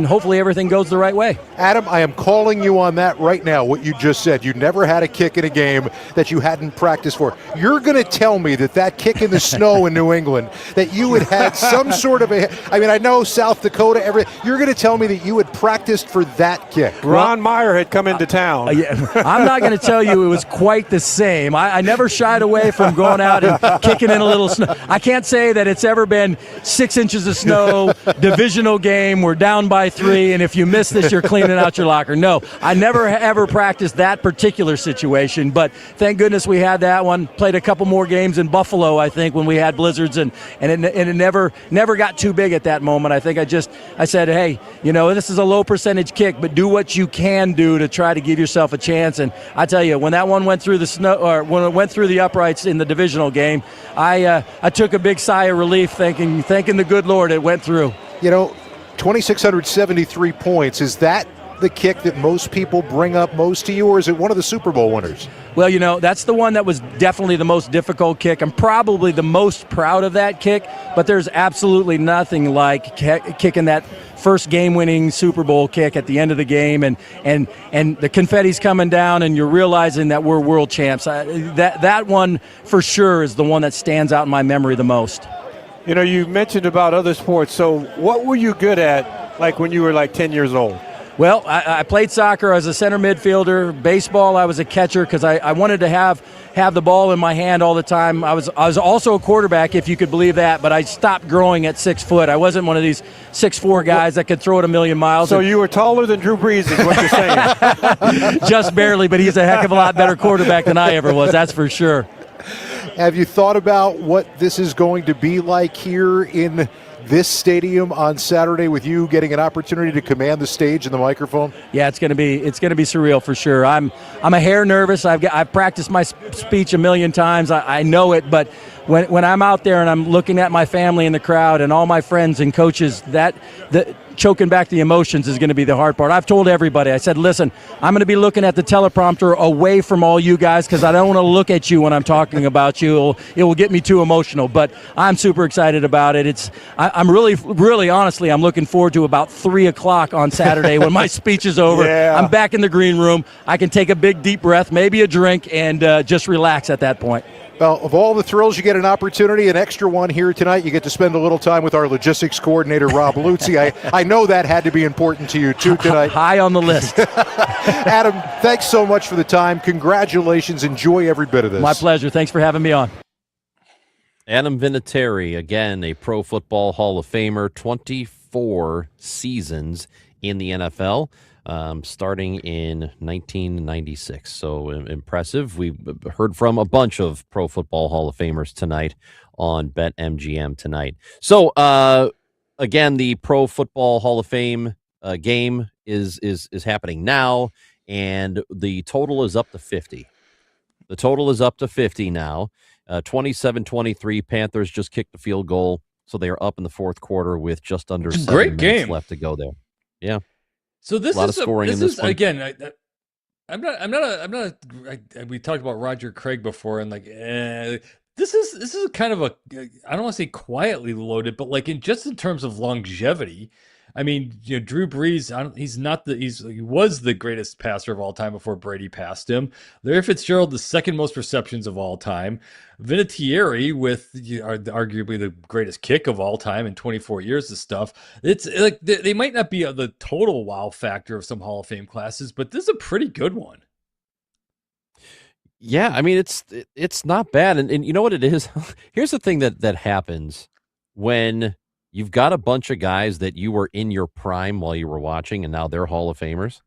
hopefully everything goes the right way. Adam, I am calling you on that right now, what you just said. You never had a kick in a game that you hadn't practiced for. You're going to tell me that kick in the snow in New England, that you had some sort of I know South Dakota, you're going to tell me that you had practiced for that kick. Ron Meyer had come into town. I'm not going to tell you it was quite the same. I never shied away from going out and kicking in a little snow. I can't say that it's ever been 6 inches of snow, divisional game, we're down by 3, and if you miss this, you're cleaning out your locker. No, I never ever practiced that particular situation, but thank goodness we had that one. Played a couple more games in Buffalo, I think, when we had blizzards, and it never got too big at that moment. I think I said, hey, this is a low percentage kick, but do what you can do to try to give yourself a chance. And I tell you, when that one went through the snow, or when it went through the uprights in the divisional game, I took a big sigh of relief, thanking the good Lord it went through. 2,673 points. Is that the kick that most people bring up most to you, or is it one of the Super Bowl winners? Well, that's the one that was definitely the most difficult kick. I'm probably the most proud of that kick, but there's absolutely nothing like kicking that first game-winning Super Bowl kick at the end of the game, and the confetti's coming down, and you're realizing that we're world champs. That one for sure is the one that stands out in my memory the most. You mentioned about other sports. So what were you good at, like when you were like 10 years old? Well, I played soccer as a center midfielder. Baseball, I was a catcher because I wanted to have the ball in my hand all the time. I was also a quarterback, if you could believe that, but I stopped growing at 6 foot. I wasn't one of these 6'4" guys that could throw it a million miles. So you were taller than Drew Brees is what you're saying. Just barely, but he's a heck of a lot better quarterback than I ever was, that's for sure. Have you thought about what this is going to be like here in this stadium on Saturday with you getting an opportunity to command the stage and the microphone? Yeah, it's gonna be surreal for sure. I'm a hair nervous. I've practiced my speech a million times. I know it, but when I'm out there and I'm looking at my family in the crowd and all my friends and coaches, choking back the emotions is going to be the hard part. I've told everybody, I said, listen, I'm going to be looking at the teleprompter away from all you guys because I don't want to look at you when I'm talking about you. It will get me too emotional, but I'm super excited about it. I'm really, honestly, I'm looking forward to about 3 o'clock on Saturday when my speech is over. Yeah. I'm back in the green room. I can take a big, deep breath, maybe a drink, and just relax at that point. Well, of all the thrills, you get an opportunity, an extra one here tonight. You get to spend a little time with our logistics coordinator, Rob Luzzi. I know that had to be important to you, too, tonight. High on the list. Adam, thanks so much for the time. Congratulations. Enjoy every bit of this. My pleasure. Thanks for having me on. Adam Vinatieri, again, a Pro Football Hall of Famer, 24 seasons in the NFL. Starting in 1996. So impressive. We've heard from a bunch of Pro Football Hall of Famers tonight on BetMGM tonight. So, again, the Pro Football Hall of Fame game is happening now, and the total is up to 50. The total is up to 50 now. 27-23, Panthers just kicked the field goal, so they are up in the fourth quarter with just under 7 minutes left to go there. Yeah. So this a lot is of scoring in this one. Again. We talked about Roger Craig before, and this is kind of I don't want to say quietly loaded, but in terms of longevity. I mean, Drew Brees, he was the greatest passer of all time before Brady passed him. Larry Fitzgerald, the second most receptions of all time. Vinatieri with arguably the greatest kick of all time in 24 years of stuff. It's like they might not be the total wow factor of some Hall of Fame classes, but this is a pretty good one. Yeah, I mean, it's not bad. And you know what it is? Here's the thing that happens when you've got a bunch of guys that you were in your prime while you were watching, and now they're Hall of Famers.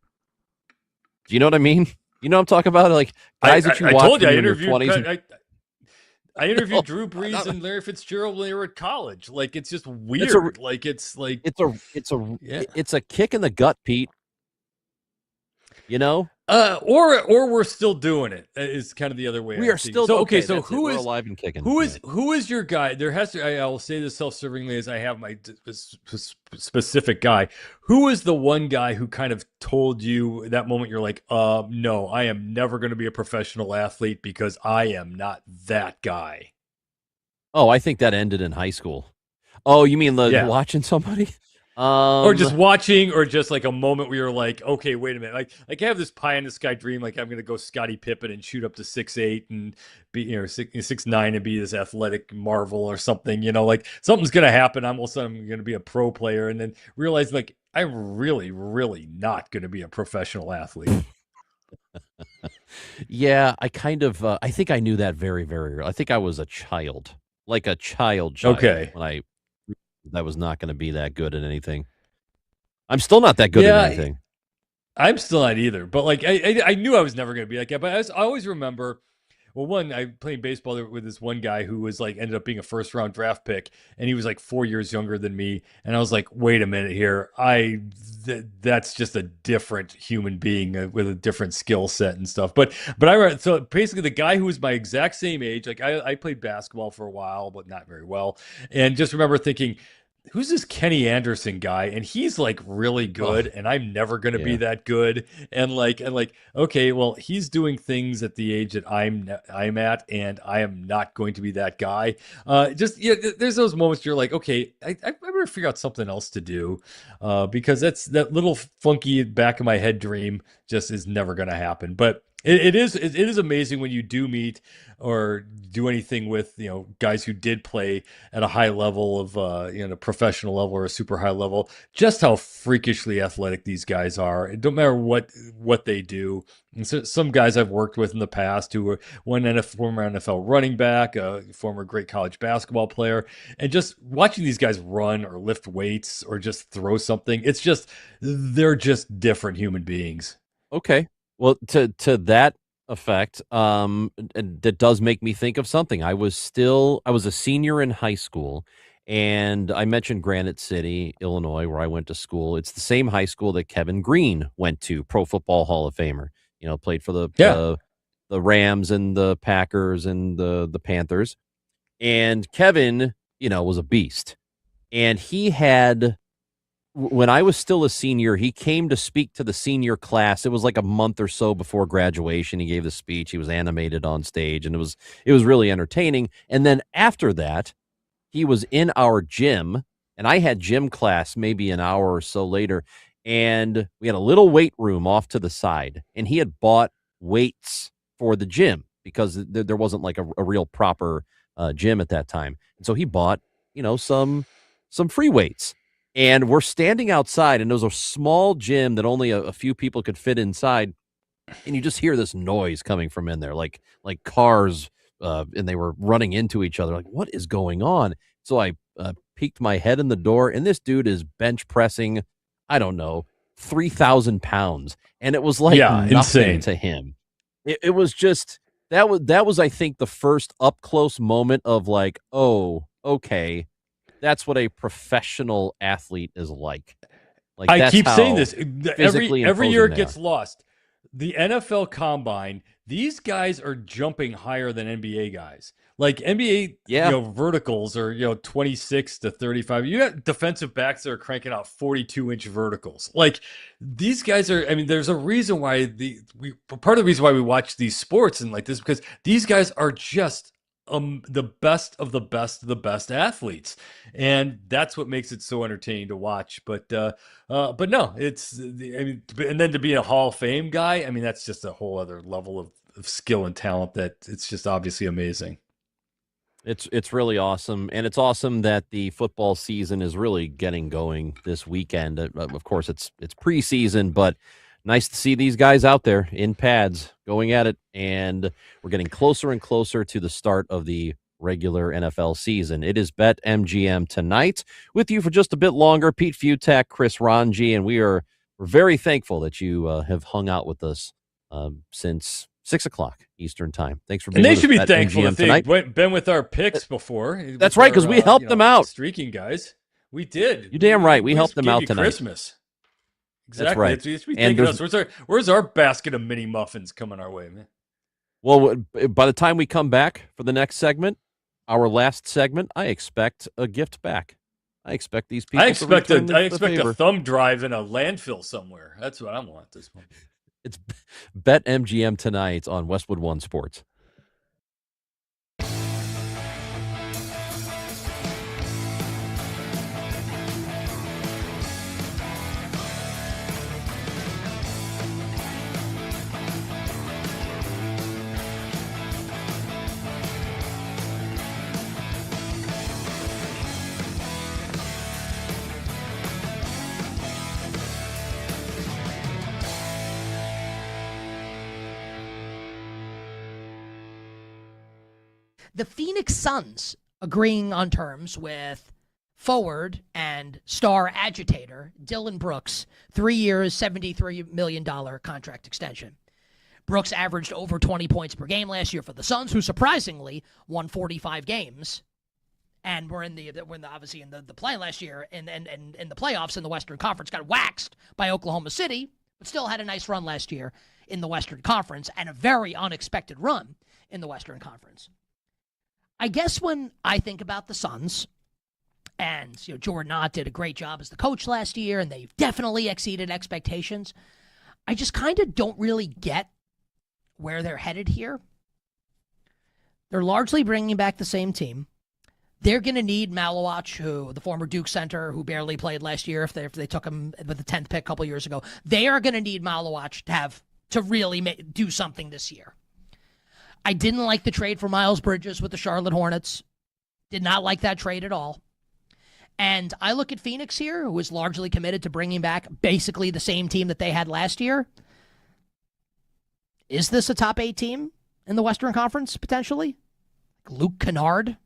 Do you know what I mean? You know what I'm talking about? Like guys that you watched in your 20s. I interviewed Drew Brees and Larry Fitzgerald when they were at college. It's just weird. It's a kick in the gut, Pete. You know? Or we're still doing it is kind of the other way. We are still so okay. So we're alive and kicking. Who is your guy? There has to. I will say this self-servingly as I have my specific guy. Who is the one guy who kind of told you that moment you're like, no, I am never going to be a professional athlete because I am not that guy. Oh, I think that ended in high school. Oh, you mean watching somebody? Or just watching, or just like a moment where you're like, okay, wait a minute. Like I have this pie in the sky dream, like I'm going to go Scottie Pippen and shoot up to 6'8" and be, 6'9" and be this athletic marvel or something, like something's going to happen. I'm all of a sudden going to be a pro player, and then realize like I'm really, really not going to be a professional athlete. Yeah, I kind of, I think I knew that very, very early. I think I was a child, like a child. Okay. When I was not going to be that good at anything. I'm still not that good at anything. I'm still not either. But I knew I was never going to be like that. But I always remember, I played baseball with this one guy who was ended up being a first round draft pick, and he was 4 years younger than me. And I was like, wait a minute here. That's just a different human being with a different skill set and stuff. But so basically the guy who was my exact same age, I played basketball for a while, but not very well. And just remember thinking, who's this Kenny Anderson guy? And he's really good, and I'm never going to be that good. And okay, well, he's doing things at the age that I'm at, and I am not going to be that guy. There's those moments you're like, okay, I better figure out something else to do, because that little funky back of my head dream just is never going to happen. But It is amazing when you do meet or do anything with guys who did play at a high level of a professional level or a super high level, just how freakishly athletic these guys are. It don't matter what they do. And so, some guys I've worked with in the past who were former NFL running back, a former great college basketball player, and just watching these guys run or lift weights or just throw something, they're just different human beings. Okay. Well, to that effect, that does make me think of something. I was a senior in high school, and I mentioned Granite City, Illinois, where I went to school. It's the same high school that Kevin Green went to, Pro Football Hall of Famer. Played for the Rams and the Packers and the Panthers. And Kevin, was a beast. And he had, when I was still a senior, he came to speak to the senior class. It was like a month or so before graduation. He gave the speech. He was animated on stage, and it was really entertaining. And then after that, he was in our gym, and I had gym class maybe an hour or so later, and we had a little weight room off to the side, and he had bought weights for the gym because there wasn't like a real proper gym at that time. And so he bought, some free weights. And we're standing outside, and there was a small gym that only a few people could fit inside. And you just hear this noise coming from in there, like cars, and they were running into each other. Like, what is going on? So I peeked my head in the door, and this dude is bench pressing, I don't know, 3,000 pounds. And it was like nothing insane to him. It was just, that was, I think, the first up close moment of like, oh, okay. That's what a professional athlete is like. I keep saying this every year it gets are. lost. The NFL Combine, these guys are jumping higher than NBA guys. Like NBA, verticals are 26 to 35. You got defensive backs that are cranking out 42-inch verticals. Like these guys are. I mean, there's a reason why part of the reason why we watch these sports and like this because these guys are just the best of the best of the best athletes, and that's what makes it so entertaining to watch. But no, and then to be a Hall of Fame guy, I mean, that's just a whole other level of skill and talent that it's just obviously amazing. It's really awesome, and it's awesome that the football season is really getting going this weekend. Of course, it's preseason, but nice to see these guys out there in pads going at it, and we're getting closer and closer to the start of the regular NFL season. It is BetMGM tonight with you for just a bit longer. Pete Futak, Chris Ranji, and we're very thankful that you have hung out with us since 6 o'clock Eastern time. Thanks for being with us. And they should be thankful if they've been with our picks before. That's right, because we helped them out. Streaking guys. We did. You're damn right. We helped them out tonight. Christmas. Exactly. That's right. And where's our basket of mini muffins coming our way, man? Well, by the time we come back for the next segment, our last segment, I expect a gift back. I expect these people. I expect a thumb drive in a landfill somewhere. That's what I want this month. It's BetMGM tonight on Westwood One Sports. The Phoenix Suns agreeing on terms with forward and star agitator Dylan Brooks, 3 years, $73 million contract extension. Brooks averaged over 20 points per game last year for the Suns, who surprisingly won 45 games and were obviously in the play last year and in the playoffs in the Western Conference, got waxed by Oklahoma City, but still had a nice run last year in the Western Conference and a very unexpected run in the Western Conference. I guess when I think about the Suns, and Jordan Ott did a great job as the coach last year, and they've definitely exceeded expectations, I just kind of don't really get where they're headed here. They're largely bringing back the same team. They're going to need Malowich, who the former Duke center, who barely played last year if they took him with the 10th pick a couple years ago. They are going to need Malowich to have to really do something this year. I didn't like the trade for Miles Bridges with the Charlotte Hornets. Did not like that trade at all. And I look at Phoenix here, who is largely committed to bringing back basically the same team that they had last year. Is this a top 8 team in the Western Conference, potentially? Luke Kennard?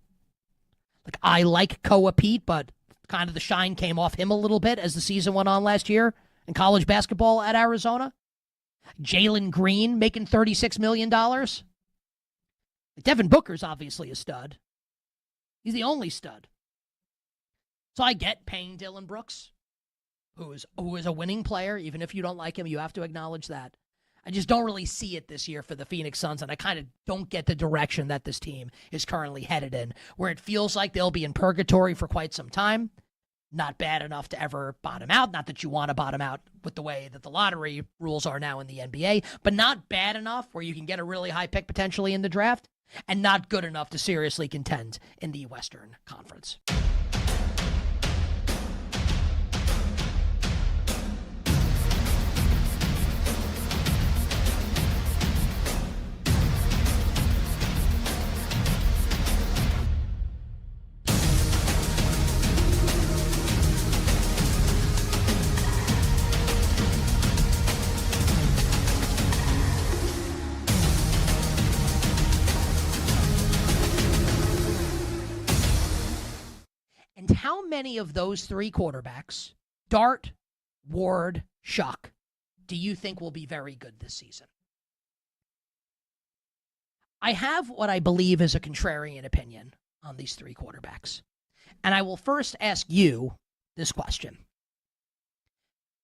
I like Koa Pete, but kind of the shine came off him a little bit as the season went on last year in college basketball at Arizona. Jalen Green making $36 million. Devin Booker's obviously a stud. He's the only stud. So I get paying Dylan Brooks, who is a winning player. Even if you don't like him, you have to acknowledge that. I just don't really see it this year for the Phoenix Suns, and I kind of don't get the direction that this team is currently headed in, where it feels like they'll be in purgatory for quite some time. Not bad enough to ever bottom out. Not that you want to bottom out with the way that the lottery rules are now in the NBA, but not bad enough where you can get a really high pick potentially in the draft, and not good enough to seriously contend in the Western Conference. And how many of those 3 quarterbacks, Dart, Ward, Shuck, do you think will be very good this season? I have what I believe is a contrarian opinion on these 3 quarterbacks. And I will first ask you this question.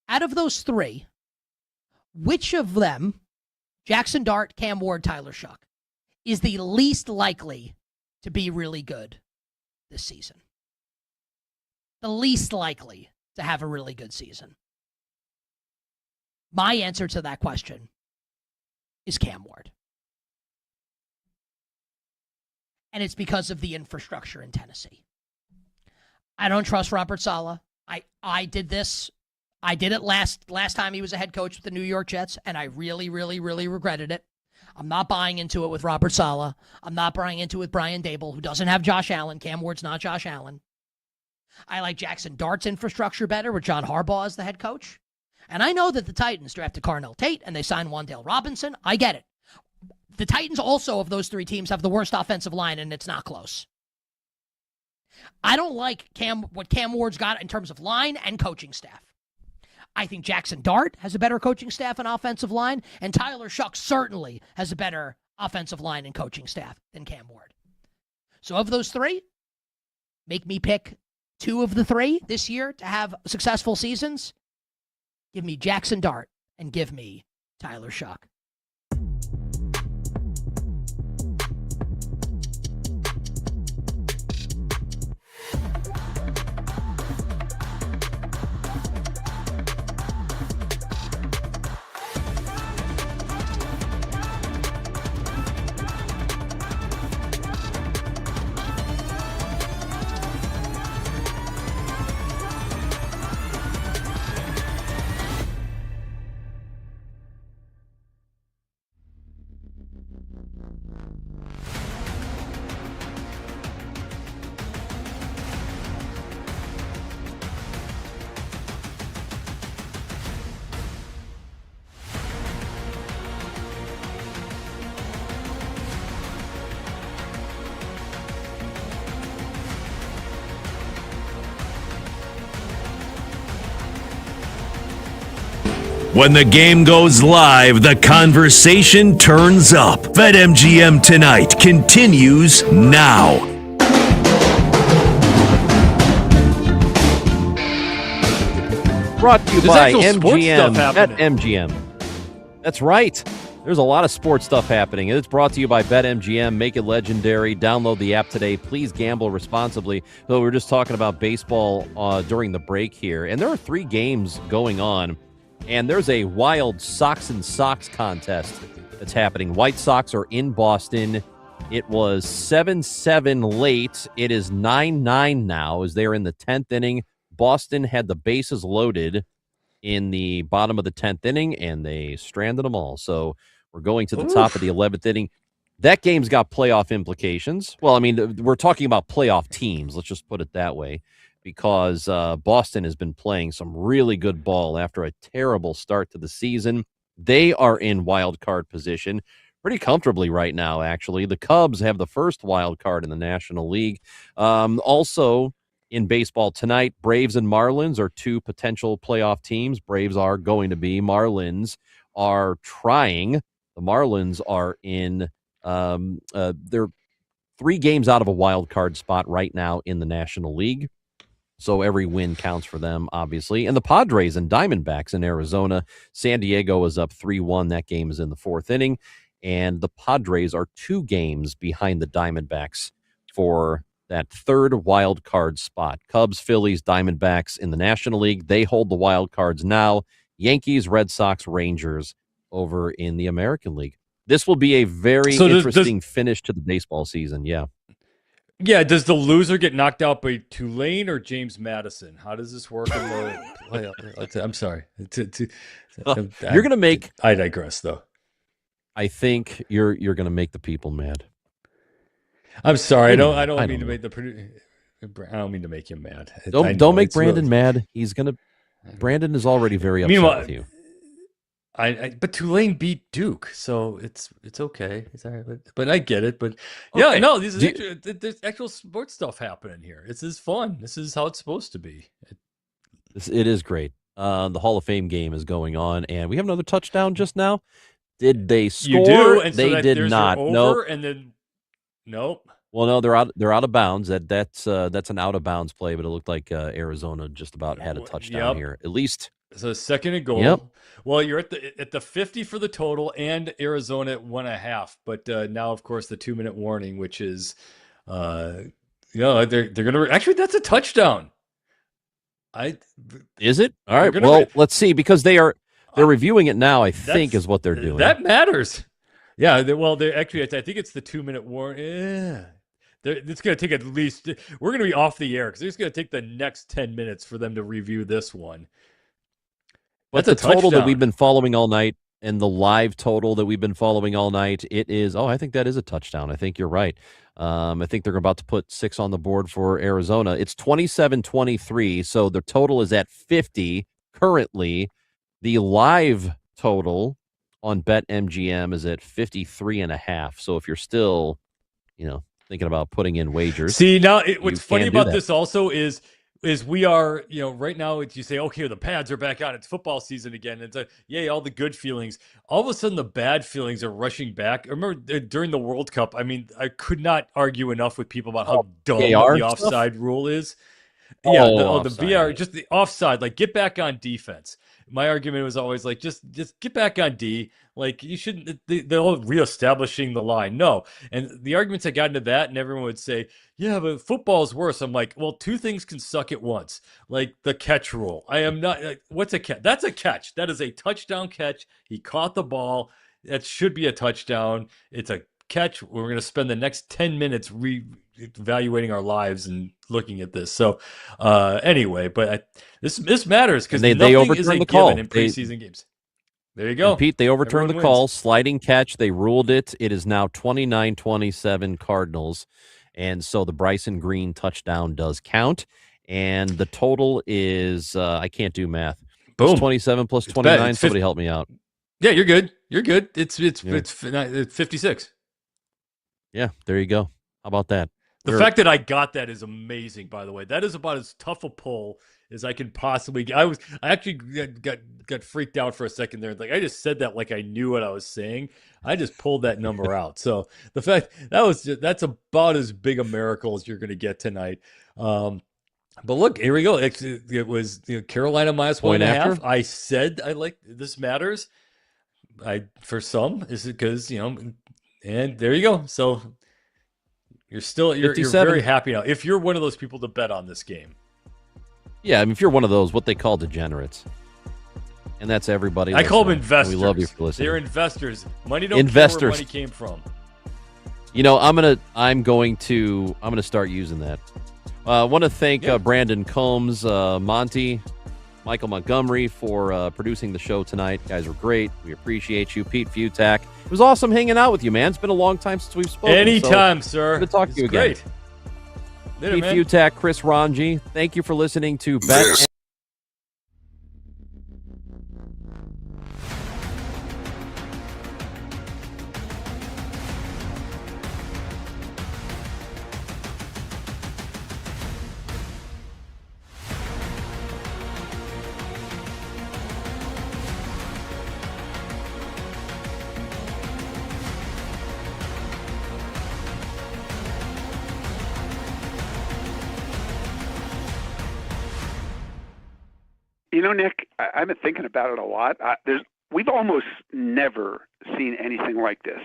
Out of those 3, which of them, Jackson Dart, Cam Ward, Tyler Shuck, is the least likely to be really good this season? The least likely to have a really good season? My answer to that question is Cam Ward. And it's because of the infrastructure in Tennessee. I don't trust Robert Saleh. I did this. I did it last time he was a head coach with the New York Jets, and I really, really, really regretted it. I'm not buying into it with Robert Saleh. I'm not buying into it with Brian Dable, who doesn't have Josh Allen. Cam Ward's not Josh Allen. I like Jackson Dart's infrastructure better with John Harbaugh as the head coach. And I know that the Titans drafted Carnell Tate and they signed Wan'Dale Robinson. I get it. The Titans also, of those 3 teams, have the worst offensive line, and it's not close. I don't like what Cam Ward's got in terms of line and coaching staff. I think Jackson Dart has a better coaching staff and offensive line, and Tyler Shuck certainly has a better offensive line and coaching staff than Cam Ward. So of those 3, make me pick 2 of the 3 this year to have successful seasons. Give me Jackson Dart and give me Tyler Shuck. When the game goes live, the conversation turns up. BetMGM Tonight continues now. Brought to you There's by actual sports stuff MGM. happening. BetMGM. That's right. There's a lot of sports stuff happening. It's brought to you by BetMGM. Make it legendary. Download the app today. Please gamble responsibly. So we were just talking about baseball during the break here, and there are 3 games going on, and there's a wild Sox and Sox contest that's happening. White Sox are in Boston. It was 7-7 late. It is 9-9 now as they're in the 10th inning. Boston had the bases loaded, in the bottom of the 10th inning, and they stranded them all. So we're going to the top of the 11th inning. That game's got playoff implications. Well, I mean, we're talking about playoff teams. Let's just put it that way, because Boston has been playing some really good ball after a terrible start to the season. They are in wild card position pretty comfortably right now, actually. The Cubs have the first wild card in the National League. Also in baseball tonight, Braves and Marlins are two potential playoff teams. Braves are going to be. Marlins are trying. The Marlins are in they're 3 games out of a wild card spot right now in the National League. So every win counts for them, obviously. And the Padres and Diamondbacks in Arizona. San Diego is up 3-1. That game is in the 4th inning. And the Padres are 2 games behind the Diamondbacks for that 3rd wild card spot. Cubs, Phillies, Diamondbacks in the National League. They hold the wild cards now. Yankees, Red Sox, Rangers over in the American League. This will be a very interesting finish to the baseball season. Yeah. Yeah. Does the loser get knocked out by Tulane or James Madison? How does this work in the playoff? I'm sorry. You're going to make. I digress, though. I think you're going to make the people mad. I'm sorry. I don't mean to make I don't mean to make him mad. Don't make Brandon mad. He's going to. Brandon is already very upset with you. But Tulane beat Duke, so it's okay. It's all right, but I get it. But yeah, no, there's actual sports stuff happening here. This is fun. This is how it's supposed to be. It is great. The Hall of Fame game is going on, and we have another touchdown just now. Did they score? You do, and they did not. Nope. And then nope. Well, no, they're out of bounds. That's an out of bounds play, but it looked like Arizona just about had a touchdown here. At least. So 2nd and goal. Yep. Well, you're at the 50 for the total, and Arizona at 1.5. But now, of course, the 2-minute warning, which is, they're gonna actually that's a touchdown. Is it? All right. Well, let's see, because they're reviewing it now. I think is what they're doing. That matters. Yeah. They're actually. I think it's the 2-minute warning. Yeah. It's going to take at least. We're going to be off the air because it's going to take the next 10 minutes for them to review this one. But the total that we've been following all night and the live total that we've been following all night, it is, I think that is a touchdown. I think you're right. I think they're about to put 6 on the board for Arizona. It's 27-23, so the total is at 50 currently. The live total on BetMGM is at 53.5. So if you're still, thinking about putting in wagers. See, now what's funny about this also is we are, right now you say, okay, the pads are back on. It's football season again. It's yay, all the good feelings. All of a sudden, the bad feelings are rushing back. I remember during the World Cup, I could not argue enough with people about how dumb the offside rule is. The VR, just the offside, get back on defense. My argument was always just get back on D. You shouldn't, the whole reestablishing the line. No. And the arguments I got into that, and everyone would say, yeah, but football's worse. I'm like, well, 2 things can suck at once. The catch rule. I am not, what's a catch? That's a catch. That is a touchdown catch. He caught the ball. That should be a touchdown. It's a catch. We're going to spend the next 10 minutes evaluating our lives and looking at this. So anyway, but this matters because they overturned the call in preseason games. There you go. And Pete, they overturned the call. Sliding catch. They ruled it. It is now 29-27 Cardinals. And so the Bryson Green touchdown does count. And the total is, I can't do math. Boom. It's 27 plus 29. Somebody help me out. Yeah, you're good. You're good. It's 56. Yeah, there you go. How about that? The fact that I got that is amazing, by the way. That is about as tough a pull as I can possibly get. I actually got freaked out for a second there. I just said that like I knew what I was saying. I just pulled that number out. So the fact that's about as big a miracle as you're going to get tonight. But look, here we go. It was Carolina minus 1.5. I said I like this matters. For some is it because and there you go. So you're very happy now. If you're one of those people to bet on this game. Yeah, if you're one of those, what they call degenerates. And that's everybody. I call them investors. We love you for listening. They're investors. Money don't care where money came from. I'm going to start using that. I want to thank Brandon Combs, Monty, Michael Montgomery for producing the show tonight. You guys were great. We appreciate you. Pete Futak. It was awesome hanging out with you, man. It's been a long time since we've spoken. Anytime, sir. Good to talk to you again. Great. Pete Futak, Chris Ranji, thank you for listening to Bet. You know, Nick, I've been thinking about it a lot. We've almost never seen anything like this.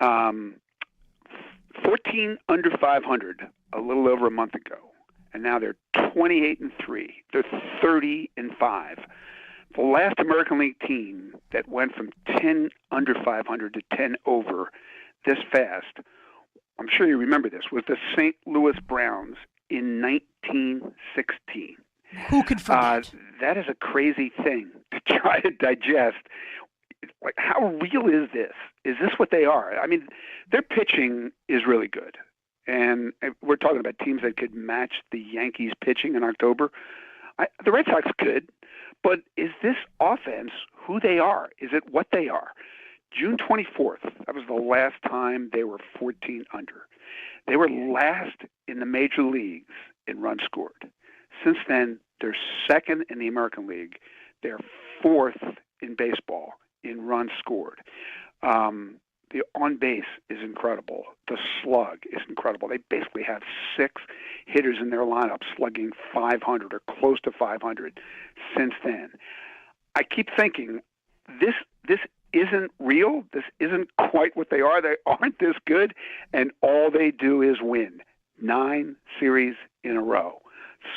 14 under 500 a little over a month ago, and now they're 28-3. They're 30-5. The last American League team that went from 10 under 500 to 10 over this fast, I'm sure you remember this, was the St. Louis Browns in 1916. Who could forget? That is a crazy thing to try to digest. Like, how real is this? Is this what they are? I mean, their pitching is really good. And we're talking about teams that could match the Yankees pitching in October. The Red Sox could. But is this offense who they are? Is it what they are? June 24th, that was the last time they were 14 under. They were last in the major leagues in runs scored. Since then, they're second in the American League. They're fourth in baseball in runs scored. The on base is incredible. The slug is incredible. They basically have 6 hitters in their lineup slugging 500 or close to 500 since then. I keep thinking this isn't real. This isn't quite what they are. They aren't this good, and all they do is win 9 series in a row.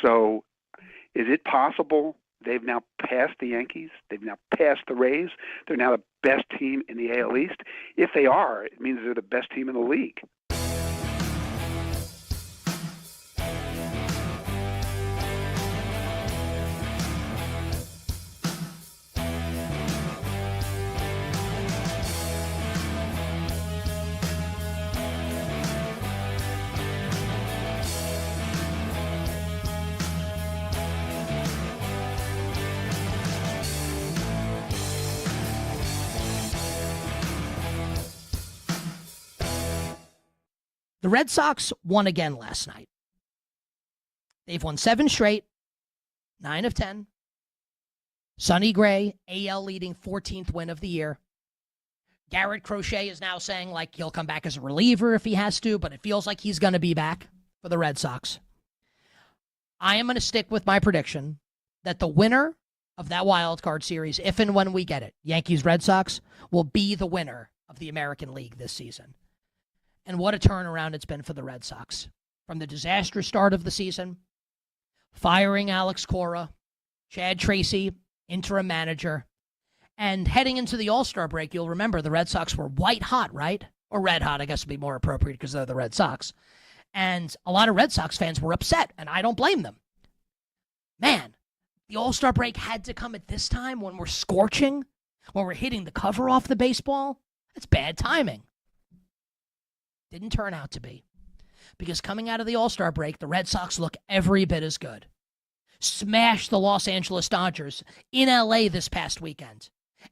So is it possible they've now passed the Yankees? They've now passed the Rays? They're now the best team in the AL East? If they are, it means they're the best team in the league. The Red Sox won again last night. They've won 7 straight, 9 of 10. Sonny Gray, AL leading 14th win of the year. Garrett Crochet is now saying like he'll come back as a reliever if he has to, but it feels like he's going to be back for the Red Sox. I am going to stick with my prediction that the winner of that wild card series, if and when we get it, Yankees-Red Sox, will be the winner of the American League this season. And what a turnaround it's been for the Red Sox. From the disastrous start of the season, firing Alex Cora, Chad Tracy, interim manager, and heading into the All-Star break, you'll remember the Red Sox were white hot, right? Or red hot, I guess would be more appropriate because they're the Red Sox. And a lot of Red Sox fans were upset, and I don't blame them. Man, the All-Star break had to come at this time when we're scorching, when we're hitting the cover off the baseball. That's bad timing. Didn't turn out to be. Because coming out of the All-Star break, the Red Sox look every bit as good. Smashed the Los Angeles Dodgers in LA this past weekend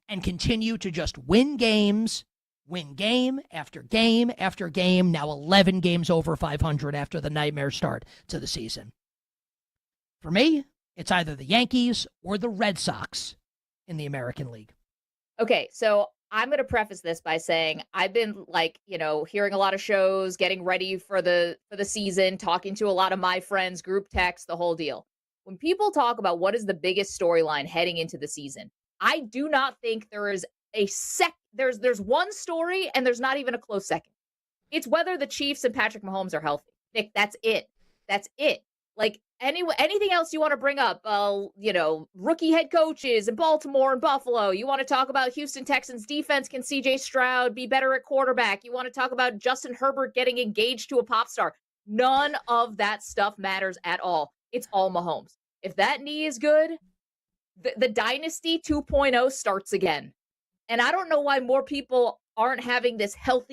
and continue to just win games, win game after game after game, now 11 games over 500 after the nightmare start to the season. For me, it's either the Yankees or the Red Sox in the American League. Okay, so I'm going to preface this by saying I've been hearing a lot of shows, getting ready for the season, talking to a lot of my friends, group text, the whole deal. When people talk about what is the biggest storyline heading into the season, I do not think there is there's one story and there's not even a close second. It's whether the Chiefs and Patrick Mahomes are healthy. Nick, that's it. That's it. Like anything else you want to bring up, rookie head coaches in Baltimore and Buffalo. You want to talk about Houston Texans defense. Can CJ Stroud be better at quarterback? You want to talk about Justin Herbert getting engaged to a pop star. None of that stuff matters at all. It's all Mahomes. If that knee is good, the dynasty 2.0 starts again. And I don't know why more people aren't having this healthy